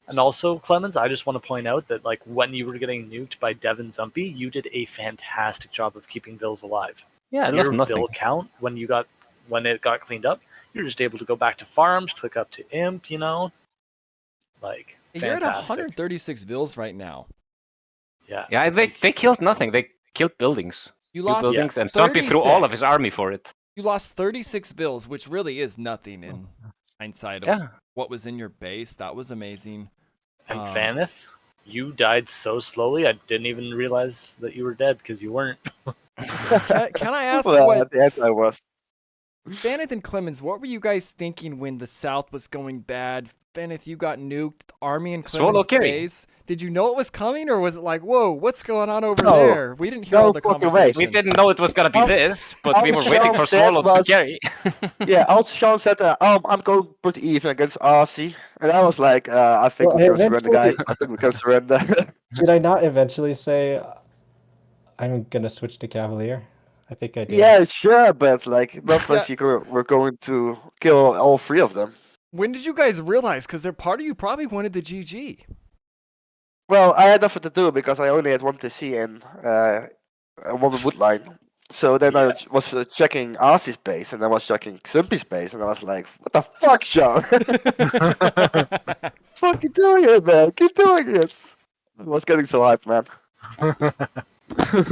[SPEAKER 3] And also, Clemens, I just want to point out that like when you were getting nuked by Devin Zumpy, you did a fantastic job of keeping Vills alive.
[SPEAKER 14] Yeah,
[SPEAKER 3] your
[SPEAKER 14] lost nothing.
[SPEAKER 3] Vill count when it got cleaned up, you're just able to go back to farms, click up to imp, like
[SPEAKER 1] You're at
[SPEAKER 3] fantastic.
[SPEAKER 1] 136 Vills right now.
[SPEAKER 3] Yeah.
[SPEAKER 14] Yeah, they killed nothing. They killed buildings.
[SPEAKER 1] You
[SPEAKER 14] Killed
[SPEAKER 1] lost
[SPEAKER 14] buildings, and Zumpy threw all of his
[SPEAKER 1] 36.
[SPEAKER 14] army for it.
[SPEAKER 1] You lost 36 Vills, which really is nothing in hindsight of what was in your base. That was amazing.
[SPEAKER 3] And Fanith, you died so slowly, I didn't even realize that you were dead because you weren't.
[SPEAKER 1] Can I ask
[SPEAKER 9] Well,
[SPEAKER 1] what
[SPEAKER 9] at the end I was.
[SPEAKER 1] Fenneth and Clemens, what were you guys thinking when the South was going bad? Fenneth, you got nuked. Army and Clemens base. Did you know it was coming, or was it like, whoa, what's going on over there? We didn't hear all the conversation.
[SPEAKER 14] We didn't know it was gonna be this, but we were waiting for Swallow to carry.
[SPEAKER 9] Yeah, also Sean said, I'm going pretty even against RC. And I was like, I think we can surrender, guys. I think we can surrender.
[SPEAKER 17] Did I not eventually say I'm gonna switch to Cavalier? I think I did.
[SPEAKER 9] Yeah, sure, but like, not like we're going to kill all 3 of them.
[SPEAKER 1] When did you guys realize? Because part of you probably wanted the GG.
[SPEAKER 9] Well, I had nothing to do because I only had 1 TC and 1 wood line. So then I was checking RC's base and I was checking Zumpy's base and I was like, what the fuck, Sean? Fucking doing it, man. Keep doing it. I was getting so hyped, man.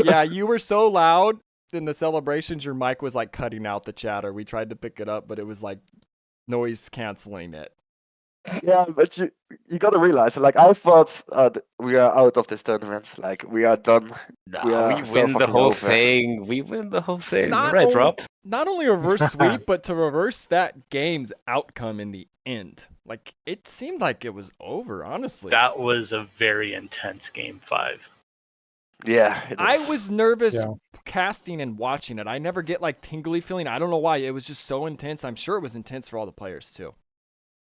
[SPEAKER 1] Yeah, you were so loud in the celebrations, your mic was like cutting out the chatter. We tried to pick it up, but it was like noise canceling it.
[SPEAKER 9] Yeah, but you gotta realize, like, I thought we are out of this tournament. Like, we are done.
[SPEAKER 14] We win the whole thing. We win the whole thing. Right, Rob?
[SPEAKER 1] Not only a reverse sweep, but to reverse that game's outcome in the end. Like, it seemed like it was over, honestly.
[SPEAKER 3] That was a very intense game 5.
[SPEAKER 9] Yeah,
[SPEAKER 1] I was nervous casting and watching it. I never get like tingly feeling. I don't know why. It was just so intense. I'm sure it was intense for all the players too.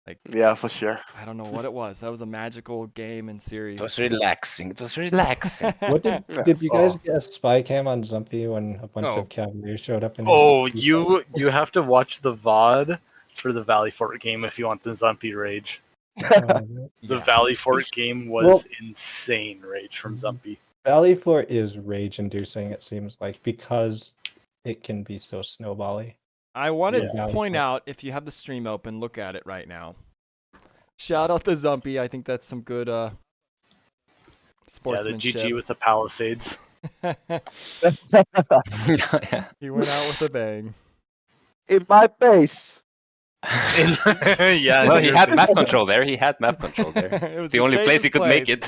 [SPEAKER 1] Like,
[SPEAKER 9] yeah, for sure.
[SPEAKER 1] I don't know what it was. That was a magical game and series.
[SPEAKER 14] It was relaxing. It was relaxing.
[SPEAKER 17] What did you guys get a spy cam on Zumpy when a bunch of Cavaliers showed up?
[SPEAKER 3] You have to watch the VOD for the Valley Fort game if you want the Zumpy rage. The Valley Fort game was insane rage from Zumpy.
[SPEAKER 17] Valley Fort is rage-inducing, it seems like, because it can be so snowbally.
[SPEAKER 1] I want to point out, if you have the stream open, look at it right now. Shout out to Zumpy. I think that's some good sportsmanship.
[SPEAKER 3] Yeah, the GG with the Palisades.
[SPEAKER 1] He went out with a bang.
[SPEAKER 9] In my base.
[SPEAKER 14] Well, he had map control there. It was the only place he could make it.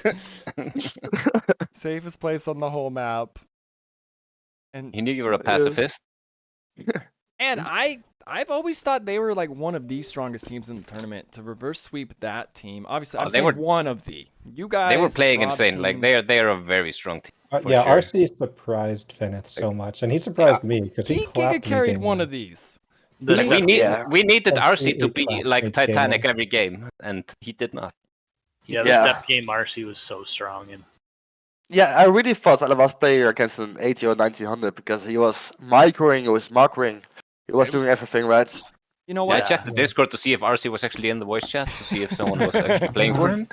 [SPEAKER 1] Safest place on the whole map. And
[SPEAKER 14] he knew you were a pacifist.
[SPEAKER 1] And I've always thought they were like one of the strongest teams in the tournament. To reverse sweep that team, obviously, I'm saying one of the. You guys,
[SPEAKER 14] they were playing
[SPEAKER 1] Rob's
[SPEAKER 14] insane.
[SPEAKER 1] team,
[SPEAKER 14] Like they are a very strong team.
[SPEAKER 17] Yeah, sure. RC surprised Fenneth so much, and he surprised me because he
[SPEAKER 1] Giga carried one of these.
[SPEAKER 14] We needed RC to be like Titanic every game, and he did not.
[SPEAKER 3] Yeah, the step game RC was so strong in.
[SPEAKER 9] Yeah, I really thought I was playing against an 80 or 1900 because he was microing, he was macroing, he was doing everything right.
[SPEAKER 1] You know
[SPEAKER 14] Yeah, I
[SPEAKER 1] what?
[SPEAKER 14] checked the Discord to see if RC was actually in the voice chat to see if someone was actually playing for him.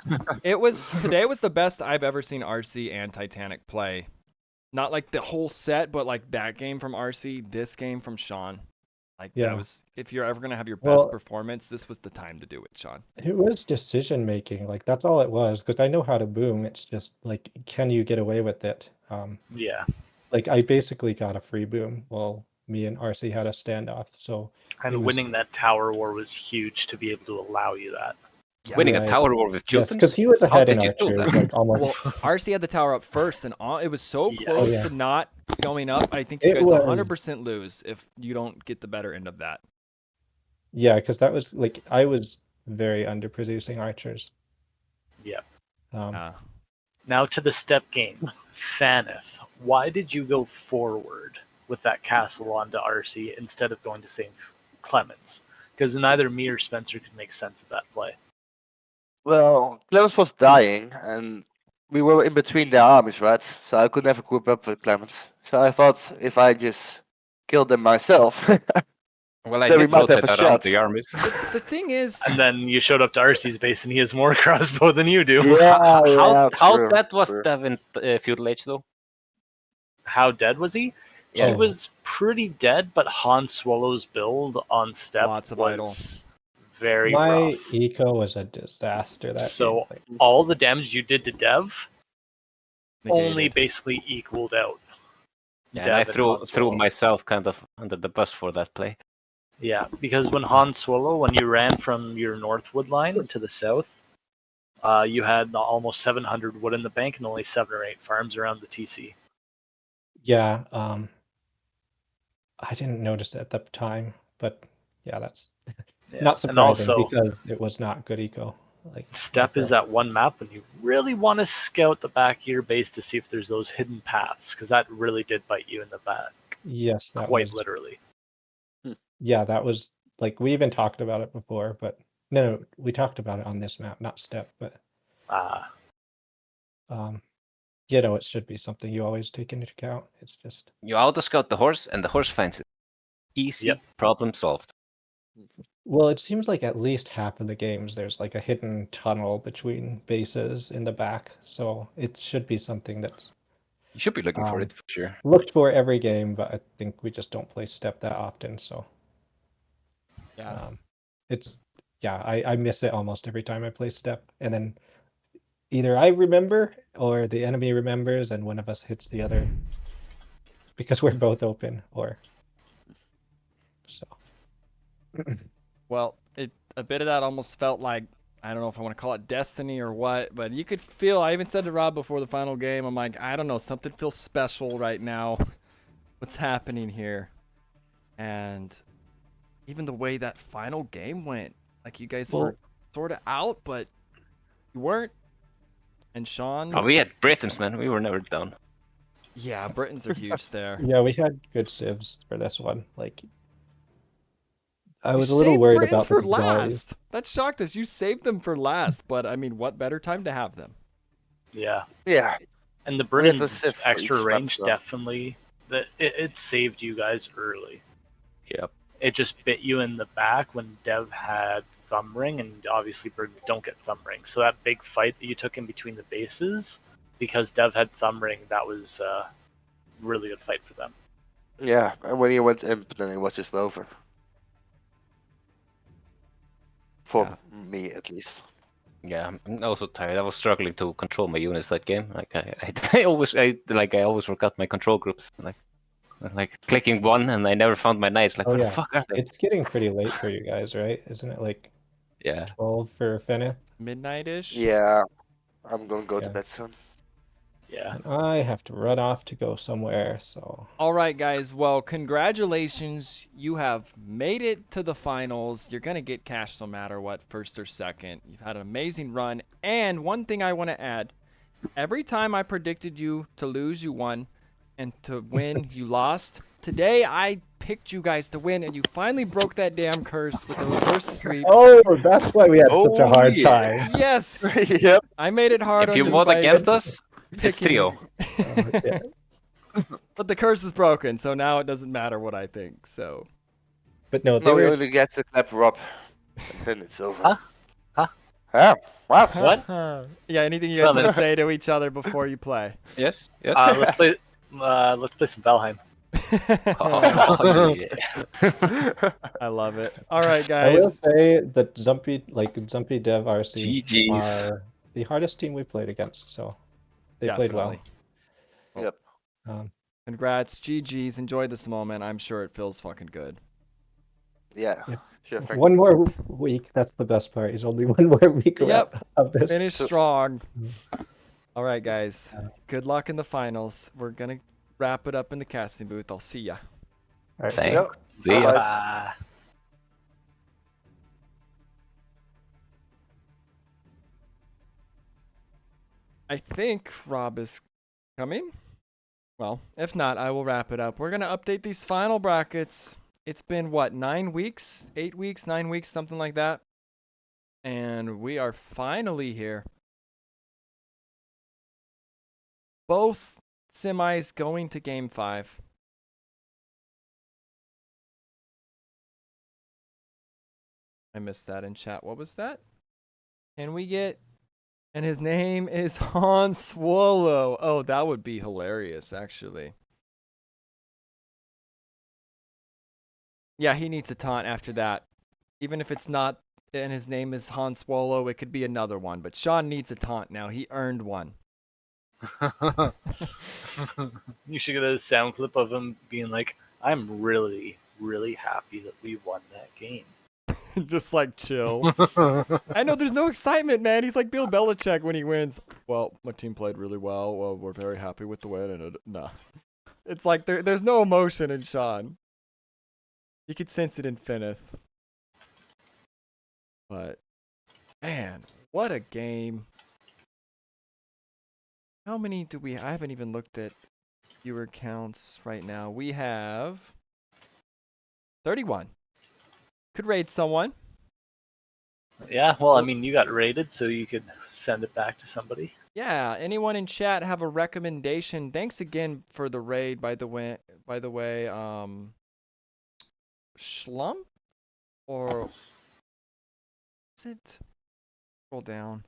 [SPEAKER 1] Today was the best I've ever seen RC and Titanic play. Not like the whole set, but like that game from RC, this game from Sean. Like
[SPEAKER 17] Yeah.
[SPEAKER 1] that was, if you're ever gonna have your best
[SPEAKER 17] Well-
[SPEAKER 1] performance, this was the time to do it, Sean.
[SPEAKER 17] It was decision making, like that's all it was. Because I know how to boom. It's just like, can you get away with it?
[SPEAKER 3] Yeah.
[SPEAKER 17] Like I basically got a free boom while me and RC had a standoff. So it
[SPEAKER 3] And
[SPEAKER 17] was-
[SPEAKER 3] winning that tower war was huge to be able to allow you that.
[SPEAKER 14] Winning a
[SPEAKER 17] Right.
[SPEAKER 14] tower war with
[SPEAKER 17] Yes,
[SPEAKER 14] Jutons?
[SPEAKER 17] because he was
[SPEAKER 14] How
[SPEAKER 17] ahead in
[SPEAKER 14] did you do
[SPEAKER 17] archers,
[SPEAKER 14] that?
[SPEAKER 17] like almost.
[SPEAKER 1] Well, RC had the tower up first, and it was so
[SPEAKER 3] Yes.
[SPEAKER 1] close
[SPEAKER 17] Oh, yeah.
[SPEAKER 1] to not going up. I think you
[SPEAKER 17] It
[SPEAKER 1] guys
[SPEAKER 17] was-
[SPEAKER 1] 100% lose if you don't get the better end of that.
[SPEAKER 17] Yeah, because that was like I was very underproducing archers.
[SPEAKER 3] Yeah.
[SPEAKER 17] Um,
[SPEAKER 3] Now to the step game. Faneth, why did you go forward with that castle onto RC instead of going to St. Clements? Because neither me or Spencer could make sense of that play.
[SPEAKER 9] Well, Clemens was dying, and we were in between their armies, right? So I could never group up with Clemens. So I thought if I just killed them myself,
[SPEAKER 14] Well, I
[SPEAKER 9] then we
[SPEAKER 14] did
[SPEAKER 9] might have
[SPEAKER 14] rotate
[SPEAKER 9] a
[SPEAKER 14] around
[SPEAKER 9] shot.
[SPEAKER 14] the armies.
[SPEAKER 1] The thing is,
[SPEAKER 3] And then you showed up to RC's base and he has more crossbow than you do.
[SPEAKER 9] Yeah,
[SPEAKER 14] How
[SPEAKER 9] true,
[SPEAKER 14] that was
[SPEAKER 9] true.
[SPEAKER 14] Dev in Feudal Age though?
[SPEAKER 3] How dead was he?
[SPEAKER 17] Yeah.
[SPEAKER 3] He was pretty dead, but Han Swallow's build on step
[SPEAKER 1] Lots of
[SPEAKER 3] was very
[SPEAKER 17] my
[SPEAKER 3] rough.
[SPEAKER 17] eco was a disaster that
[SPEAKER 3] So
[SPEAKER 17] game.
[SPEAKER 3] all the damage you did to Dev only
[SPEAKER 1] Negated.
[SPEAKER 3] basically equaled out.
[SPEAKER 14] Yeah,
[SPEAKER 3] Dev
[SPEAKER 14] and I
[SPEAKER 3] and
[SPEAKER 14] threw
[SPEAKER 3] Han Swallow.
[SPEAKER 14] myself kind of under the bus for that play.
[SPEAKER 3] Yeah, because when Han Swallow, when you ran from your Northwood line to the south, you had almost 700 wood in the bank and only 7 or 8 farms around the TC.
[SPEAKER 17] Yeah, I didn't notice it at the time, but yeah, that's
[SPEAKER 3] Yeah.
[SPEAKER 17] not
[SPEAKER 3] And
[SPEAKER 17] surprising
[SPEAKER 3] also,
[SPEAKER 17] because it was not good eco. Like
[SPEAKER 3] Step is
[SPEAKER 17] that.
[SPEAKER 3] that one map when you really want to scout the back of your base to see if there's those hidden paths, because that really did bite you in the back,
[SPEAKER 17] Yes, that
[SPEAKER 3] quite
[SPEAKER 17] was,
[SPEAKER 3] literally.
[SPEAKER 17] yeah, that was like we even talked about it before, but no, we talked about it on this map, not step, but you know, it should be something you always take into account. It's just
[SPEAKER 14] You auto scout the horse, and the horse finds it. Easy, problem solved.
[SPEAKER 17] well, it seems like at least half of the games there's like a hidden tunnel between bases in the back, so it should be something that's
[SPEAKER 14] You should be looking for it for sure.
[SPEAKER 17] looked for every game, but I think we just don't play step that often, so
[SPEAKER 1] Yeah.
[SPEAKER 17] it's yeah, I miss it almost every time I play step, and then either I remember or the enemy remembers and one of us hits the other because we're both open, or so.
[SPEAKER 1] Well, a bit of that almost felt like, I don't know if I want to call it destiny or what, but you could feel, I even said to Rob before the final game, I'm like, I don't know, something feels special right now. What's happening here? And even the way that final game went, like you guys were sort of out, but you weren't. And Sean,
[SPEAKER 14] Oh, we had Britons, man. We were never down.
[SPEAKER 1] yeah, Britons are huge there.
[SPEAKER 17] Yeah, we had good civs for this one. Like, I
[SPEAKER 1] You
[SPEAKER 17] was a little
[SPEAKER 1] saved
[SPEAKER 17] worried
[SPEAKER 1] Britons
[SPEAKER 17] about the
[SPEAKER 1] for
[SPEAKER 17] big volleys.
[SPEAKER 1] last. That shocked us. You saved them for last, but I mean, what better time to have them?
[SPEAKER 3] Yeah.
[SPEAKER 9] Yeah.
[SPEAKER 3] And the
[SPEAKER 9] We had the
[SPEAKER 3] Britain's
[SPEAKER 9] Sif for
[SPEAKER 3] extra
[SPEAKER 9] each
[SPEAKER 3] range
[SPEAKER 9] map, so.
[SPEAKER 3] definitely, it saved you guys early.
[SPEAKER 14] Yep.
[SPEAKER 3] It just bit you in the back when Dev had Thumb Ring, and obviously Britons don't get Thumb Ring. So that big fight that you took in between the bases, because Dev had Thumb Ring, that was a really good fight for them.
[SPEAKER 9] Yeah, and when he went imp, then it was just over. For me, at least.
[SPEAKER 14] Yeah, I'm also tired. I was struggling to control my units that game. Like I always forgot my control groups. Like clicking one, and I never found my knights. Like,
[SPEAKER 17] Oh
[SPEAKER 14] what
[SPEAKER 17] yeah,
[SPEAKER 14] the fuck are they?
[SPEAKER 17] it's getting pretty late for you guys, right? Isn't it like 12 for Feneth?
[SPEAKER 1] Midnight-ish?
[SPEAKER 9] Yeah, I'm gonna go to
[SPEAKER 17] Yeah.
[SPEAKER 9] bed soon.
[SPEAKER 3] Yeah.
[SPEAKER 17] And I have to run off to go somewhere, so
[SPEAKER 1] All right, guys. Well, congratulations. You have made it to the finals. You're going to get cash no matter what, first or second. You've had an amazing run. And one thing I want to add, every time I predicted you to lose, you won. And to win, you lost. Today, I picked you guys to win, and you finally broke that damn curse with the reverse sweep.
[SPEAKER 17] Oh, that's why we had such a hard time.
[SPEAKER 1] Yes!
[SPEAKER 9] Yep.
[SPEAKER 1] I made it hard
[SPEAKER 14] If
[SPEAKER 1] on
[SPEAKER 14] you
[SPEAKER 1] you
[SPEAKER 14] vote
[SPEAKER 1] by-
[SPEAKER 14] against us, It's trio.
[SPEAKER 17] Yeah.
[SPEAKER 1] But the curse is broken, so now it doesn't matter what I think. So.
[SPEAKER 17] But no, they
[SPEAKER 9] No, he
[SPEAKER 17] were.
[SPEAKER 9] only gets to clap Rob. And then it's over.
[SPEAKER 3] Huh? Huh?
[SPEAKER 9] Huh? What?
[SPEAKER 3] What?
[SPEAKER 1] Yeah, anything you guys want to say to each other before you play?
[SPEAKER 14] Yes. Yes.
[SPEAKER 3] Let's play. Let's play some Valheim.
[SPEAKER 14] Oh, yeah.
[SPEAKER 1] I love it. All right,
[SPEAKER 17] I will
[SPEAKER 1] guys.
[SPEAKER 17] say that Zumpy Dev RC
[SPEAKER 14] GGs.
[SPEAKER 17] are the hardest team we played against, so they played well.
[SPEAKER 1] Definitely.
[SPEAKER 9] Yep.
[SPEAKER 1] Congrats, GG's. Enjoy this moment. I'm sure it feels fucking good.
[SPEAKER 9] Yeah.
[SPEAKER 17] Yeah.
[SPEAKER 9] Sure. Thank
[SPEAKER 17] One
[SPEAKER 9] you.
[SPEAKER 17] more week. That's the best part. He's only one more week
[SPEAKER 1] Yep.
[SPEAKER 17] of this.
[SPEAKER 1] Finish strong. All right, guys. Good luck in the finals. We're gonna wrap it up in the casting booth. I'll see ya.
[SPEAKER 17] All right,
[SPEAKER 14] Thanks.
[SPEAKER 9] Yep.
[SPEAKER 14] See ya.
[SPEAKER 9] Bye.
[SPEAKER 1] I think Rob is coming. Well, if not, I will wrap it up. We're gonna update these final brackets. It's been what, 9 weeks, 8 weeks, 9 weeks, something like that. And we are finally here. Both semis going to game 5. I missed that in chat. What was that? Can we get... And his name is Han Swallow. Oh, that would be hilarious, actually. Yeah, he needs a taunt after that. Even if it's not, and his name is Han Swallow, it could be another one. But Sean needs a taunt now. He earned one.
[SPEAKER 3] You should get a sound clip of him being like, "I'm really, really happy that we won that game."
[SPEAKER 1] Just like chill. I know there's no excitement, man. He's like Bill Belichick when he wins. Well, my team played really well. Well, we're very happy with the win. And nah, it's like there's no emotion in Sean. You could sense it in Finnith. But man, what a game! How many do we? I haven't even looked at viewer counts right now. We have 31. Could raid someone.
[SPEAKER 3] Yeah, well, I mean, you got rated, so you could send it back to somebody.
[SPEAKER 1] Yeah, anyone in chat have a recommendation? Thanks again for the raid, by the way. Schlump? Or is it? Scroll down.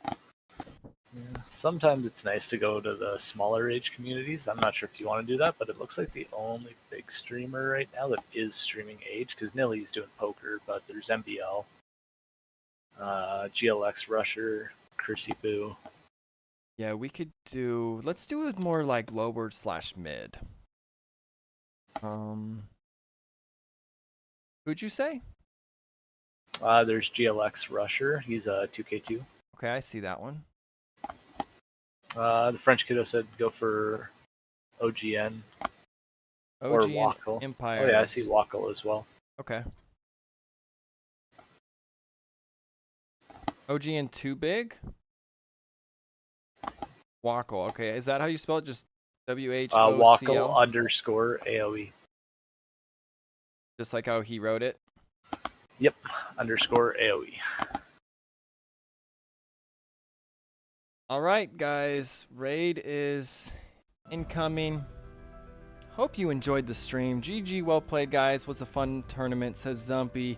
[SPEAKER 3] Yeah. Sometimes it's nice to go to the smaller age communities. I'm not sure if you want to do that, but it looks like the only big streamer right now that is streaming age, because Nilly's doing poker, but there's MBL, GLX Rusher, Cursipu.
[SPEAKER 1] Yeah, we could do. Let's do it more like lower / mid. Who'd you say?
[SPEAKER 3] There's GLX Rusher. He's a 2K2.
[SPEAKER 1] Okay, I see that one.
[SPEAKER 3] The French kiddo said go for OGN or
[SPEAKER 1] OGN
[SPEAKER 3] Wackle.
[SPEAKER 1] Empires.
[SPEAKER 3] Oh yeah, I see Wackle as well.
[SPEAKER 1] Okay. OGN too big? Wackle. Okay, is that how you spell it? Just WHOCL?
[SPEAKER 3] Wackle _ AOE.
[SPEAKER 1] Just like how he wrote it?
[SPEAKER 3] Yep, _ AOE.
[SPEAKER 1] Alright, guys. Raid is incoming. Hope you enjoyed the stream. GG, well played, guys. Was a fun tournament, says Zumpy.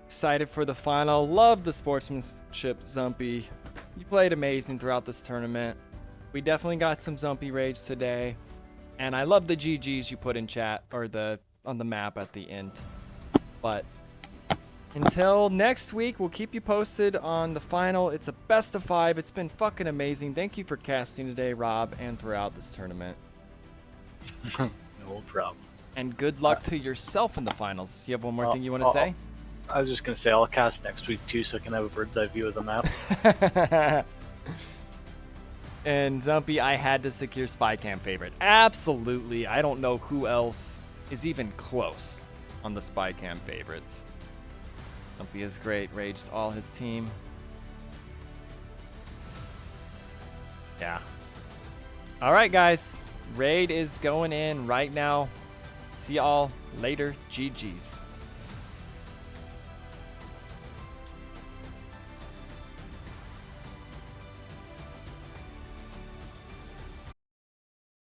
[SPEAKER 1] Excited for the final. Love the sportsmanship, Zumpy. You played amazing throughout this tournament. We definitely got some Zumpy rage today. And I love the GGs you put in chat, or on the map at the end. But until next week, we'll keep you posted on the final. It's a best of 5. It's been fucking amazing. Thank you for casting today, Rob, and throughout this tournament.
[SPEAKER 3] No problem.
[SPEAKER 1] And good luck to yourself in the finals. You have one more thing you want to say?
[SPEAKER 3] I was just going to say I'll cast next week too, so I can have a bird's eye view of the map.
[SPEAKER 1] And Zumpy, I had to secure Spy Cam favorite. Absolutely. I don't know who else is even close on the Spy Cam favorites. Zumpy is great. Raged all his team. Yeah. Alright, guys. Raid is going in right now. See y'all later. GG's.